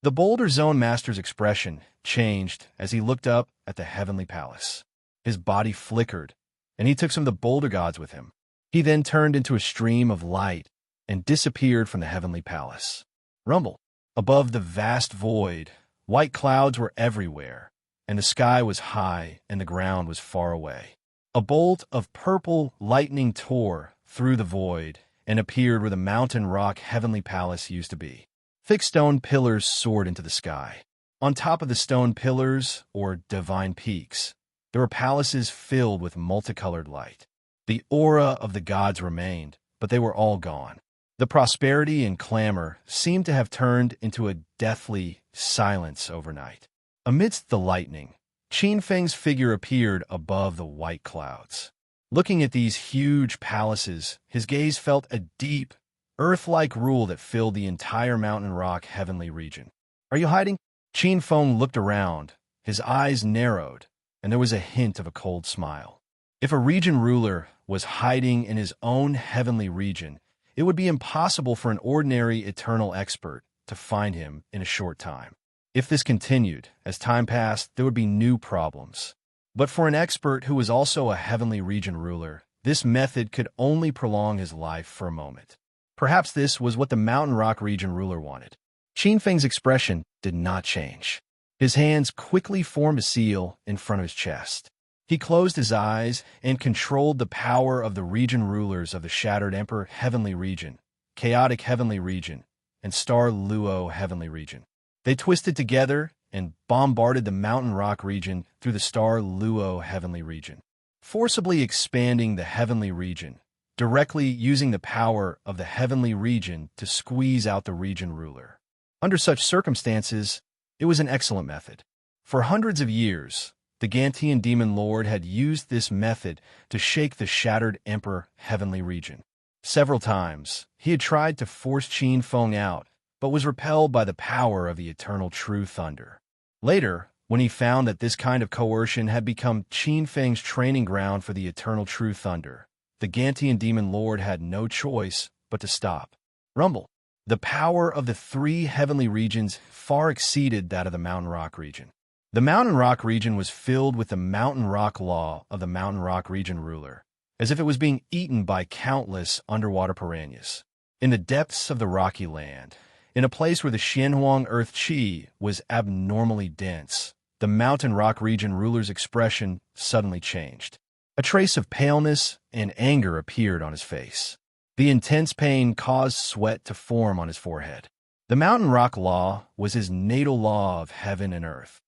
Speaker 1: The Boulder Zone Master's expression changed as he looked up at the heavenly palace. His body flickered, and he took some of the boulder gods with him. He then turned into a stream of light and disappeared from the heavenly palace. Rumble. Above the vast void, white clouds were everywhere, and the sky was high and the ground was far away. A bolt of purple lightning tore through the void and appeared where the mountain rock heavenly palace used to be. Thick stone pillars soared into the sky. On top of the stone pillars, or divine peaks, there were palaces filled with multicolored light. The aura of the gods remained, but they were all gone. The prosperity and clamor seemed to have turned into a deathly silence overnight. Amidst the lightning, Qin Feng's figure appeared above the white clouds. Looking at these huge palaces, his gaze felt a deep, earth-like rule that filled the entire mountain rock heavenly region. Are you hiding? Qin Feng looked around, his eyes narrowed, and there was a hint of a cold smile. If a region ruler was hiding in his own heavenly region, it would be impossible for an ordinary eternal expert to find him in a short time. If this continued, as time passed, there would be new problems. But for an expert who was also a heavenly region ruler, this method could only prolong his life for a moment. Perhaps this was what the Mountain Rock region ruler wanted. Qin Feng's expression did not change. His hands quickly formed a seal in front of his chest. He closed his eyes and controlled the power of the region rulers of the Shattered Emperor Heavenly Region, Chaotic Heavenly Region, and Star Luo Heavenly Region. They twisted together and bombarded the Mountain Rock region through the Star Luo Heavenly Region, forcibly expanding the Heavenly Region, directly using the power of the heavenly region to squeeze out the region ruler. Under such circumstances, it was an excellent method. For hundreds of years, the Gantian Demon Lord had used this method to shake the Shattered Emperor heavenly region. Several times, he had tried to force Qin Feng out, but was repelled by the power of the eternal true thunder. Later, when he found that this kind of coercion had become Qin Feng's training ground for the eternal true thunder, the Gantian Demon Lord had no choice but to stop. Rumble. The power of the three heavenly regions far exceeded that of the Mountain Rock region. The Mountain Rock region was filled with the Mountain Rock law of the Mountain Rock region ruler, as if it was being eaten by countless underwater piranhas. In the depths of the rocky land, in a place where the Xianhuang Earth Qi was abnormally dense, the Mountain Rock region ruler's expression suddenly changed. A trace of paleness and anger appeared on his face. The intense pain caused sweat to form on his forehead. The Mountain Rock law was his natal law of heaven and earth.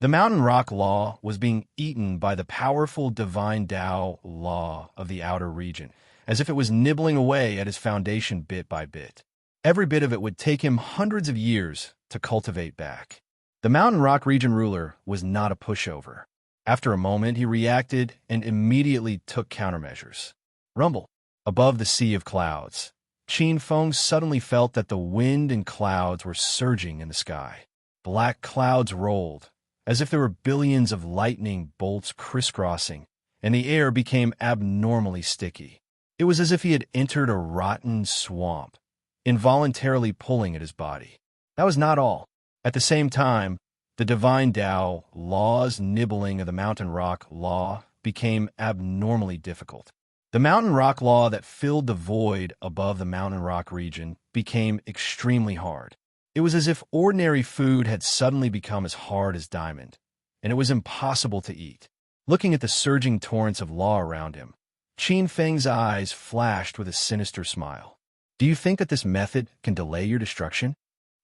Speaker 1: The Mountain Rock law was being eaten by the powerful divine Tao law of the outer region, as if it was nibbling away at his foundation bit by bit. Every bit of it would take him hundreds of years to cultivate back. The Mountain Rock region ruler was not a pushover. After a moment, he reacted and immediately took countermeasures. Rumble. Above the sea of clouds, Qin Feng suddenly felt that the wind and clouds were surging in the sky. Black clouds rolled, as if there were billions of lightning bolts crisscrossing, and the air became abnormally sticky. It was as if he had entered a rotten swamp, involuntarily pulling at his body. That was not all. At the same time, the divine Tao law's nibbling of the Mountain Rock law became abnormally difficult. The Mountain Rock law that filled the void above the Mountain Rock region became extremely hard. It was as if ordinary food had suddenly become as hard as diamond, and it was impossible to eat. Looking at the surging torrents of law around him, Qin Feng's eyes flashed with a sinister smile. Do you think that this method can delay your destruction?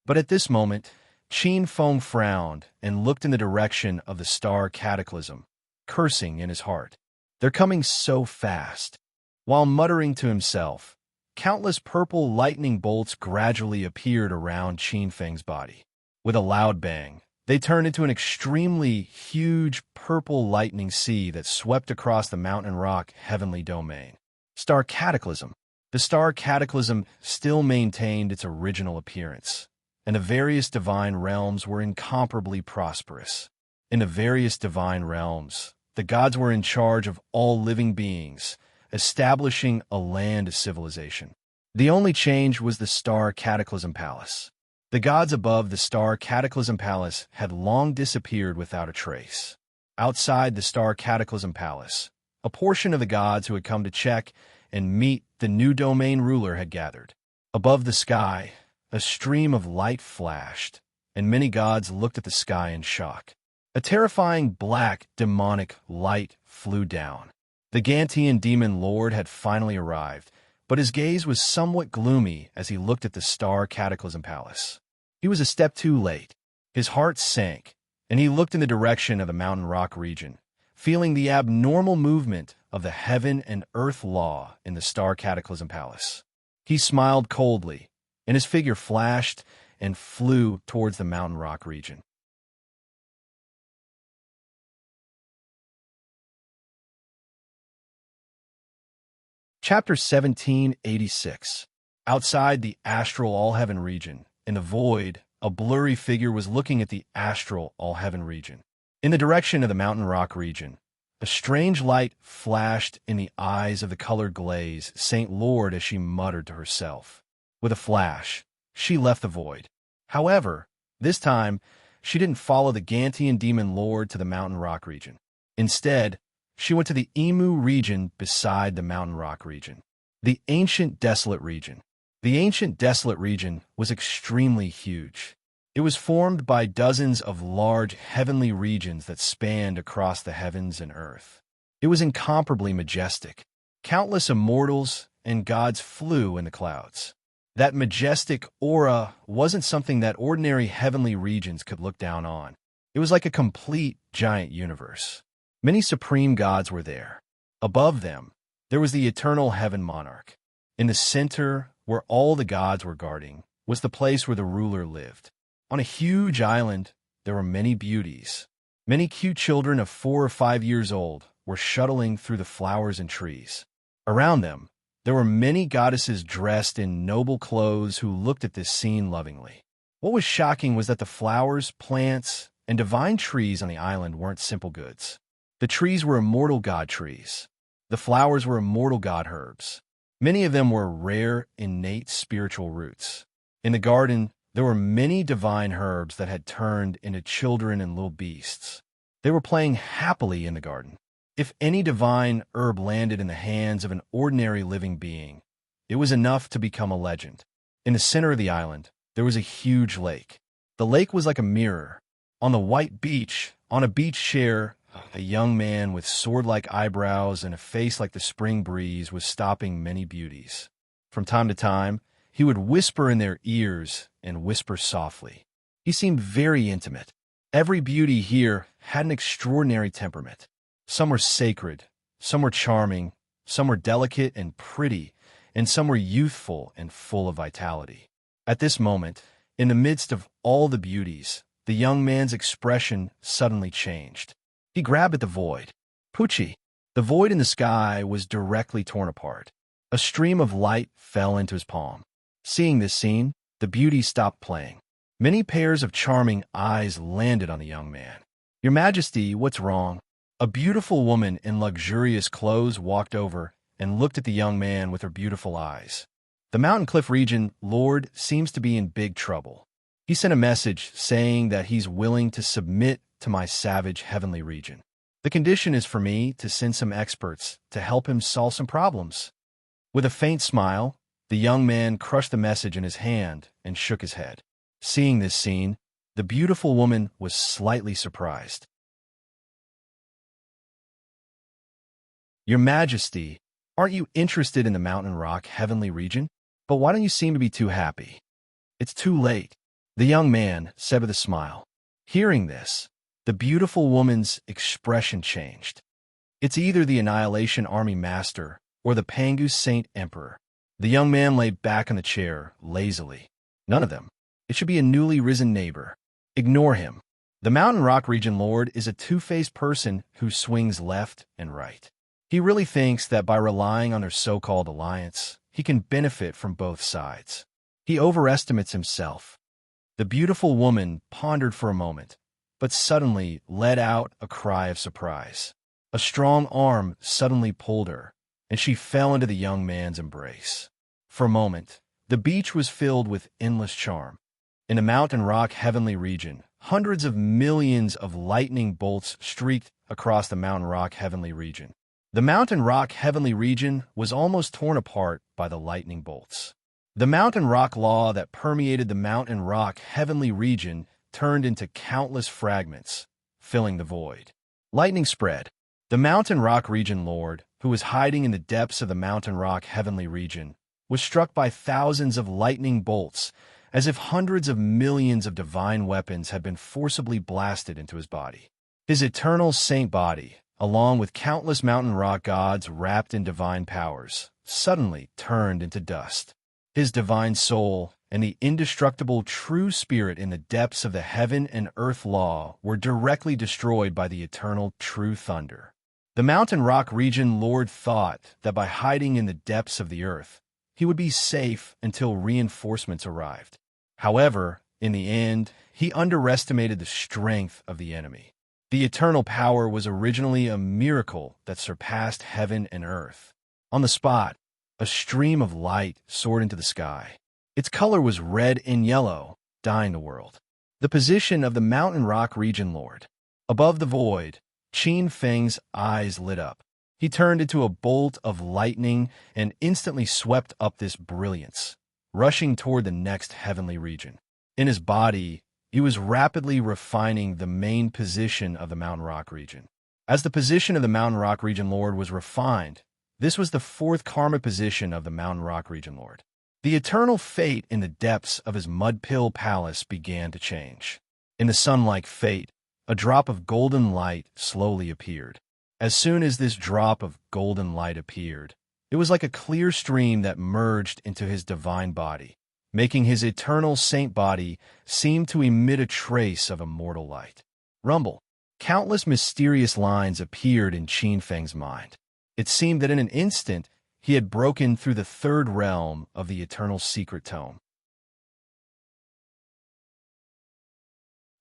Speaker 1: But at this moment, Qin Feng frowned and looked in the direction of the star cataclysm, cursing in his heart. They're coming so fast. While muttering to himself, countless purple lightning bolts gradually appeared around Qin Feng's body. With a loud bang, they turned into an extremely huge purple lightning sea that swept across the mountain rock heavenly domain. Star Cataclysm. The star Cataclysm still maintained its original appearance, and the various divine realms were incomparably prosperous. In the various divine realms, the gods were in charge of all living beings, establishing a land of civilization. The only change was the Star Cataclysm Palace. The gods above the Star Cataclysm Palace had long disappeared without a trace. Outside the Star Cataclysm Palace, a portion of the gods who had come to check and meet the new domain ruler had gathered. Above the sky, a stream of light flashed, and many gods looked at the sky in shock. A terrifying black, demonic light flew down. The Gantian demon lord had finally arrived, but his gaze was somewhat gloomy as he looked at the Star Cataclysm Palace. He was a step too late. His heart sank, and he looked in the direction of the mountain rock region, feeling the abnormal movement of the heaven and earth law in the Star Cataclysm Palace. He smiled coldly, and his figure flashed and flew towards the mountain rock region. Chapter 1786. Outside the astral all-heaven region, in the void, a blurry figure was looking at the astral all-heaven region. In the direction of the mountain rock region, a strange light flashed in the eyes of the colored glaze Saint Lord as she muttered to herself. With a flash, she left the void. However, this time, she didn't follow the Gantian demon lord to the mountain rock region. Instead, she went to the Emu region beside the mountain rock region, the ancient desolate region. The ancient desolate region was extremely huge. It was formed by dozens of large heavenly regions that spanned across the heavens and earth. It was incomparably majestic. Countless immortals and gods flew in the clouds. That majestic aura wasn't something that ordinary heavenly regions could look down on. It was like a complete giant universe. Many supreme gods were there. Above them, there was the eternal heaven monarch. In the center, where all the gods were guarding, was the place where the ruler lived. On a huge island, there were many beauties. Many cute children of 4 or 5 years old were shuttling through the flowers and trees. Around them, there were many goddesses dressed in noble clothes who looked at this scene lovingly. What was shocking was that the flowers, plants, and divine trees on the island weren't simple goods. The trees were immortal god trees. The flowers were immortal god herbs. Many of them were rare, innate spiritual roots. In the garden, there were many divine herbs that had turned into children and little beasts. They were playing happily in the garden. If any divine herb landed in the hands of an ordinary living being, it was enough to become a legend. In the center of the island, there was a huge lake. The lake was like a mirror. On the white beach, on a beach chair, a young man with sword-like eyebrows and a face like the spring breeze was stopping many beauties. From time to time, he would whisper in their ears and whisper softly. He seemed very intimate. Every beauty here had an extraordinary temperament. Some were sacred, some were charming, some were delicate and pretty, and some were youthful and full of vitality. At this moment, in the midst of all the beauties, the young man's expression suddenly changed. He grabbed at the void. Pucci! The void in the sky was directly torn apart. A stream of light fell into his palm. Seeing this scene, the beauty stopped playing. Many pairs of charming eyes landed on the young man. "Your Majesty, what's wrong?" A beautiful woman in luxurious clothes walked over and looked at the young man with her beautiful eyes. "The Mountain Cliff region lord seems to be in big trouble. He sent a message saying that he's willing to submit to my savage heavenly region. The condition is for me to send some experts to help him solve some problems." With a faint smile, the young man crushed the message in his hand and shook his head. Seeing this scene, the beautiful woman was slightly surprised. "Your Majesty, aren't you interested in the Mountain Rock heavenly region? But why don't you seem to be too happy?" "It's too late," the young man said with a smile. Hearing this, the beautiful woman's expression changed. "It's either the Annihilation Army Master or the Pangu Saint Emperor. The young man lay back in the chair, lazily. None of them. It should be a newly risen neighbor. Ignore him. The Mountain Rock Region Lord is a two-faced person who swings left and right. He really thinks that by relying on their so-called alliance, he can benefit from both sides. He overestimates himself. The beautiful woman pondered for a moment, but suddenly let out a cry of surprise. A strong arm suddenly pulled her, and she fell into the young man's embrace. For a moment, the beach was filled with endless charm. In the Mountain Rock Heavenly Region, hundreds of millions of lightning bolts streaked across the Mountain Rock Heavenly Region. The Mountain Rock Heavenly Region was almost torn apart by the lightning bolts. The Mountain Rock law that permeated the Mountain Rock Heavenly Region turned into countless fragments, filling the void. Lightning spread. The Mountain Rock Region Lord, who was hiding in the depths of the Mountain Rock Heavenly Region, was struck by thousands of lightning bolts, as if hundreds of millions of divine weapons had been forcibly blasted into his body. His eternal saint body, along with countless mountain rock gods wrapped in divine powers, suddenly turned into dust. His divine soul and the indestructible true spirit in the depths of the heaven and earth law were directly destroyed by the eternal true thunder. The Mountain Rock Region Lord thought that by hiding in the depths of the earth, he would be safe until reinforcements arrived. However, in the end, he underestimated the strength of the enemy. The eternal power was originally a miracle that surpassed heaven and earth. On the spot, a stream of light soared into the sky. Its color was red and yellow, dyeing the world. The position of the Mountain Rock Region Lord. Above the void, Qin Feng's eyes lit up. He turned into a bolt of lightning and instantly swept up this brilliance, rushing toward the next heavenly region. In his body, he was rapidly refining the main position of the Mountain Rock region. As the position of the Mountain Rock Region Lord was refined, this was the fourth karma position of the Mountain Rock Region Lord. The eternal fate in the depths of his mud pill palace began to change. In the sun-like fate, a drop of golden light slowly appeared. As soon as this drop of golden light appeared, it was like a clear stream that merged into his divine body, making his eternal saint body seem to emit a trace of immortal light. Rumble. Countless mysterious lines appeared in Qin Feng's mind. It seemed that in an instant, he had broken through the third realm of the eternal secret tome.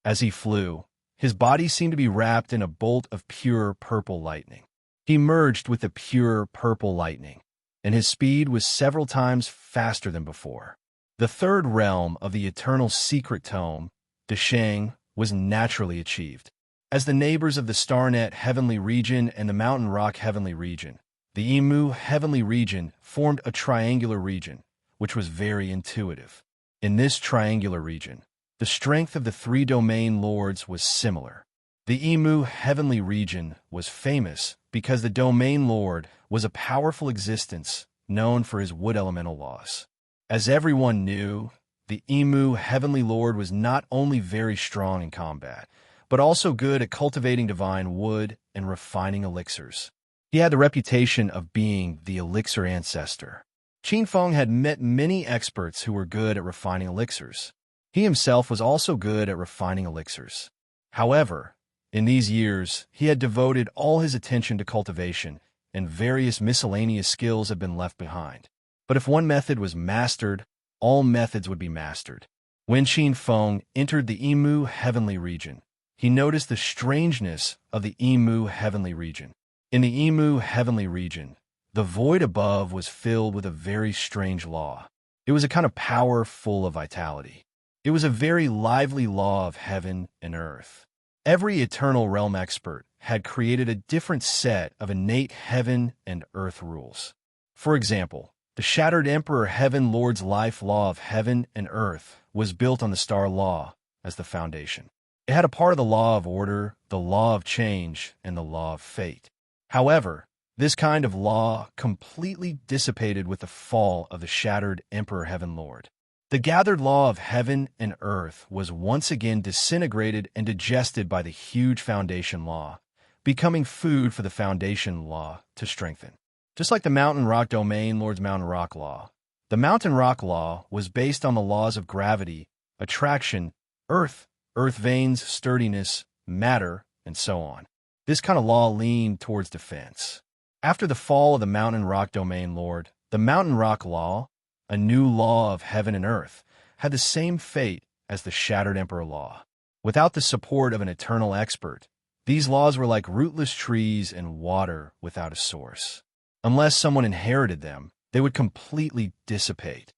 Speaker 1: As he flew, his body seemed to be wrapped in a bolt of pure purple lightning. He merged with the pure purple lightning, and his speed was several times faster than before. The third realm of the eternal secret tome, the Shang, was naturally achieved. As the neighbors of the Starnet Heavenly Region and the Mountain Rock Heavenly Region, the Emu Heavenly Region formed a triangular region, which was very intuitive. In this triangular region, the strength of the three domain lords was similar. The Emu Heavenly Region was famous because the domain lord was a powerful existence known for his wood elemental laws. As everyone knew, the Emu Heavenly Lord was not only very strong in combat, but also good at cultivating divine wood and refining elixirs. He had the reputation of being the elixir ancestor. Qin Feng had met many experts who were good at refining elixirs. He himself was also good at refining elixirs. However, in these years, he had devoted all his attention to cultivation, and various miscellaneous skills had been left behind. But if one method was mastered, all methods would be mastered. When Qin Feng entered the Emu Heavenly Region, he noticed the strangeness of the Emu Heavenly Region. In the Emu Heavenly Region, the void above was filled with a very strange law. It was a kind of power full of vitality. It was a very lively law of heaven and earth. Every eternal realm expert had created a different set of innate heaven and earth rules. For example, the Shattered Emperor Heaven Lord's life law of heaven and earth was built on the star law as the foundation. It had a part of the law of order, the law of change, and the law of fate. However, this kind of law completely dissipated with the fall of the Shattered Emperor Heaven Lord. The gathered law of heaven and earth was once again disintegrated and digested by the huge foundation law, becoming food for the foundation law to strengthen. Just like the Mountain Rock Domain Lord's Mountain Rock Law, The mountain rock law was based on the laws of gravity, attraction, earth veins, sturdiness, matter, and so on. This kind of law leaned towards defense. After the fall of the mountain rock domain lord, the mountain rock law, a new law of heaven and earth, had the same fate as the shattered emperor law. Without the support of an eternal expert, these laws were like rootless trees and water without a source. Unless someone inherited them, they would completely dissipate.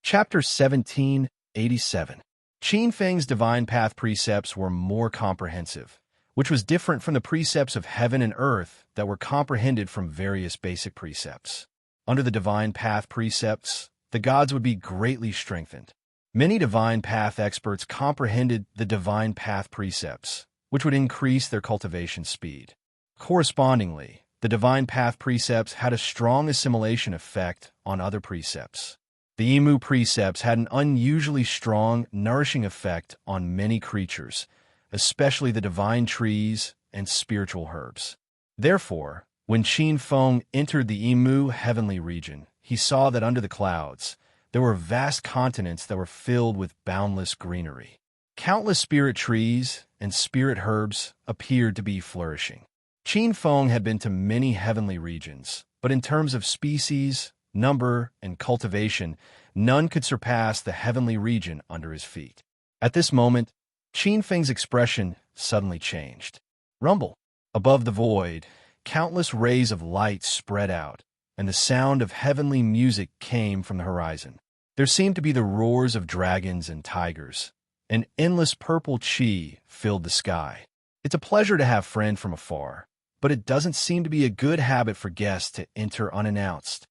Speaker 1: Chapter 1787. Qin Feng's divine path precepts were more comprehensive, which was different from the precepts of heaven and earth that were comprehended from various basic precepts. Under the divine path precepts, the gods would be greatly strengthened. Many divine path experts comprehended the divine path precepts, which would increase their cultivation speed. Correspondingly, the divine path precepts had a strong assimilation effect on other precepts. The Emu precepts had an unusually strong, nourishing effect on many creatures, especially the divine trees and spiritual herbs. Therefore, when Qin Feng entered the Emu heavenly region, he saw that under the clouds, there were vast continents that were filled with boundless greenery. Countless spirit trees and spirit herbs appeared to be flourishing. Qin Feng had been to many heavenly regions, but in terms of species, number, and cultivation, none could surpass the heavenly region under his feet. At this moment, Qin Feng's expression suddenly changed. Rumble. Above the void, countless rays of light spread out, and the sound of heavenly music came from the horizon. There seemed to be the roars of dragons and tigers. An endless purple chi filled the sky. It's a pleasure to have friend from afar, but it doesn't seem to be a good habit for guests to enter unannounced.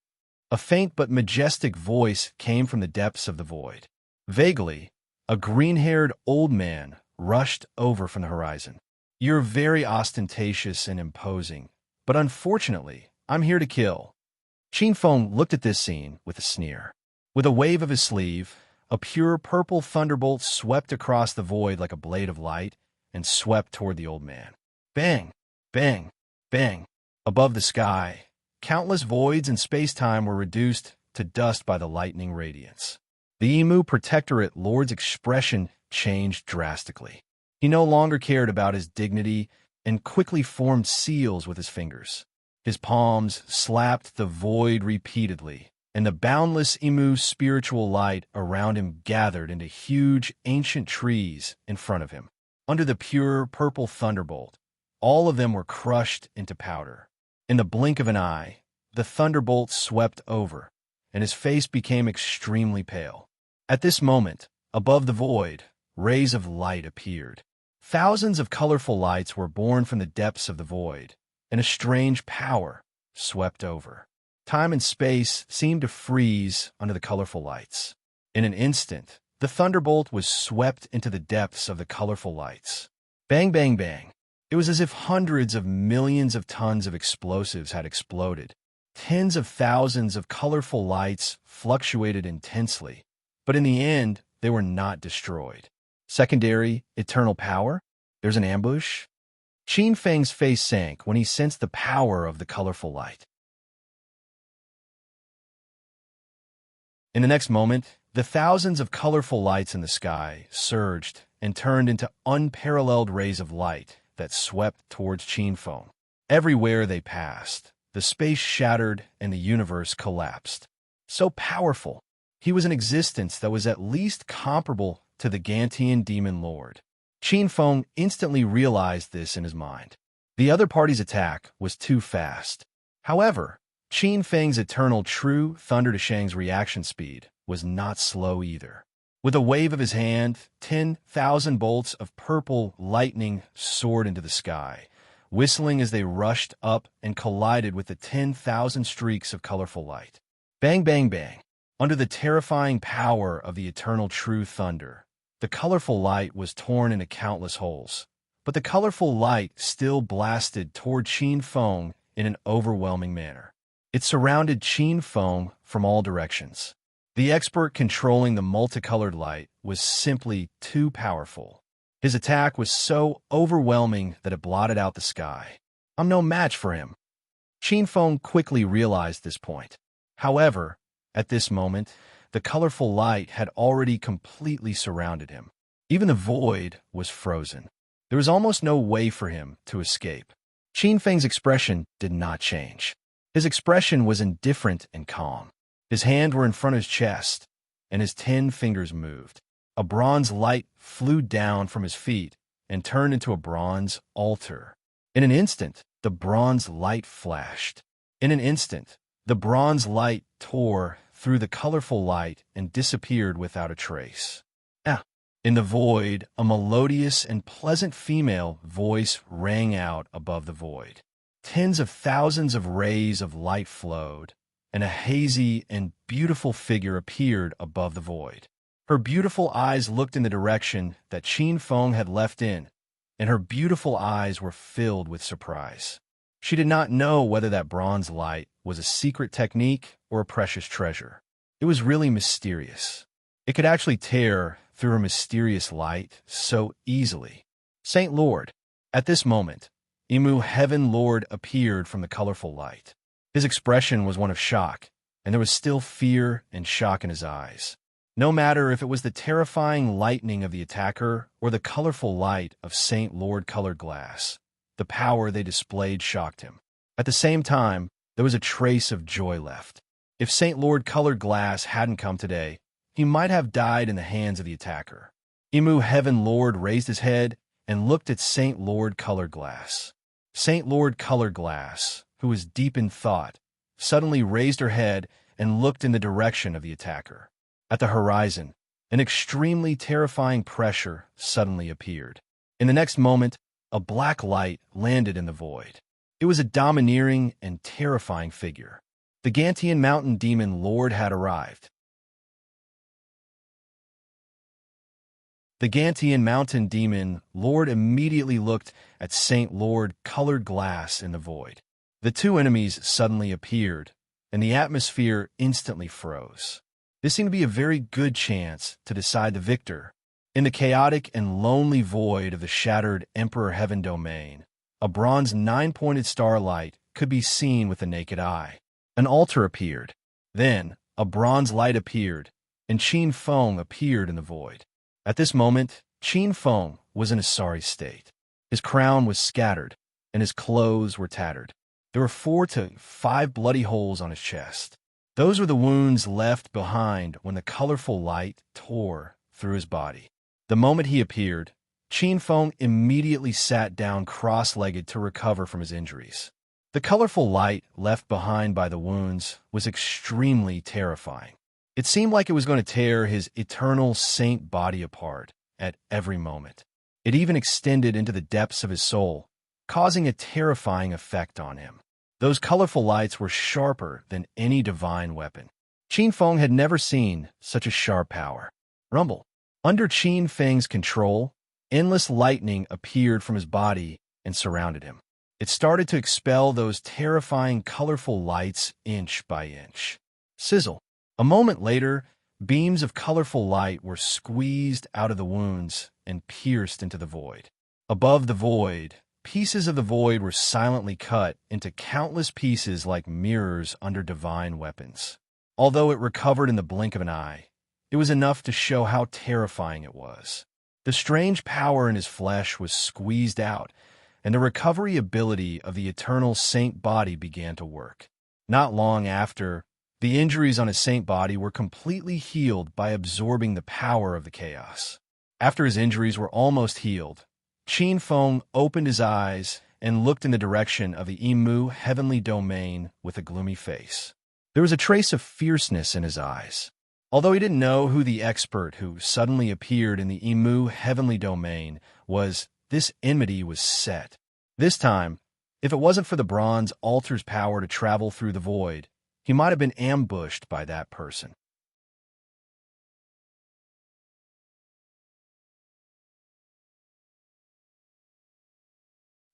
Speaker 1: A faint but majestic voice came from the depths of the void. Vaguely, a green-haired old man rushed over from the horizon. You're very ostentatious and imposing, but unfortunately, I'm here to kill. Qin Feng looked at this scene with a sneer. With a wave of his sleeve, a pure purple thunderbolt swept across the void like a blade of light and swept toward the old man. Bang! Bang! Bang! Above the sky, countless voids in space-time were reduced to dust by the lightning radiance. The Emu Protectorate Lord's expression changed drastically. He no longer cared about his dignity and quickly formed seals with his fingers. His palms slapped the void repeatedly, and the boundless Emu's spiritual light around him gathered into huge, ancient trees in front of him. Under the pure purple thunderbolt, all of them were crushed into powder. In the blink of an eye, the thunderbolt swept over, and his face became extremely pale. At this moment, above the void, rays of light appeared. Thousands of colorful lights were born from the depths of the void, and a strange power swept over. Time and space seemed to freeze under the colorful lights. In an instant, the thunderbolt was swept into the depths of the colorful lights. Bang, bang, bang. It was as if hundreds of millions of tons of explosives had exploded. Tens of thousands of colorful lights fluctuated intensely, but in the end, they were not destroyed. Secondary, eternal power? There's an ambush? Qin Feng's face sank when he sensed the power of the colorful light. In the next moment, the thousands of colorful lights in the sky surged and turned into unparalleled rays of light that swept towards Qin Feng. Everywhere they passed, the space shattered and the universe collapsed. So powerful, he was an existence that was at least comparable to the Gantian demon lord. Qin Feng instantly realized this in his mind. The other party's attack was too fast. However, Qin Feng's eternal true Thunder to Shang's reaction speed was not slow either. With a wave of his hand, 10,000 bolts of purple lightning soared into the sky, whistling as they rushed up and collided with the 10,000 streaks of colorful light. Bang, bang, bang. Under the terrifying power of the eternal true thunder, the colorful light was torn into countless holes, but the colorful light still blasted toward Qin Feng in an overwhelming manner. It surrounded Qin Feng from all directions. The expert controlling the multicolored light was simply too powerful. His attack was so overwhelming that it blotted out the sky. I'm no match for him. Qin Feng quickly realized this point. However, at this moment, the colorful light had already completely surrounded him. Even the void was frozen. There was almost no way for him to escape. Qin Feng's expression did not change. His expression was indifferent and calm. His hands were in front of his chest, and his 10 fingers moved. A bronze light flew down from his feet and turned into a bronze altar. In an instant, the bronze light flashed. In an instant, the bronze light tore through the colorful light and disappeared without a trace. In the void, a melodious and pleasant female voice rang out above the void. Tens of thousands of rays of light flowed, and a hazy and beautiful figure appeared above the void. Her beautiful eyes looked in the direction that Qin Feng had left in, and her beautiful eyes were filled with surprise. She did not know whether that bronze light was a secret technique or a precious treasure. It was really mysterious. It could actually tear through her mysterious light so easily. Saint Lord. At this moment, Imu Heaven Lord appeared from the colorful light. His expression was one of shock, and there was still fear and shock in his eyes. No matter if it was the terrifying lightning of the attacker or the colorful light of Saint Lord colored glass, the power they displayed shocked him. At the same time, there was a trace of joy left. If Saint Lord colored glass hadn't come today, he might have died in the hands of the attacker. Imu Heaven Lord raised his head and looked at Saint Lord colored glass. Saint Lord colored glass, who was deep in thought, suddenly raised her head and looked in the direction of the attacker. At the horizon, an extremely terrifying pressure suddenly appeared. In the next moment, a black light landed in the void. It was a domineering and terrifying figure. The Gantian Mountain Demon Lord had arrived. The Gantian Mountain Demon Lord immediately looked at Saint Lord colored glass in the void. The two enemies suddenly appeared, and the atmosphere instantly froze. This seemed to be a very good chance to decide the victor. In the chaotic and lonely void of the shattered Emperor Heaven domain, a bronze 9-pointed starlight could be seen with the naked eye. An altar appeared. Then, a bronze light appeared, and Qin Feng appeared in the void. At this moment, Qin Feng was in a sorry state. His crown was scattered, and his clothes were tattered. There were 4 to 5 bloody holes on his chest. Those were the wounds left behind when the colorful light tore through his body. The moment he appeared, Qin Feng immediately sat down cross-legged to recover from his injuries. The colorful light left behind by the wounds was extremely terrifying. It seemed like it was going to tear his eternal saint body apart at every moment. It even extended into the depths of his soul, causing a terrifying effect on him. Those colorful lights were sharper than any divine weapon. Qin Feng had never seen such a sharp power. Rumble. Under Qin Feng's control, endless lightning appeared from his body and surrounded him. It started to expel those terrifying colorful lights inch by inch. Sizzle. A moment later, beams of colorful light were squeezed out of the wounds and pierced into the void. Above the void, pieces of the void were silently cut into countless pieces like mirrors under divine weapons. Although it recovered in the blink of an eye, it was enough to show how terrifying it was. The strange power in his flesh was squeezed out, and the recovery ability of the eternal saint body began to work. Not long after, the injuries on his saint body were completely healed by absorbing the power of the chaos. After his injuries were almost healed, Qin Feng opened his eyes and looked in the direction of the Imu heavenly domain with a gloomy face. There was a trace of fierceness in his eyes. Although he didn't know who the expert who suddenly appeared in the Imu heavenly domain was, this enmity was set. This time, if it wasn't for the bronze altar's power to travel through the void, he might have been ambushed by that person.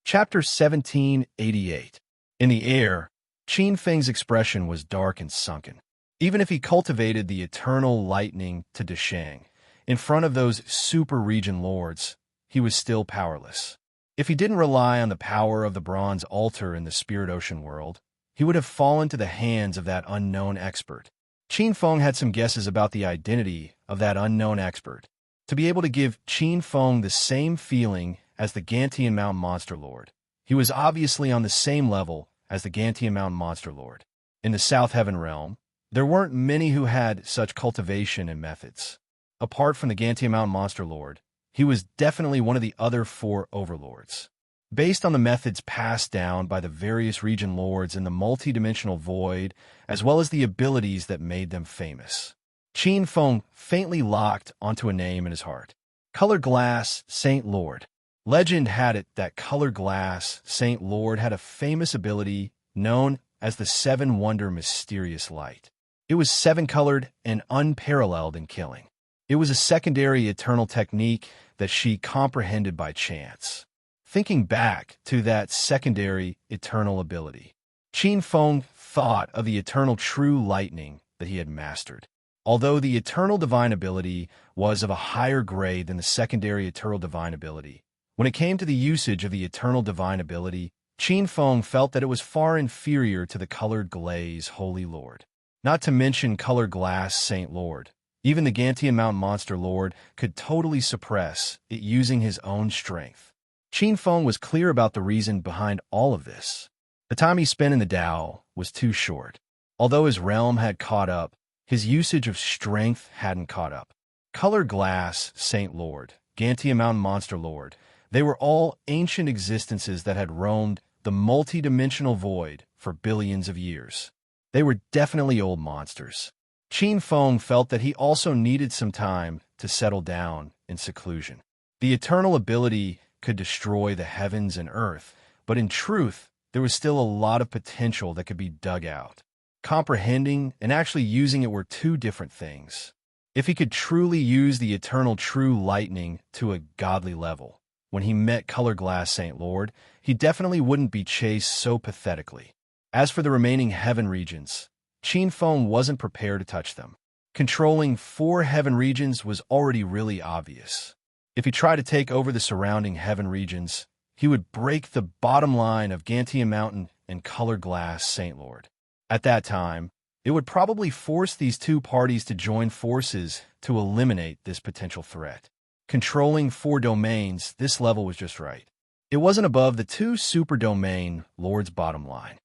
Speaker 1: Chapter 1788. In the air, Qin Feng's expression was dark and sunken. Even if he cultivated the eternal lightning to Deshang, in front of those super region lords, he was still powerless. If he didn't rely on the power of the bronze altar in the spirit ocean world, he would have fallen to the hands of that unknown expert. Qin Feng had some guesses about the identity of that unknown expert. To be able to give Qin Feng the same feeling as the Gantian Mountain Monster Lord, he was obviously on the same level as the Gantian Mountain Monster Lord. In the South Heaven realm, there weren't many who had such cultivation and methods. Apart from the Gantian Mountain Monster Lord, he was definitely one of the other 4 overlords. Based on the methods passed down by the various region lords in the multi-dimensional void, as well as the abilities that made them famous, Qin Feng faintly locked onto a name in his heart. Color Glass Saint Lord. Legend had it that Color Glass Saint Lord had a famous ability known as the 7-Wonder Mysterious Light. It was 7-colored and unparalleled in killing. It was a secondary eternal technique that she comprehended by chance. Thinking back to that secondary eternal ability, Qin Feng thought of the eternal true lightning that he had mastered. Although the eternal divine ability was of a higher grade than the secondary eternal divine ability, when it came to the usage of the eternal divine ability, Qin Feng felt that it was far inferior to the Colored Glaze Holy Lord. Not to mention Color Glass Saint Lord. Even the Gantian Mountain Monster Lord could totally suppress it using his own strength. Qin Feng was clear about the reason behind all of this. The time he spent in the Tao was too short. Although his realm had caught up, his usage of strength hadn't caught up. Color Glass Saint Lord, Gantian Mountain Monster Lord, they were all ancient existences that had roamed the multi-dimensional void for billions of years. They were definitely old monsters. Qin Feng felt that he also needed some time to settle down in seclusion. The eternal ability could destroy the heavens and earth, but in truth, there was still a lot of potential that could be dug out. Comprehending and actually using it were 2 different things. If he could truly use the eternal true lightning to a godly level, when he met Color Glass Saint Lord, he definitely wouldn't be chased so pathetically. As for the remaining heaven regions, Qin Feng wasn't prepared to touch them. Controlling 4 heaven regions was already really obvious. If he tried to take over the surrounding heaven regions, he would break the bottom line of Gantian Mountain and Color Glass Saint Lord. At that time, it would probably force these 2 parties to join forces to eliminate this potential threat. Controlling 4 domains, this level was just right. It wasn't above the 2 super domain lords' bottom line.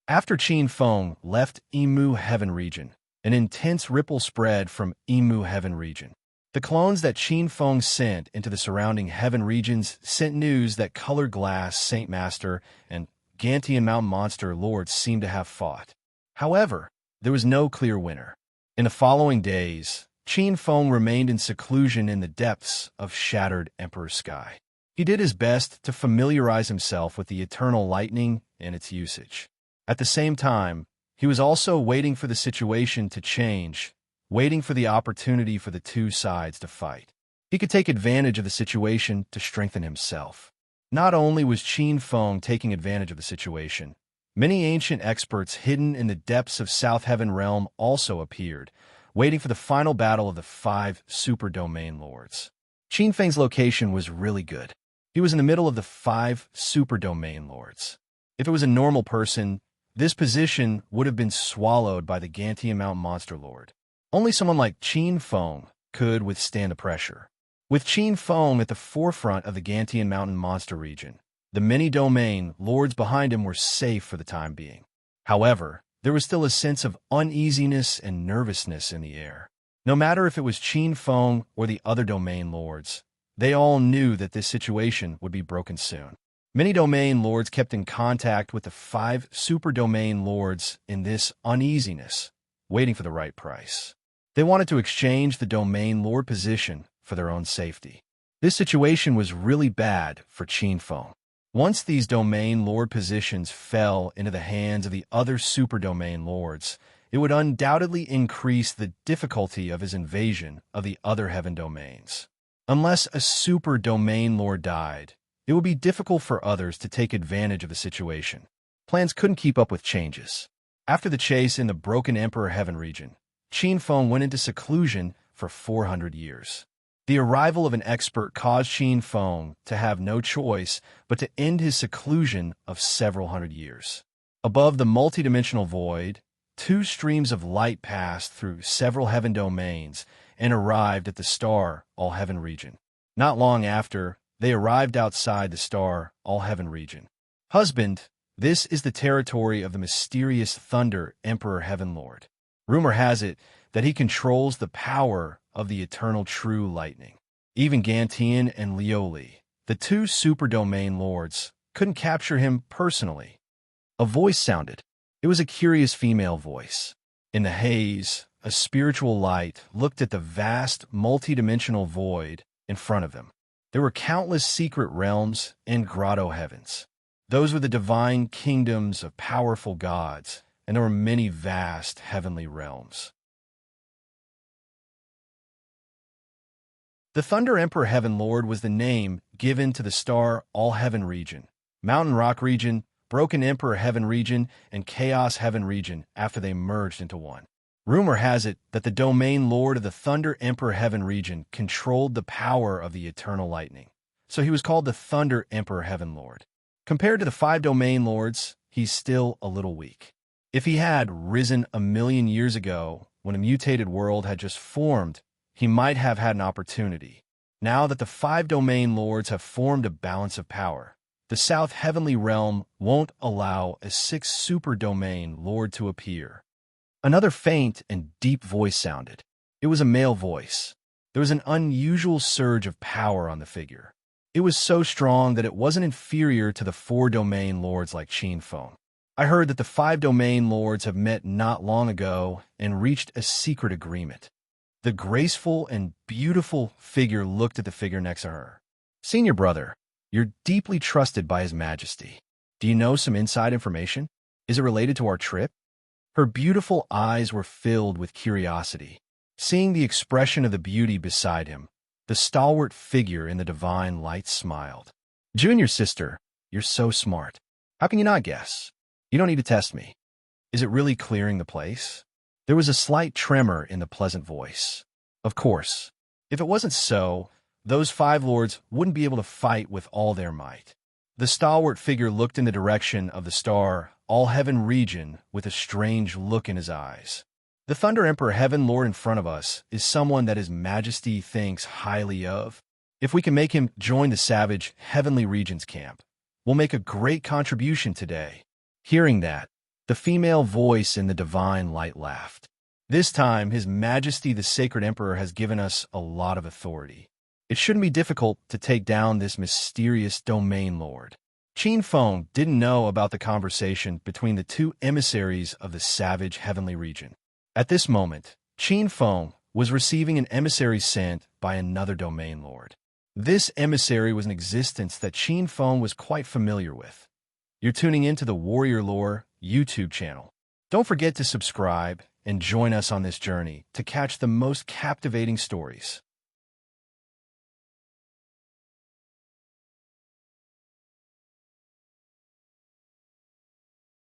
Speaker 1: After Qin Feng left Emu Heaven region, an intense ripple spread from Emu Heaven region. The clones that Qin Feng sent into the surrounding heaven regions sent news that Color Glass Saint Master and Gantian Mountain Monster Lord seemed to have fought. However, there was no clear winner. In the following days, Qin Feng remained in seclusion in the depths of shattered Emperor Sky. He did his best to familiarize himself with the eternal lightning and its usage. At the same time, he was also waiting for the situation to change, waiting for the opportunity for the 2 sides to fight. He could take advantage of the situation to strengthen himself. Not only was Qin Feng taking advantage of the situation, many ancient experts hidden in the depths of South Heaven Realm also appeared, waiting for the final battle of the 5 super domain lords. Qin Feng's location was really good. He was in the middle of the 5 super domain lords. If it was a normal person, this position would have been swallowed by the Gantian Mountain Monster Lord. Only someone like Qin Feng could withstand the pressure. With Qin Feng at the forefront of the Gantian Mountain Monster region, the many domain lords behind him were safe for the time being. However, there was still a sense of uneasiness and nervousness in the air. No matter if it was Qin Feng or the other domain lords, they all knew that this situation would be broken soon. Many domain lords kept in contact with the 5 super domain lords in this uneasiness, waiting for the right price. They wanted to exchange the domain lord position for their own safety. This situation was really bad for Qin Feng. Once these domain lord positions fell into the hands of the other super domain lords, it would undoubtedly increase the difficulty of his invasion of the other heaven domains. Unless a super domain lord died, it would be difficult for others to take advantage of the situation. Plans couldn't keep up with changes. After the chase in the Broken Emperor Heaven region, Qin Feng went into seclusion for 400 years. The arrival of an expert caused Qin Feng to have no choice but to end his seclusion of several hundred years. Above the multidimensional void, two streams of light passed through several heaven domains and arrived at the star All-Heaven region. Not long after, they arrived outside the star All-Heaven region. Husband, this is the territory of the mysterious Thunder Emperor Heaven Lord. Rumor has it that he controls the power of the eternal true lightning. Even Gantian and Lioli, the two super domain lords, couldn't capture him personally. A voice sounded. It was a curious female voice. In the haze, a spiritual light looked at the vast, multidimensional void in front of them. There were countless secret realms and grotto heavens. Those were the divine kingdoms of powerful gods, and there were many vast heavenly realms. The Thunder Emperor Heaven Lord was the name given to the star All-Heaven region, Mountain Rock region, Broken Emperor Heaven region, and Chaos Heaven region after they merged into one. Rumor has it that the domain lord of the Thunder Emperor Heaven region controlled the power of the eternal lightning, so he was called the Thunder Emperor Heaven Lord. Compared to the 5 domain lords, he's still a little weak. If he had risen a million years ago, when a mutated world had just formed, he might have had an opportunity. Now that the 5 domain lords have formed a balance of power, the South Heavenly Realm won't allow a 6th super domain lord to appear. Another faint and deep voice sounded. It was a male voice. There was an unusual surge of power on the figure. It was so strong that it wasn't inferior to the 4 domain lords like Qin Feng. I heard that the 5 domain lords have met not long ago and reached a secret agreement. The graceful and beautiful figure looked at the figure next to her. Senior brother, you're deeply trusted by His Majesty. Do you know some inside information? Is it related to our trip? Her beautiful eyes were filled with curiosity. Seeing the expression of the beauty beside him, the stalwart figure in the divine light smiled. Junior sister, you're so smart. How can you not guess? You don't need to test me. Is it really clearing the place? There was a slight tremor in the pleasant voice. Of course. If it wasn't so, those 5 lords wouldn't be able to fight with all their might. The stalwart figure looked in the direction of the star All-Heaven region with a strange look in his eyes. The Thunder Emperor Heaven Lord in front of us is someone that His Majesty thinks highly of. If we can make him join the Savage Heavenly Regions camp, we'll make a great contribution today. Hearing that, the female voice in the divine light laughed. This time, His Majesty the Sacred Emperor has given us a lot of authority. It shouldn't be difficult to take down this mysterious domain lord. Qin Feng didn't know about the conversation between the 2 emissaries of the Savage Heavenly Region. At this moment, Qin Feng was receiving an emissary sent by another domain lord. This emissary was an existence that Qin Feng was quite familiar with. You're tuning into the Warrior Lore YouTube channel. Don't forget to subscribe and join us on this journey to catch the most captivating stories.